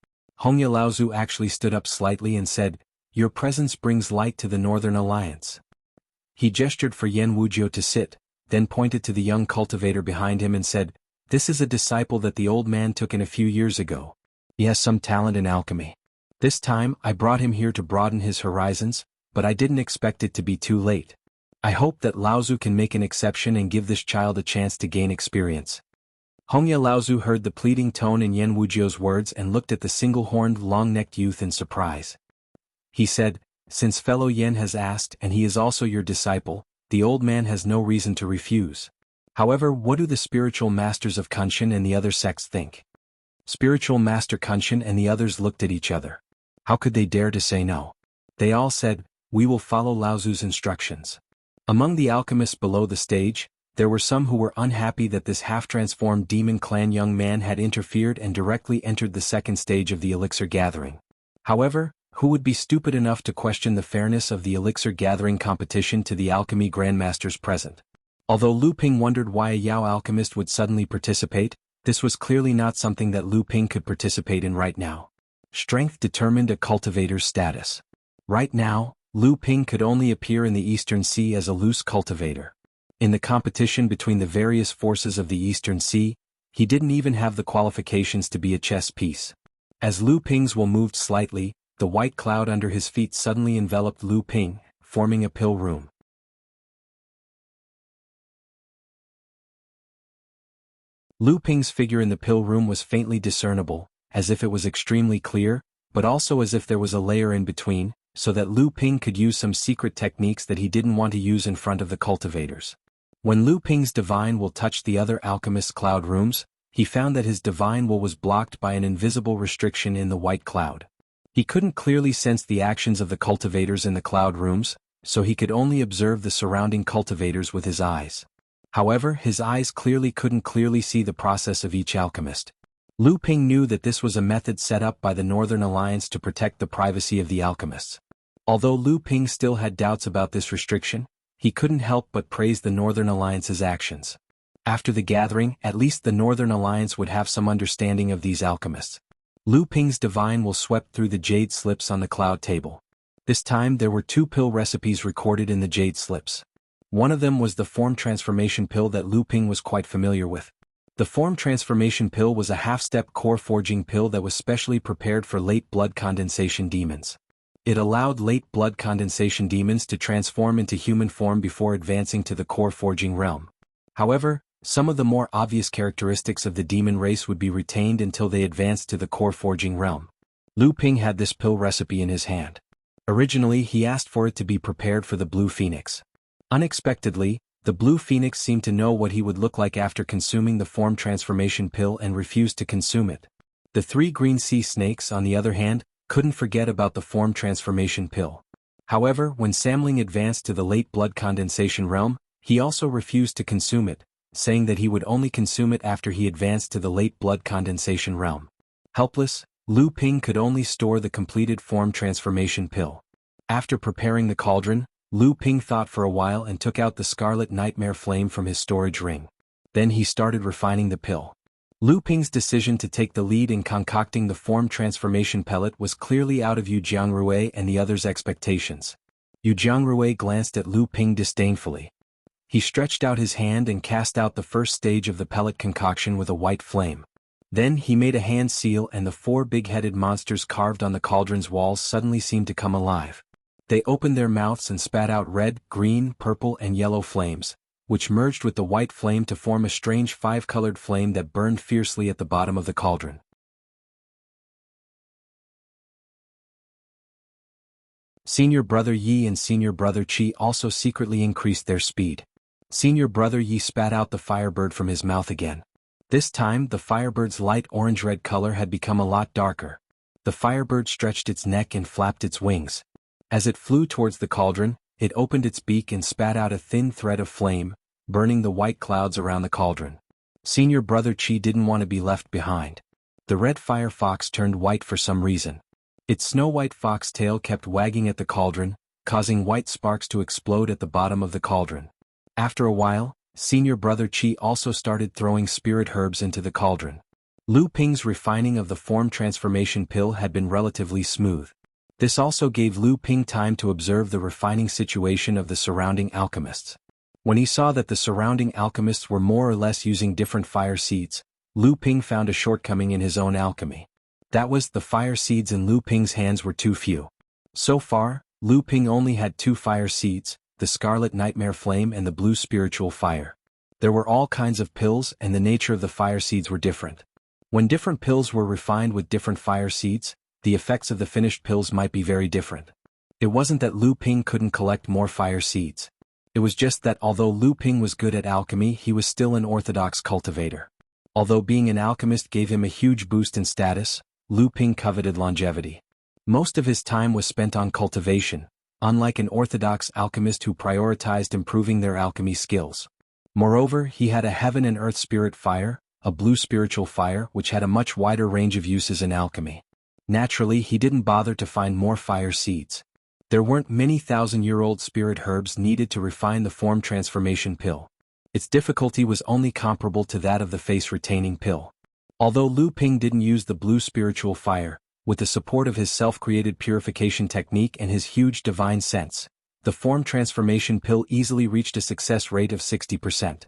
Hongya Laozu actually stood up slightly and said, your presence brings light to the Northern Alliance. He gestured for Yan Wujiu to sit, then pointed to the young cultivator behind him and said, this is a disciple that the old man took in a few years ago. He has some talent in alchemy. This time I brought him here to broaden his horizons, but I didn't expect it to be too late. I hope that Laozu can make an exception and give this child a chance to gain experience. Hongya Laozu heard the pleading tone in Yan Wujiu's words and looked at the single-horned, long-necked youth in surprise. He said, since fellow Yan has asked and he is also your disciple, the old man has no reason to refuse. However, what do the spiritual masters of Kunshin and the other sects think? Spiritual master Kunshin and the others looked at each other. How could they dare to say no? They all said, we will follow Laozu's instructions. Among the alchemists below the stage, there were some who were unhappy that this half-transformed demon clan young man had interfered and directly entered the second stage of the elixir gathering. However, who would be stupid enough to question the fairness of the elixir gathering competition to the alchemy grandmasters present? Although Lu Ping wondered why a Yao alchemist would suddenly participate, this was clearly not something that Lu Ping could participate in right now. Strength determined a cultivator's status. Right now, Lu Ping could only appear in the Eastern Sea as a loose cultivator. In the competition between the various forces of the Eastern Sea, he didn't even have the qualifications to be a chess piece. As Lu Ping's will moved slightly, the white cloud under his feet suddenly enveloped Lu Ping, forming a pill room. Lu Ping's figure in the pill room was faintly discernible, as if it was extremely clear, but also as if there was a layer in between, so that Lu Ping could use some secret techniques that he didn't want to use in front of the cultivators. When Lu Ping's divine will touched the other alchemist's cloud rooms, he found that his divine will was blocked by an invisible restriction in the white cloud. He couldn't clearly sense the actions of the cultivators in the cloud rooms, so he could only observe the surrounding cultivators with his eyes. However, his eyes couldn't clearly see the process of each alchemist. Lu Ping knew that this was a method set up by the Northern Alliance to protect the privacy of the alchemists. Although Lu Ping still had doubts about this restriction, he couldn't help but praise the Northern Alliance's actions. After the gathering, at least the Northern Alliance would have some understanding of these alchemists. Lu Ping's divine will swept through the jade slips on the cloud table. This time there were 2 pill recipes recorded in the jade slips. One of them was the form transformation pill that Lu Ping was quite familiar with. The form transformation pill was a half-step core forging pill that was specially prepared for late blood condensation demons. It allowed late blood condensation demons to transform into human form before advancing to the core forging realm. However, some of the more obvious characteristics of the demon race would be retained until they advanced to the core forging realm. Lu Ping had this pill recipe in his hand. Originally, he asked for it to be prepared for the Blue Phoenix. Unexpectedly, the Blue Phoenix seemed to know what he would look like after consuming the form transformation pill and refused to consume it. The 3 green sea snakes, on the other hand, couldn't forget about the form transformation pill. However, when Samling advanced to the late blood condensation realm, he also refused to consume it, saying that he would only consume it after he advanced to the late blood condensation realm. Helpless, Lu Ping could only store the completed form transformation pill. After preparing the cauldron, Lu Ping thought for a while and took out the scarlet nightmare flame from his storage ring. Then he started refining the pill. Lu Ping's decision to take the lead in concocting the form transformation pellet was clearly out of Yu Jiangrui and the others' expectations. Yu Jiangrui glanced at Lu Ping disdainfully. He stretched out his hand and cast out the first stage of the pellet concoction with a white flame. Then he made a hand seal and the 4 big-headed monsters carved on the cauldron's walls suddenly seemed to come alive. They opened their mouths and spat out red, green, purple and yellow flames, which merged with the white flame to form a strange 5-colored flame that burned fiercely at the bottom of the cauldron. Senior Brother Yi and Senior Brother Qi also secretly increased their speed. Senior Brother Yi spat out the firebird from his mouth again. This time, the firebird's light orange-red color had become a lot darker. The firebird stretched its neck and flapped its wings. As it flew towards the cauldron, it opened its beak and spat out a thin thread of flame, burning the white clouds around the cauldron. Senior Brother Qi didn't want to be left behind. The red fire fox turned white for some reason. Its snow-white fox tail kept wagging at the cauldron, causing white sparks to explode at the bottom of the cauldron. After a while, senior brother Qi also started throwing spirit herbs into the cauldron. Lu Ping's refining of the form transformation pill had been relatively smooth. This also gave Lu Ping time to observe the refining situation of the surrounding alchemists. When he saw that the surrounding alchemists were more or less using different fire seeds, Lu Ping found a shortcoming in his own alchemy. That was, the fire seeds in Lu Ping's hands were too few. So far, Lu Ping only had 2 fire seeds, the Scarlet Nightmare Flame and the Blue Spiritual Fire. There were all kinds of pills, and the nature of the fire seeds were different. When different pills were refined with different fire seeds, the effects of the finished pills might be very different. It wasn't that Lu Ping couldn't collect more fire seeds. It was just that although Lu Ping was good at alchemy, he was still an orthodox cultivator. Although being an alchemist gave him a huge boost in status, Lu Ping coveted longevity. Most of his time was spent on cultivation, unlike an orthodox alchemist who prioritized improving their alchemy skills. Moreover, he had a heaven and earth spirit fire, a blue spiritual fire which had a much wider range of uses in alchemy. Naturally, he didn't bother to find more fire seeds. There weren't many thousand-year-old spirit herbs needed to refine the form transformation pill. Its difficulty was only comparable to that of the face-retaining pill. Although Lu Ping didn't use the blue spiritual fire, with the support of his self-created purification technique and his huge divine sense, the form transformation pill easily reached a success rate of 60%.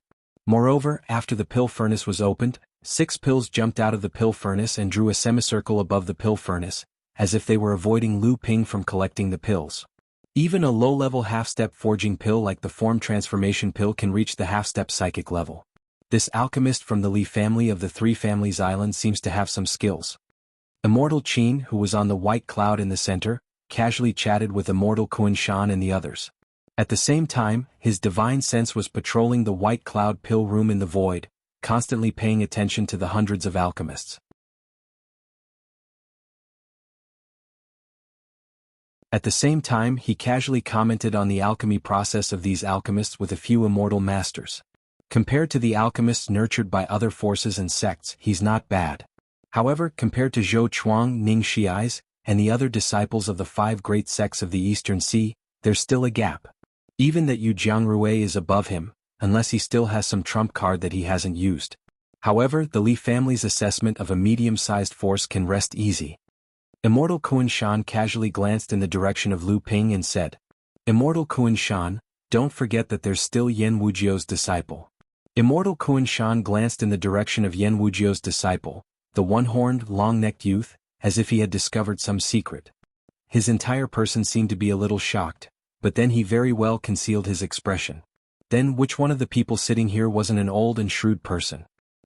Moreover, after the pill furnace was opened, 6 pills jumped out of the pill furnace and drew a semicircle above the pill furnace, as if they were avoiding Lu Ping from collecting the pills. Even a low-level half-step forging pill like the form transformation pill can reach the half-step psychic level. This alchemist from the Li family of the Three Families Island seems to have some skills. Immortal Qin, who was on the white cloud in the center, casually chatted with Immortal Kun Shan and the others. At the same time, his divine sense was patrolling the white cloud pill room in the void, constantly paying attention to the hundreds of alchemists. At the same time, he casually commented on the alchemy process of these alchemists with a few immortal masters. Compared to the alchemists nurtured by other forces and sects, he's not bad. However, compared to Zhou Chuang, Ning Shiais, and the other disciples of the 5 great sects of the Eastern Sea, there's still a gap. Even that Jianghu is above him, unless he still has some trump card that he hasn't used. However, the Li family's assessment of a medium-sized force can rest easy. Immortal Kun Shan casually glanced in the direction of Lu Ping and said, "Immortal Kun Shan, don't forget that there's still Yan Wujia's disciple." Immortal Kun Shan glanced in the direction of Yan Wujia's disciple, the one-horned, long-necked youth, as if he had discovered some secret. His entire person seemed to be a little shocked, but then he very well concealed his expression. Then which one of the people sitting here wasn't an old and shrewd person?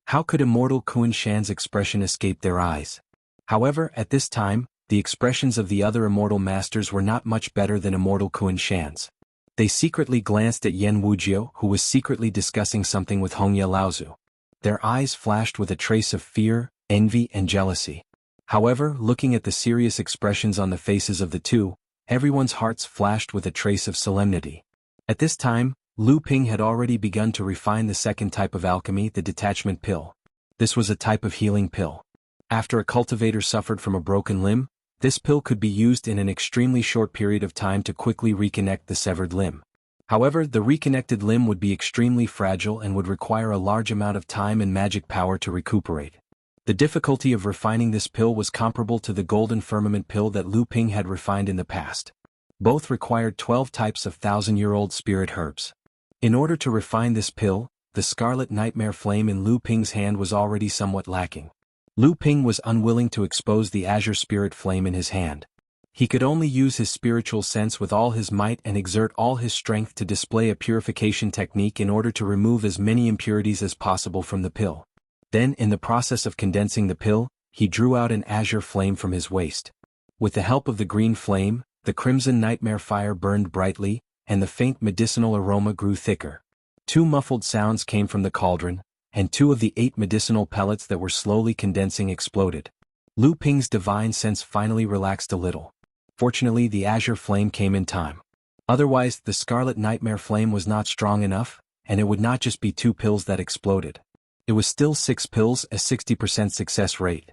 How could Immortal Kun Shan's expression escape their eyes? However, at this time, the expressions of the other immortal masters were not much better than Immortal Kun Shan's. They secretly glanced at Yan Wujiao, who was secretly discussing something with Hongye Laozu. Their eyes flashed with a trace of fear, envy and jealousy. However, looking at the serious expressions on the faces of the two, everyone's hearts flashed with a trace of solemnity. At this time, Lu Ping had already begun to refine the second type of alchemy, the detachment pill. This was a type of healing pill. After a cultivator suffered from a broken limb, this pill could be used in an extremely short period of time to quickly reconnect the severed limb. However, the reconnected limb would be extremely fragile and would require a large amount of time and magic power to recuperate. The difficulty of refining this pill was comparable to the golden firmament pill that Lu Ping had refined in the past. Both required 12 types of thousand-year-old spirit herbs. In order to refine this pill, the Scarlet Nightmare Flame in Lu Ping's hand was already somewhat lacking. Lu Ping was unwilling to expose the azure spirit flame in his hand. He could only use his spiritual sense with all his might and exert all his strength to display a purification technique in order to remove as many impurities as possible from the pill. Then, in the process of condensing the pill, he drew out an azure flame from his waist. With the help of the green flame, the crimson nightmare fire burned brightly, and the faint medicinal aroma grew thicker. 2 muffled sounds came from the cauldron, and 2 of the 8 medicinal pellets that were slowly condensing exploded. Lu Ping's divine sense finally relaxed a little. Fortunately, the azure flame came in time. Otherwise, the scarlet nightmare flame was not strong enough, and it would not just be 2 pills that exploded. It was still 6 pills, a 60% success rate.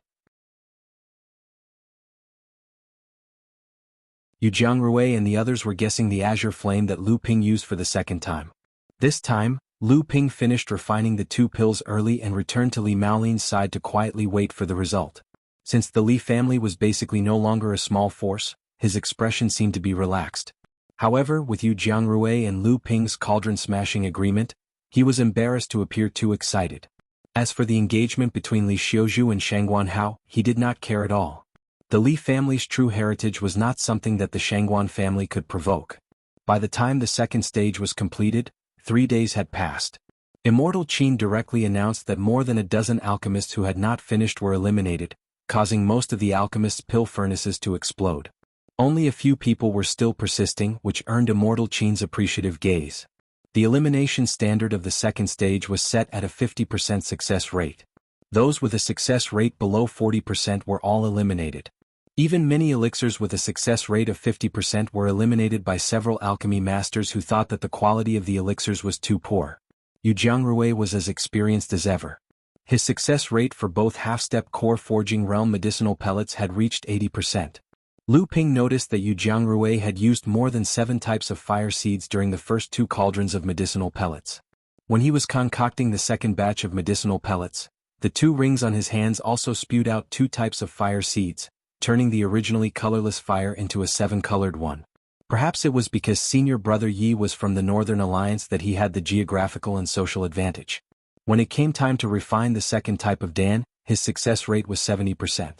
Jianghu and the others were guessing the azure flame that Lu Ping used for the second time. This time, Lu Ping finished refining the 2 pills early and returned to Li Maolin's side to quietly wait for the result. Since the Li family was basically no longer a small force, his expression seemed to be relaxed. However, with Yu Jiangrui and Lu Ping's cauldron-smashing agreement, he was embarrassed to appear too excited. As for the engagement between Li Xiuzhu and Shangguan Hao, he did not care at all. The Li family's true heritage was not something that the Shangguan family could provoke. By the time the second stage was completed, 3 days had passed. Immortal Qin directly announced that more than a dozen alchemists who had not finished were eliminated, causing most of the alchemists' pill furnaces to explode. Only a few people were still persisting, which earned Immortal Qin's appreciative gaze. The elimination standard of the second stage was set at a 50% success rate. Those with a success rate below 40% were all eliminated. Even many elixirs with a success rate of 50% were eliminated by several alchemy masters who thought that the quality of the elixirs was too poor. Yu Jiangrui was as experienced as ever. His success rate for both half-step core forging realm medicinal pellets had reached 80%. Lu Ping noticed that Yu Jiangrui had used more than 7 types of fire seeds during the first 2 cauldrons of medicinal pellets. When he was concocting the second batch of medicinal pellets, the 2 rings on his hands also spewed out 2 types of fire seeds, turning the originally colorless fire into a 7-colored one. Perhaps it was because senior brother Yi was from the Northern Alliance that he had the geographical and social advantage. When it came time to refine the second type of Dan, his success rate was 70%.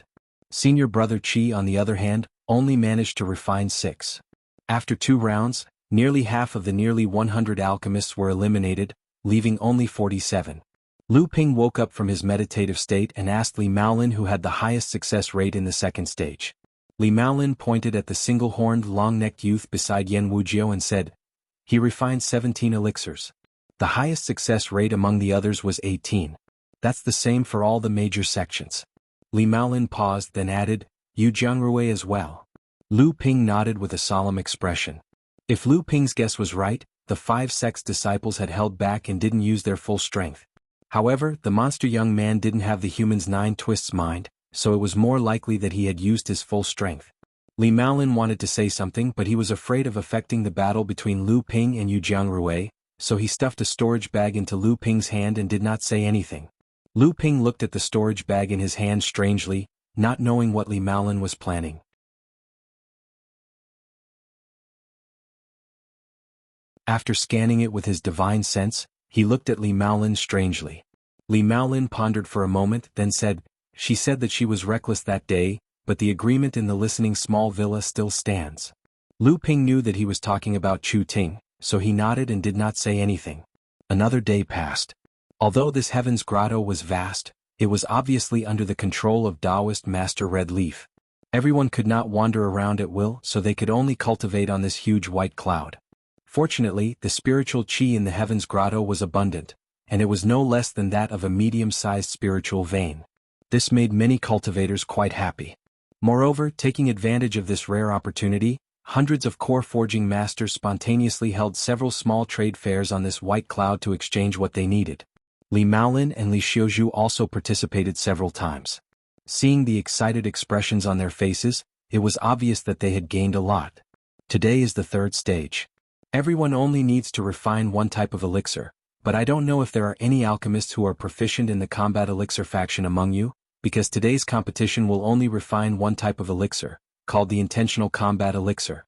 Senior brother Qi, on the other hand, only managed to refine 6. After 2 rounds, nearly half of the nearly 100 alchemists were eliminated, leaving only 47. Lu Ping woke up from his meditative state and asked Li Maolin who had the highest success rate in the second stage. Li Maolin pointed at the single-horned, long-necked youth beside Yan Wujiao and said, "He refined 17 elixirs. The highest success rate among the others was 18. That's the same for all the major sections." Li Maolin paused, then added, "Yu Jiangrui as well." Lu Ping nodded with a solemn expression. If Lu Ping's guess was right, the 5 sect's disciples had held back and didn't use their full strength. However, the monster young man didn't have the human's 9 twists mind, so it was more likely that he had used his full strength. Li Maolin wanted to say something, but he was afraid of affecting the battle between Lu Ping and Yu Jiangrui, so he stuffed a storage bag into Lu Ping's hand and did not say anything. Lu Ping looked at the storage bag in his hand strangely, not knowing what Li Maolin was planning. After scanning it with his divine sense, he looked at Li Maolin strangely. Li Maolin pondered for a moment, then said, "She said that she was reckless that day, but the agreement in the listening small villa still stands." Lu Ping knew that he was talking about Chu Ting, so he nodded and did not say anything. Another day passed. Although this heaven's grotto was vast, it was obviously under the control of Taoist Master Red Leaf. Everyone could not wander around at will, so they could only cultivate on this huge white cloud. Fortunately, the spiritual qi in the heaven's grotto was abundant, and it was no less than that of a medium-sized spiritual vein. This made many cultivators quite happy. Moreover, taking advantage of this rare opportunity, hundreds of core forging masters spontaneously held several small trade fairs on this white cloud to exchange what they needed. Li Maolin and Li Xiuzhu also participated several times. Seeing the excited expressions on their faces, it was obvious that they had gained a lot. Today is the 3rd stage. Everyone only needs to refine 1 type of elixir, but I don't know if there are any alchemists who are proficient in the combat elixir faction among you, because today's competition will only refine 1 type of elixir, called the intentional combat elixir.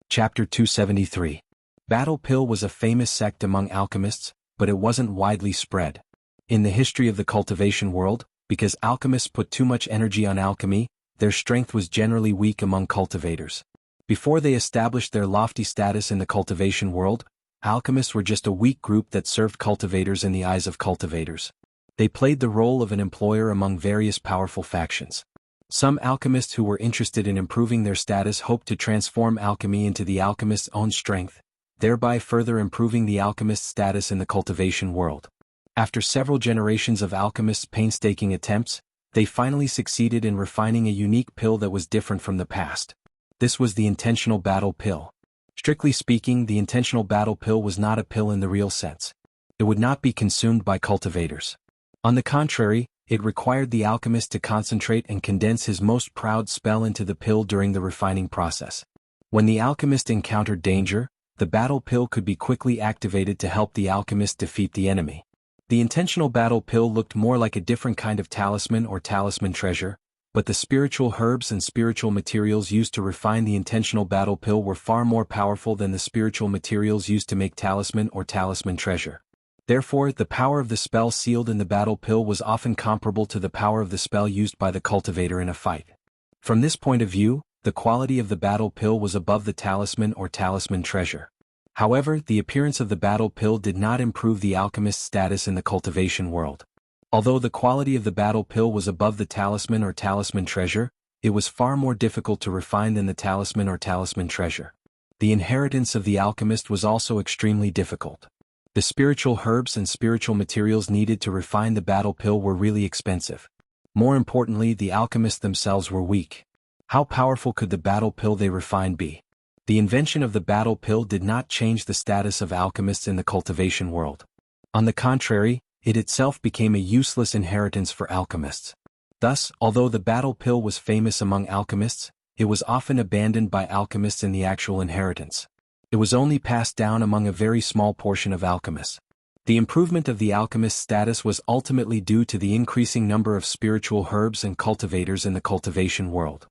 Chapter 273. Battle Pill was a famous sect among alchemists, but it wasn't widely spread. In the history of the cultivation world, because alchemists put too much energy on alchemy, their strength was generally weak among cultivators. Before they established their lofty status in the cultivation world, alchemists were just a weak group that served cultivators in the eyes of cultivators. They played the role of an employer among various powerful factions. Some alchemists who were interested in improving their status hoped to transform alchemy into the alchemist's own strength, thereby further improving the alchemist's status in the cultivation world. After several generations of alchemists' painstaking attempts, they finally succeeded in refining a unique pill that was different from the past. This was the intentional battle pill. Strictly speaking, the intentional battle pill was not a pill in the real sense. It would not be consumed by cultivators. On the contrary, It required the alchemist to concentrate and condense his most proud spell into the pill during the refining process. When the alchemist encountered danger, the battle pill could be quickly activated to help the alchemist defeat the enemy. The intentional battle pill looked more like a different kind of talisman or talisman treasure, but the spiritual herbs and spiritual materials used to refine the intentional battle pill were far more powerful than the spiritual materials used to make talisman or talisman treasure. Therefore, the power of the spell sealed in the battle pill was often comparable to the power of the spell used by the cultivator in a fight. From this point of view, the quality of the battle pill was above the talisman or talisman treasure. However, the appearance of the battle pill did not improve the alchemist's status in the cultivation world. Although the quality of the battle pill was above the talisman or talisman treasure, it was far more difficult to refine than the talisman or talisman treasure. The inheritance of the alchemist was also extremely difficult. The spiritual herbs and spiritual materials needed to refine the battle pill were really expensive. More importantly, the alchemists themselves were weak. How powerful could the battle pill they refined be? The invention of the battle pill did not change the status of alchemists in the cultivation world. On the contrary, it itself became a useless inheritance for alchemists. Thus, although the battle pill was famous among alchemists, it was often abandoned by alchemists in the actual inheritance. It was only passed down among a very small portion of alchemists. The improvement of the alchemist's status was ultimately due to the increasing number of spiritual herbs and cultivators in the cultivation world.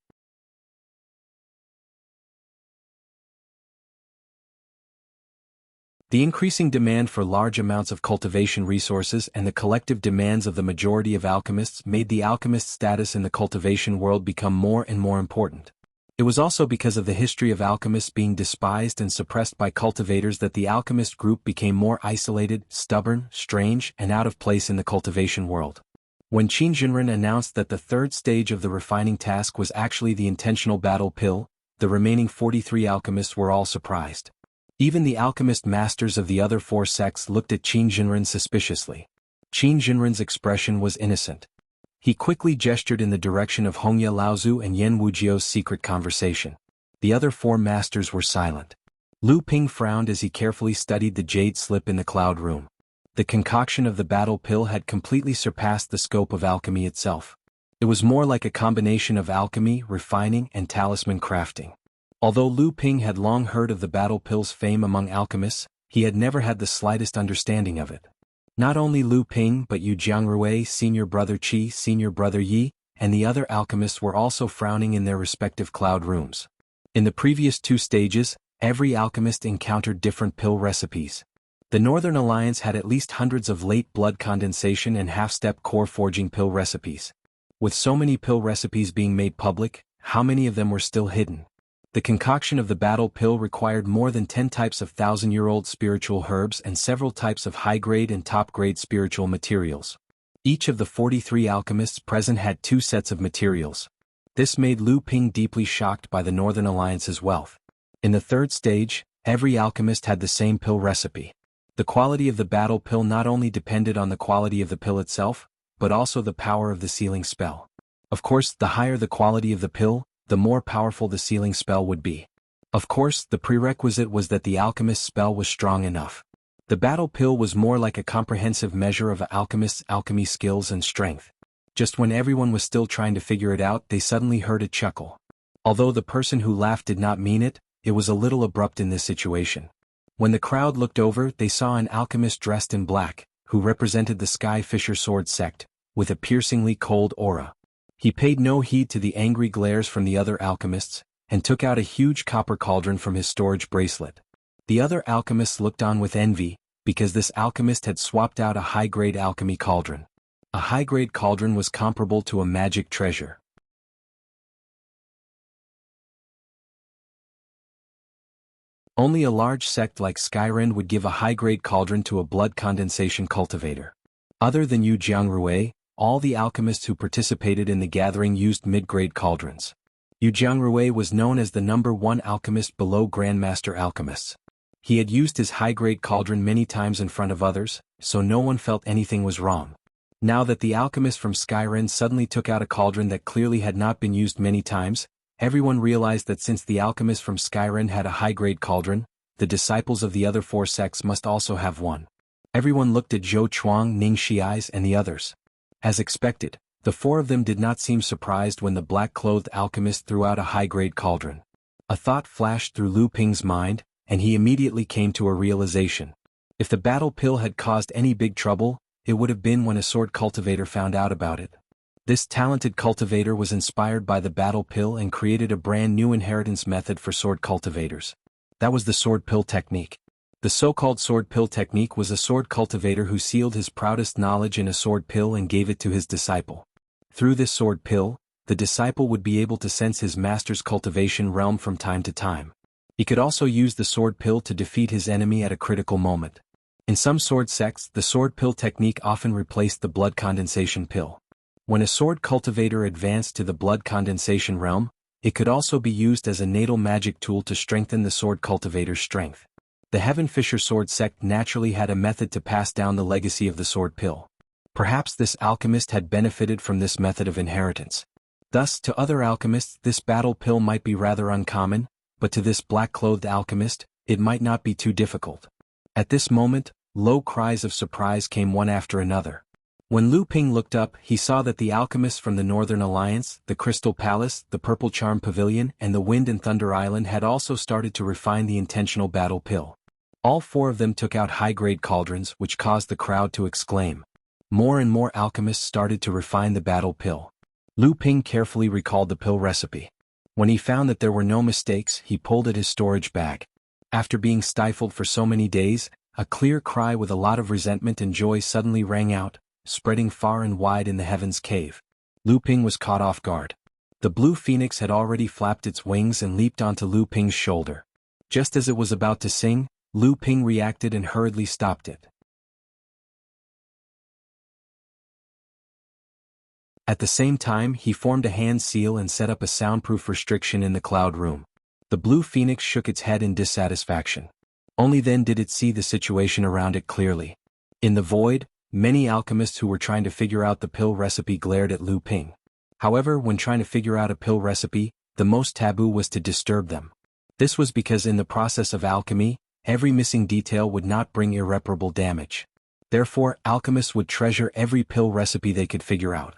The increasing demand for large amounts of cultivation resources and the collective demands of the majority of alchemists made the alchemist's status in the cultivation world become more and more important. It was also because of the history of alchemists being despised and suppressed by cultivators that the alchemist group became more isolated, stubborn, strange, and out of place in the cultivation world. When Qin Jinren announced that the third stage of the refining task was actually the intentional battle pill, the remaining 43 alchemists were all surprised. Even the alchemist masters of the other 4 sects looked at Qin Jinren suspiciously. Qin Jinren's expression was innocent. He quickly gestured in the direction of Hongya Laozu and Yan Wujiao's secret conversation. The other 4 masters were silent. Lu Ping frowned as he carefully studied the jade slip in the cloud room. The concoction of the battle pill had completely surpassed the scope of alchemy itself. It was more like a combination of alchemy, refining, and talisman crafting. Although Lu Ping had long heard of the battle pill's fame among alchemists, he had never had the slightest understanding of it. Not only Lu Ping but Yu Jiangrui, senior brother Qi, senior brother Yi, and the other alchemists were also frowning in their respective cloud rooms. In the previous 2 stages, every alchemist encountered different pill recipes. The Northern Alliance had at least hundreds of late blood condensation and half-step core forging pill recipes. With so many pill recipes being made public, how many of them were still hidden? The concoction of the battle pill required more than 10 types of 1,000-year-old spiritual herbs and several types of high-grade and top-grade spiritual materials. Each of the 43 alchemists present had 2 sets of materials. This made Lu Ping deeply shocked by the Northern Alliance's wealth. In the 3rd stage, every alchemist had the same pill recipe. The quality of the battle pill not only depended on the quality of the pill itself, but also the power of the sealing spell. Of course, the higher the quality of the pill, the more powerful the sealing spell would be. Of course, the prerequisite was that the alchemist's spell was strong enough. The battle pill was more like a comprehensive measure of an alchemist's alchemy skills and strength. Just when everyone was still trying to figure it out, they suddenly heard a chuckle. Although the person who laughed did not mean it, it was a little abrupt in this situation. When the crowd looked over, they saw an alchemist dressed in black, who represented the Sky Fisher Sword sect, with a piercingly cold aura. He paid no heed to the angry glares from the other alchemists, and took out a huge copper cauldron from his storage bracelet. The other alchemists looked on with envy, because this alchemist had swapped out a high-grade alchemy cauldron. A high-grade cauldron was comparable to a magic treasure. Only a large sect like Skyrend would give a high-grade cauldron to a blood condensation cultivator. Other than Yu Jiangrui, all the alchemists who participated in the gathering used mid-grade cauldrons. Yu Jiangrui was known as the #1 alchemist below Grandmaster alchemists. He had used his high-grade cauldron many times in front of others, so no one felt anything was wrong. Now that the alchemist from Skyrend suddenly took out a cauldron that clearly had not been used many times, everyone realized that since the alchemist from Skyrend had a high-grade cauldron, the disciples of the other 4 sects must also have one. Everyone looked at Zhou Chuang, Ning Shiais, and the others. As expected, the four of them did not seem surprised when the black-clothed alchemist threw out a high-grade cauldron. A thought flashed through Lu Ping's mind, and he immediately came to a realization. If the battle pill had caused any big trouble, it would have been when a sword cultivator found out about it. This talented cultivator was inspired by the battle pill and created a brand new inheritance method for sword cultivators. That was the sword pill technique. The so-called sword pill technique was a sword cultivator who sealed his proudest knowledge in a sword pill and gave it to his disciple. Through this sword pill, the disciple would be able to sense his master's cultivation realm from time to time. He could also use the sword pill to defeat his enemy at a critical moment. In some sword sects, the sword pill technique often replaced the blood condensation pill. When a sword cultivator advanced to the blood condensation realm, it could also be used as a natal magic tool to strengthen the sword cultivator's strength. The Heaven Fisher sword sect naturally had a method to pass down the legacy of the sword pill. Perhaps this alchemist had benefited from this method of inheritance. Thus, to other alchemists this battle pill might be rather uncommon, but to this black-clothed alchemist, it might not be too difficult. At this moment, low cries of surprise came one after another. When Lu Ping looked up, he saw that the alchemists from the Northern Alliance, the Crystal Palace, the Purple Charm Pavilion, and the Wind and Thunder Island had also started to refine the intentional battle pill. All four of them took out high-grade cauldrons, which caused the crowd to exclaim. More and more alchemists started to refine the battle pill. Lu Ping carefully recalled the pill recipe. When he found that there were no mistakes, he pulled at his storage bag. After being stifled for so many days, a clear cry with a lot of resentment and joy suddenly rang out, spreading far and wide in the heavens cave. Lu Ping was caught off guard. The blue phoenix had already flapped its wings and leaped onto Lu Ping's shoulder. Just as it was about to sing, Lu Ping reacted and hurriedly stopped it. At the same time, he formed a hand seal and set up a soundproof restriction in the cloud room. The blue phoenix shook its head in dissatisfaction. Only then did it see the situation around it clearly. In the void, many alchemists who were trying to figure out the pill recipe glared at Lu Ping. However, when trying to figure out a pill recipe, the most taboo was to disturb them. This was because in the process of alchemy, every missing detail would not bring irreparable damage. Therefore, alchemists would treasure every pill recipe they could figure out.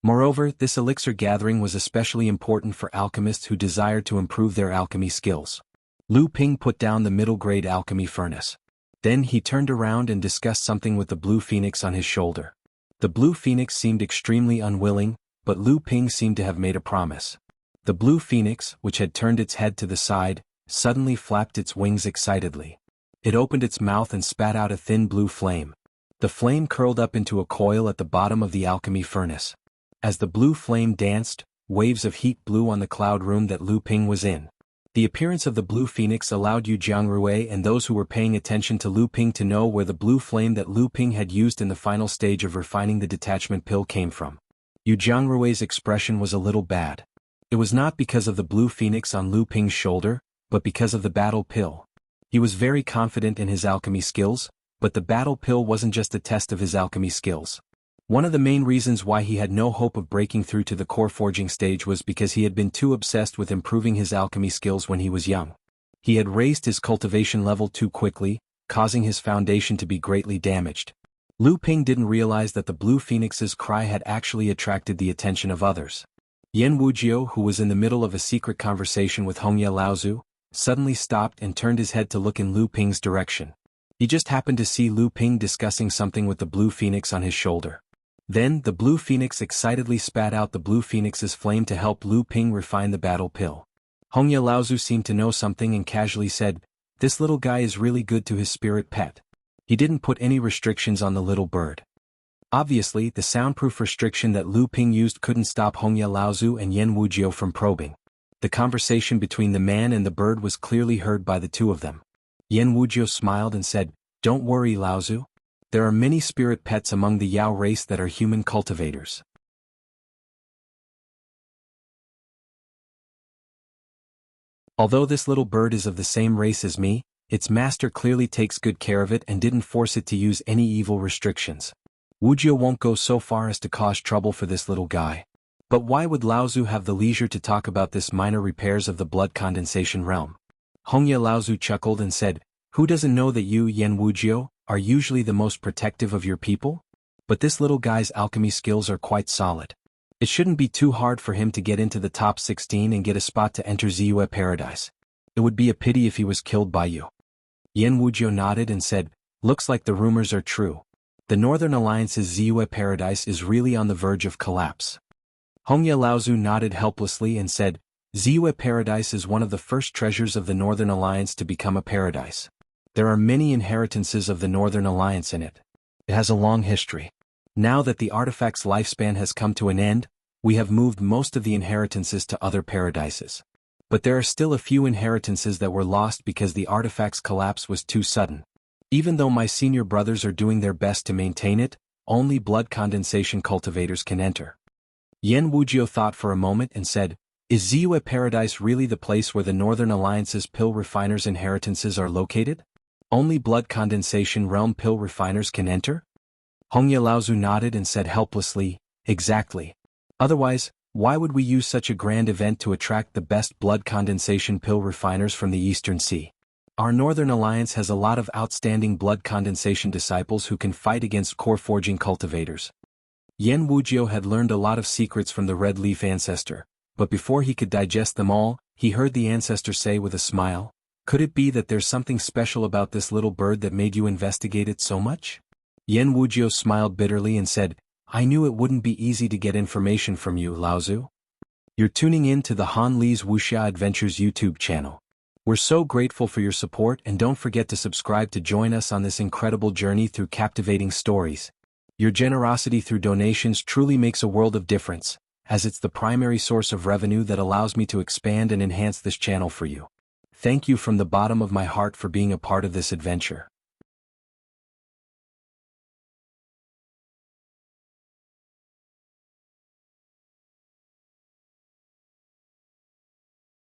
Moreover, this elixir gathering was especially important for alchemists who desired to improve their alchemy skills. Lu Ping put down the middle-grade alchemy furnace. Then he turned around and discussed something with the blue phoenix on his shoulder. The blue phoenix seemed extremely unwilling, but Lu Ping seemed to have made a promise. The blue phoenix, which had turned its head to the side, suddenly flapped its wings excitedly. It opened its mouth and spat out a thin blue flame. The flame curled up into a coil at the bottom of the alchemy furnace. As the blue flame danced, waves of heat blew on the cloud room that Lu Ping was in. The appearance of the blue phoenix allowed Jianghu and those who were paying attention to Lu Ping to know where the blue flame that Lu Ping had used in the final stage of refining the detachment pill came from. Jianghu's expression was a little bad. It was not because of the blue phoenix on Lu Ping's shoulder, but because of the battle pill. He was very confident in his alchemy skills, but the battle pill wasn't just a test of his alchemy skills. One of the main reasons why he had no hope of breaking through to the core forging stage was because he had been too obsessed with improving his alchemy skills when he was young. He had raised his cultivation level too quickly, causing his foundation to be greatly damaged. Lu Ping didn't realize that the blue phoenix's cry had actually attracted the attention of others. Yan Wuxia, who was in the middle of a secret conversation with Hongye Laozu, suddenly stopped and turned his head to look in Lu Ping's direction. He just happened to see Lu Ping discussing something with the blue phoenix on his shoulder. Then, the blue phoenix excitedly spat out the blue phoenix's flame to help Lu Ping refine the battle pill. Hongye Laozu seemed to know something and casually said, "This little guy is really good to his spirit pet." He didn't put any restrictions on the little bird. Obviously, the soundproof restriction that Lu Ping used couldn't stop Hongye Laozu and Yan Wuxia from probing. The conversation between the man and the bird was clearly heard by the two of them. Yan Wuxia smiled and said, "Don't worry, Laozu. There are many spirit pets among the Yao race that are human cultivators. Although this little bird is of the same race as me, its master clearly takes good care of it and didn't force it to use any evil restrictions. Wuxia won't go so far as to cause trouble for this little guy. But why would Laozu have the leisure to talk about this minor repairs of the blood condensation realm?" Hongye Laozu chuckled and said, "Who doesn't know that you, Yan Wuxia, are usually the most protective of your people? But this little guy's alchemy skills are quite solid. It shouldn't be too hard for him to get into the top 16 and get a spot to enter Ziyue Paradise. It would be a pity if he was killed by you. Yan Wujiu nodded and said, looks like the rumors are true. The Northern Alliance's Ziyue Paradise is really on the verge of collapse. Hongya Laozu nodded helplessly and said, Ziyue Paradise is one of the first treasures of the Northern Alliance to become a paradise. There are many inheritances of the Northern Alliance in it. It has a long history. Now that the artifact's lifespan has come to an end, we have moved most of the inheritances to other paradises. But there are still a few inheritances that were lost because the artifact's collapse was too sudden. Even though my senior brothers are doing their best to maintain it, only blood condensation cultivators can enter. Yan Wujiu thought for a moment and said, is Ziyue Paradise really the place where the Northern Alliance's pill refiners' inheritances are located? Only blood condensation realm pill refiners can enter? Hongya Laozu nodded and said helplessly, exactly. Otherwise, why would we use such a grand event to attract the best blood condensation pill refiners from the Eastern Sea? Our Northern Alliance has a lot of outstanding blood condensation disciples who can fight against core forging cultivators. Yan Wujiu had learned a lot of secrets from the Red Leaf Ancestor, but before he could digest them all, he heard the ancestor say with a smile, could it be that there's something special about this little bird that made you investigate it so much? Yan Wujiu smiled bitterly and said, I knew it wouldn't be easy to get information from you, Laozu. You're tuning in to the Han Li's Wuxia Adventures YouTube channel. We're so grateful for your support and don't forget to subscribe to join us on this incredible journey through captivating stories. Your generosity through donations truly makes a world of difference, as it's the primary source of revenue that allows me to expand and enhance this channel for you. Thank you from the bottom of my heart for being a part of this adventure.